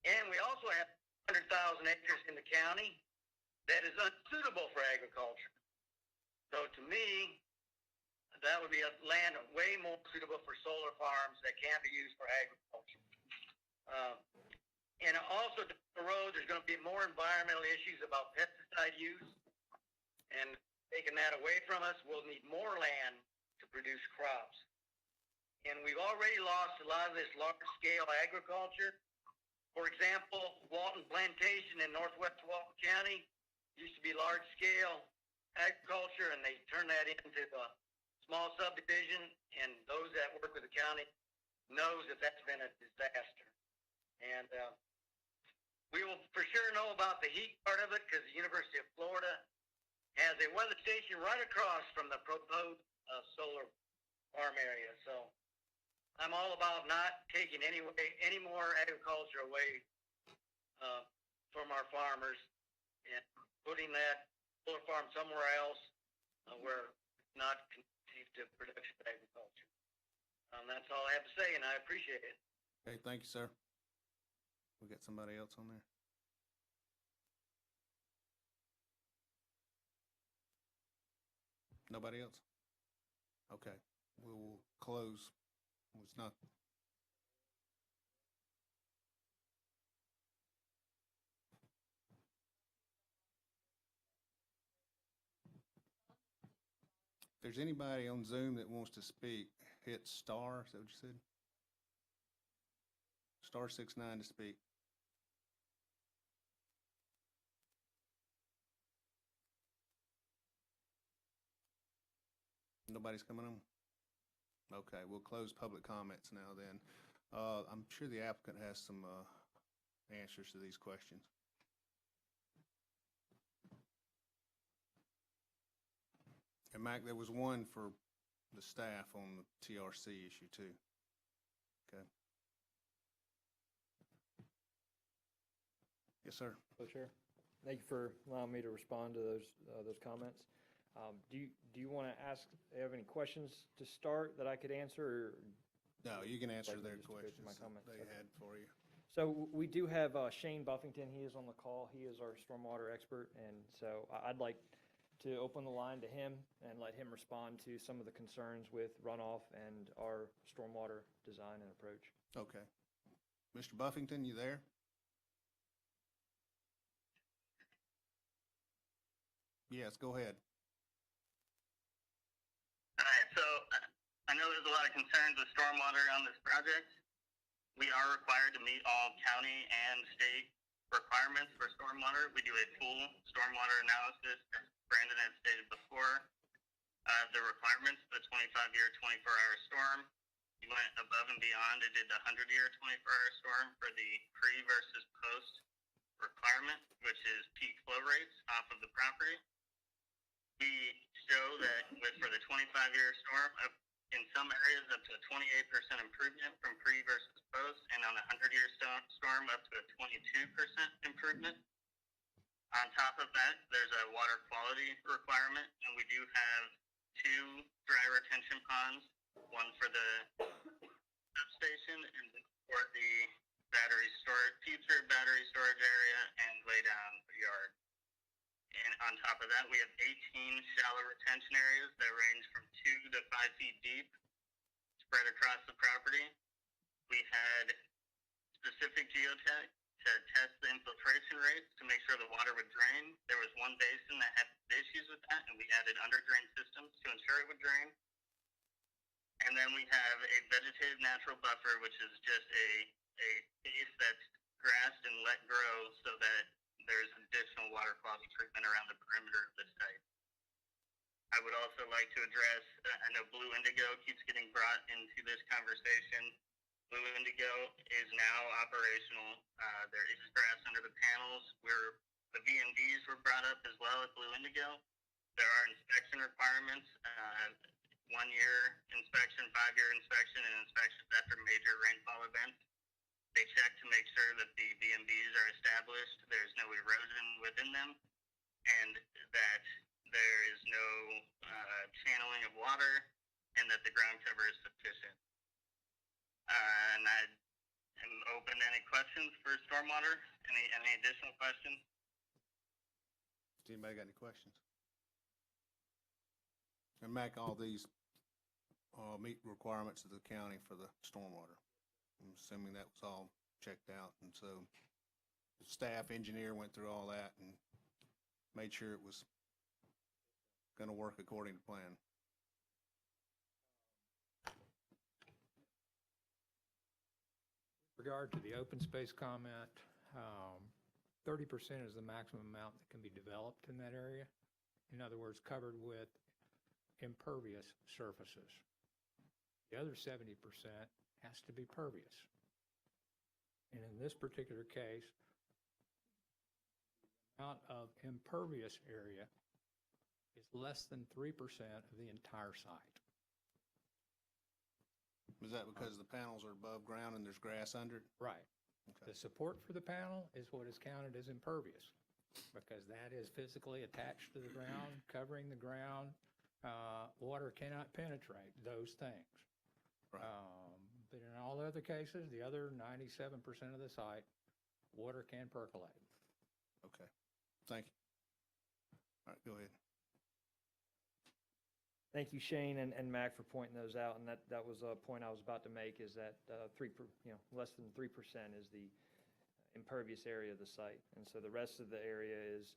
And we also have 100,000 acres in the county that is unsuitable for agriculture. So to me, that would be a land way more suitable for solar farms that can't be used for agriculture. And also down the road, there's going to be more environmental issues about pesticide use. And taking that away from us, we'll need more land to produce crops. And we've already lost a lot of this large-scale agriculture. For example, Walton Plantation in northwest Walton County used to be large-scale agriculture, and they turned that into a small subdivision, and those that work with the county knows that that's been a disaster. And we will for sure know about the heat part of it because the University of Florida has a weather station right across from the proposed solar farm area. So I'm all about not taking any more agriculture away from our farmers and putting that solar farm somewhere else where it's not conducive to production of agriculture. That's all I have to say, and I appreciate it. Okay, thank you, sir. We got somebody else on there? Nobody else? Okay, we will close. It's not. If there's anybody on Zoom that wants to speak, hit star, is that what you said? Star 69 to speak. Nobody's coming on? Okay, we'll close public comments now then. I'm sure the applicant has some answers to these questions. And Mac, there was one for the staff on the TRC issue too. Okay. Yes, sir. Hello, Chair. Thank you for allowing me to respond to those comments. Do you want to ask, have any questions to start that I could answer? Or no, you can answer their questions my comments they had for you. So we do have Shane Buffington. He is on the call. He is our stormwater expert. And so I'd like to open the line to him and let him respond to some of the concerns with runoff and our stormwater design and approach. Okay. Mr. Buffington, you there? Yes, go ahead. All right, So I know there's a lot of concerns with stormwater on this project. We are required to meet all county and state requirements for stormwater. We do a full stormwater analysis, as Brandon had stated before. The requirements, the 25-year, 24-hour storm, we went above and beyond. It did the 100-year, 24-hour storm for the pre versus post requirement, which is peak flow rates off of the property. We show that for the 25-year storm, in some areas up to a 28% improvement from pre versus post, and on a 100-year storm up to a 22% improvement. On top of that, there's a water quality requirement, and we do have 2 dry retention ponds, one for the substation and for the future battery storage area and lay down yard. And on top of that, we have 18 shallow retention areas that range from 2 to 5 feet deep, spread across the property. We had specific geotech to test the infiltration rates to make sure the water would drain. There was one basin that had issues with that, and we added under drain systems to ensure it would drain. And then we have a vegetative natural buffer, which is just a space that's grassed and let grow so that there's additional water quality treatment around the perimeter of the site. I would also like to address, I know Blue Indigo keeps getting brought into this conversation. Blue Indigo is now operational. There is grass under the panels. The VMDs were brought up as well at Blue Indigo. There are inspection requirements, 1-year inspection, 5-year inspection, and inspections after major rainfall events. They check to make sure that the VMDs are established, there's no erosion within them, and that there is no channeling of water, and that the ground cover is sufficient. And I am open to any questions for stormwater. Any additional questions? Does anybody got any questions? And Mac, all these meet requirements of the county for the stormwater. I'm assuming that was all checked out, and so the staff engineer went through all that and made sure it was going to work according to plan. With regard to the open space comment, 30% is the maximum amount that can be developed in that area. In other words, covered with impervious surfaces. The other 70% has to be pervious. And in this particular case, the amount of impervious area is less than 3% of the entire site. Is that because the panels are above ground and there's grass under it? Right. Okay. The support for the panel is what is counted as impervious, because that is physically attached to the ground, covering the ground. Water cannot penetrate those things. Right. But in all other cases, the other 97% of the site, water can percolate. Okay. Thank you. All right, go ahead. Thank you, Shane and Mac, for pointing those out. And that was a point I was about to make, is that less than 3% is the impervious area of the site. And so the rest of the area is,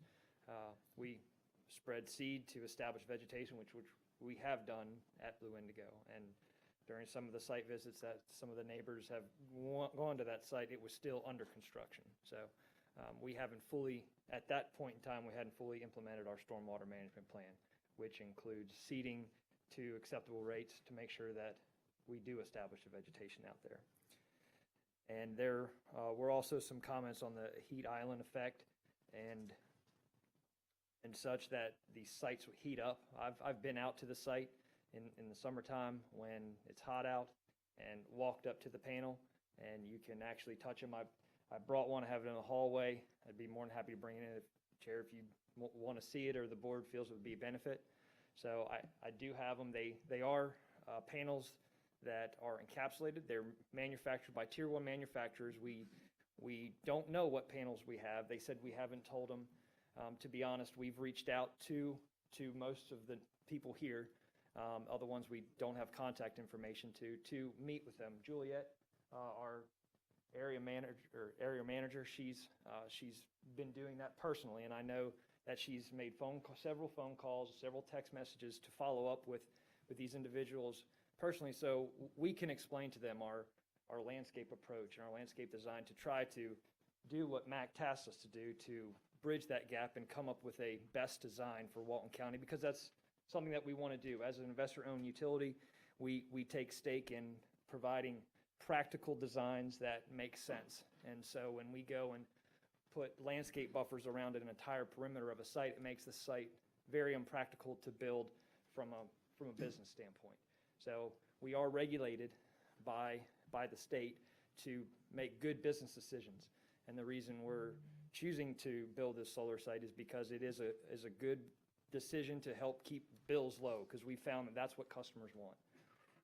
we spread seed to establish vegetation, which we have done at Blue Indigo. And during some of the site visits that some of the neighbors have gone to that site, it was still under construction. So we haven't fully, at that point in time, we hadn't fully implemented our stormwater management plan, which includes seeding to acceptable rates to make sure that we do establish the vegetation out there. And there were also some comments on the heat island effect and such, that the sites would heat up. I've been out to the site in the summertime when it's hot out and walked up to the panel, and you can actually touch them. I brought one, I have it in the hallway. I'd be more than happy to bring it in, Chair, if you want to see it or the board feels it would be a benefit. So I do have them. They are panels that are encapsulated. They're manufactured by Tier 1 manufacturers. We don't know what panels we have. They said we haven't told them. To be honest, we've reached out to most of the people here, other ones we don't have contact information to meet with them. Juliet, our area manager, she's been doing that personally, and I know that she's made several phone calls, several text messages to follow up with with these individuals personally, so we can explain to them our landscape approach and our landscape design to try to do what MAC tasked us to do to bridge that gap and come up with a best design for Walton County, because that's something that we want to do. As an investor-owned utility, we take stake in providing practical designs that make sense. And so when we go and put landscape buffers around an entire perimeter of a site, it makes the site very impractical to build from a business standpoint. So we are regulated by the state to make good business decisions. And the reason we're choosing to build this solar site is because it is a good decision to help keep bills low, because we found that that's what customers want.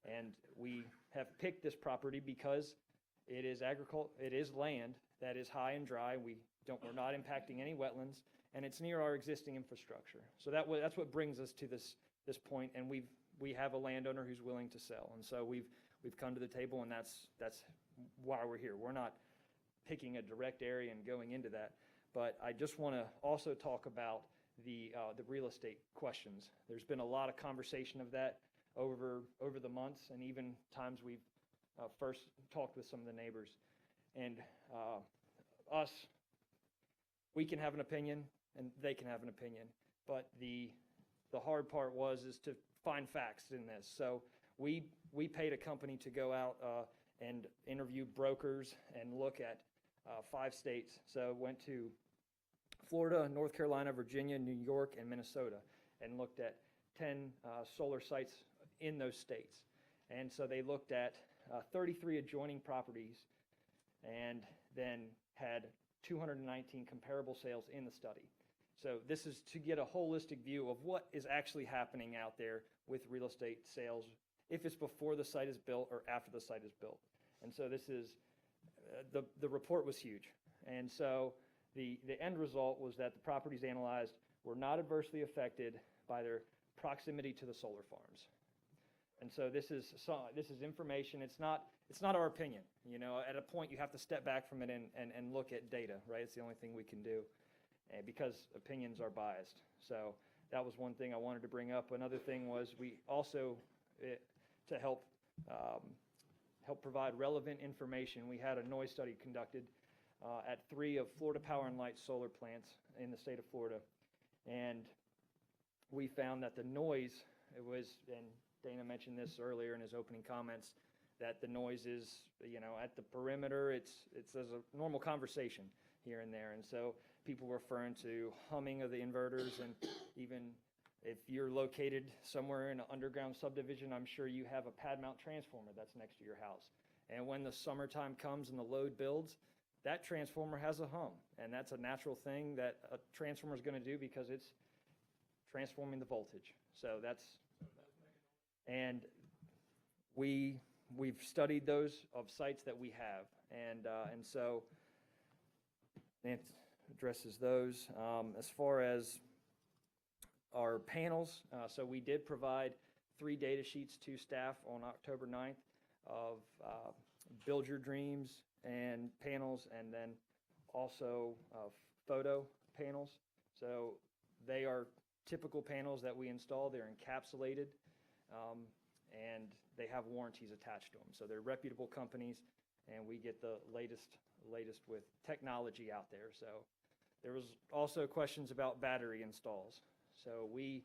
And we have picked this property because it is it is land that is high and dry. We're not impacting any wetlands, and it's near our existing infrastructure. So that's what brings us to this point, and we have a landowner who's willing to sell. And so we've come to the table, and that's why we're here. We're not picking a direct area and going into that, but I just want to also talk about the real estate questions. There's been a lot of conversation of that over the months, and even times we've first talked with some of the neighbors. And we can have an opinion, and they can have an opinion, but the hard part is to find facts in this. So we paid a company to go out and interview brokers and look at 5 states. So went to Florida, North Carolina, Virginia, New York, and Minnesota, and looked at 10 solar sites in those states. And so they looked at 33 adjoining properties, and then had 219 comparable sales in the study. So this is to get a holistic view of what is actually happening out there with real estate sales, if it's before the site is built or after the site is built. And so this is, the report was huge. And so the end result was that the properties analyzed were not adversely affected by their proximity to the solar farms. And so this is information. It's not our opinion. You know, at a point you have to step back from it and look at data, right? It's the only thing we can do, because opinions are biased. So that was one thing I wanted to bring up. Another thing was we also, to help provide relevant information, we had a noise study conducted at 3 of Florida Power and Light solar plants in the state of Florida. And we found that the noise, and Dana mentioned this earlier in his opening comments, that the noise is, at the perimeter, it's as a normal conversation here and there. And so people referring to humming of the inverters, and even if you're located somewhere in an underground subdivision, I'm sure you have a pad mount transformer that's next to your house. And when the summertime comes and the load builds, that transformer has a hum. And that's a natural thing that a transformer is going to do, because it's transforming the voltage. So and we've studied those of sites that we have. And so it addresses those. As far as our panels, so we did provide 3 data sheets to staff on October 9th of Build Your Dreams and panels, and then also photo panels. So they are typical panels that we install. They're encapsulated, and they have warranties attached to them. So they're reputable companies, and we get the latest with technology out there. So there was also questions about battery installs. So we,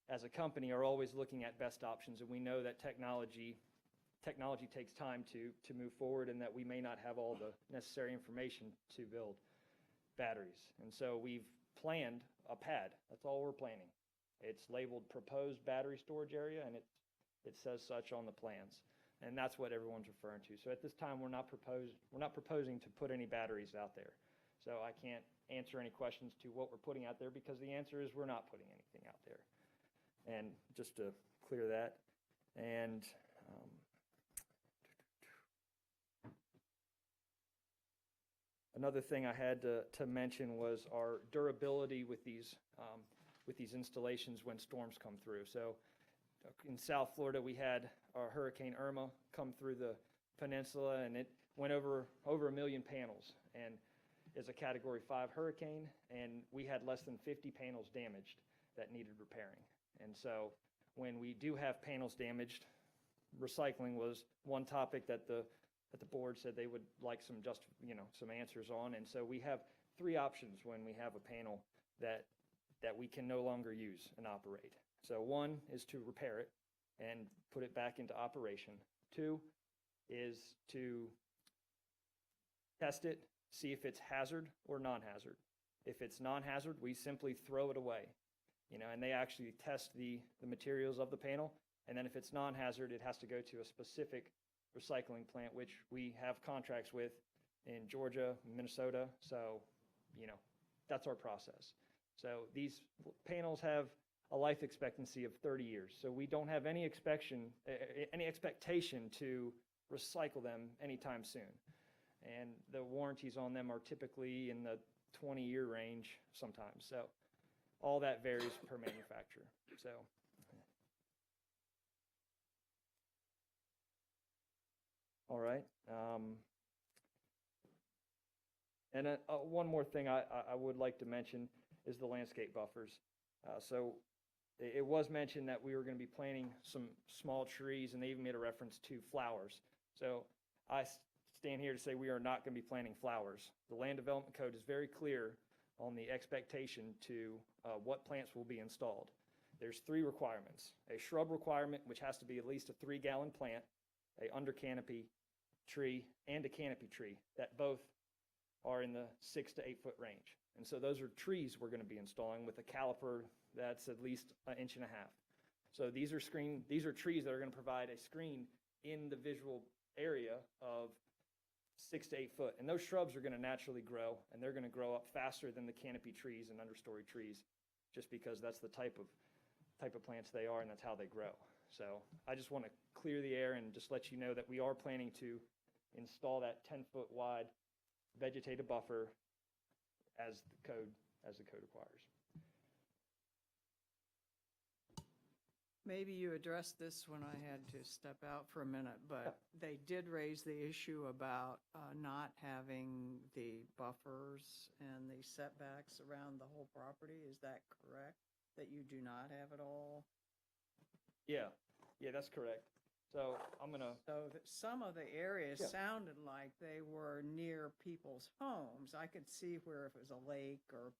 as a company, are always looking at best options, and we know that technology takes time to move forward, and that we may not have all the necessary information to build batteries. And so we've planned a pad. That's all we're planning. It's labeled proposed battery storage area, and it says such on the plans. And that's what everyone's referring to. So at this time, we're not proposing to put any batteries out there. So I can't answer any questions to what we're putting out there, because the answer is we're not putting anything out there. And just to clear that. And another thing I had to mention was our durability with these installations when storms come through. So in South Florida, we had our Hurricane Irma come through the peninsula, and it went over 1 million panels, and is a Category 5 hurricane, and we had less than 50 panels damaged that needed repairing. And so when we do have panels damaged, recycling was one topic that the board said they would like some answers on. And so we have three options when we have a panel that we can no longer use and operate. So one is to repair it and put it back into operation. Two is to test it, see if it's hazard or non-hazard. If it's non-hazard, we simply throw it away, and they actually test the materials of the panel. And then if it's non-hazard, it has to go to a specific recycling plant, which we have contracts with in Georgia, Minnesota. So, that's our process. So these panels have a life expectancy of 30 years. So we don't have any expectation to recycle them anytime soon. And the warranties on them are typically in the 20-year range sometimes. So all that varies per manufacturer. So. All right. And one more thing I would like to mention is the landscape buffers. So it was mentioned that we were going to be planting some small trees, and they even made a reference to flowers. So I stand here to say we are not going to be planting flowers. The Land Development Code is very clear on the expectation to what plants will be installed. There's three requirements: a shrub requirement, which has to be at least a 3-gallon plant, a under canopy tree, and a canopy tree that both are in the 6 to 8 foot range. And so those are trees we're going to be installing with a caliper that's at least 1.5 inches. So these are trees that are going to provide a screen in the visual area of 6 to 8 foot. And those shrubs are going to naturally grow, and they're going to grow up faster than the canopy trees and understory trees, just because that's the type of plants they are, and that's how they grow. So I just want to clear the air and just let you know that we are planning to install that 10-foot wide vegetative buffer as the code requires. Maybe you addressed this when I had to step out for a minute, but they did raise the issue about not having the buffers and the setbacks around the whole property. Is that correct? That you do not have it all? Yeah, that's correct. So some of the areas Yeah. sounded like they were near people's homes. I could see where if it was a lake or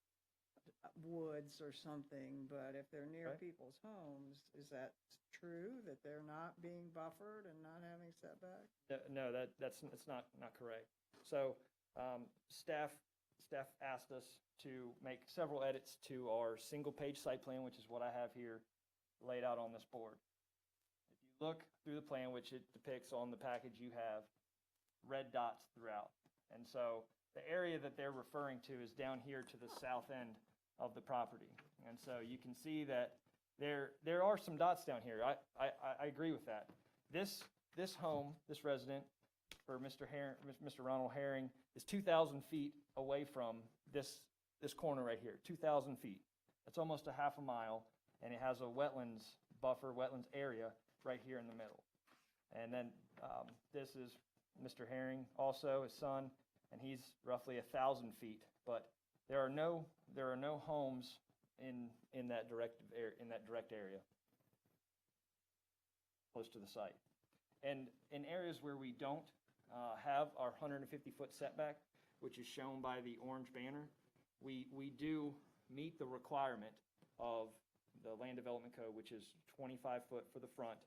woods or something, but if they're near Right. people's homes, is that true that they're not being buffered and not having setbacks? No, that's not correct. So staff asked us to make several edits to our single-page site plan, which is what I have here laid out on this board. If you look through the plan, which it depicts on the package you have, red dots throughout. And so the area that they're referring to is down here to the south end of the property. And so you can see that there are some dots down here. I agree with that. This home, this resident, for Mr. Ronald Herring, is 2,000 feet away from this corner right here, 2,000 feet. That's almost a half a mile, and it has a wetlands area right here in the middle. And then this is Mr. Herring, also his son, and he's roughly 1,000 feet. But there are no homes in that direct area close to the site. And in areas where we don't have our 150-foot setback, which is shown by the orange banner, we do meet the requirement of the Land Development Code, which is 25 foot for the front,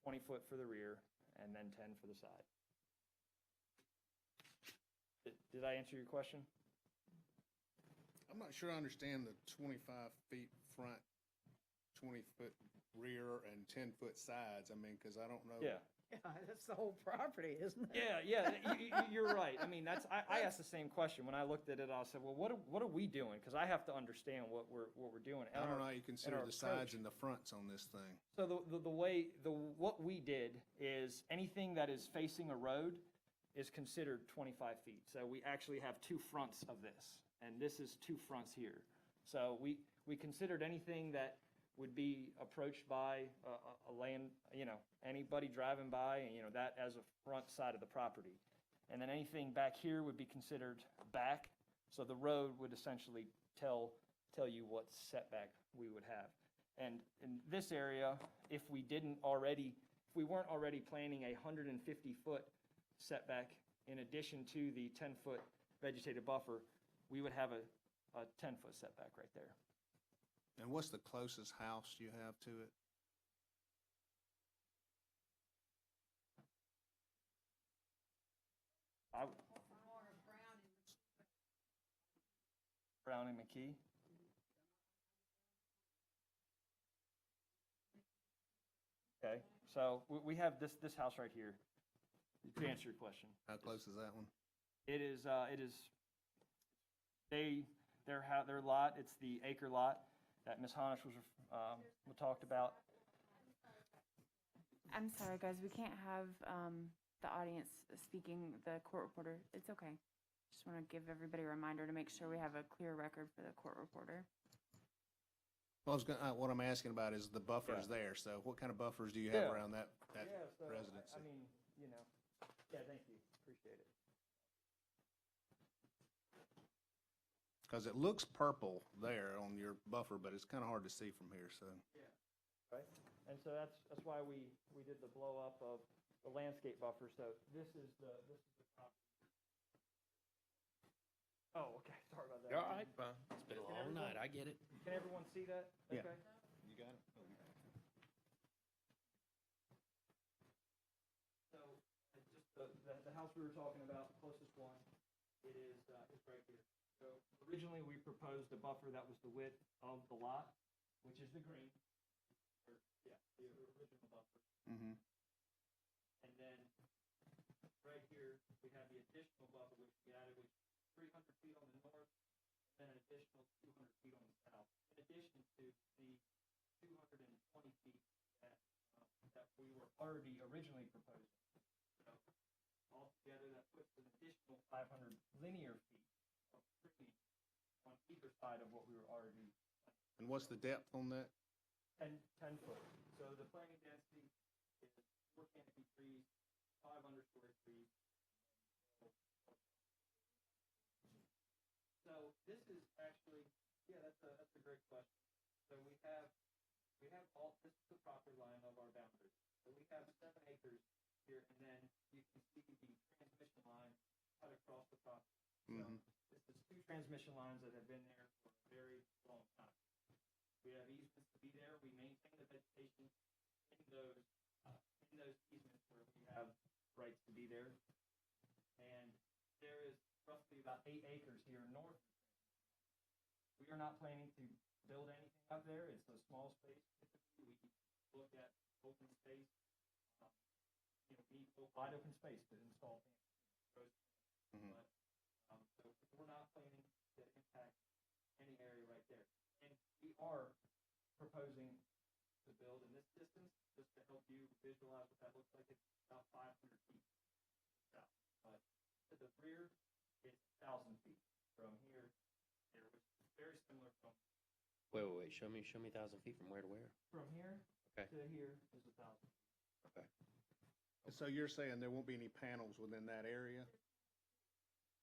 20 foot for the rear, and then 10 for the side. Did I answer your question? I'm not sure I understand the 25 feet front, 20 foot rear, and 10 foot sides. I mean, because I don't know. Yeah. Yeah, that's the whole property, isn't it? Yeah, you're right. I mean, I asked the same question when I looked at it. I said, well, what are we doing? Because I have to understand what we're doing. I don't know how you consider the sides and the fronts on this thing. So what we did is anything that is facing a road is considered 25 feet. So we actually have two fronts of this, and this is two fronts here. So we considered anything that would be approached by a land, anybody driving by, and that as a front side of the property. And then anything back here would be considered back. So the road would essentially tell you what setback we would have. And in this area, if we weren't already planning a 150-foot setback in addition to the 10-foot vegetative buffer, we would have a 10-foot setback right there. And what's the closest house you have to it? Brown and McKee. Okay, so we have this house right here, to answer your question. How close is that one? It is their lot, it's the acre lot that Ms. Honish was talked about. I'm sorry, guys, we can't have the audience speaking, the court reporter. It's okay. Just want to give everybody a reminder to make sure we have a clear record for the court reporter. Well, what I'm asking about is the buffers there. So what kind of buffers do you have around that So, residency? I mean, yeah, thank you, appreciate it. Because it looks purple there on your buffer, but it's kind of hard to see from here, so. Yeah. Right, and so that's why we did the blow up of the landscape buffer, so this is the property. Oh, okay, sorry about that. You're all right, fine. It's been a long night, I get it. Can everyone see that? Yeah. Okay. You got it? So, just the house we were talking about, the closest one, it is right here. So originally, we proposed a buffer that was the width of the lot, which is the green. The original buffer. Mm-hmm. And then right here, we have the additional buffer which we added, which is 300 feet on the north, and then an additional 200 feet on the south, in addition to the 220 feet that we were already originally proposing. So altogether, that puts an additional 500 linear feet of screening on either side of what we were already. And what's the depth on that? 10 foot. So the planting density is 4 canopy trees, 5 understory trees. So this is actually, that's a great question. So we have this is the property line of our boundary. So we have 7 acres here, and then you can see the transmission line cut across the property. Mm-hmm. So this is 2 transmission lines that have been there for a very long time. We have easements to be there. We maintain the vegetation in those easements where we have rights to be there. And there is roughly about 8 acres here north. We are not planning to build anything up there. It's a small space. Typically, we look at open space. We need wide open space to install things. Mm-hmm. But so we're not planning to impact any area right there. And we are proposing to build in this distance, just to help you visualize what that looks like. It's about 500 feet south. But to the rear, it's 1,000 feet from here, which is very similar from. Wait, show me 1,000 feet from where to where? From here Okay. to here is 1,000. Okay. So you're saying there won't be any panels within that area?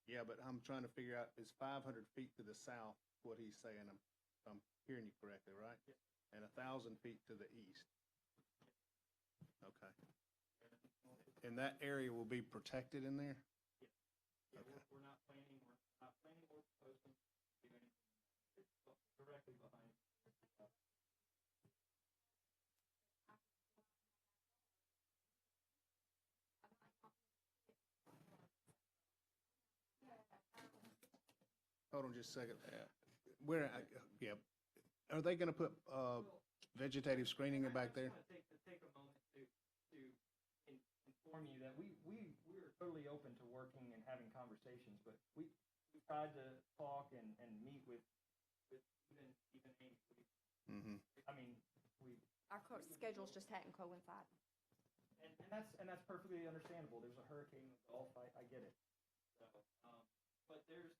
Yeah, but I'm trying to figure out, is 500 feet to the south what he's saying? I'm hearing you correctly, right? Yes. And 1,000 feet to the east? Okay. And that area will be protected in there? Yes. Yeah, okay. We're not planning or proposing to do anything. It's directly behind. Hold on just a second. Where, are they gonna put, vegetative screening back there? I just want to take a moment to inform you that we're totally open to working and having conversations, but we tried to talk and meet with even Amy. Mm-hmm. I mean, Our schedules just hadn't coincided. and that's perfectly understandable. There's a hurricane in the Gulf. I get it. So, but there's,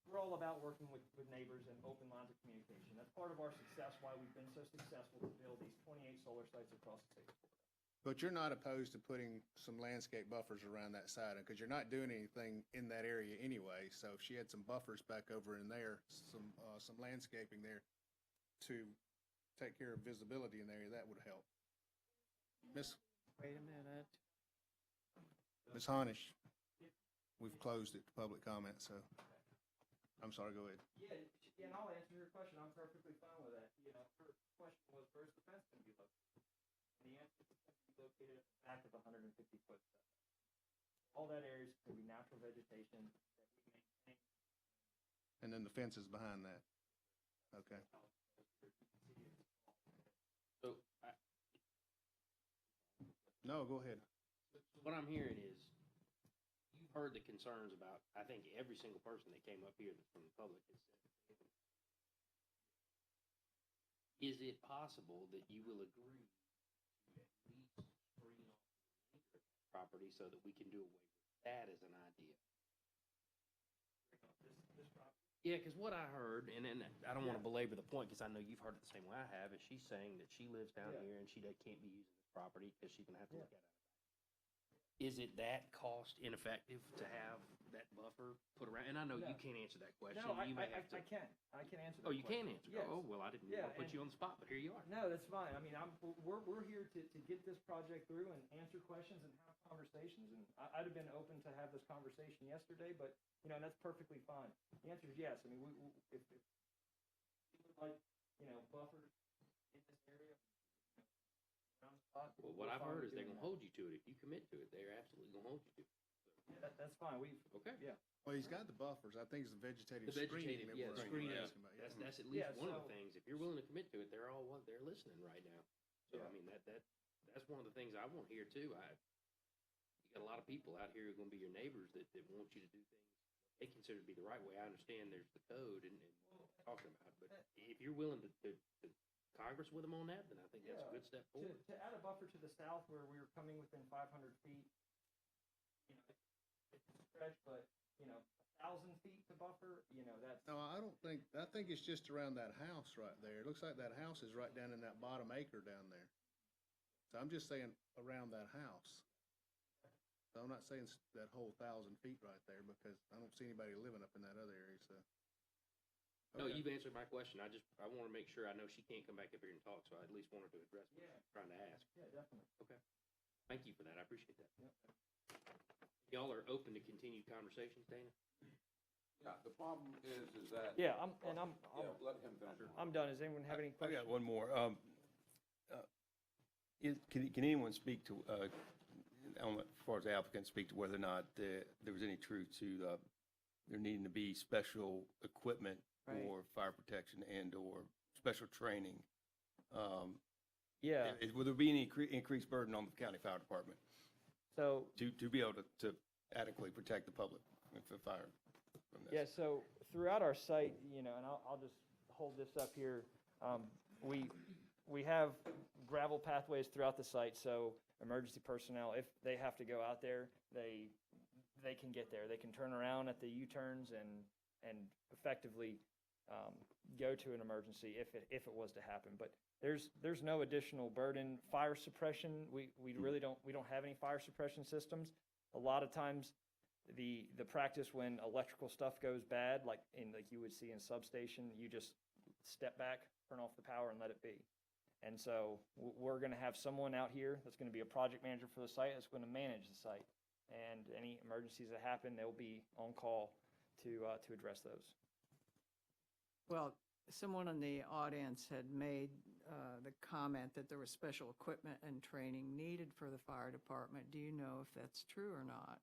we're all about working with neighbors and open lines of communication. That's part of our success, why we've been so successful to build these 28 solar sites across the state of Florida. But you're not opposed to putting some landscape buffers around that side, because you're not doing anything in that area anyway. So if she had some buffers back over in there, some landscaping there, to take care of visibility in the area, that would help. Miss Wait a minute. Harnish, we've closed it to public comment, so, I'm sorry, go ahead. Yeah, and I'll answer your question. I'm perfectly fine with that. You know, her question was, where's the fence going to be located? And the answer is it's going to be located at the back of 150-foot setback. All that area is going to be natural vegetation that we maintain. And then the fence is behind that. Okay. So, No, go ahead. what I'm hearing is, you've heard the concerns about, I think every single person that came up here that's from the public has said. Is it possible that you will agree to at least screen off the remainder of that property so that we can do away with that as an idea? This property? Yeah, because what I heard, and I don't want to belabor the point, because I know you've heard it the same way I have, is she's saying that she lives down here and she can't be using this property because she's going to have to look at it. Is it that cost ineffective to have that buffer put around? And I know you can't answer that question. No, You may have to. I can. I can answer that Oh, you can question. answer. Yes. Oh, well, I didn't want to put you on the spot, but here you are. No, that's fine. I mean, we're here to get this project through and answer questions and have conversations. And I'd have been open to have this conversation yesterday, but, you know, that's perfectly fine. The answer is yes. I mean, if you would like, you know, buffers in this area, around the spot. Well, what I've heard is they're going to hold you to it. If you commit to it, they're absolutely going to hold you to it. That's fine. Okay. Yeah. Well, he's got the buffers. I think it's the vegetative The screening. vegetative, yeah, the screening. Asking about. Yeah. That's at least one of the things. If you're willing to commit to it, they're listening right now. So, I mean, that's one of the things I want here too. You got a lot of people out here who are going to be your neighbors that want you to do things they consider to be the right way. I understand there's the code and what we're talking about, but if you're willing to Congress with them on that, then I think that's a good step forward. To add a buffer to the south where we were coming within 500 feet, you know, it's a stretch, but, you know, 1,000 feet to buffer, you know, that's. No, I think it's just around that house right there. It looks like that house is right down in that bottom acre down there. So I'm just saying around that house. So I'm not saying that whole 1,000 feet right there because I don't see anybody living up in that other area, so. No, Okay. you've answered my question. I want to make sure. I know she can't come back up here and talk, so I at least wanted to address what she's trying to ask. Yeah, definitely. Okay. Thank you for that. I appreciate that. Yep. Y'all are open to continued conversations, Dana? Yeah, the problem is that. Yeah, let him finish. I'm done. Does anyone have any I questions? got one more. Can anyone speak to, as far as the applicant, speak to whether or not there was any truth to there needing to be special equipment for fire protection and/or special training? Yeah. Will there be any increased burden on the county fire department? So. To be able to adequately protect the public from fire? From this? Yeah, so throughout our site, you know, and I'll just hold this up here. We have gravel pathways throughout the site, so emergency personnel, if they have to go out there, they can get there. They can turn around at the U-turns and effectively go to an emergency if it was to happen. But there's no additional burden. Fire suppression, we really don't have any fire suppression systems. A lot of times, the practice when electrical stuff goes bad, like you would see in substation, you just step back, turn off the power, and let it be. And so we're going to have someone out here that's going to be a project manager for the site that's going to manage the site. And any emergencies that happen, they'll be on call to address those. Well, someone in the audience had made the comment that there was special equipment and training needed for the fire department. Do you know if that's true or not?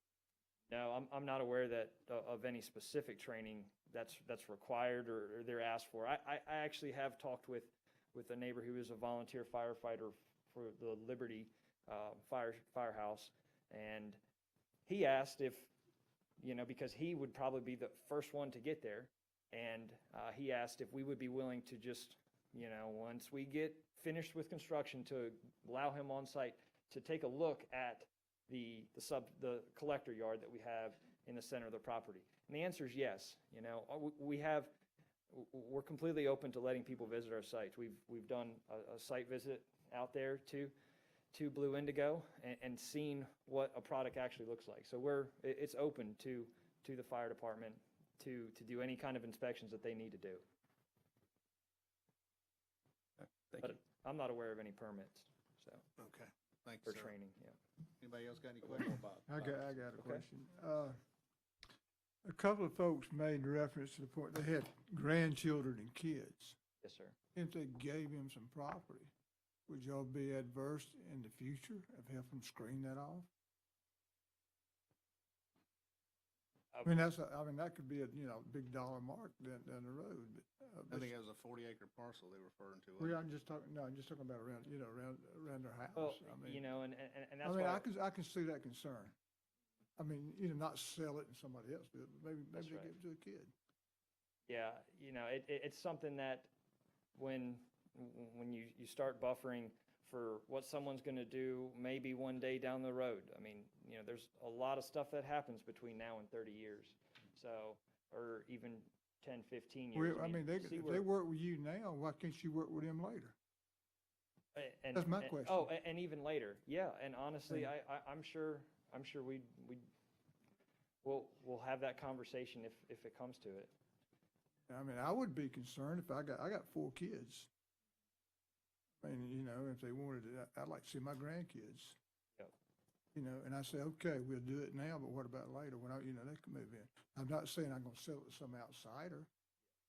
No, I'm not aware of any specific training that's required or they're asked for. I actually have talked with a neighbor who is a volunteer firefighter for the Liberty firehouse, and he asked if, you know, because he would probably be the first one to get there, and he asked if we would be willing to just, you know, once we get finished with construction, to allow him on site to take a look at the collector yard that we have in the center of the property. And the answer is yes. You know, we're completely open to letting people visit our sites. We've done a site visit out there to Blue Indigo and seen what a product actually looks like. So it's open to the fire department to do any kind of inspections that they need to do. Thank But you. I'm not aware of any permits, so, Okay, thank for you, sir. training, yeah. Anybody else got any questions? I got a Okay. question. A couple of folks made reference to the point they had grandchildren and kids. Yes, sir. If they gave him some property, would y'all be adverse in the future of helping screen that off? I mean, that could be a, big dollar mark down the road, but. I think it was a 40-acre parcel they were referring to. Well, I'm just talking about around their house. Well, I mean, and I that's mean, why. I can see that concern. I mean, not sell it and somebody else do it, but maybe That's they right. give it to a kid. Yeah, it's something that when you start buffering for what someone's going to do maybe one day down the road. I mean, there's a lot of stuff that happens between now and 30 years. So, or even 10, 15 years. Well, I mean, if they work with you now, why can't you work with them later? That's my question. Oh, and even later. Yeah, and honestly, I'm sure we'll have that conversation if it comes to it. I mean, I would be concerned if I got 4 kids. I mean, if they wanted it, I'd like to see my grandkids. Yep. And I say, okay, we'll do it now, but what about later when they can move in? I'm not saying I'm going to sell it to some outsider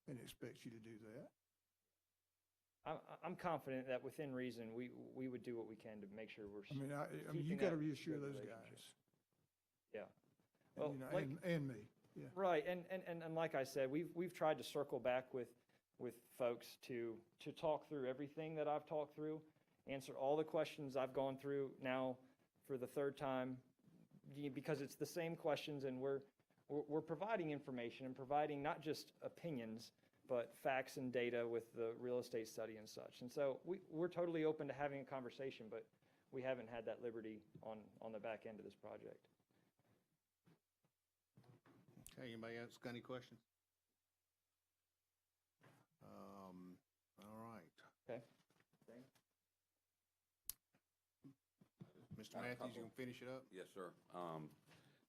and expect you to do that. I'm confident that within reason, we would do what we can to make sure we're. I mean, you keeping got to that reassure good those relationship. guys. Yeah. And, Well, and me. Yeah. Right, and like I said, we've tried to circle back with folks to talk through everything that I've talked through, answer all the questions I've gone through now for the third time, because it's the same questions, and we're providing information and providing not just opinions, but facts and data with the real estate study and such. And so we're totally open to having a conversation, but we haven't had that liberty on the back end of this project. Okay, anybody else got any questions? All right. Okay. Mr. Matthews, you can finish it up? Yes, sir.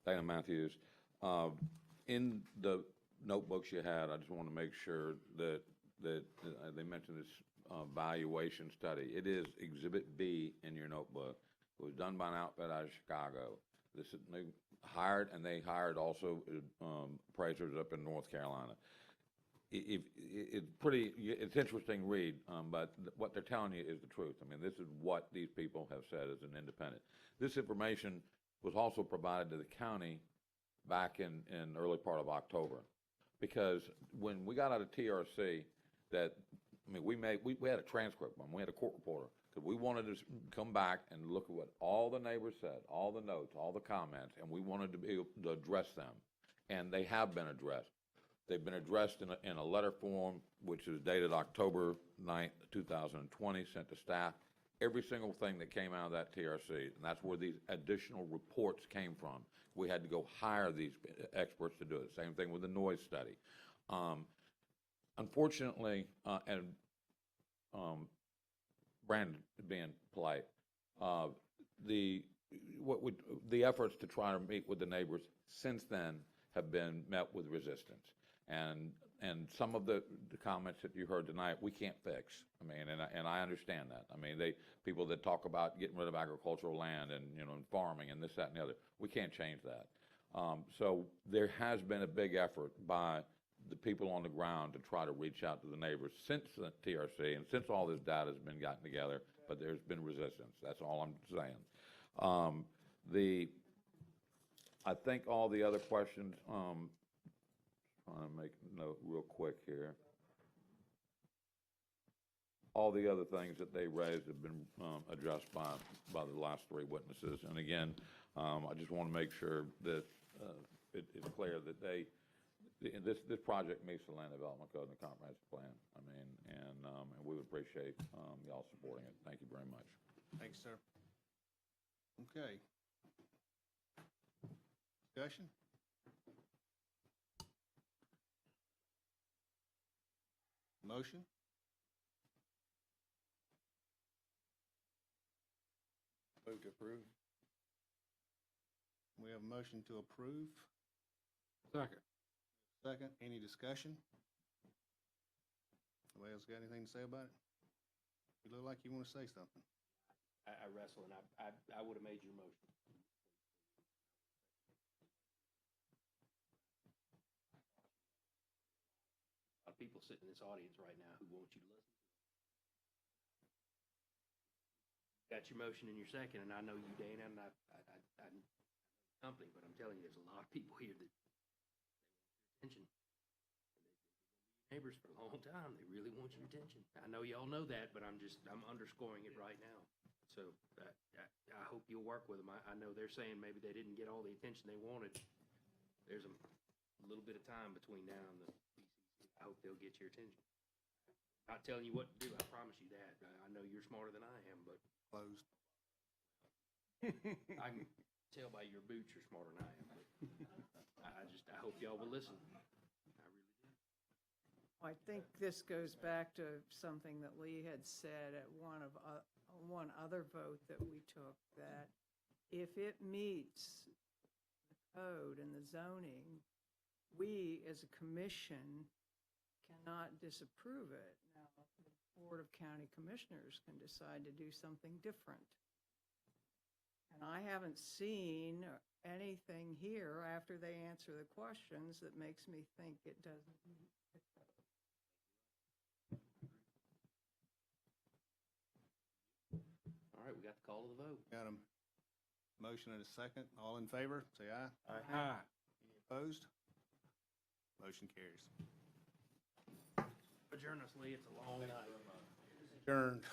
Dana Matthews. In the notebooks you had, I just want to make sure that they mentioned this valuation study. It is Exhibit B in your notebook. It was done by an outfit out of Chicago. They hired also appraisers up in North Carolina. It's interesting read, but what they're telling you is the truth. I mean, this is what these people have said as an independent. This information was also provided to the county back in the early part of October, because when we got out of TRC, we had a transcript one, we had a court reporter, because we wanted to come back and look at what all the neighbors said, all the notes, all the comments, and we wanted to be able to address them, and they have been addressed. They've been addressed in a letter form, which is dated October 9th, 2020, sent to staff. Every single thing that came out of that TRC, and that's where these additional reports came from. We had to go hire these experts to do it. Same thing with the noise study. Unfortunately, and Brandon being polite, the efforts to try to meet with the neighbors since then have been met with resistance. And some of the comments that you heard tonight, we can't fix. I mean, and I understand that. I mean, people that talk about getting rid of agricultural land and, and farming and this, that, and the other, we can't change that. So there has been a big effort by the people on the ground to try to reach out to the neighbors since the TRC and since all this data has been gotten together, but there's been resistance. That's all I'm saying. I think all the other questions, trying to make a note real quick here. All the other things that they raised have been addressed by the last 3 witnesses. And again, I just want to make sure that it's clear that this project meets the land development code and the comprehensive plan. I mean, and we would appreciate y'all supporting it. Thank you very much. Thanks, sir. Okay. Discussion? Motion? Move to approve. We have a motion to approve. Second. Second. Any discussion? Anybody else got anything to say about it? You look like you want to say something. I wrestle, and I would have made your motion. A lot of people sitting in this audience right now who want you to listen to them. Got your motion and your second, and I know you, Dana, and I know the company, but I'm telling you, there's a lot of people here that they want your attention. Neighbors for a long time. They really want your attention. I know y'all know that, but I'm underscoring it right now. So I hope you'll work with them. I know they're saying maybe they didn't get all the attention they wanted. There's a little bit of time between now and the BCC. I hope they'll get your attention. Not telling you what to do. I promise you that. I know you're smarter than I am, but Closed. I can tell by your boots you're smarter than I am. But I hope y'all will listen. I think this goes back to something that Lee had said at one other vote that we took, that if it meets the code and the zoning, we as a commission cannot disapprove it. Now, the Board of County Commissioners can decide to do something different. And I haven't seen anything here after they answer the questions that makes me think it doesn't meet the code. All right, we got the call to the vote. Got a motion and a second. All in favor, say aye. Aye. Any opposed? Motion carries. Adjourn us, Lee. It's a long night. Adjourned.